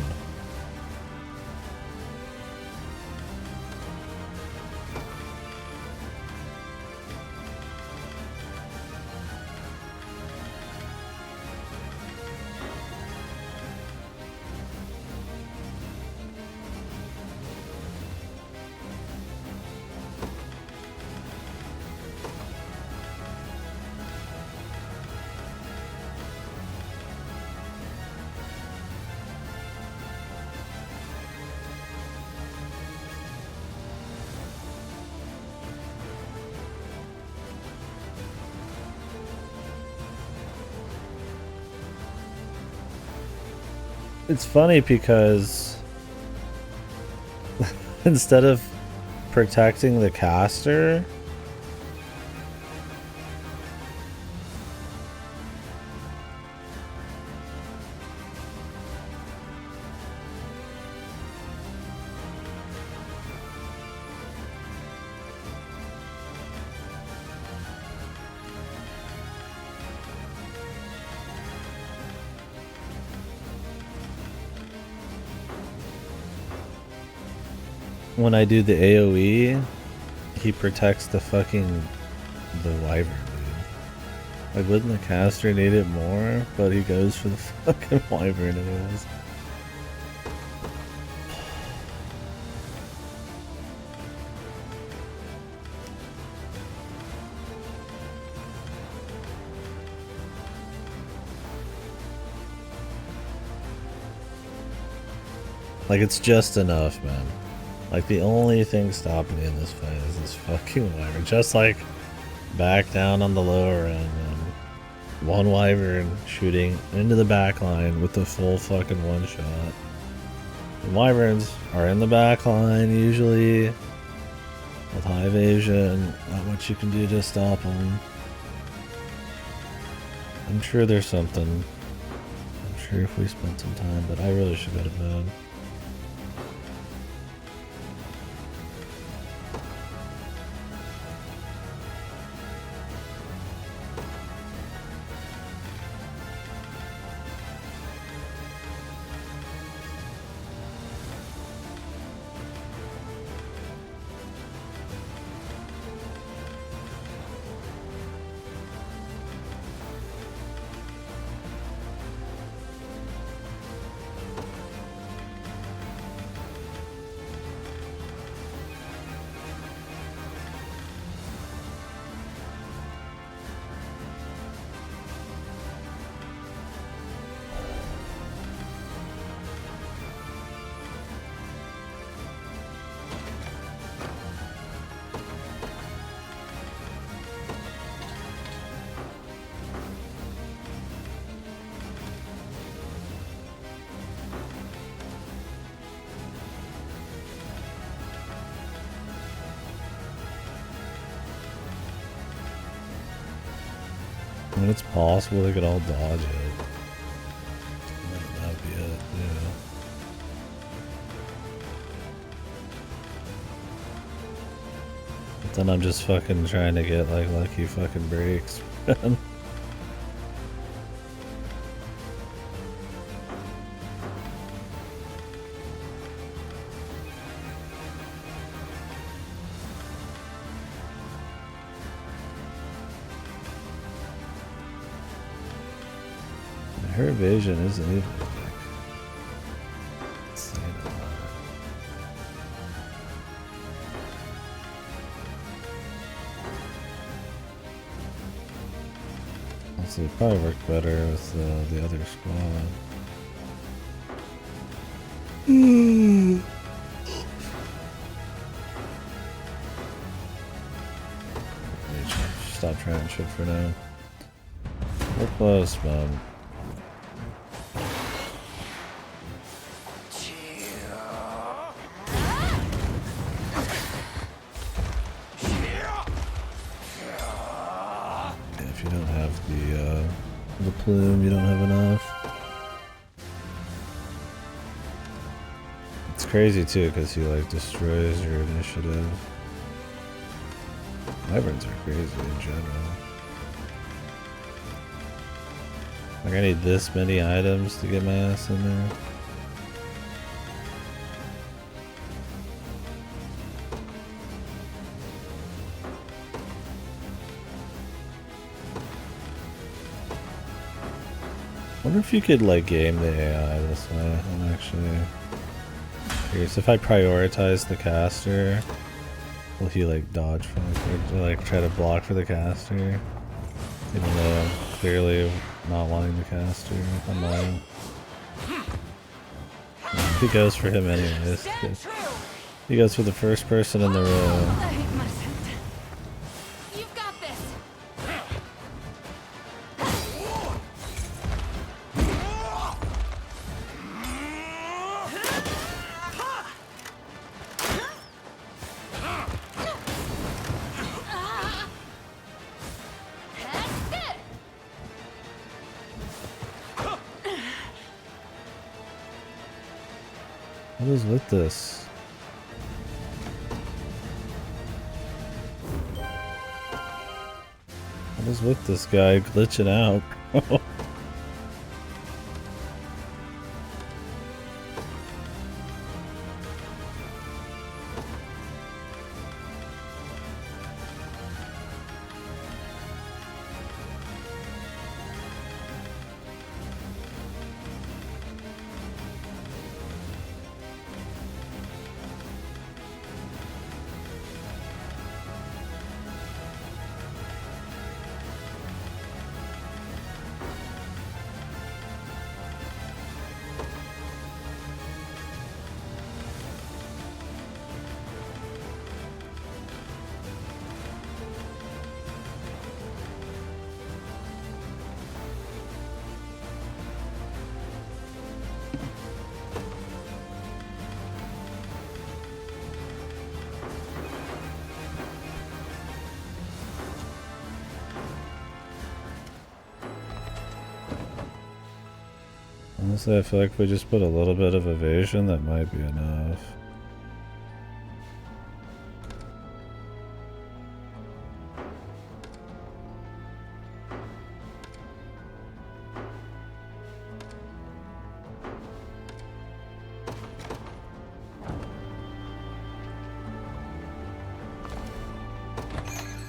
[SPEAKER 1] It's funny because instead of protecting the caster, when I do the AoE, he protects the wyvern, dude. Like, wouldn't the caster need it more? But he goes for the fucking wyvern anyways. Like, it's just enough, man. Like, the only thing stopping me in this fight is this fucking wyvern. Just like back down on the lower end, and one wyvern shooting into the back line with the full fucking one shot. The wyverns are in the back line usually with high evasion. Not much you can do to stop them. I'm sure there's something. I'm sure if we spent some time, but I really should go to bed. mean, it's possible they could all dodge it. That would be it, yeah. But then I'm just fucking trying to get like lucky fucking breaks, man. Her evasion isn't even like insane a lot. Also, it probably worked better with the other squad. Stop trying shit for now. We're close, man. The plume, you don't have enough. It's crazy too, because he like destroys your initiative. Wyverns are crazy in general. Like I need this many items to get my ass in there. I wonder if you could like game the AI this way. I'm actually curious. If I prioritize the caster, will he like dodge for or like try to block for the caster? Even though I'm clearly not wanting the caster. I'm lying. He goes for him anyways. He goes for the first person in the row. What is with this? What is with this guy glitching out? Honestly, I feel like if we just put a little bit of evasion, that might be enough.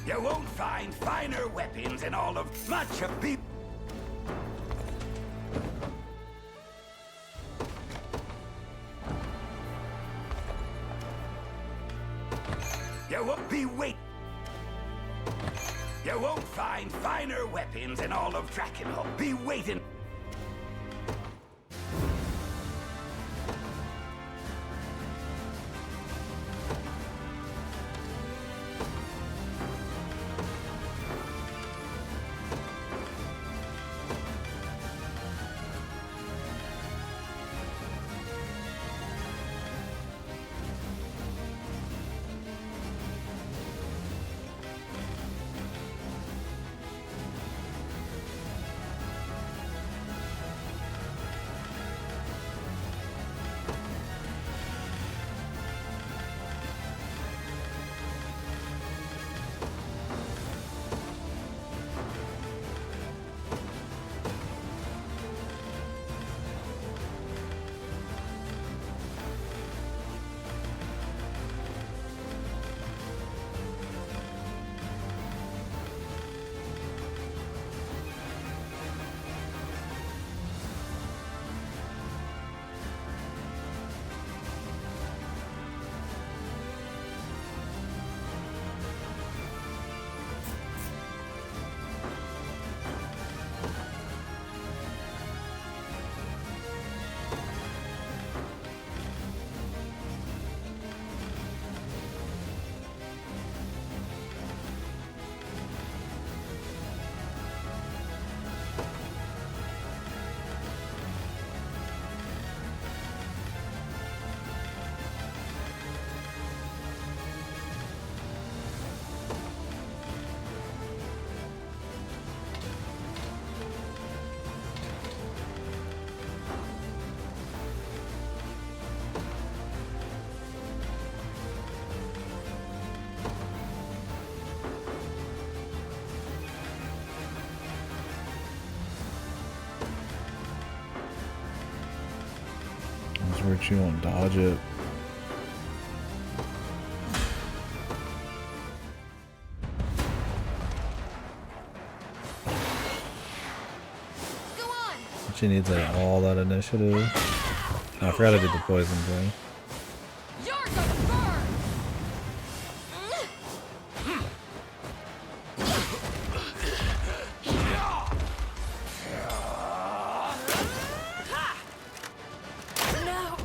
[SPEAKER 11] You won't find finer weapons in all of much of people. You won't be wait. You won't find finer weapons in all of Drakenhold. Be waiting.
[SPEAKER 1] Virtue won't dodge it. She needs like all that initiative. Oh, I forgot I did the poison thing.
[SPEAKER 9] You're gonna burn. No.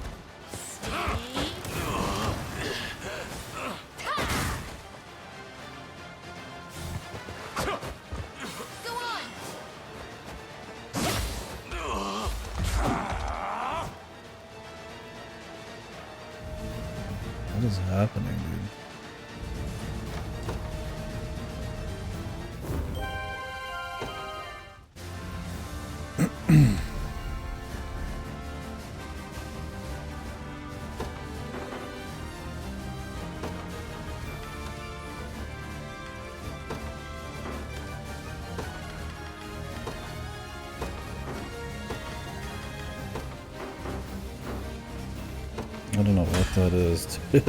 [SPEAKER 9] Go on.
[SPEAKER 1] What is happening, dude? I don't know what that is, dude.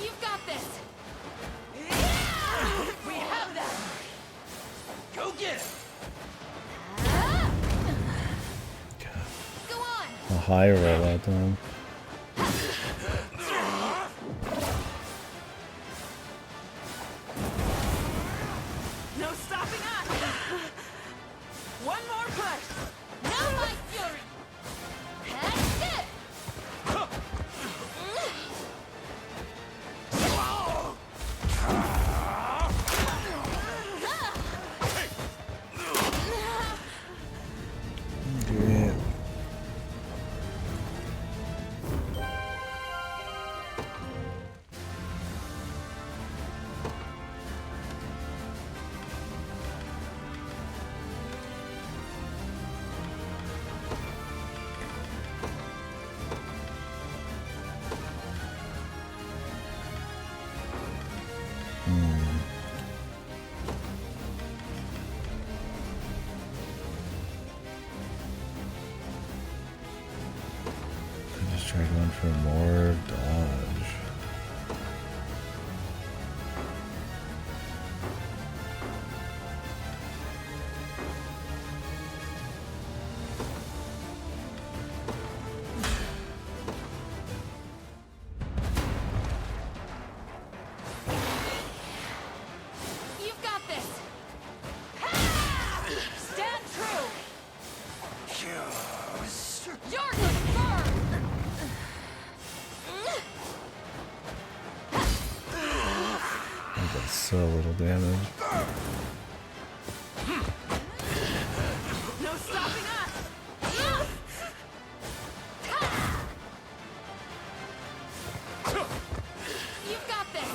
[SPEAKER 9] You've got this. We have them. Go get it. Go on.
[SPEAKER 1] A high roll that time.
[SPEAKER 9] No stopping us. One more push. Now my fury. That's it.
[SPEAKER 1] Great. I just tried going for more dodge.
[SPEAKER 9] You've got this. Stand true. You're gonna burn.
[SPEAKER 1] I got so little damage.
[SPEAKER 9] No stopping us. You've got this.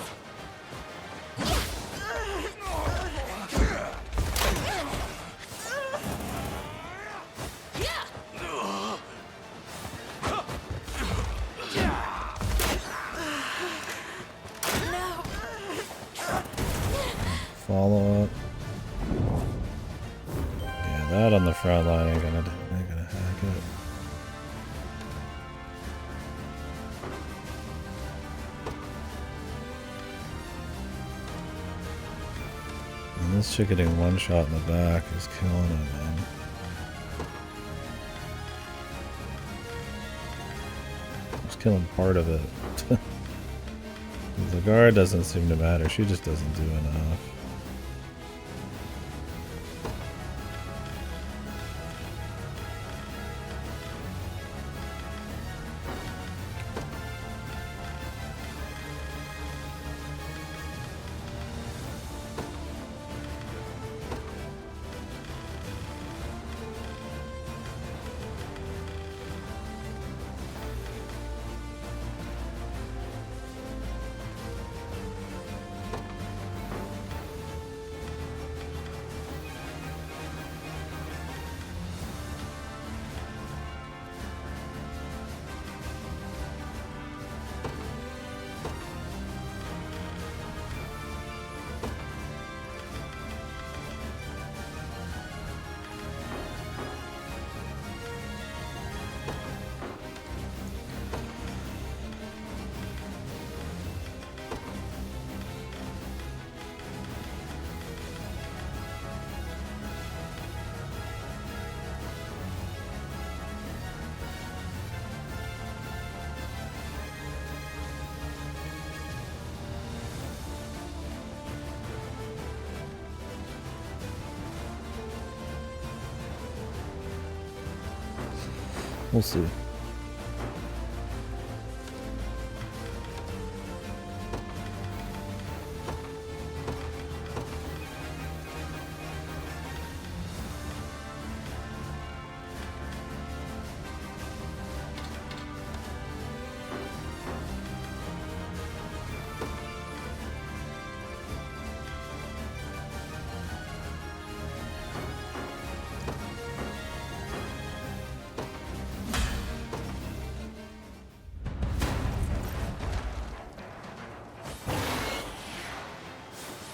[SPEAKER 9] No.
[SPEAKER 1] Follow up. Yeah, that on the front line ain't gonna hack it. And this chick getting one shot in the back is killing it, man. Just killing part of it. The guard doesn't seem to matter. She just doesn't do enough. We'll see.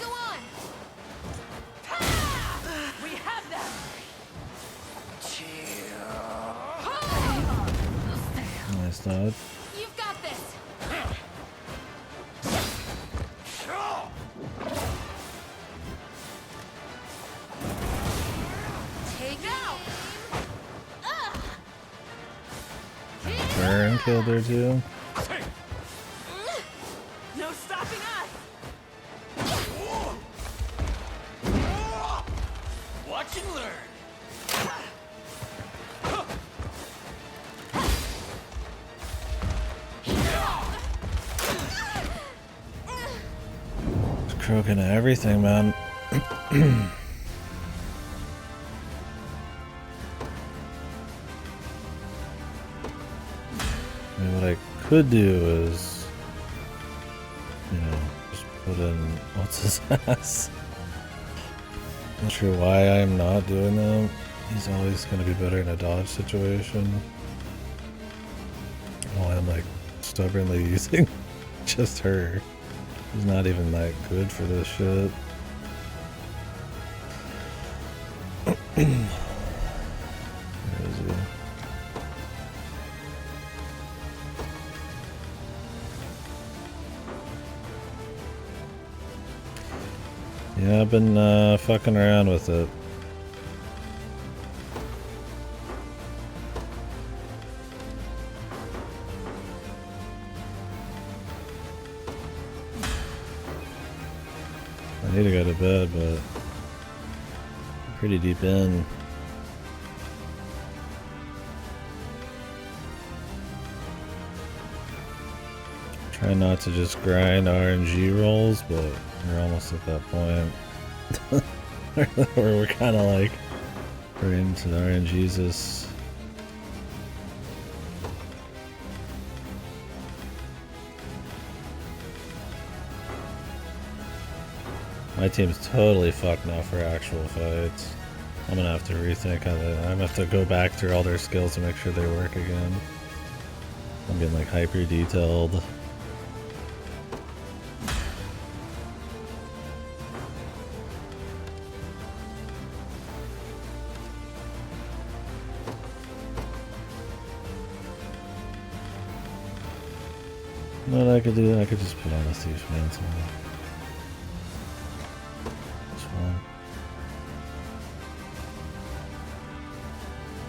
[SPEAKER 9] Go on! We have them!
[SPEAKER 1] Nice dodge.
[SPEAKER 9] You've got this! Take out!
[SPEAKER 1] Burn killed her too.
[SPEAKER 9] No stopping us!
[SPEAKER 10] Watch and learn.
[SPEAKER 1] Croaking at everything, man. I mean, what I could do is, you know, just put in what's his ass. Not sure why I'm not doing that. He's always going to be better in a dodge situation. While I'm like stubbornly using just her. He's not even that good for this shit. Where is he? Yeah, I've been fucking around with it. I need to go to bed, but I'm pretty deep in. Try not to just grind RNG rolls, but we're almost at that point where we're kind of like, we're into the RNGesus. My team's totally fucked now for actual fights. I'm gonna have to rethink how they. I'm gonna have to go back through all their skills to make sure they work again. I'm getting like hyper detailed. What I could do, I could just put on a Thief's Mantle.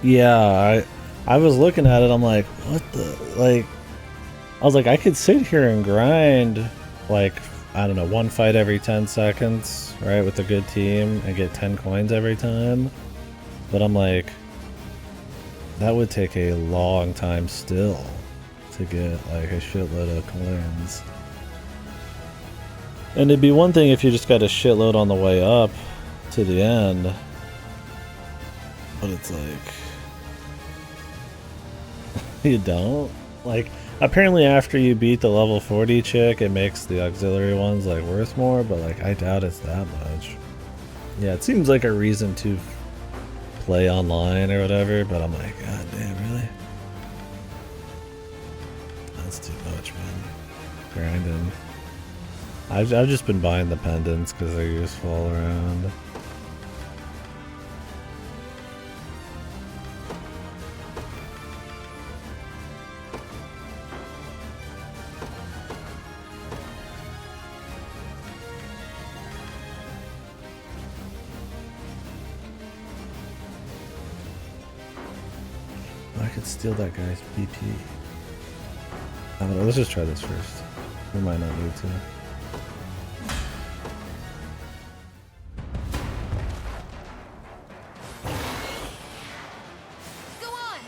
[SPEAKER 1] Yeah, I was looking at it, I'm like, what the, like, I was like, I could sit here and grind, like, I don't know, one fight every 10 seconds, right, with a good team, and get 10 coins every time, but I'm like, that would take a long time still to get, like, a shitload of coins. And it'd be one thing if you just got a shitload on the way up to the end, but it's like, you don't? Like, apparently after you beat the level 40 chick, it makes the auxiliary ones, like, worth more, but, like, I doubt it's that much. Yeah, it seems like a reason to play online or whatever, but I'm like, god damn, really? That's too much, man. Grinding. I've just been buying the pendants because they're useful all around. I could steal that guy's BP. I don't know, let's just try this first. We might not need to.
[SPEAKER 9] Go on!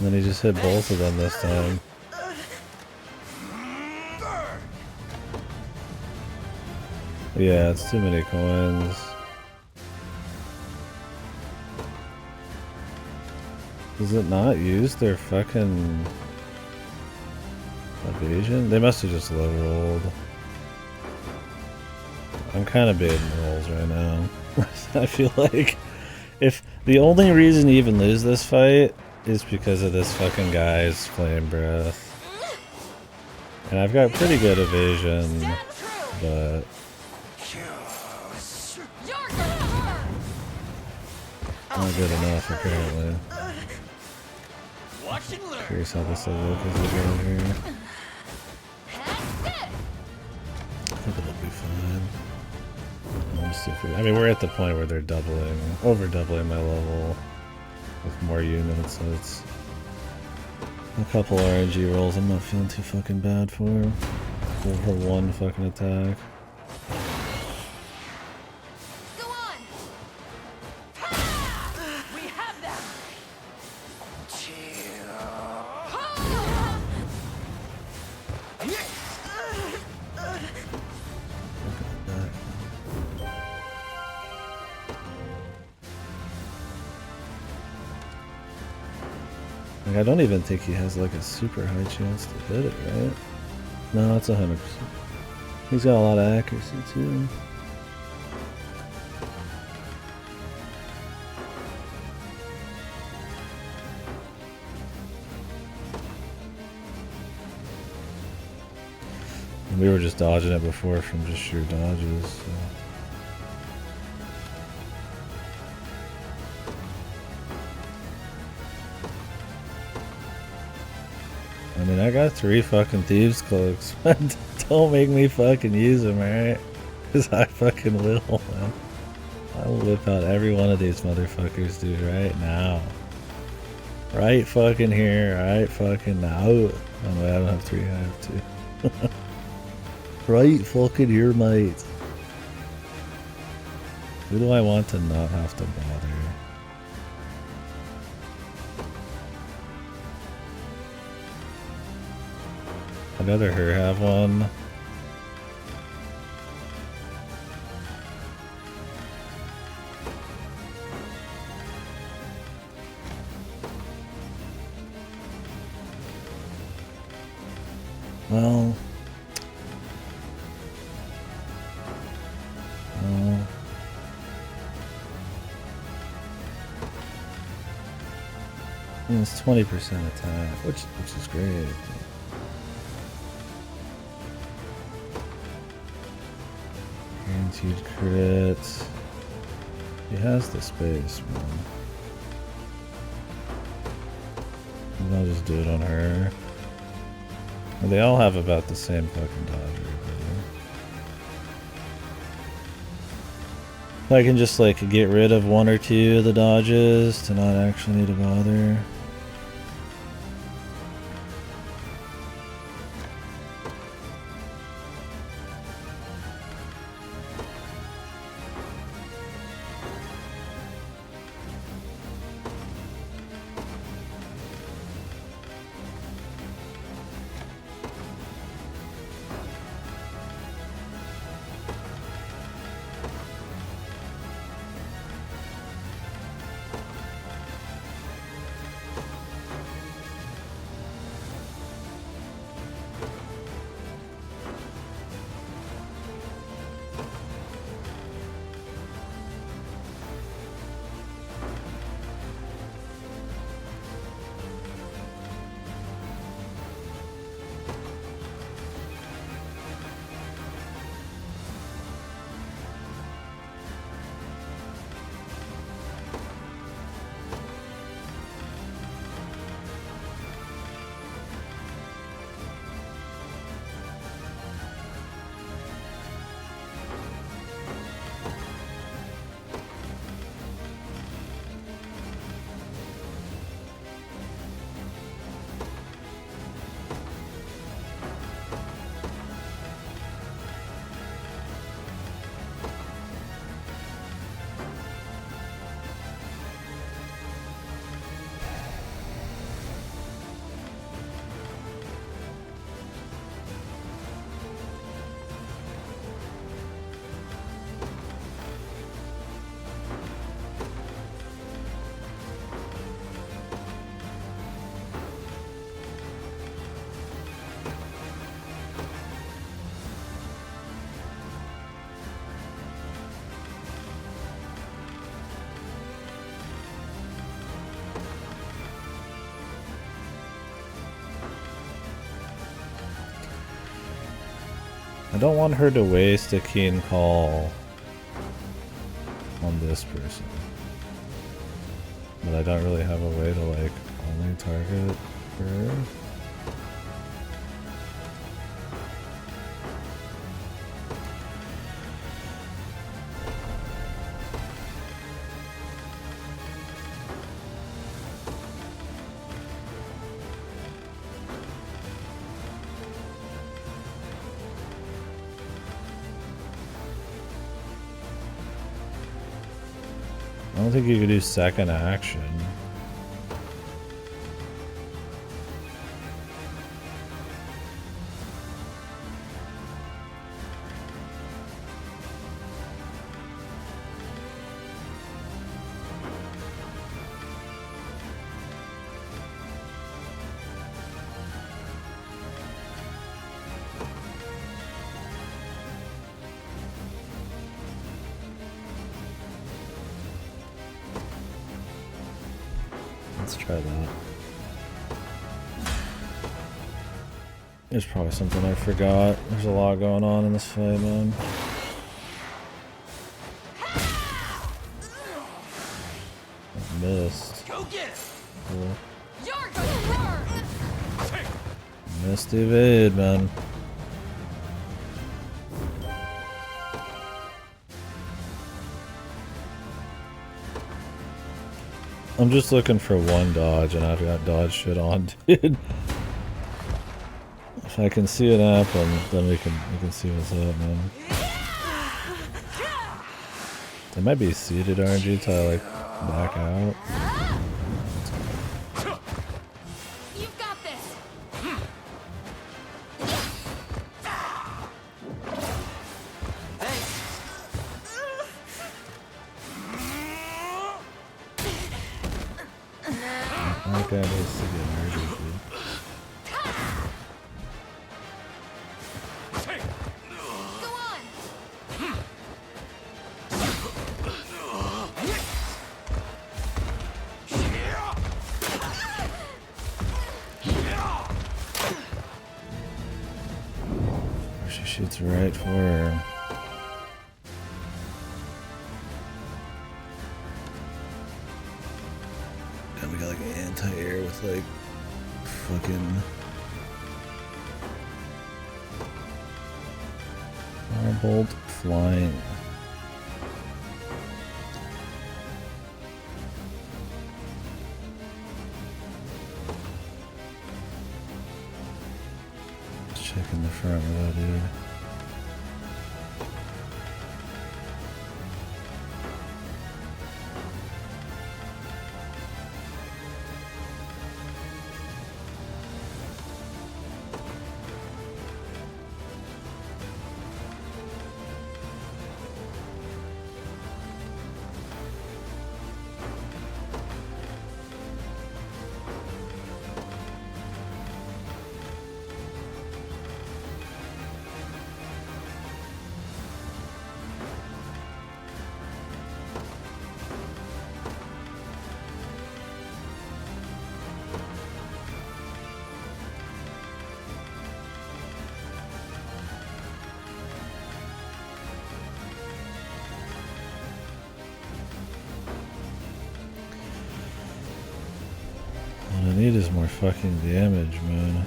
[SPEAKER 1] And then he just hit both of them this time. Yeah, it's too many coins. Does it not use their fucking evasion? They must have just low rolled. I'm kind of baiting rolls right now. I feel like if the only reason you even lose this fight is because of this fucking guy's flame breath. And I've got pretty good evasion, but not good enough apparently. Curious how this will look as we go here. I think it'll be fine. Let's see if we, I mean, we're at the point where they're doubling, over doubling my level with more units, so it's a couple RNG rolls I'm not feeling too fucking bad for. Over one fucking attack.
[SPEAKER 9] Go on. We have them.
[SPEAKER 1] Like, I don't even think he has like a super high chance to hit it, right? No, it's 100%. He's got a lot of accuracy too. And we were just dodging it before from just sheer dodges. So. I mean, I got 3 fucking thieves cloaks. Don't make me fucking use them, alright? Because I fucking will, man. I will whip out every one of these motherfuckers, dude, right now. Right fucking here, right fucking now. Oh, wait, I don't have 3, I have 2. Right fucking here, mate. Who do I want to not have to bother? I'd rather her have one. Well, it's 20% attack, which is great. Guaranteed crit. He has the space, man. Maybe I'll just do it on her. Well, they all have about the same fucking dodge. I can just like get rid of 1 or 2 of the dodges to not actually need to bother. I don't want her to waste a keen call on this person. But I don't really have a way to like only target her. I don't think you could do second action. Let's try that. There's probably something I forgot. There's a lot going on in this fight, man. I missed.
[SPEAKER 3] Go get it.
[SPEAKER 1] Cool.
[SPEAKER 14] You're gonna burn.
[SPEAKER 1] Missed evade, man. I'm just looking for one dodge and I've got dodge shit on, dude. If I can see it happen, then we can see what's up, man. It might be seated RNG till I like back out.
[SPEAKER 9] You've got this.
[SPEAKER 1] Okay, let's see the emergency. She shoots right for her. And we got like an anti-air with like fucking firebolt flying. Checking the front row, dude. What I need is more fucking damage, man.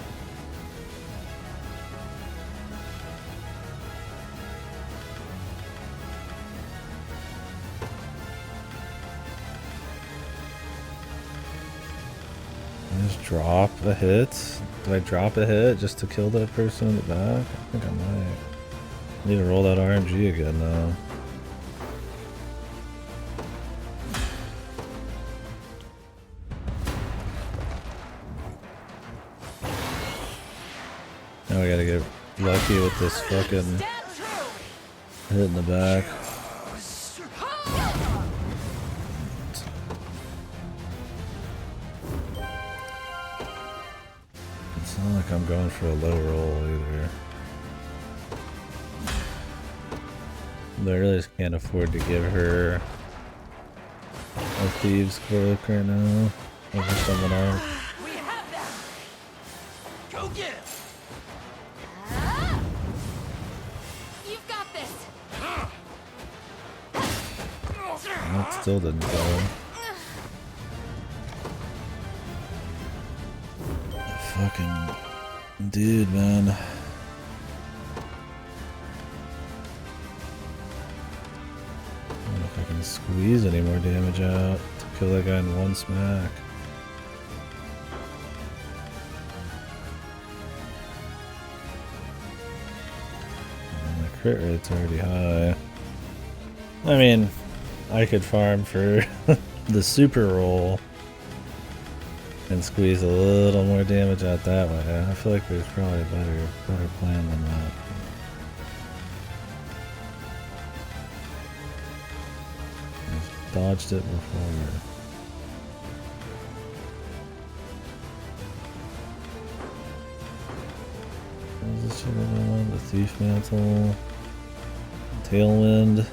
[SPEAKER 1] I just drop a hit? Do I drop a hit just to kill that person in the back? I think I might. I need to roll that RNG again though. Now we gotta get lucky with this fucking hit in the back. It's not like I'm going for a low roll either. But I really just can't afford to give her a thieves cloak right now over someone else.
[SPEAKER 3] Go get him.
[SPEAKER 9] this.
[SPEAKER 1] That still didn't go. Fucking dude, man. I don't know if I can squeeze any more damage out to kill that guy in one smack. And the crit rate's already high. I mean, I could farm for the super roll and squeeze a little more damage out that way. I feel like there's probably a better plan than that. I've dodged it before. What was this shit on? The Thief Mantle, Tailwind.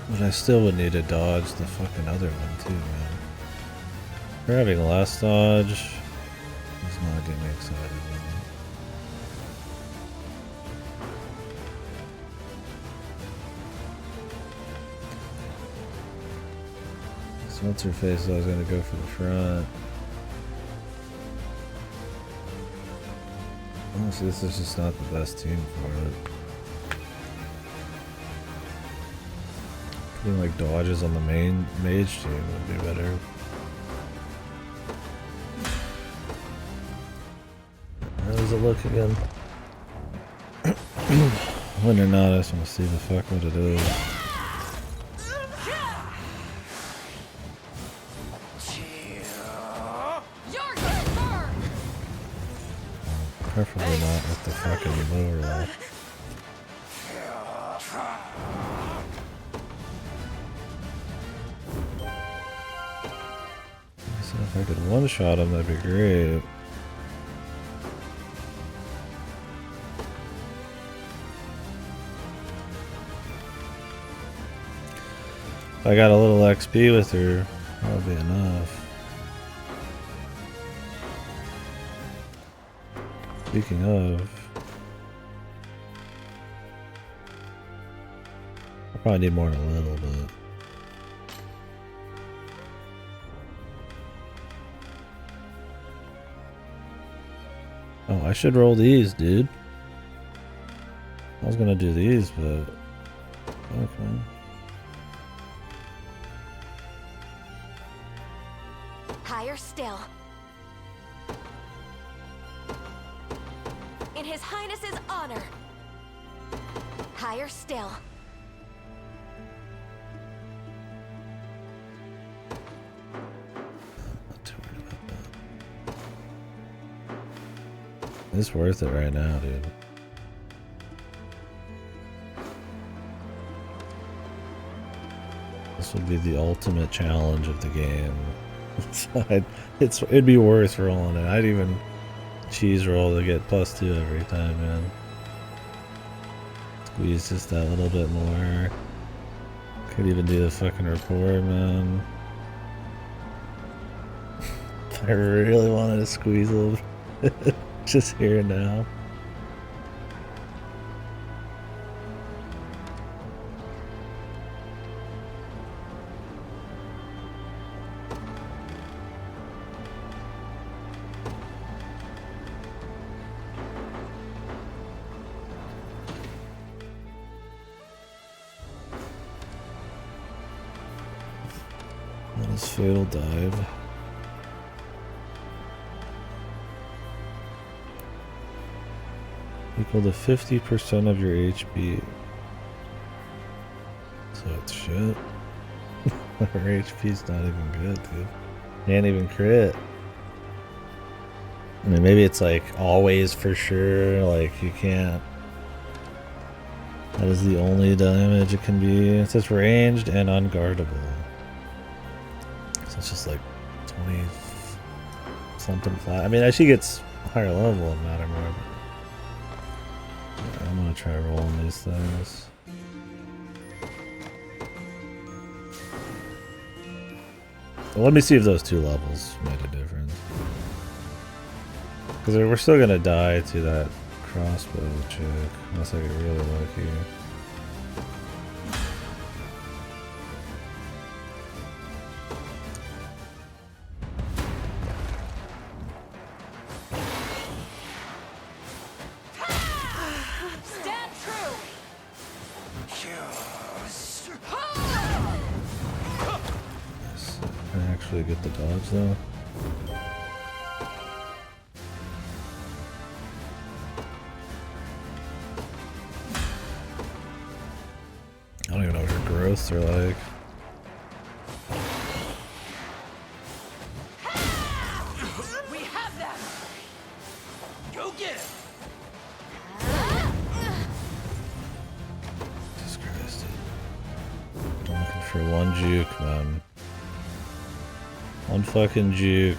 [SPEAKER 1] But I still would need to dodge the fucking other one too, man. For having less dodge is not getting me excited, man. So what's her face? I was gonna go for the front. Honestly, this is just not the best team for it. Putting like dodges on the main mage team would be better. How does it look again? When or not, I just want to see the fuck what it is. Preferably not with the fucking Overlord. So if I could one-shot him, that'd be great. If I got a little XP with her, that would be enough. Speaking of, I probably need more than a little bit. Oh, I should roll these, dude. I was gonna do these, but okay.
[SPEAKER 9] Higher still. In His Highness's honor. Higher still.
[SPEAKER 1] Not too worried about that. It's worth it right now, dude. This would be the ultimate challenge of the game. It'd be worth rolling it. cheese roll to get +2 every time, man. Squeeze just that little bit more. Could even do the fucking report, man. I really wanted to squeeze a little bit. Just here and now. That is fatal dive. Equal to 50% of your HP. So it's shit. Our HP's not even good, dude. Can't even crit. I mean, maybe it's like always for sure, like you can't. That is the only damage it can be. It says ranged and unguardable. So it's just like 20 something flat. I mean, as she gets higher level, it matter more. I'm gonna try rolling these things. Well, let me see if those 2 levels made a difference. Because we're still gonna die to that crossbow chick, unless I get really lucky. Get the dodge though. I don't even know what her growths are like.
[SPEAKER 3] We have them. Go get him.
[SPEAKER 1] Jesus Christ. I'm looking for one juke, man. One fucking juke.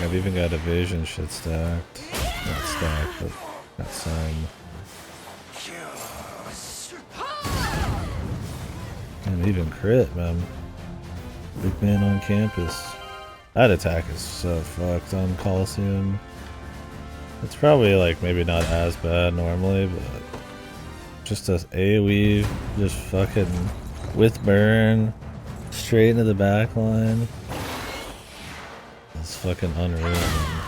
[SPEAKER 1] I've even got evasion shit stacked. Not stacked, but got some. And even crit, man. Big man on campus. That attack is so fucked on Coliseum. It's probably like maybe not as bad normally, but just a AoE, just fucking with burn, straight into the back line. It's fucking unreal, man.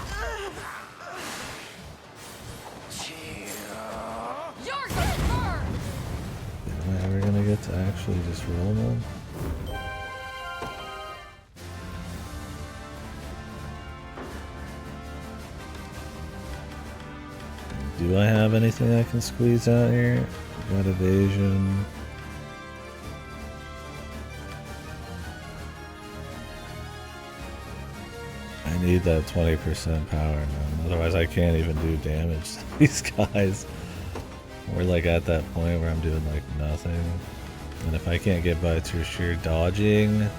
[SPEAKER 1] Am I ever gonna get to actually just roll them? Do I have anything I can squeeze out here? Got evasion. I need that 20% power, man. Otherwise I can't even do damage to these guys. We're like at that point where I'm doing like nothing. And if I can't get by through sheer dodging, or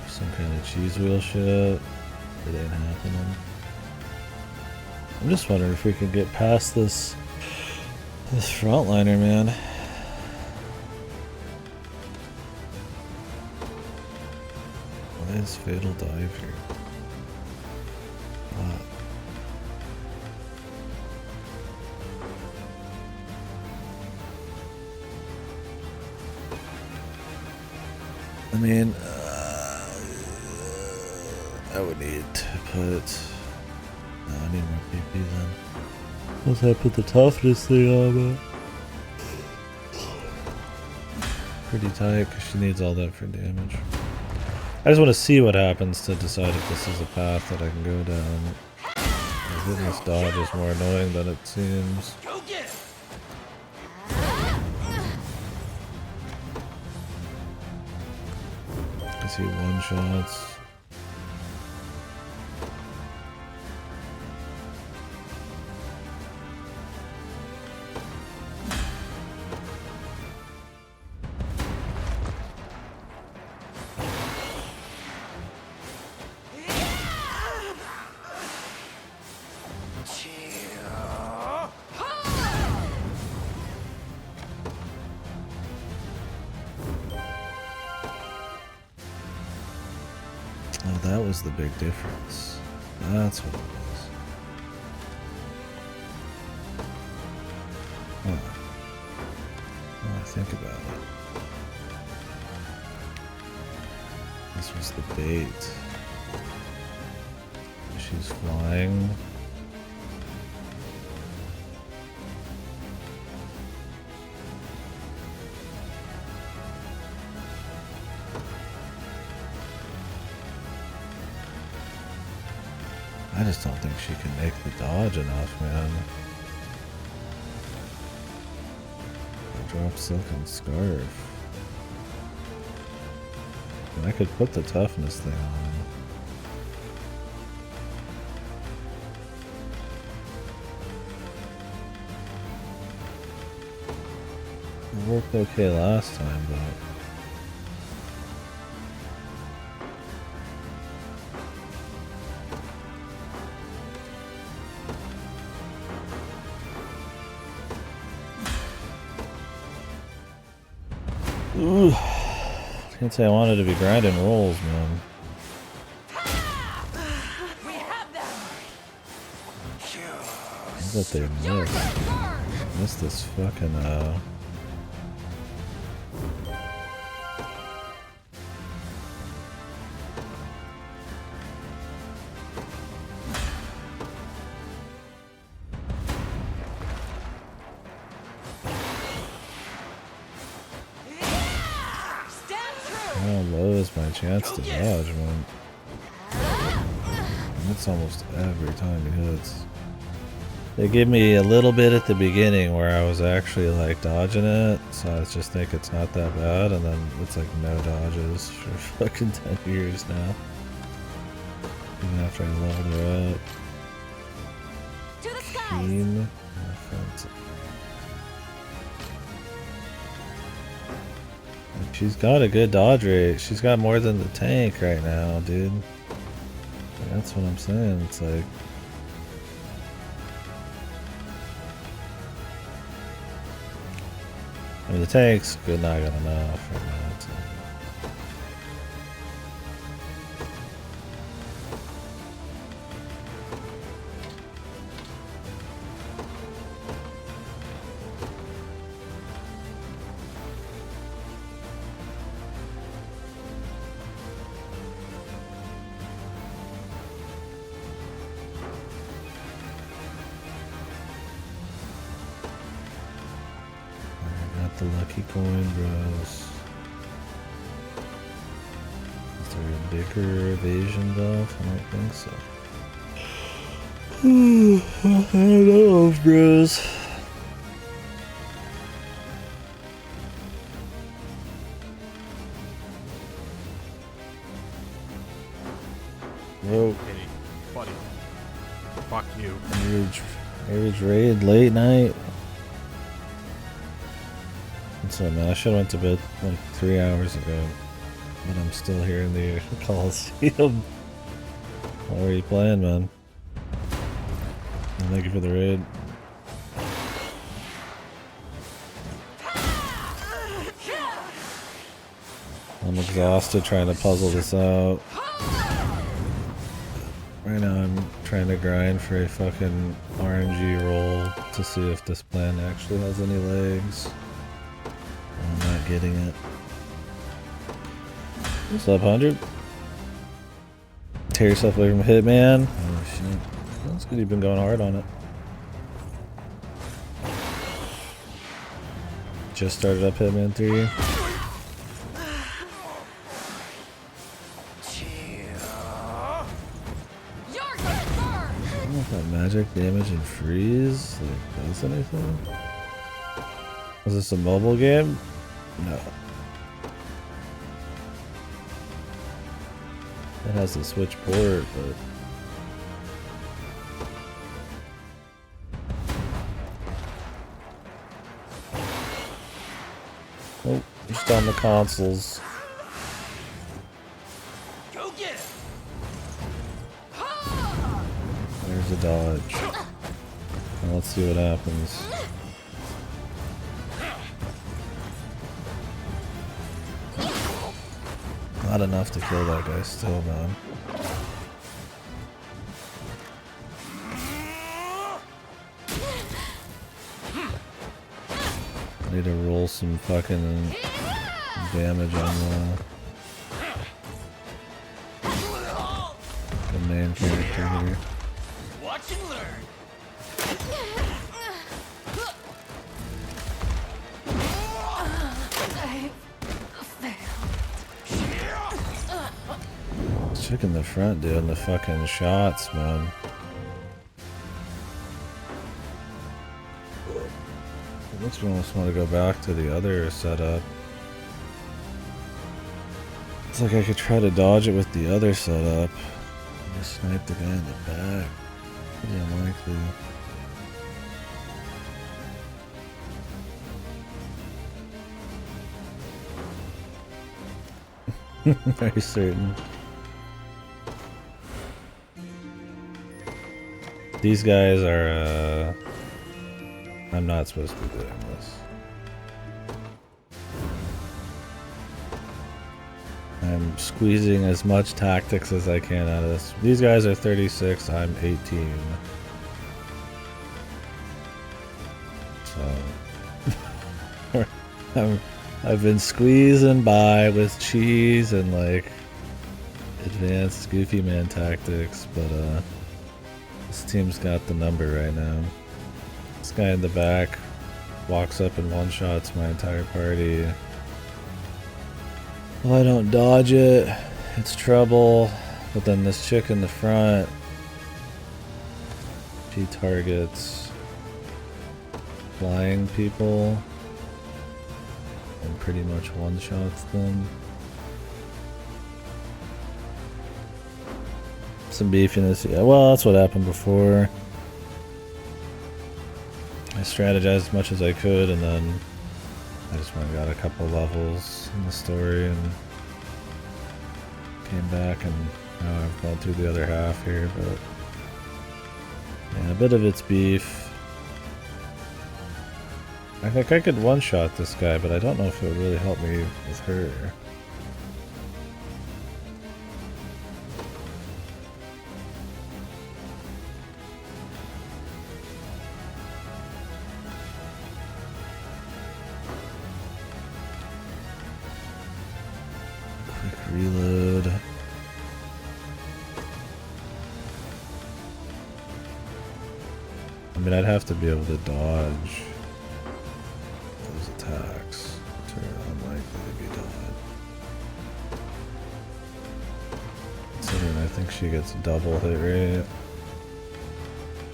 [SPEAKER 1] some kind of cheese wheel shit, it ain't happening. I'm just wondering if we can get past this frontliner, man. Why is fatal dive here? What? I mean, I would need to put. No, I need more PP then. Once I put the toughness thing on, but pretty tight because she needs all that for damage. I just want to see what happens to decide if this is a path that I can go down. Hitting this dodge is more annoying than it seems. I see one shots. That was the big difference. That's what it was. Huh. Now I think about it. This was the bait. She's flying. I just don't think she can make the dodge enough, man. Drop Silken Scarf. And I could put the toughness thing on. It worked okay last time, but... Ooh. Can't say I wanted to be grinding rolls, man. I bet they missed this fucking how low is my chance to dodge, man? And it's almost every time he hits. They give me a little bit at the beginning where I was actually like dodging it, so I just think it's not that bad, and then it's like no dodges for fucking 10 years now. Even after I leveled her up. Keen offensive. She's got a good dodge rate. She's got more than the tank right now, dude. That's what I'm saying. It's like... I mean, the tank's good, not good enough right now. So. The lucky coin, bros. Is there a bigger evasion buff? I don't think so. I don't know, bros. Whoa.
[SPEAKER 17] Hey, buddy. Fuck you.
[SPEAKER 1] Average raid, late night. So man, I should have went to bed like 3 hours ago, but I'm still here in the Coliseum. What are you playing, man? And thank you for the raid. I'm exhausted trying to puzzle this out. Right now I'm trying to grind for a fucking RNG roll to see if this plan actually has any legs. I'm not getting it. What's up, 100? Tear yourself away from Hitman. Oh shit. That's good you've been going hard on it. Just started up Hitman 3. I don't know if that magic damage and freeze like does anything. Was this a mobile game? No. It has a Switch port, but... Oh, just on the consoles.
[SPEAKER 3] Go get it.
[SPEAKER 1] There's a dodge. Now let's see what happens. Not enough to kill that guy still, man. I need to roll some fucking damage on the main character here.
[SPEAKER 3] Watch and learn.
[SPEAKER 1] Chick in the front doing the fucking shots, man. It makes me almost want to go back to the other setup. It's like I could try to dodge it with the other setup. Just snipe the guy in the back. Pretty unlikely. Very certain. These guys are, I'm not supposed to be doing this. I'm squeezing as much tactics as I can out of this. These guys are 36, I'm 18. So, I've been squeezing by with cheese and like advanced Goofy Man tactics, but this team's got the number right now. This guy in the back walks up and one-shots my entire party. If I don't dodge it, it's trouble. But then this chick in the front, she targets flying people and pretty much one-shots them. Some beefiness, yeah. Well, that's what happened before. I strategized as much as I could, and then I just went and got a couple levels in the story and came back, and now I've gone through the other half here, but yeah, a bit of it's beef. I think I could one-shot this guy, but I don't know if it would really help me with her. Reload. I mean, I'd have to be able to dodge those attacks, which are unlikely to be done. Considering I think she gets double hit rate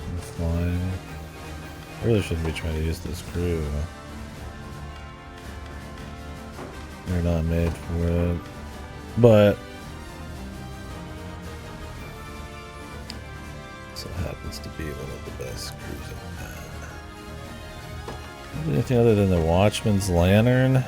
[SPEAKER 1] and flying. I really shouldn't be trying to use this crew. They're not made for it. But this happens to be one of the best crews I've had. Anything other than the Watchman's Lantern? What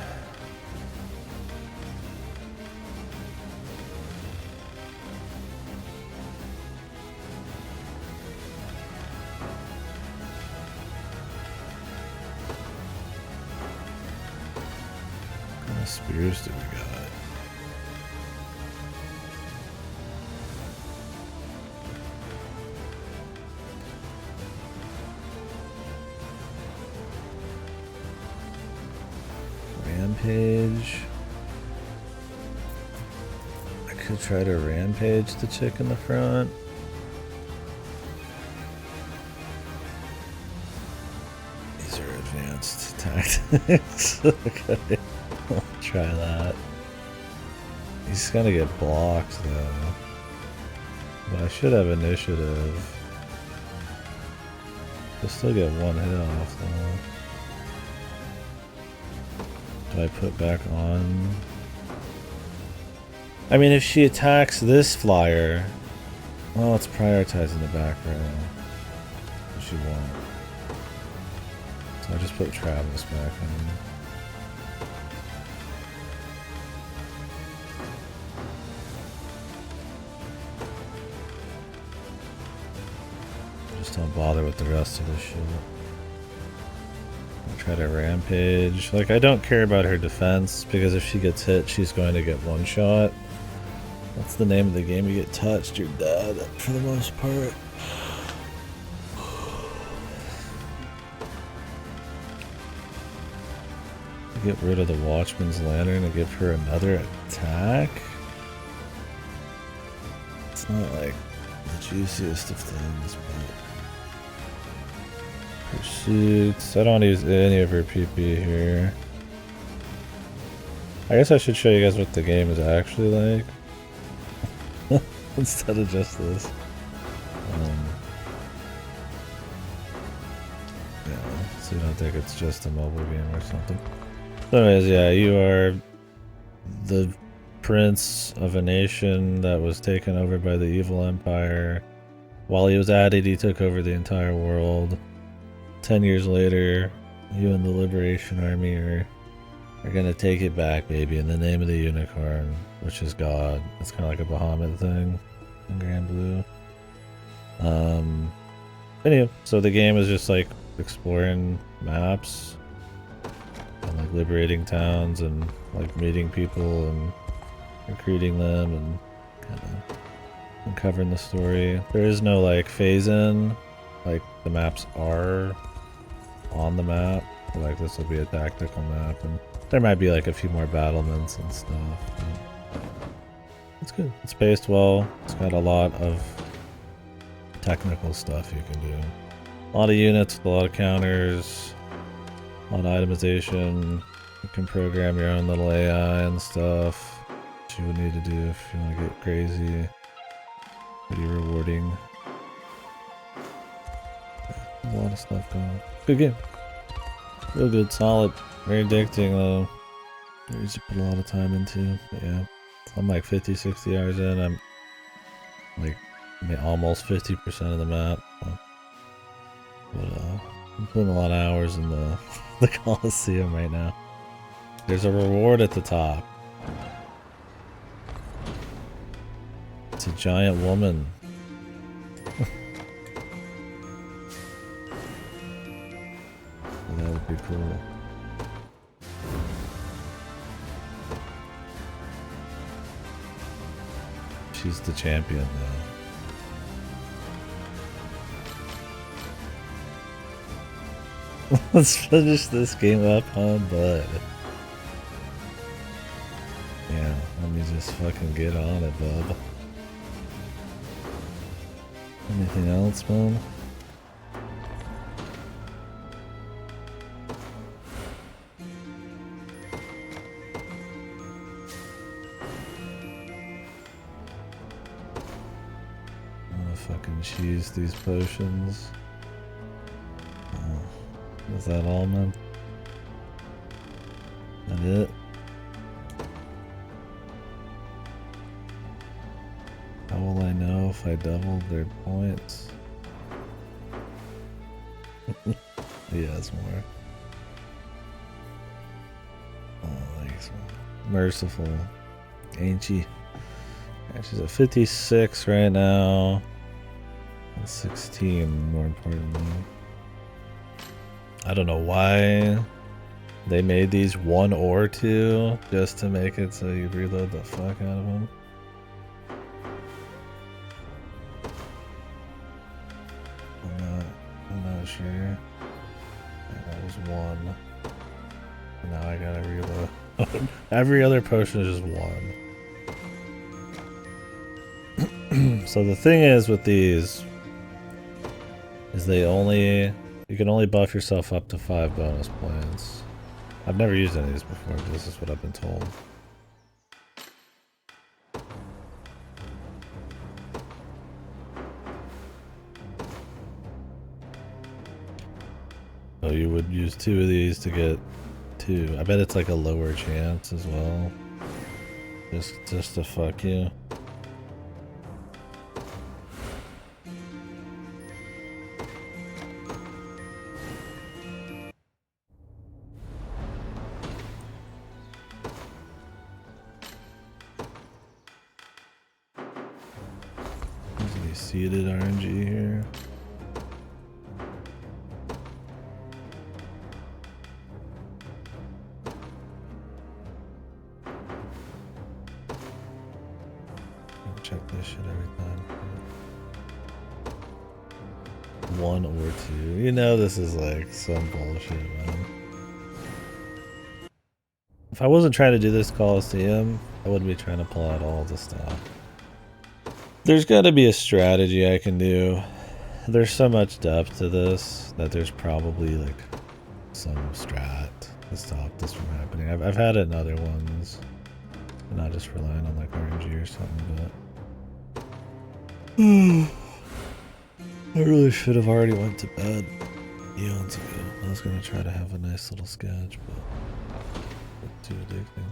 [SPEAKER 1] kind of spears do we got? Rampage. I could try to rampage the chick in the front. These are advanced tactics. Okay, I'll try that. He's gonna get blocked though. But I should have initiative. I'll still get one hit off though. Do I put back on? I mean, if she attacks this flyer, well, it's prioritizing the back row. She won't. So I just put Travis back in. Just don't bother with the rest of this shit. Try to rampage. Like, I don't care about her defense, because if she gets hit, she's going to get one shot. That's the name of the game. You get touched, you're dead, for the most part. Get rid of the Watchman's Lantern and give her another attack? It's not like the juiciest of things, but... Pursuits. I don't use any of her PP here. I guess I should show you guys what the game is actually like. Instead of just this. Yeah, so you don't think it's just a mobile game or something. So anyways, yeah, you are the prince of a nation that was taken over by the evil empire. While he was at it, he took over the entire world. 10 years later, you and the Liberation Army are gonna take it back, baby, in the name of the unicorn, which is God. It's kind of like a Bahamut thing in Grand Blue. Anyway, so the game is just like exploring maps and like liberating towns and like meeting people and recruiting them and kind of uncovering the story. There is no like phase in, like the maps are on the map. Like this will be a tactical map, and there might be like a few more battlements and stuff. It's good. It's paced well. It's got a lot of technical stuff you can do. A lot of units, a lot of counters, a lot of itemization. You can program your own little AI and stuff. What you would need to do if you want to get crazy. Pretty rewarding. Yeah, a lot of stuff going on. Good game. Real good, solid. Very addicting though. You used to put a lot of time into. But yeah. I'm like 50, 60 hours in. I'm like almost 50% of the map. But I'm putting a lot of hours in the Coliseum right now. There's a reward at the top. It's a giant woman. That would be cool. She's the champion now. Let's finish this game up, huh, bud? Yeah, let me just fucking get on it, bub. Anything else, man? Fucking cheese these potions. Oh, is that all, man? That it? How will I know if I doubled their points? He has more. Oh, thanks, man. Merciful. Ain't she? Yeah, she's at 56 right now. 16, more importantly. I don't know why they made these 1 or 2 just to make it so you reload the fuck out of them. I'm not sure. Yeah, that was 1. Now I gotta reload. Every other potion is just 1. So the thing is with these is you can only buff yourself up to 5 bonus points. I've never used any of these before, but this is what I've been told. So you would use 2 of these to get 2. I bet it's like a lower chance as well. Just to fuck you. Seeded RNG here. Check this shit every time. 1 or 2. You know this is like some bullshit, man. If I wasn't trying to do this Coliseum, I wouldn't be trying to pull out all the stuff. There's got to be a strategy I can do. There's so much depth to this that there's probably like some strat to stop this from happening. I've had it in other ones. I'm not just relying on like RNG or something, but I really should have already went to bed eons ago. I was gonna try to have a nice little sketch, but it's too addicting.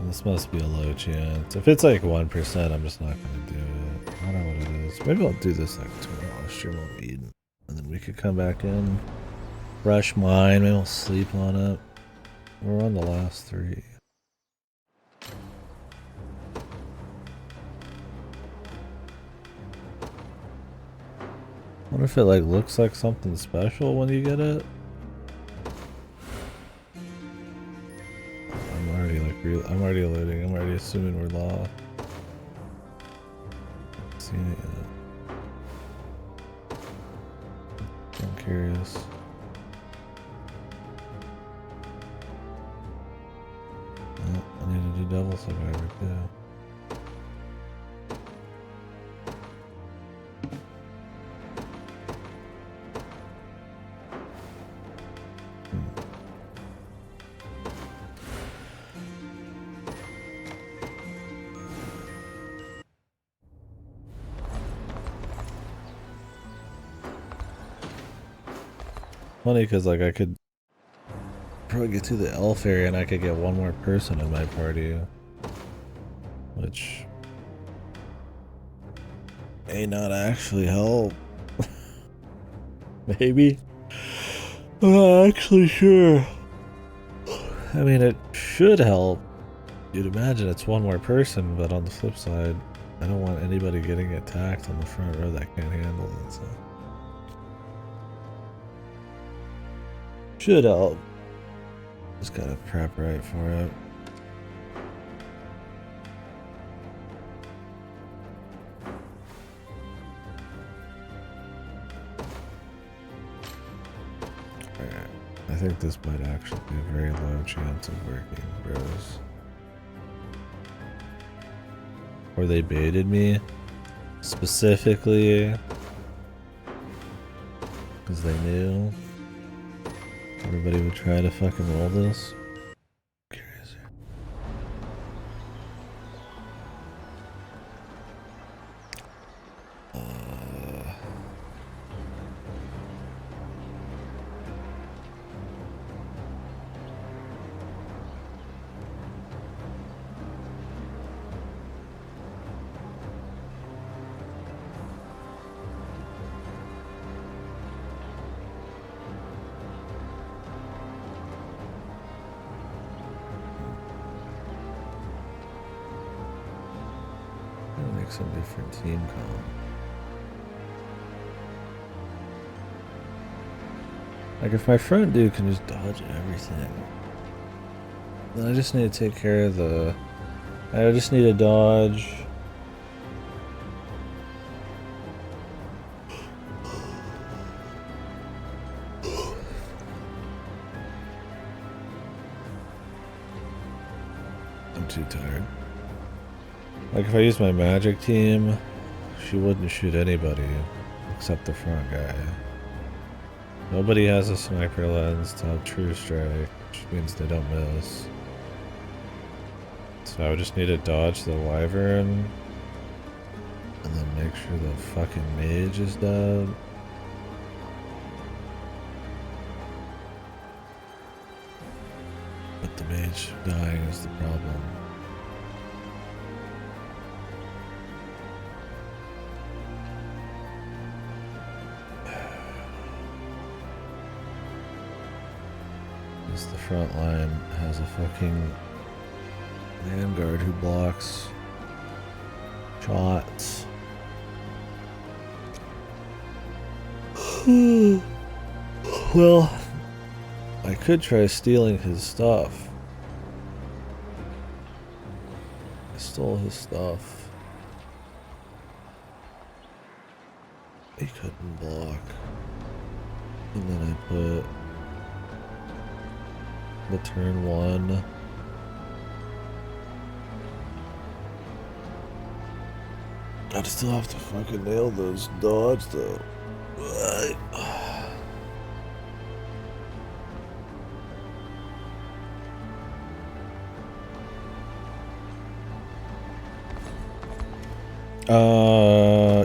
[SPEAKER 1] This must be a low chance. If it's like 1%, I'm just not gonna do it. I don't know what it is. Maybe I'll do this like tomorrow. Stream on weed, and then we could come back in, brush mine. Maybe I'll sleep on it. We're on the last 3. Wonder if it like looks like something special when you get it. I'm already loading. I'm already assuming we're lost. Haven't seen it yet. I'm curious. Oh, I need to do Devil Survivor too. Funny because like I could probably get to the elf area and I could get one more person in my party, which may not actually help. Maybe. I'm not actually sure. I mean, it should help. You'd imagine it's one more person, but on the flip side, I don't want anybody getting attacked on the front row that can't handle it, so. Should help. Just gotta prep right for it. Alright. I think this might actually be a very low chance of working, bros. Or they baited me specifically because they knew everybody would try to fucking roll this. Curious. Make some different team comp. Like if my front dude can just dodge everything, then I just need to take care of the. I just need to dodge. I'm too tired. Like if I use my magic team, she wouldn't shoot anybody except the front guy. Nobody has a sniper lens to have true strike, which means they don't miss. So I would just need to dodge the wyvern and then make sure the fucking mage is dead. But the mage dying is the problem. The front line has a fucking vanguard who blocks shots. Well, I could try stealing his stuff. I stole his stuff. He couldn't block. And then I put the turn 1. I'd still have to fucking nail those dodge though.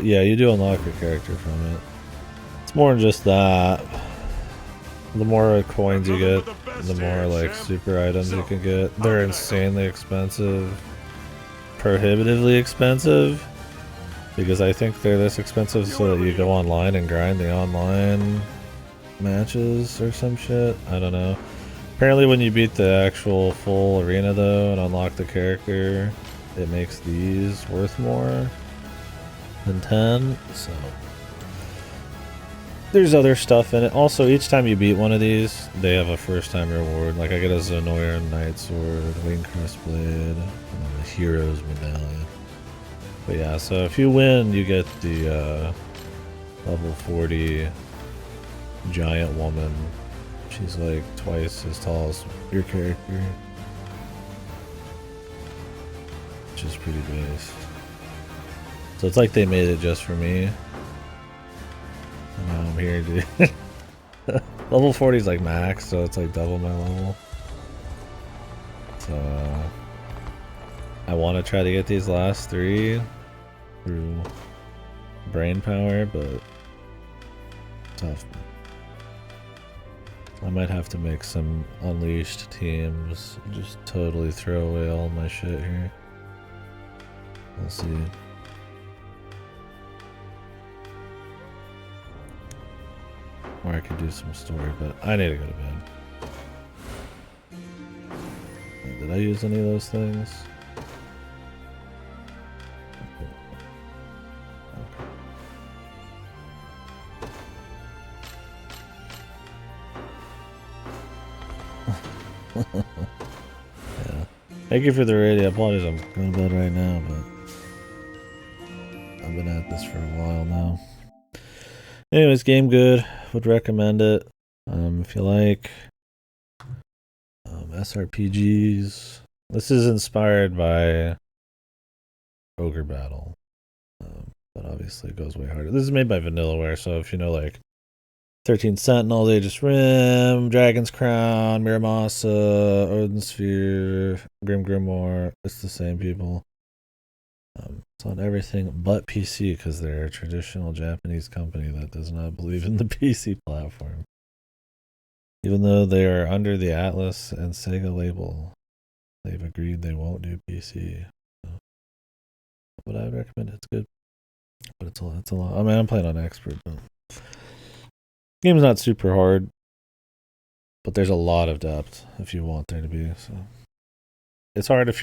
[SPEAKER 1] Yeah, you do unlock your character from it. It's more than just that. The more coins you get, the more like super items you can get. They're insanely expensive. Prohibitively expensive. Because I think they're this expensive so that you go online and grind the online matches or some shit. I don't know. Apparently when you beat the actual full arena though and unlock the character, it makes these worth more than 10. So there's other stuff in it. Also, each time you beat one of these, they have a first time reward. Like I get a Zenoir Knight Sword, Wingcrest Blade, and then the Hero's Medallion. But yeah, so if you win, you get the level 40 giant woman. She's like twice as tall as your character. Which is pretty base. So it's like they made it just for me. And now I'm here, dude. Level 40 is like max, so it's like double my level. So I want to try to get these last 3 through brain power, but tough. I might have to make some unleashed teams. Just totally throw away all my shit here. We'll see. Or I could do some story, but I need to go to bed. Did I use any of those things? Yeah. Thank you for the radio. Apologies, I'm going to bed right now, but I've been at this for a while now. Anyways, game good. Would recommend it. If you like SRPGs. This is inspired by Ogre Battle. But obviously it goes way harder. This is made by Vanillaware, so if you know like 13 Sentinels, Aegis Rim, Dragon's Crown, Miramasa, Odin Sphere, Grim Grimoire, it's the same people. It's on everything but PC because they're a traditional Japanese company that does not believe in the PC platform. Even though they are under the Atlas and Sega label, they've agreed they won't do PC. So, but I would recommend it. It's good. But it's a lot. I mean, I'm playing on expert, but game's not super hard, but there's a lot of depth if you want there to be. So it's hard if you're